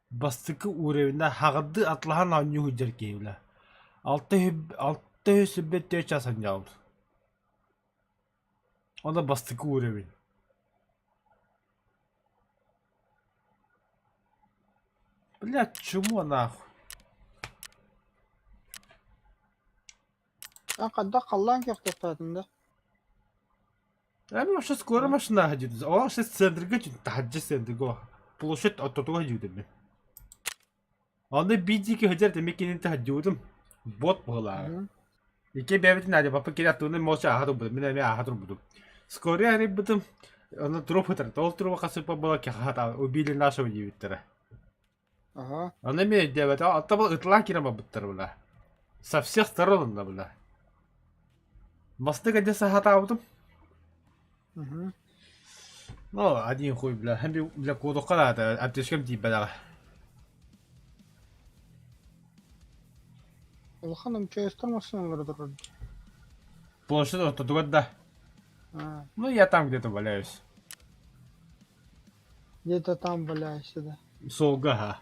Бастыкы уревна хагды атлахан аню хуҗар кейвла. Алты сөббет төч асан яуд. Анда бастыкы уревин. Блядь, чему нахуй?
قد قلان كيف تفتاتن ده
أنا مش скоро машина ходит. О, сейчас центр чуть тахаджи центр площадь от того ходит. Аны бидики ходят, мы кинем тахаджудым. Бот была. И ке бебет надо, папа кидать туда моша ахаду буду, меня ахаду буду. Скоро они будут, она труп это, тол труп хасып была кехата, убили нашего девятера.
ага
Она меня делает, а то был итлакером обуттер была. Со всех сторон она была. Мосты где сахата аутом?
угу
Ну, один хуй, бля, хэмби, бля, кодо каната, а ты шкем типа, да.
الخنم شو يستلمسون ورد الرد
Площадь вот тут, да.
اه
Ну, я там где-то валяюсь.
где-то там валяешься да
Солгага.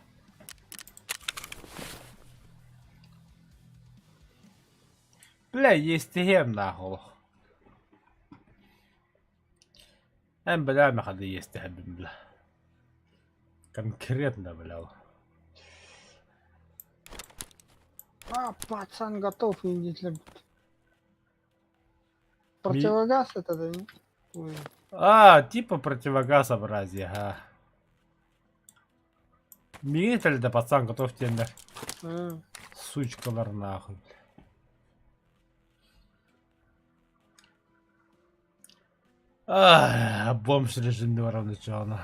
Бля, есть тем нахуй. Бля, ما حد يستهبل бля. Конкретно, бля.
пацан готов видеть ли противогаз это да не? Ой.
Типа противогазообразие, ага. Мигнет ли да пацан готов тебе, сучкалар нахуй. Бомж режимного равночана.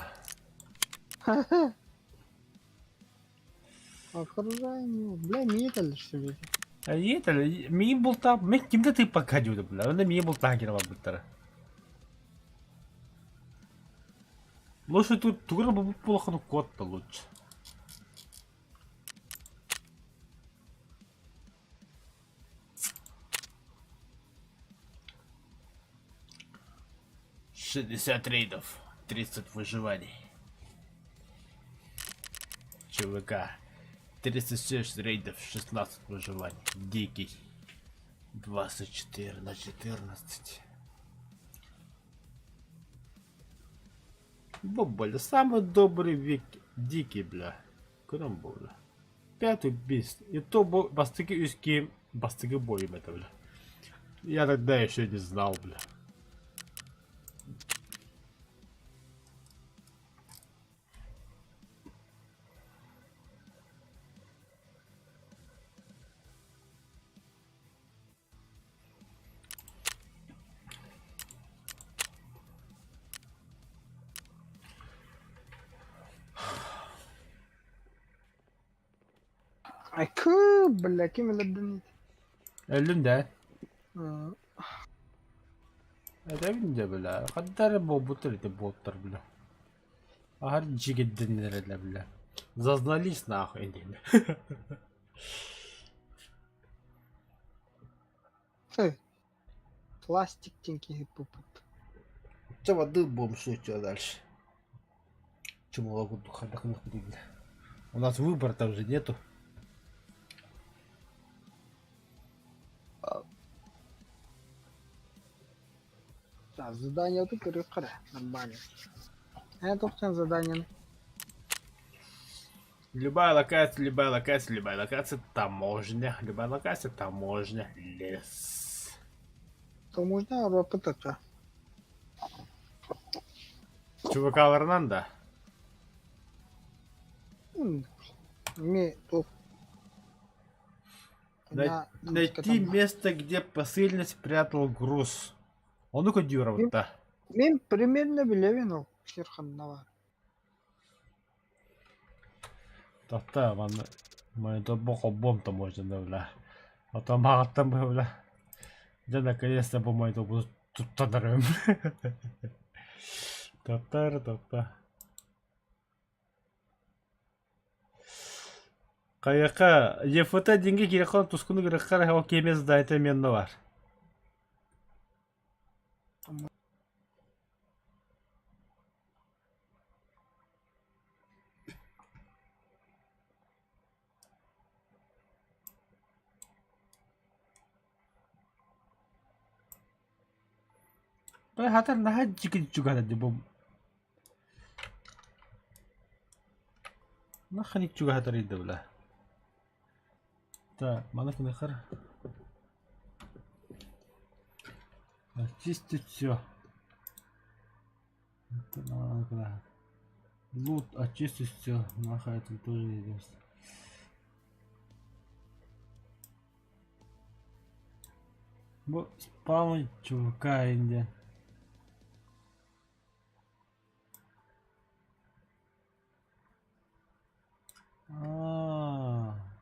Охружение. Бля, металь что ли?
Етель, ми булта, ми кимде ты покадю, бля, он ми булта герова буттара. Лучше тут тура бы плохо, ну кот-то лучше. «60 рейдов, 30 выживаний. ЧВК. 36 рейдов, 16 выживаний. Дикий. 24/14. Боболя, самый добрый век. Дикий, бля. Крамболя. 5 убийств. И то бастыки узкие. Бастыки боем это, бля. Я тогда еще не знал, бля.
Ай, кы, бля, кем леденит.
Elinde. Evinde bile. Kadar bu butur ite botlar bile. Ahar jigedden nerede bile. Зазнались нахуй, Диме.
Пластик тенький пупут.
Че воды будем что дальше? Чему могу отдохнуть? У нас выбора-то уже нету.
Задание тут перекры. Нормально. Это все задание.
Любая локация, любая локация, любая локация, таможня. Любая локация, таможня, лес.
То можно работать.
Чувака Варнанда.
Мне тут.
Найти место, где посыльный спрятал груз. Он ну-ка дюра вот та.
Мен примерно билевин Шерханнава.
Та мы тут бог бом то можно да. А то магатам бля. Да наконец-то бомай то буду тут тадарым. Та. Каяка, ЕФТ деньги кирехан тускуну киреккар хава кемес дайта менна бар. Бай хатар нахад жигид жугада дебом. Наханик жуга хатар иде бля. Так, манак нахар. Очистить все. Лут очистить все. Нахай это тоже идет. Вот спаун чувака инде.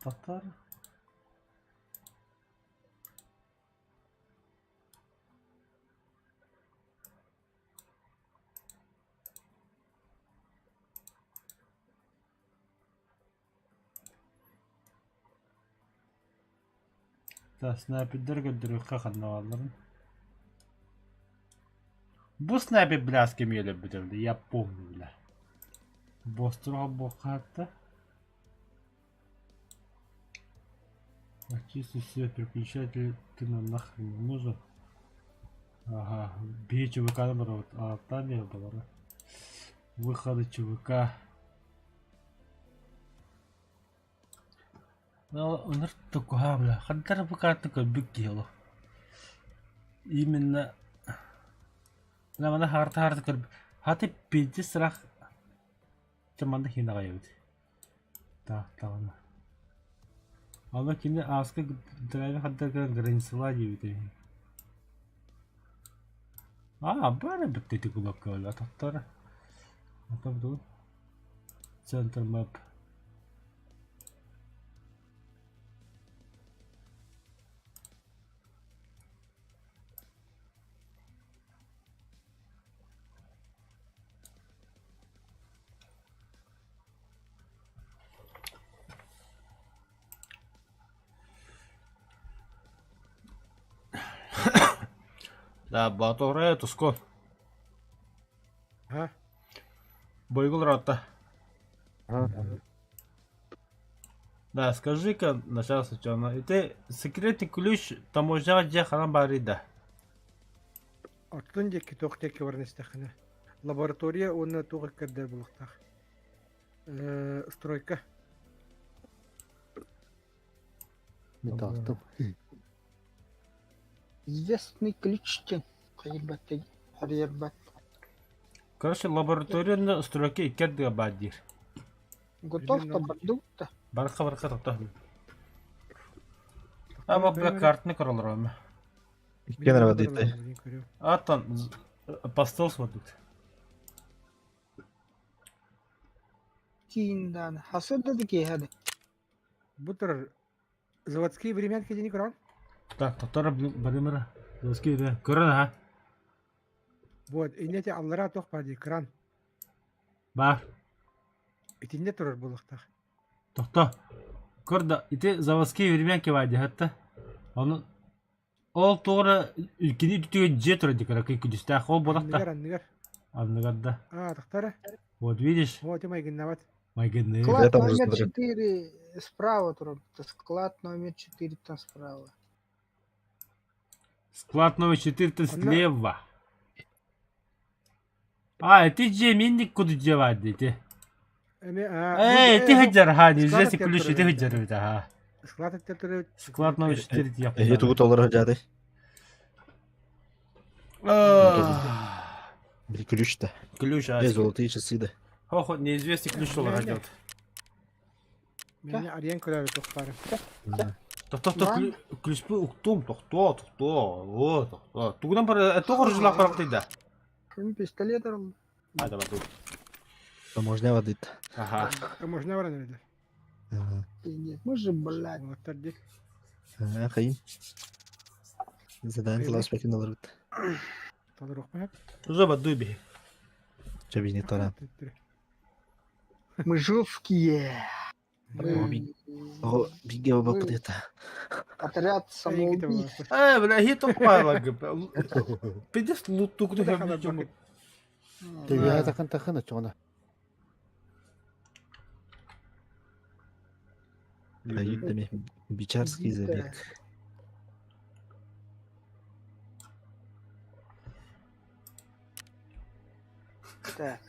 Татар. Да, снайпердерге дөрөккө кадналарын. Бу снайпер бляски меле битемди, я помню, бля. Боструга бокатта. Очистить все переключатели, ты нам нахрен не нужен. Ага, бей ЧВК наоборот, а там не было. Выходы ЧВК. Ну, он только бля, хантар пока только биг дело. Именно. На мана харта көр. Хаты пиджи срах. Чаманда хинага юд. Так, тамам. Ала кине аска драйвер хантар гранисла юд. Бара битти кулакка ла таттар. Атабду. Центр мэп. Да, баторе туско.
А?
Бойгул рата. Да, скажи-ка, начало сначала. Это секретный ключ таможня где храм барида.
Оттон деки тоқтеки варнестахана. Лаборатория оны тоғы кірдер бұлықтақ. Стройка.
Металл.
Известный ключ. Хайбаттаги. Харьербат.
Короче, лаборатория стройки кедга бадир.
Готов-то бардук-то.
Барха тоқтах. Ама бля картны королраме.
Кенер вадыйты.
Атан постол смотрит.
Киндан. Хасыда деки хады.
Бутыр заводские временки денег ран?
Так, татар баримера. Доски да. Корона, а?
Вот, и нете аллара тоқ парди кран.
Бар.
Итинде турар булактах.
Тохто. Көрді, ите заводские временки вайди хатта. Оны ол тоғыра үлкені дүтіге же тұры декара күй күдістақ ол болақта.
Анныгар.
Анныгадда.
Тахтара.
Вот видишь,
Вот и майгиннават.
майгенные.
Склад
Это
номер
можно
4 справа турар. Склад номер 4 там справа.
Склад номер 4
Она-
слева. А, это же минник куда девать, эти. Ты хаджар, ха, не здесь ключ, ты хаджар, это, ха.
Склад это
Склад номер 4 я
Эти вот олар жады. Bir ключ-то.
Ключ, а.
Золотые часы да.
Хохо, неизвестный ключ, что он идет.
Меня ариен кулары тохтары.
Тохто, ключ был уктум, тохто, вот, тохто. Тугдан бар, это тоже жила характайда.
Пистолет арал.
А, давай, тут.
Таможня водит.
Ага.
Можно варана это.
Пиздец. Мы же, блядь.
Вот так.
Хайын. Задание класс пекин алар бит.
Тодорох мак.
Уже бадуй бе.
Чабини тора.
Мы жесткие.
О, биге оба пдета.
Отряд самоубийц.
Бля, хит опала, пидес луту, кто я видел.
Ты я такан тахана чона.
Хайын деме бичарский забег.
Так.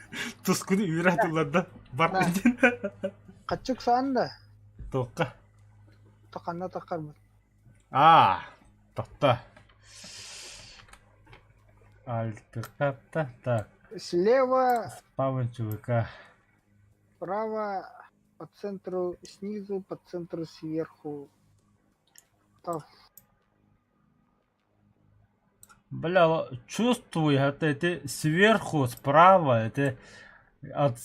Тускуны үйратыларда бар беден.
Качык санда.
Тоққа.
Тақанна тақар.
Тоқта. Альтықатта, так.
Слева,
Спавн чувака.
справа, по центру снизу, по центру сверху. Так.
Бля, чувствую, это сверху, справа, это от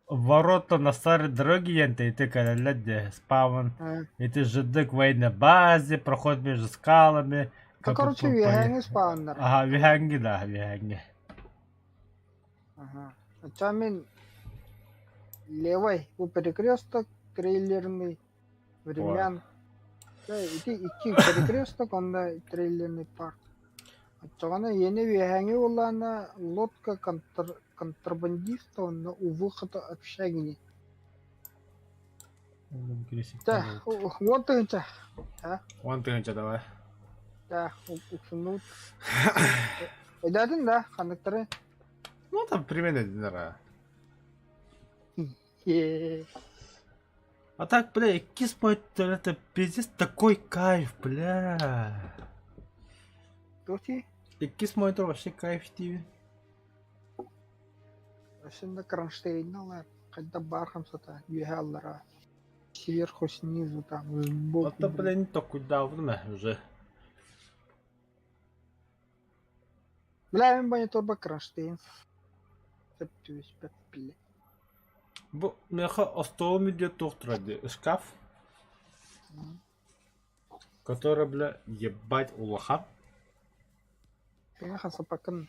ворота на старой дороге, это когда спавн. Это ЖД к военной базе, проход между скалами.
Короче, виханги спавнер.
Ага, виханги, да, виханги.
Ага. Чамин левой у перекресток трейлерный времен. Эти перекресток, он трейлерный парк. Чогана ени виханги улана лодка контрабандиста, он у выхода общагини. Да, вот это.
Вон ты давай.
Да, уксунут. Эдадин, да, ханактары.
Ну, там примерно динара. А так, бля, кис мой, это пиздец такой кайф, бля.
Тоти?
И кис мой, это вообще кайф, тебе.
Şimdi кронштейн, когда бархамса-то, вигаллара. Сверху, снизу, там, сбоку.
Это, бля, не такой давно уже.
Бля, мен бани торба кронштейн. Септюсь, пеппили.
Бу, меха остол идет ради шкаф. Который, бля, ебать улаха.
Конечно, сапакан.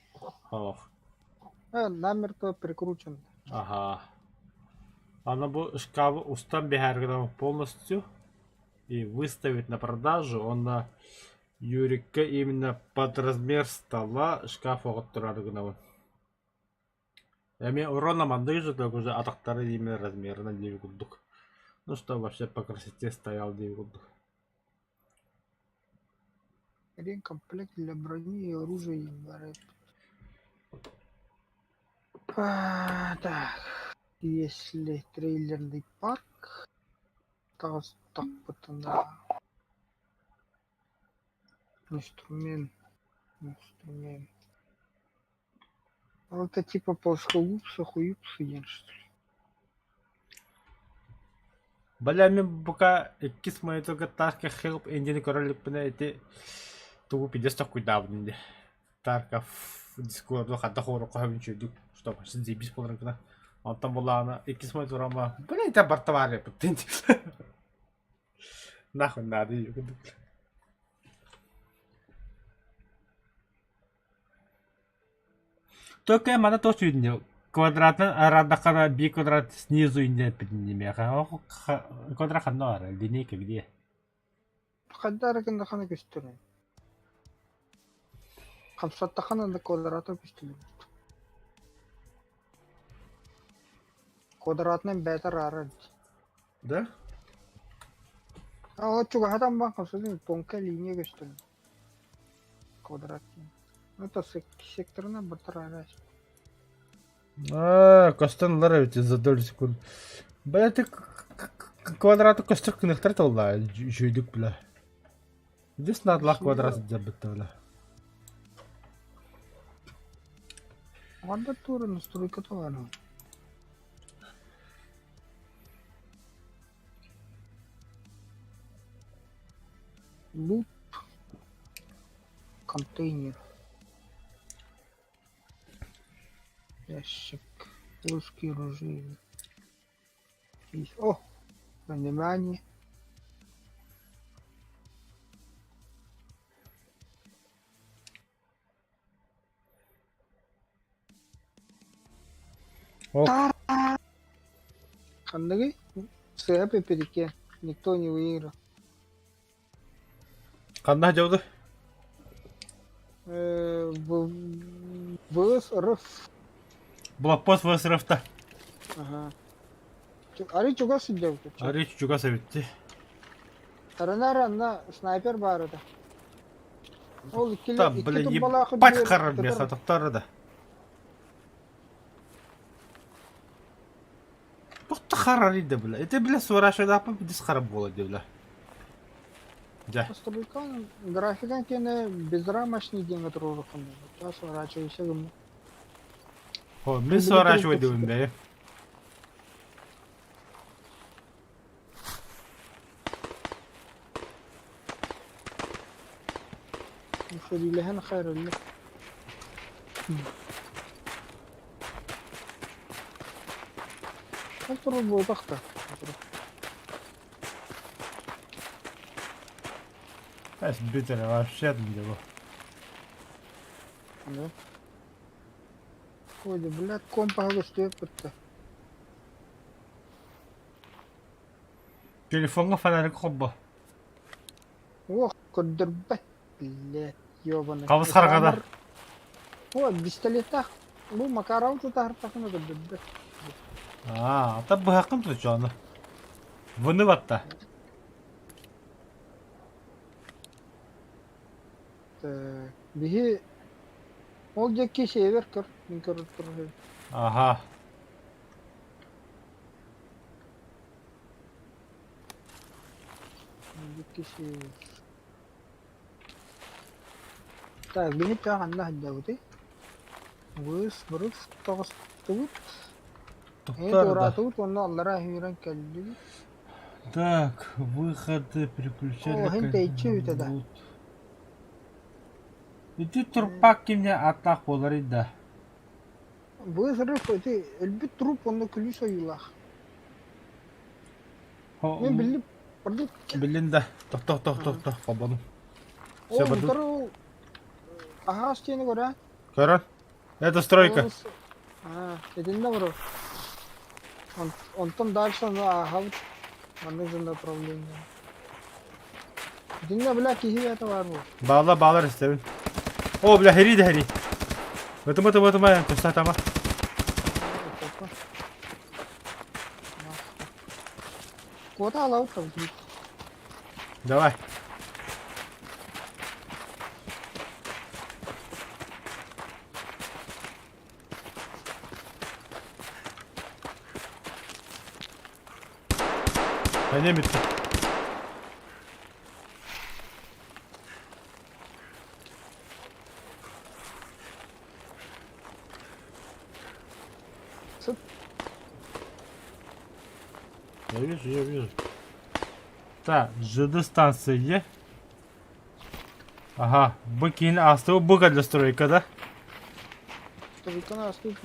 Ох.
Намертво прикручен.
Ага. Она бы шкаф устам бихаргана полностью и выставить на продажу. Он на Юрика именно под размер стола шкаф оттурадыгына. Эми урона мандыжы только уже атактары именно размерно 9 гудук. Ну что вообще по красоте стоял 9 гудук.
Один комплект для брони и оружия. Так. Если трейлерный парк, то так потом да. Инструмент. Это типа плоскогубцы, хуюпсы, что ли?
Бля, мен пока кис мои только тарка хелп engine королик пена эти тупо 50 куйдавнинде. Тарка в дискорду хата хору кохавин чуйдук. Что вообще зебис полранкна. Он там была она кис мои турама. Бля, это бартоваре потенти. Нахуй надо ее. Только я мана то чуйднел. квадратын арадақара би квадрат снизу индеп бидинемеха. О квадрат ханнар линейка где?
Хаддары кында хана көстөрө. Камсатта хана да квадрата көстөрө. Квадратның бәтер ары.
Да?
А чуга хатам ба камсатын тонкая линия көстөрө. Квадрат. Это секторына бытыр ары.
Костанлар ведь за долю секунд. Бля, ты квадраты костюк нехтар толла, жүйдік бля. Здесь надо лах квадрат забыто бля.
Анда тура настройка товара. Луп. Контейнер. Ящик. Русский оружие. О! Внимание. Хандagi? Saya переке. Никто не выиграл.
Қанда жауды?
ВСРФ.
Блокпост ВСРФ-та.
Ага. Ари чуга сидел.
Ари чуга сәбетті.
Таранара снайпер бар еді. Ол
Та, бля, ебать қарар мен қатықтары да. Бұқты қарар еді, бля. Это, бля, сворашайды апып, дес қарап болады, бля. Да.
Постройкан графикан кене безрамочный день отруга кому. Та сворачивайся гому.
О, мен сворачивай деймін бе.
فليلهن خير لك. اضرب وضغطه.
بس بيتر вообще не дело.
Да. Ой, блядь, компа стоит как-то.
Телефонға фонарик қобба.
Ох, кодырбать, блядь, ёбаный.
Қабыз қарғада.
О, пистолетах. Bu Makarov tutar takını da dedi.
Ата bu hakkım tutuyor onu. Bunu batta.
Bihi olacak ki şey ver kır. Min kır.
Aha.
Olacak ki şey. Так, бини таа ханна хаддагути. Выс, брус, тогос тут. Тут он аллара хиран калли.
Так, выходы, переключали.
О, хенте ичи да.
Иди турпак kimне атақ болар еді.
Выс рыф, это элбит труп, он клюса юлах. Мен билип, бардык.
Билин да. Тоқ, қабаным.
О, мұтару ағаш тені көр, а?
Көрін? Это стройка.
Единде бұру. Онтан дальше ағав манежен направление. Единде біля кихи это бар бұл.
Bağlar istedim. O bile heri de heri. Batı Kosta tamam.
Кота алау там.
Давай. Ne bitti? Я вижу. Так, ЖД станция. Ага, быкин асты, быка для стройка, да?
Стройка на асты.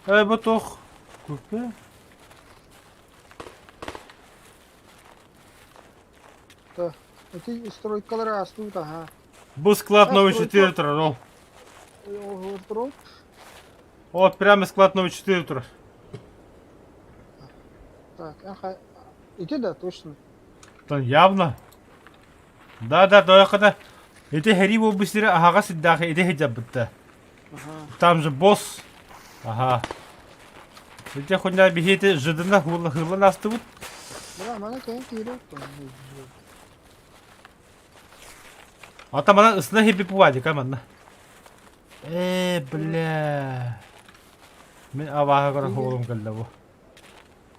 Батох. Купе.
Да, эти стройкалары асты, ага.
Бұл склад новый 4 рол.
Туру.
Вот прямо склад номер 4 тур.
Так, ага. Иди, да, точно.
Там явно. Да, когда это Хариво быстрее, ага, сидах, это хиджабта.
Ага.
Там же босс. Ага. Это хоть на бегите, жадана хула наступит.
Бля, мана кайын кире.
А там она с ноги бипуади, команда. Бля. Мен аваха кара холом калдабу.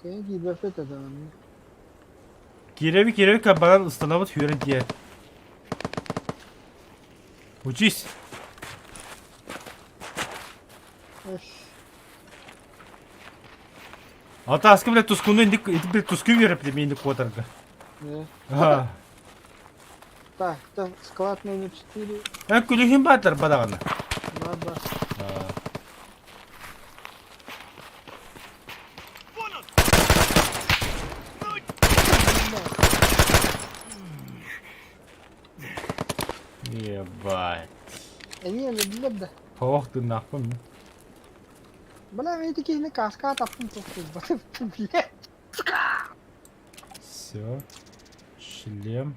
Кайын кире фета да.
Киреви кабаран установит хюрентье. Учись. Ата аскы бля тускуну индик, бля туску веріп де мені қотырды.
Не.
Ага.
Так, склад номер 4.
Күлігін батыр бадағаны.
Баба.
Ебать.
Не да.
Ох ты нахуй.
Бля, эти киһини каска таптым тоқту. Блядь.
Все. Шлем.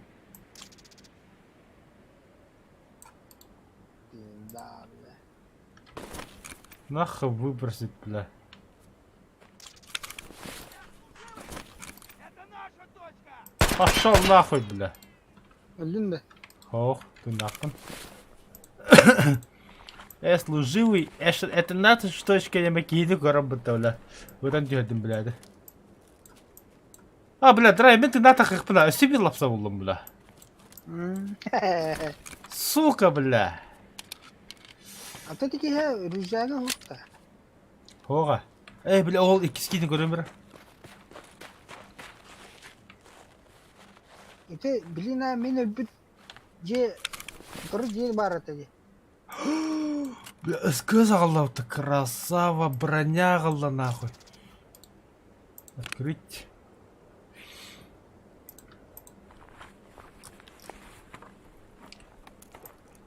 Да, бля.
Нахуй выбросить, бля. Пошел нахуй, бля.
Өлдің бе?
Ох, ты нахуй. Служивый, это надо штучка я макиду горабота, бля. Вот он делает, бля. Бля, драй, мен ты на так их бля, себе лапса улым, бля. Сука, бля.
А ты таки рюкзагы хокта.
Хога. Бля, ол икискini көрөмөр.
Это, блин, а мен өлбіт же дұры жер бар атады.
Бля, СК загаллапты, красава, броня галла нахуй. Открыть.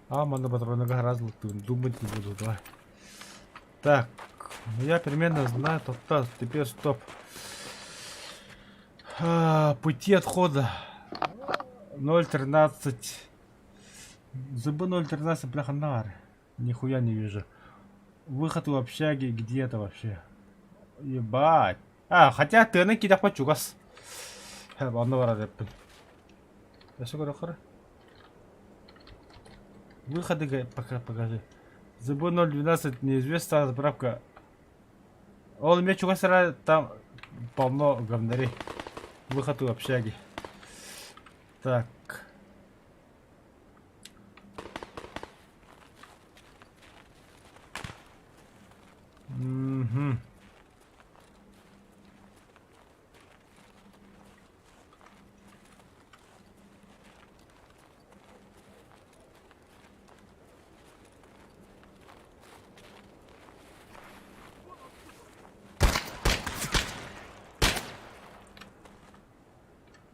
Мана патроны гораздо думать не буду, давай. Так, я примерно знаю, теперь стоп. Пути отхода 0.13. ЗБ 0.13, бляха, нар. Нихуя не вижу. Выход в общаге где-то вообще. Ебать. Хотя ты на кидах почугас. Ладно, вара рэппин. Я что говорю, выходы пока покажи. ЗБ 0.12 неизвестна справка. Он мне чугасера, там полно говнарей. Выход в общаге. Так. Угу.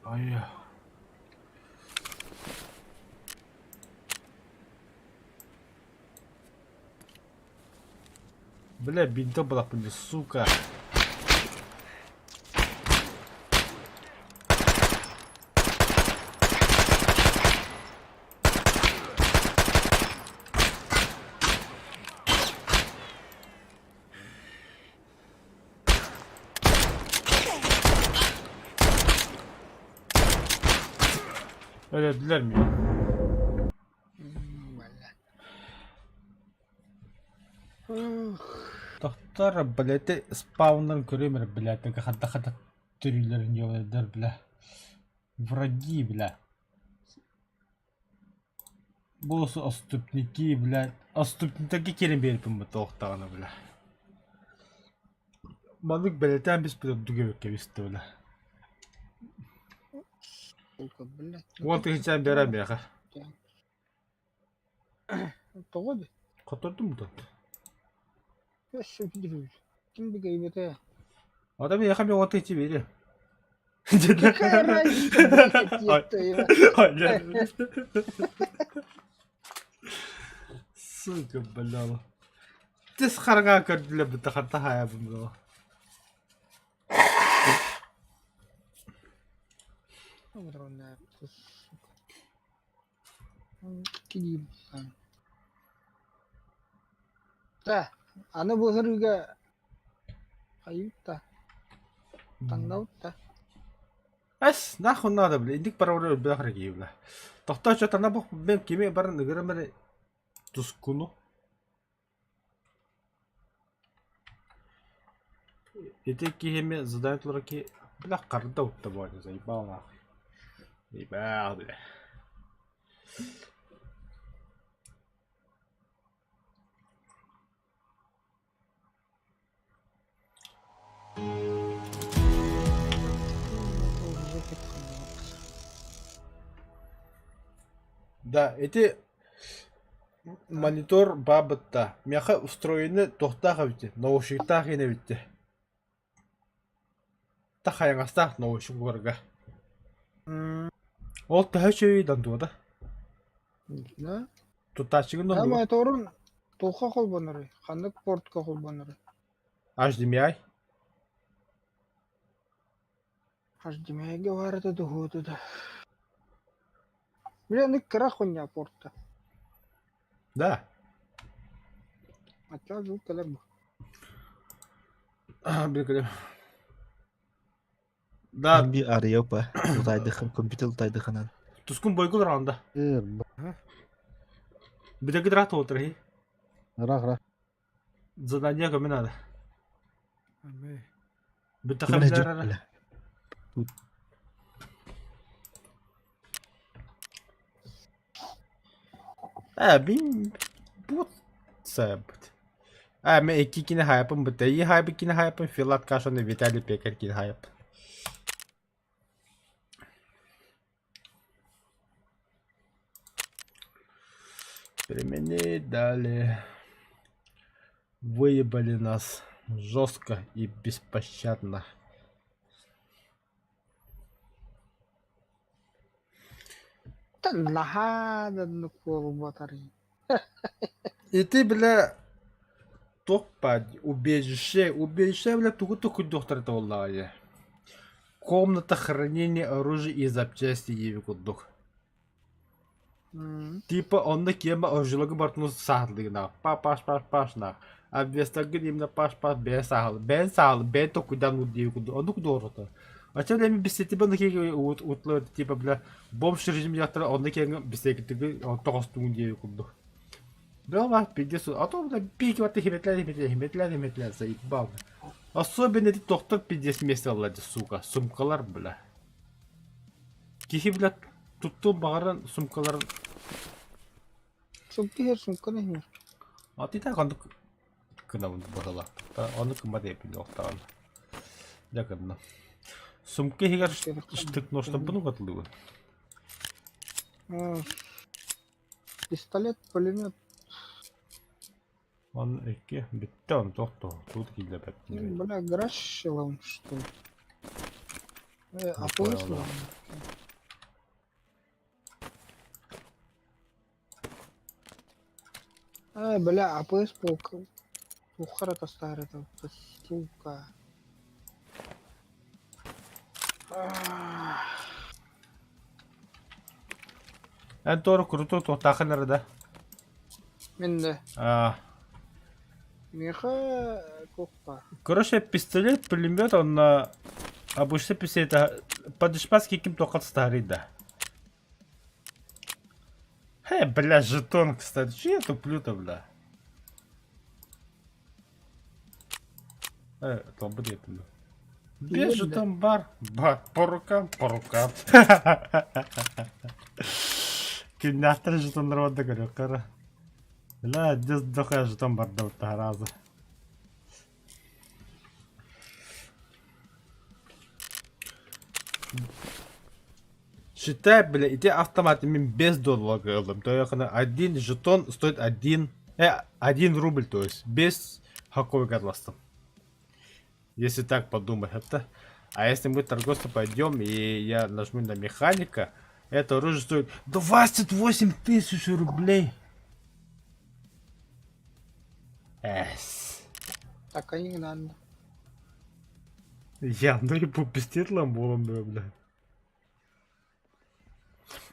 Ой. Бля, бинто была, сука. Öldüler mi ya? Доктор, блядь, спаунер көрөмөр, блядь, так хата түрүлөрүн жолдор, бля. Враги, бля. Босс отступники, блядь. Отступники керем берипин бу токтогону, бля. Мандык, блядь, там без дугебекке висти, бля. Вот ты хотя берем, бляха.
Тоғыды?
Котордун бу?
Я все видел. Ким бы гайбете?
Адам я хами вот эти бери.
Какая разница?
Сука, бляла. Ты с харгака для бытахатахая было.
Огромная, сука. Кидим. Да, аны быгырыга кайып-та. Таңдау-та.
Ас, нахуй надо, бля. Индик паравры бляхраги, бля. Тохта что-то на бог бем кеме барын игры тускуну. Эти кеме задают лураки. Бля, карда утта бой, заебал нахуй. Заебал, бля. Да, эти монитор бабытта. Мяха устроены тохтаға бітті. Наушиктақ ене бітті. Та қайыңастақ наушик көргі. Ол тәхі чөйден туады.
Да?
Тұттачығын
Да,
оңды.
моторун тоқа қолбаныры. Қандық портқа қолбаныры.
HDMI.
HDMI-ге барыды дұғыды да. Білені кіра қоnya портта.
Да.
Атча жыл кәлер бұл.
Білгілі. Да,
Bir arıyor pa. Utaydıkın, kompüter utaydıkın.
тұскын бойгыл рауында. Бідегі дыраты отыры.
Рах.
Задание көмен ады.
Аме.
Бітті
Kimine
қабілер
cep
ары.
bile.
Бин... Бұт... Сәбіт. Мен екі кені хайапын бұтты. Ей хайапы кені хайапын. Филат Кашаны Виталий Пекар кені хайап. Перемени дали. Выебали нас жестко и беспощадно.
Таллаха кол батари.
И ты, бля, топа, убежище, бля, туку доктор это волнае. Комната хранения оружия и запчастей евикудук. Типа онда кема ожилога бартну сахлыгна. Паш на. А вестагы именно паш бен сахл. Бен то куда ну девикуду. Он дорото. А тем временем без типа на кеге утлы типа бля бомж режим яктыра онда кеге без тегитиги тогостугун девикуду. Бля ва пидесу. А то бля пики ваты химетлер заебал. Особенно эти доктор пидес место алады, сука. Сумкалар, бля. Кихи, бля, тутту бағаран сумкалар.
Сумка не.
А ты так он кына бахала. Он кыма деп оқтаған. Якынна. Сумка хигар штык ноштан bunu қатылды.
Пистолет, пулемет.
Он эке битті он тоқты. Тут келді бәт.
Бля, граш лаунж, что ли? АПС лаунж. Бля, АПС полка. Ухара-то старая, сука.
Эн торы крутой тоқтақын әрді.
Менде. Меха кухта.
Короче, пистолет, пулемет, он обычно пистолет по-дешпански каким-то старый, да. Бля, жетон, кстати. Че я туплю-то, бля? Это будет, бля. Без жетон бар. По рукам. Киняхтар жетон народа говорю, кара. Бля, здесь дохая жетон бар да вот раза. Считай, бля, и те автоматы без доллара алdım. То есть один жетон стоит 1 рубль, то есть без хаковой горластом. Если так подумать, это. А если мы торговцу пойдем и я нажму на механика, это оружие стоит 28 тысяч рублей. Эс.
Так, они надо.
Явно и пупистит ламболом, бля.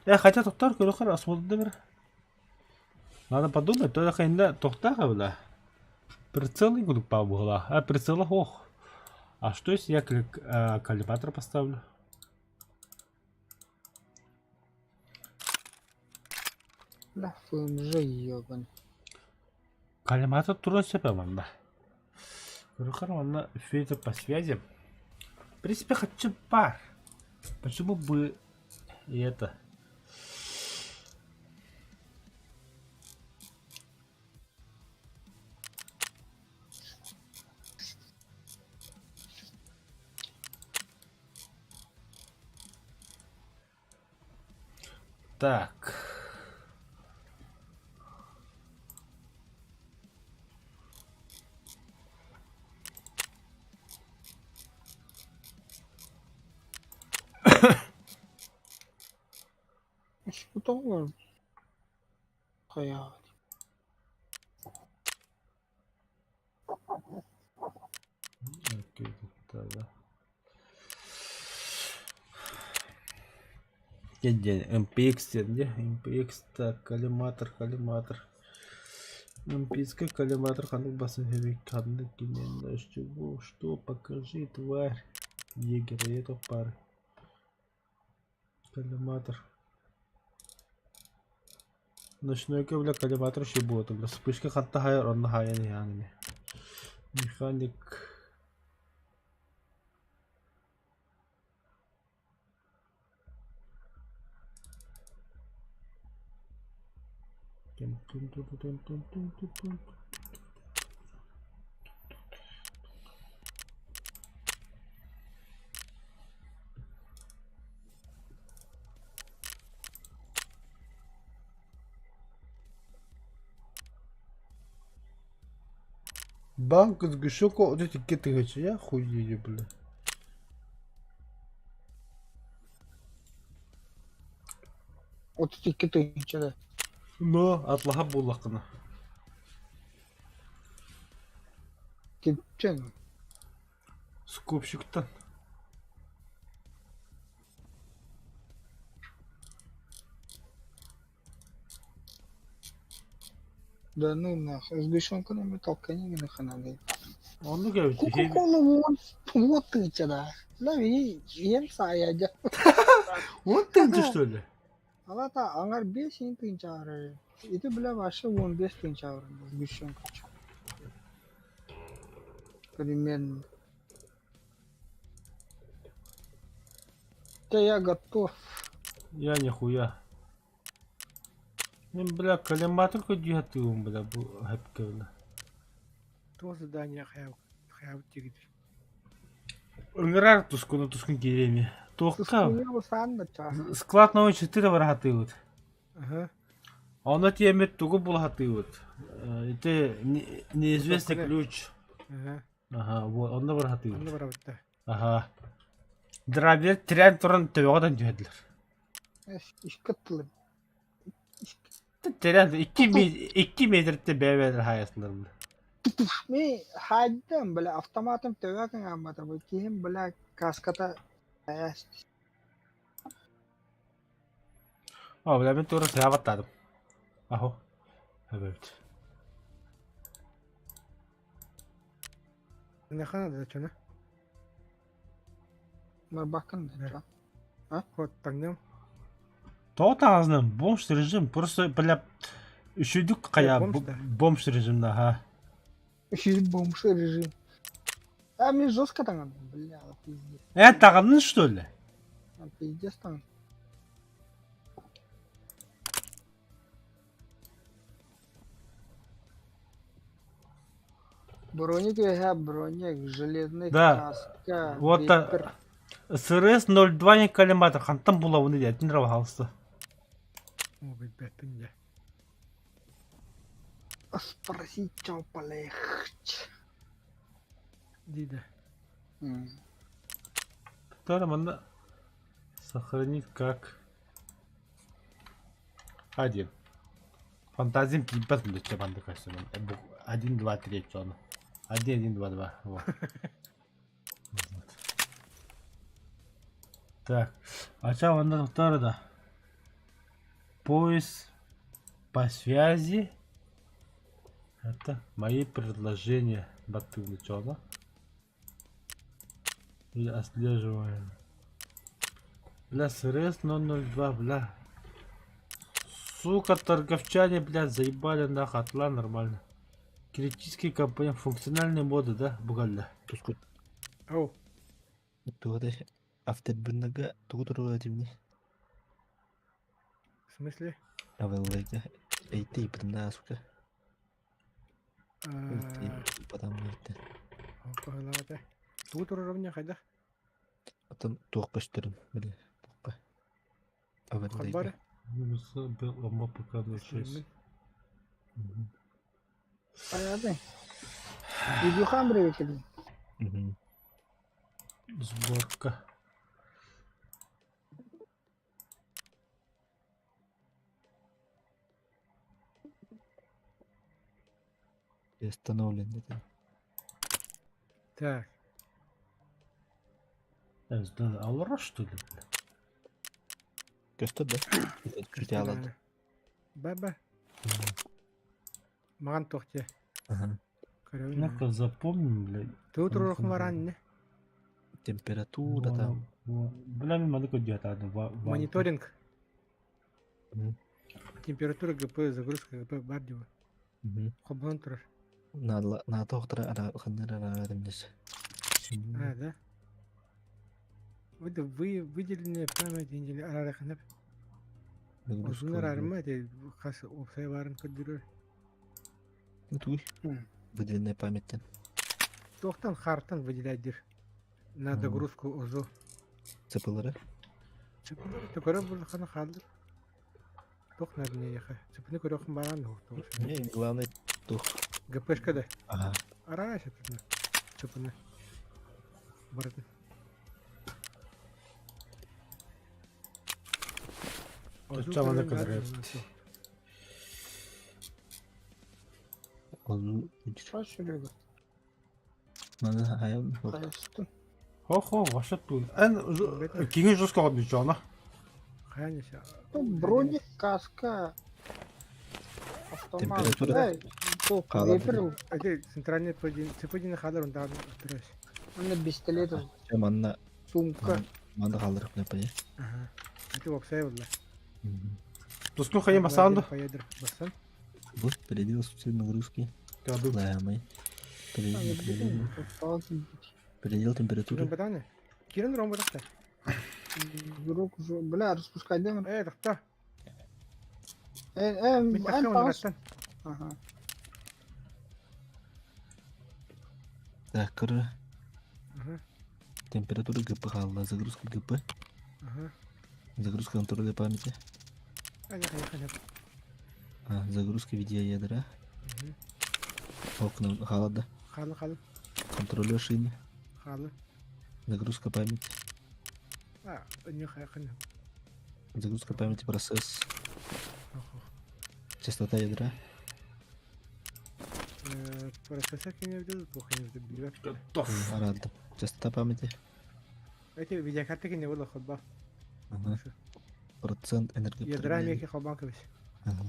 Хотя тоқтар көрі қар асмолды бір. Надо подумать, то хайна тоқтаға, бля. Прицел не буду побыла. А прицела ох. А что если я коллиматор поставлю?
Да, ФМЖ ёбан.
Коллиматор трудно себе, манда. Короче, она фильтр по связи. В принципе, хочу пар. Почему бы и это? Так.
Что такое? Хаят.
Окей, да. Где MPX, где MPX, так, коллиматор. MPX, коллиматор, ханук басын хевик, ханук кинен, что, покажи, тварь. Егерь, это пары. Коллиматор. Ночной бля, коллиматор еще будет, бля. Вспышка хатта хайер, он хайер не анime. Механик. Банк с гушоко, вот эти киты, я хуею, бля.
Вот эти киты, что-то.
Но атлаха буллакына.
Китчен.
Скупщик-то.
Да ну нахуй, сгущенку на толкани на ханаге.
Он ну говорит,
Кока-кола вот ты да. Да, ем сая.
вот ты что ли?
Алата аңар 5 тыйын чагырыр. Ити биле башы 15 тыйын чагырыр. Сгущенку. Примерно. Да я готов.
Я нихуя. Бля, коллиматор кодига ты бля, хэпке, бля.
То задание хаяв тигит.
Играр тускун кереми. Тоққа.
Сгущенку сан ча.
Склад номер 4 бар хатыйут.
Ага.
Он темет тугу был хатыйут. Это неизвестный ключ.
Ага.
Ага, вот, он бар хатыйут.
Анда бара битта.
Ага. Драбер трен туран төбөгөдөн жүйдүлөр.
Ишкатлы.
Трен 2 метрде бэвэлэр хаясылар.
Ми хайдам бля автоматом төвөкөн аматар бу ким бля каската аяс.
О, бля мен туран саваттадым. Ахо. Evet.
Не хана да чана.
Мар бакын да.
Вот таңнам.
Тот ağzından бомж режим. Просто, бля, üşüdük kaya. Бомж режим, ага.
Бомж режим. А мне жестко там, бля, пиздец.
Тағандың, что ли?
Пиздец там. Броник я броник, железный
Да.
каска.
Вот СРС 02 не коллиматор. Хантам була вони дядь, не равгался.
О, бетин да.
Спросить, что полегче.
Дида.
Второе, надо сохранить как 1. Фантазиям пипас блядь, банды костюм. 1, 2, 3 зона. 1, 1, 2, 2. Вот. Так. А что он второй? Поиск по связи. Это мои предложения. Батылы чё, или отслеживаем. Бля, СРС 002, бля. Сука, торговчане, блядь, заебали нахуй, отла нормально. Критические компоненты, функциональные моды, да, бугальда.
Тускут.
Оу,
Тугада автобүннага тугутурулативни.
в смысле?
Авеллайга. Эйти ипринда сука. Эйти
А,
падам нейте.
погналата. Тут уровня хайда.
Атан туоккаштырым. Били. Туокка. Авеллайга.
Хадбары.
Минуса был лома показывает 6.
Понятно. Видео камеры выкидывай.
Сборка.
Установлен это.
Так.
Да, Алора что ли?
Көстөр да. Күте алады.
Баба. Маған тоқте.
Ага.
Ну-ка запомним, блядь.
Тут урок маран не.
Температура там.
Бля, мен маны где-то
Мониторинг.
Мгм.
Температура ГП, загрузка ГП бар диyor. Хоббон тұрар.
На тоқтыра ара ханнара ара демдес.
А, да? Вы выделенные память инженер арараханап. Озунар арма де қас опсай барын көддірер.
Туй. Выделенная памяттен.
Тоқтан хартан выделяйдер. На загрузку озу.
Цепылары.
Токара бұл қана қалдыр. Тоқ надіне яха. Цепіні көріқін баран да.
Не, главное тух.
ГПшка да.
Ага.
Ара шатырны. Цепіні. Бардың.
Чаманы кыдырып.
Озу.
Что сюда?
Мана аян.
Қайыстың.
Хо-хо, ваша тут. Кеңе жестко қалды жана.
Қайныша.
Броник, каска. Автомат.
Температура.
Вепер.
Әде центральный цеподин қалар онда тұраш.
Ана пистолет.
Манна
Сумка.
манда қалдырып не пая.
Ага. Әде опсай болды.
Тускун хайым асанды.
Поедір. Басан.
Вот, передел все нагрузки. Лаймай. Передел температуру.
Кирин баданы? Кирин ром бадақта?
Вдруг уже, бля, распускай демон.
Тақта.
Эн паус. Ага.
Так, кыры.
Ага.
Температура ГП қалды. Загрузка ГП.
Ага.
Загрузка контроля памяти. Загрузка видеоядра. Окна халада.
Халы.
Контролер шины.
Халы.
Загрузка памяти.
Не хайханы.
Загрузка памяти процесс. Частота ядра.
Процессор кеневді, плохо не вдобили.
Арада. Частота памяти.
Эти видеокарты кене было ходба.
Ага. Процент
Ядра
энергопотребления.
меки хобанкович.
Ага.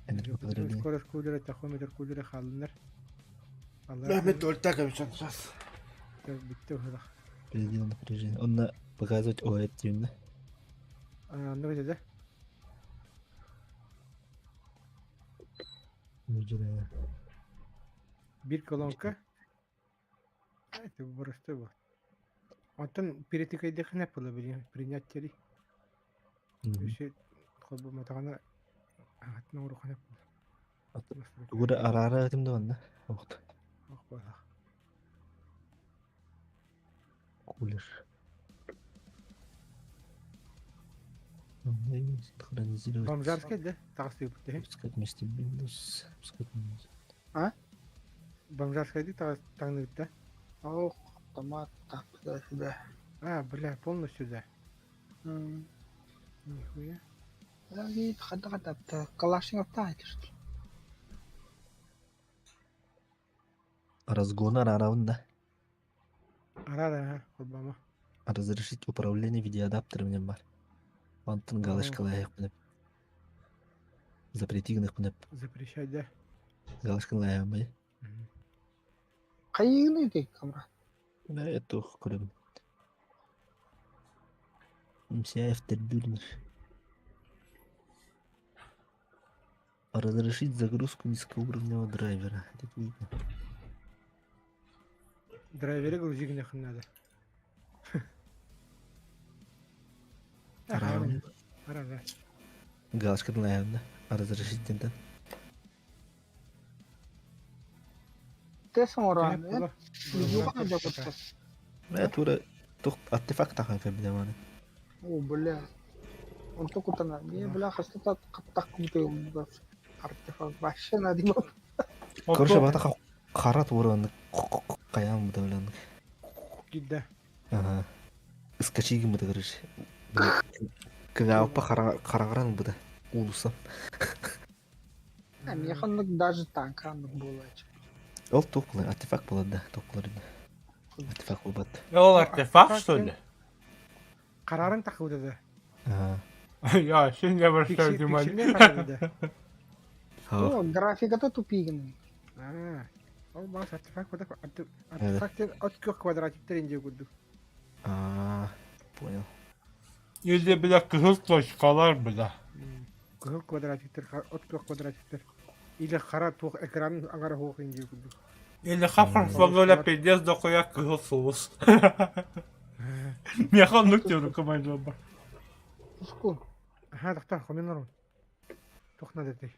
Энергопотребление.
Скорость кулера, тахометр кулера халынар.
Мехмет өлтәк өчен сейчас.
Битті ұғылақ.
Предел напряжения. Он на показывать ОЭД тюнна.
Ну где, да? Bir колонка. Это просто вот. Антон перетыкайдык не было, блин, принять тери. Еще хобба матагана атна урухана.
Угуда арара этим да ванна. Вот.
Ох бала.
Кулер. Синхронизировать.
Бомжарский, да? Тагысы бутты.
Пускать вместе Windows. Пускать вместе.
Бомжарский, да? Тагны да?
Ох, автомат. Так, сюда.
Бля, полностью да. Нихуя.
Лagi хата Калашников тает что ли?
Разгон аравында.
Арада, Обама.
Разрешить управление видеоадаптером бар. Антон галашка лайық пініп. Запретигнах пініп.
Запрещать, да?
Галашка лайық бай.
Кайыгны дейт камра.
Да, это көрім. Мсяев тербюрнер. Разрешить загрузку низкоуровневого драйвера. Деп видно.
Драйверы грузик надо.
Аравында.
Арада.
Галашка лайық да. Разрешить тентен.
Те самора.
Было.
Юга да кутта.
Это ура. Тух артефакт тахын фабидаманы.
О, бля. Он то кутана. Не, бля, хастата каттак кутуем. Артефакт вообще надо.
Короче, бата қарат уранды. Қаян бұда біланды.
Гидда.
Ага. Скачиген бұда, короче. Кагапа қарағыран бұда. Улусам.
Не ханнык даже танк ханнык болачы.
Ол тоқлар, артефакт болады да, тоқларында. Артефакт болады.
Ол артефакт, что ли?
Карарын тақып өтеді.
Ага.
Я сен не обращаю
Пиксельмен
внимания.
қарайды.
О, графиката тупигін.
Ол бас артефакт өтіп, артефакттен от көк квадратиктер инде көрдік.
Понял.
Или, бля, кызыл точкалар, бля.
Көк квадратиктер, от көк квадратиктер. Или қара тоқ экранын аңғара хоқ инде көрдік.
Или хапар флаголя пиздец до хуя кызыл соус. Механ нүктері командир бар.
Пуску.
Ага, тақта, қомен орын. Тоқна дәтей.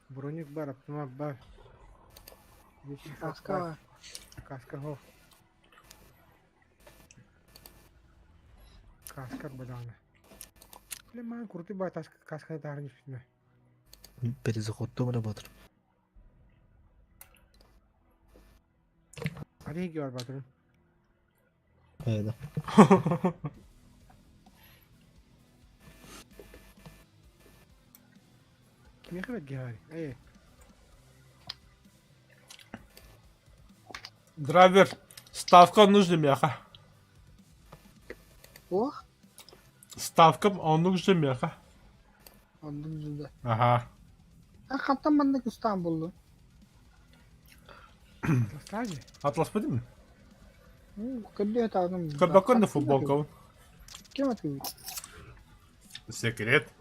Броник бар, автомат бар.
Каска.
Каска хоқ. Каска баданы. Бля, маған күрті бар, касканы тағырын ешкетме.
Перезаходтом работаем.
Ареги бар батырын.
Да.
Кеме қабет гевари?
Драйвер, ставка нужна, мяха.
О?
Ставкам он нужна, мяха.
Ondan yüzde.
Ага.
Hakikaten ben de İstanbul'lu.
Стади?
Атлас подим?
Къде е тази?
Кабакон на футболка.
Кем е това?
Секрет.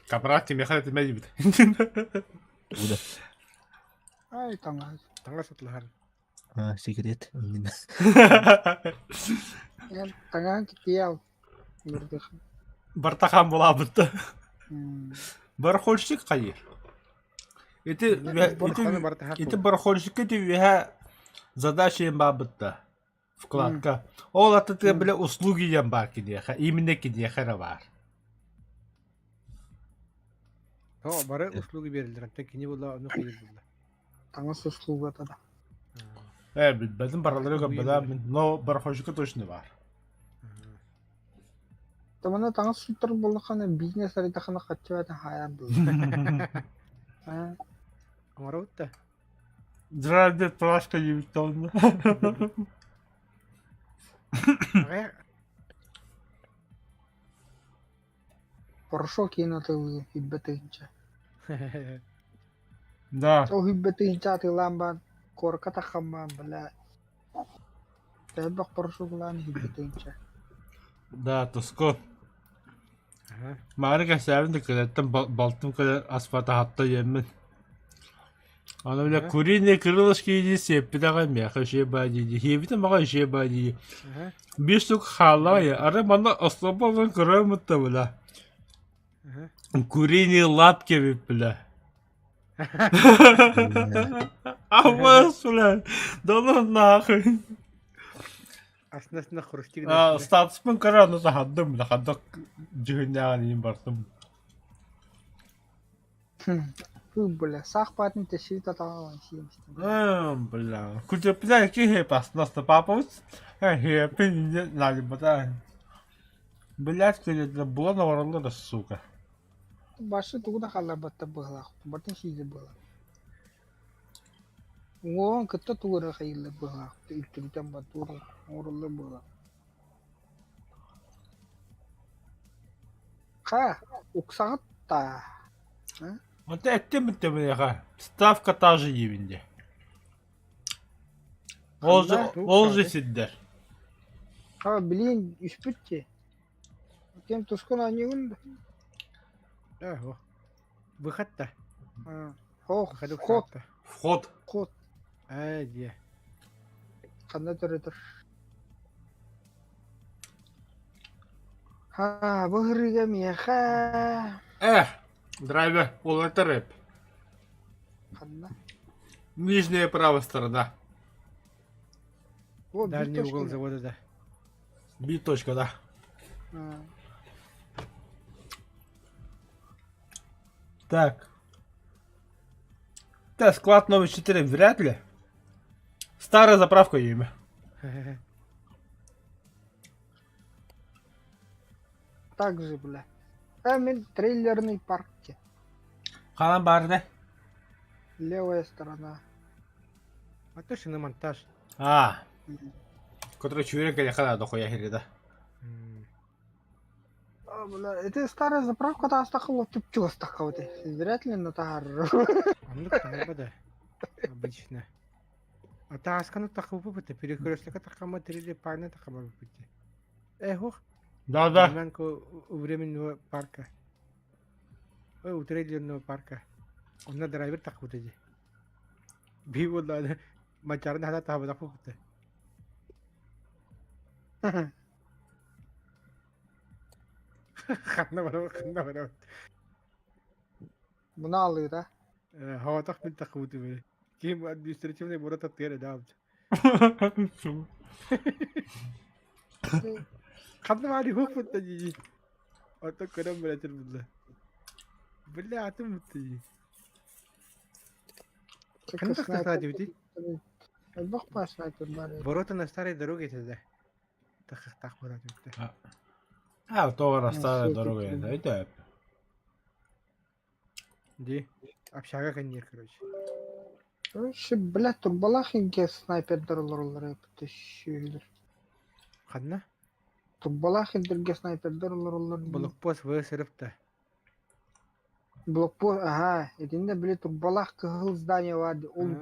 Кабрати ми хаят медибит.
Уда.
Ай, тanga.
Таңға сатылар.
Секрет.
Yani tanga kitiyav.
Бартахан була битті. Барахольщик қайыр. Это барахольщик, это веха задача им бабытта. Вкладка. Ол атыты біле услуги ем бар кедеха. Именно кедеха бар.
О, бары услуги берілдір. Тек не болды, оны қойыр болды.
Таңыз услуга тада.
Білдім бараларыға біла, но барахольщика точно бар.
Тамана таңыз сутыр болды қаны бизнес арайда қаны қатшы бәді хаян болды.
Амара өтті?
Драйвер плашка ебітті олды.
Ағая?
Порошок ең аты хиббетігінше.
Да.
О хиббетігінше атылан бан, корка таққан бан, біля. Тәббақ порошок лан хиббетігінше.
Да, туско. Мағаны кәсәбін кәлеттен балтым кәлі асфата хатта емін. Ана біле курине крылышки еди сеппідіға мәқі ше ба дейді. Хебіті маған ше ба дейді. 5 штук халая, ары мана особован кіромытты біле. Курине лапки віп біле. Авас біле. Доны нахын.
Астына хрустик.
Статуспен қараны сахадым біле. Хаддық жүгіндіған ең бартым.
Бля, сақ батын теші татаған сиемістің.
Бля. Күтепілер ке хеп астынасты папауыз. Хепін инде нали бата. Блядь, это было наворотно, да сука.
Башы тугуда халла батта быгла. Батын шизе быгла. Уон кытта тугуда хайылла быгла. Илтиритен батур орулла быгла. Ха, уксагат та.
Вот это бляха. Ставка та же ебенде. Ол же сиддер.
Ха, билин үспүтче. Кем тускун аньюн.
Ого. Выход-то.
Хох,
Выходу
ход,
Вход.
ход.
Де.
Кандай төрөтөр. Ха, быгырыга меха.
Драйвер, ол это рэп.
Кандай.
Нижняя правая сторона.
О,
Дальний угол завода, да.
Би точка, да. Так. Да, склад номер 4 вряд ли. Старая заправка имя.
Так же, бля. Мен трейлерный парке.
Халан бар, да?
Левая сторона.
А то шиномонтаж.
Который чурик или хана дохуя хирида.
Бля, это старая заправка, та стахала тупчу стахала. Вряд ли на тар.
Ну, да. Обычно. А та аскану таху пути, перекрестка тахама 3D парня тахама пути. Ого.
Да.
Временку у временного парка. Ой, у трейлерного парка. Он на драйвер таху пути. Биво да. Мачар на таху таху пути. Ханна.
Мына алый, да?
Хава тах бил таху пути böyle. Kim административный burada tatlıya da yaptı. Kadın var ya hukuk mutlu cici. Oto kırım bırakır bunlar. Böyle atım mutlu cici. Kanı tak tatlı biti.
Бах по снайпер баре.
Ворота на старой дороге тогда. Так ворота.
То на старая дорога, да, это.
Ди. Общага коньер, короче.
Короче, блядь, турбалахинге снайпердерлер олар эптешүлер.
Kadına?
Турбалахиндерге снайпердерлер олар.
Блокпост высырыпты.
Блокпост, ага, этинде биле турбалах кыгыл здание vardı. Ол